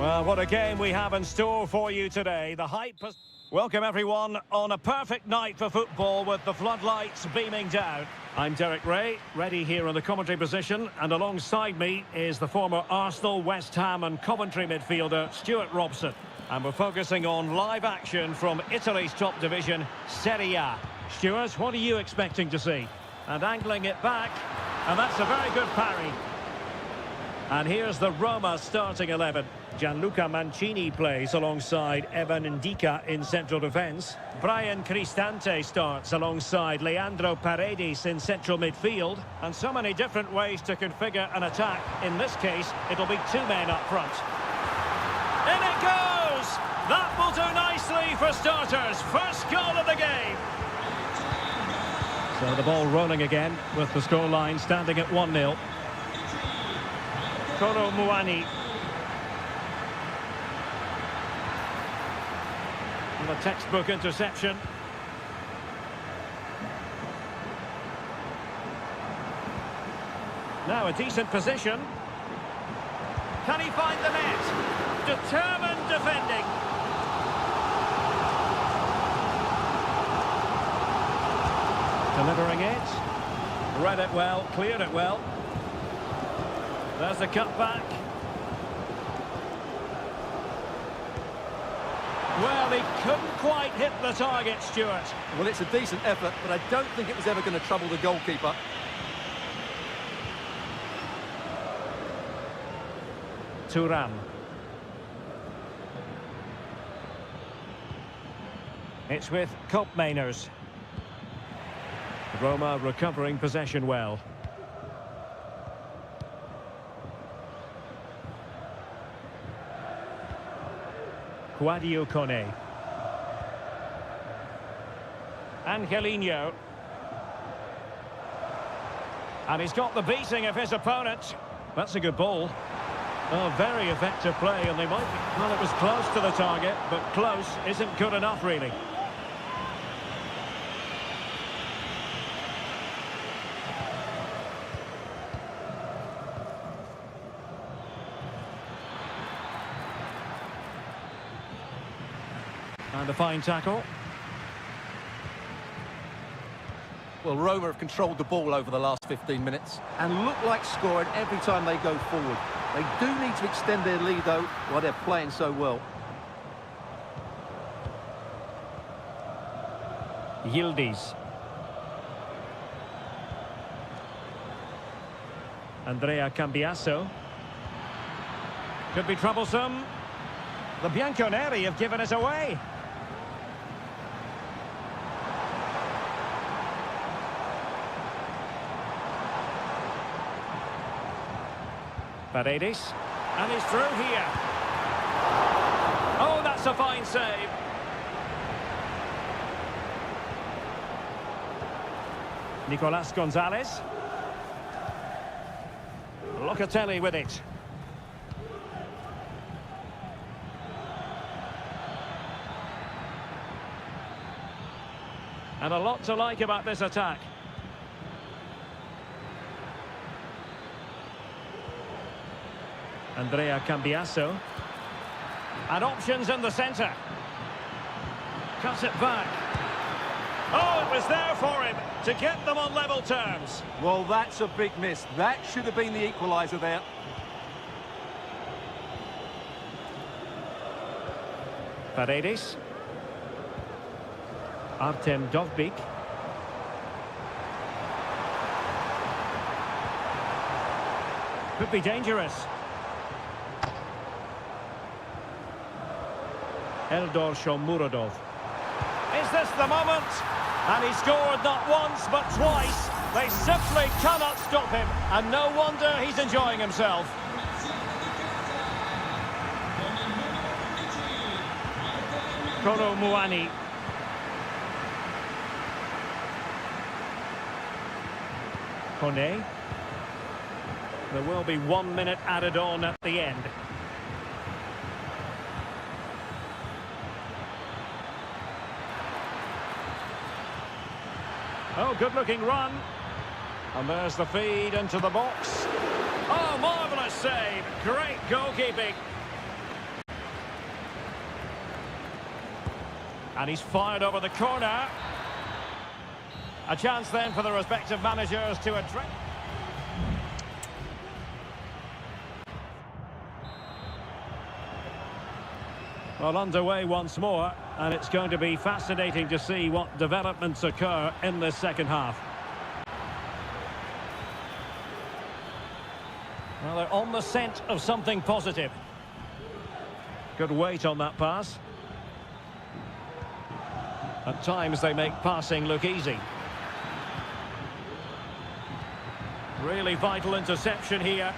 Well, what a game we have in store for you today. The hype has... Welcome, everyone, on a perfect night for football with the floodlights beaming down. I'm Derek Ray, ready here in the commentary position, and alongside me is the former Arsenal, West Ham and Coventry midfielder, Stuart Robson. And we're focusing on live action from Italy's top division, Seria. Stuart, what are you expecting to see? And angling it back, and that's a very good parry. And here's the Roma starting 11. Gianluca Mancini plays alongside Evan Ndika in central defence. Brian Cristante starts alongside Leandro Paredes in central midfield. And so many different ways to configure an attack. In this case, it'll be two men up front. In it goes! That will do nicely for starters. First goal of the game. So the ball rolling again with the scoreline standing at 1-0. Kolo Muani. And a textbook interception. Now a decent position. Can he find the net? Determined defending. Delivering it. Read it well, cleared it well. There's the cutback. Well, he couldn't quite hit the target, Stuart. Well, it's a decent effort, but I don't think it was ever going to trouble the goalkeeper. Thuram. It's with Koopmeiners. Roma recovering possession well. Guadio Kone. Angelino. And he's got the beating of his opponent. That's a good ball. Oh, very effective play, and they might be... Well, it was close to the target, but close isn't good enough, really. And a fine tackle. Well, Roma have controlled the ball over the last 15 minutes and look like scoring every time they go forward. They do need to extend their lead, though, while they're playing so well. Yildiz. Andrea Cambiasso. Could be troublesome. The Bianconeri have given us away. Paredes, and he's through here. Oh, that's a fine save. Nicolas Gonzalez. Locatelli with it. And a lot to like about this attack. Andrea Cambiasso. And options in the centre. Cuts it back. Oh, it was there for him to get them on level terms. Well, that's a big miss. That should have been the equaliser there. Paredes. Artem Dovbyk. Could be dangerous. Eldor Shomurodov. Is this the moment? And he scored not once but twice. They simply cannot stop him, and no wonder he's enjoying himself. Kolo Muani. Kone. There will be 1 minute added on at the end. Oh, good-looking run. And there's the feed into the box. Oh, marvellous save. Great goalkeeping. And he's fired over the corner. A chance then for the respective managers to address. Well, underway once more, and it's going to be fascinating to see what developments occur in this second half. Well, they're on the scent of something positive. Good weight on that pass. At times they make passing look easy. Really vital interception here.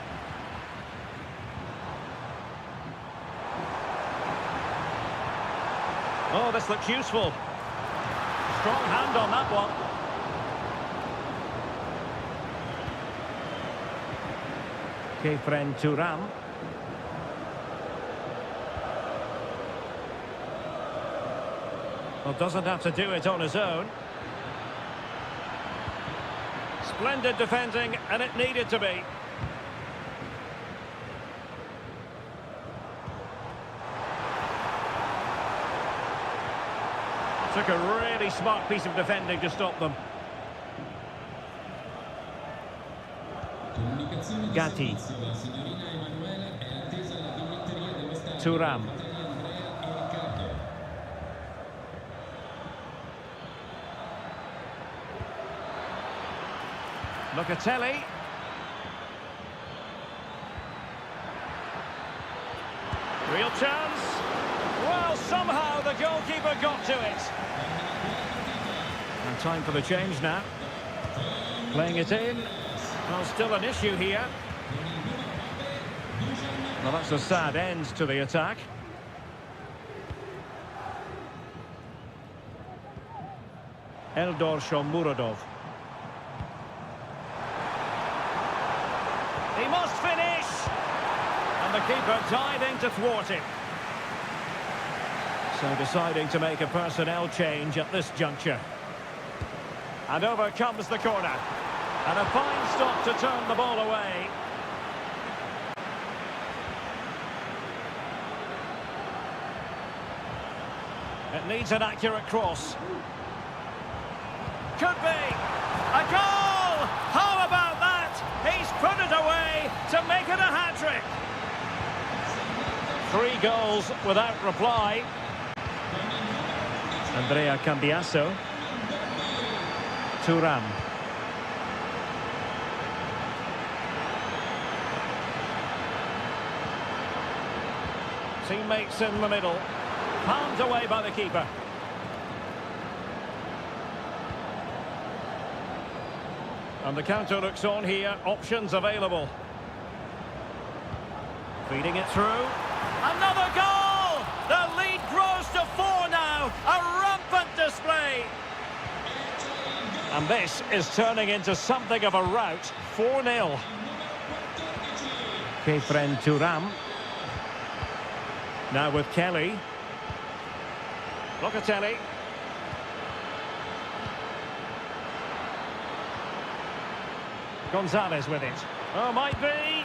Oh, this looks useful. Strong hand on that one. Kefren Turam. Well, doesn't have to do it on his own. Splendid defending, and it needed to be. Took a really smart piece of defending to stop them. Gatti. Turam. Locatelli. Real chance. Well, somehow the goalkeeper got to it. And time for the change now. Playing it in. Well, still an issue here. Well, that's a sad end to the attack. Eldor Shomurodov. He must finish! And the keeper diving to thwart him. So deciding to make a personnel change at this juncture. And over comes the corner. And a fine stop to turn the ball away. It needs an accurate cross. Could be! A goal! How about that? He's put it away to make it a hat-trick. 3 goals without reply. Andrea Cambiasso. Turam. Teammates in the middle. Palmed away by the keeper. And the counter looks on here. Options available. Feeding it through. Another goal! The lead grows to 4 now. A rampant display. And this is turning into something of a rout. 4-0. Kefren Turam. Now with Kelly. Locatelli. Gonzalez with it. Oh, might be.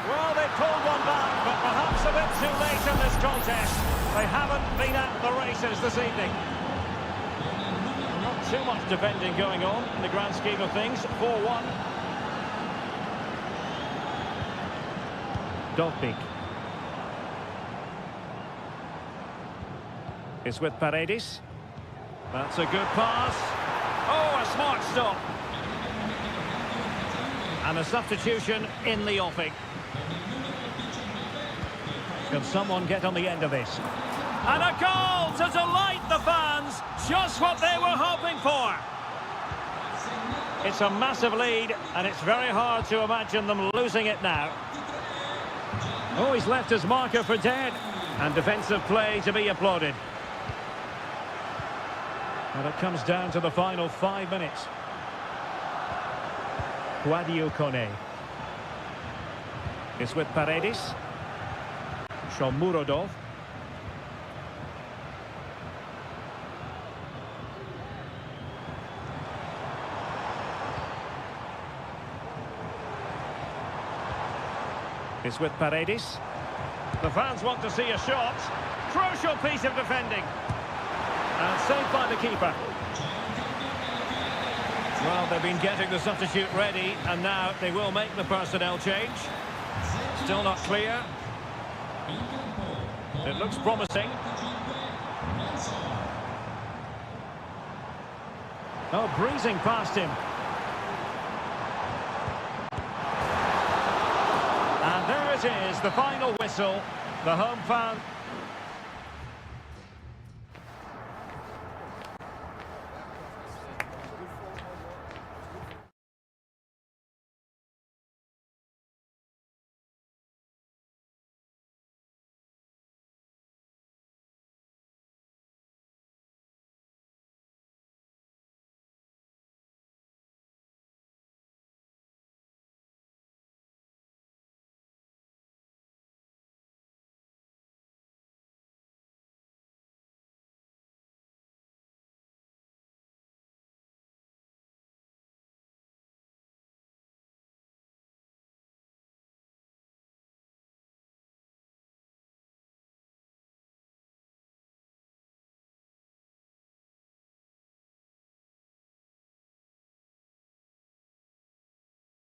Well, they pulled one back, but perhaps a bit too late in this contest. They haven't been at the races this evening. Not too much defending going on in the grand scheme of things. 4-1. Dovbik. It's with Paredes. That's a good pass. Oh, a smart stop. And a substitution in the offing. Can someone get on the end of this? And a goal to delight the fans. Just what they were hoping for. It's a massive lead, and it's very hard to imagine them losing it now. Oh, he's left his marker for dead. And defensive play to be applauded. And it comes down to the final 5 minutes. Guadio Kone. It's with Paredes. Shomurodov. It's with Paredes. The fans want to see a shot. Crucial piece of defending. And saved by the keeper. Well, they've been getting the substitute ready, and now they will make the personnel change. Still not clear. It looks promising. Oh, breezing past him. And there it is, the final whistle. The home fan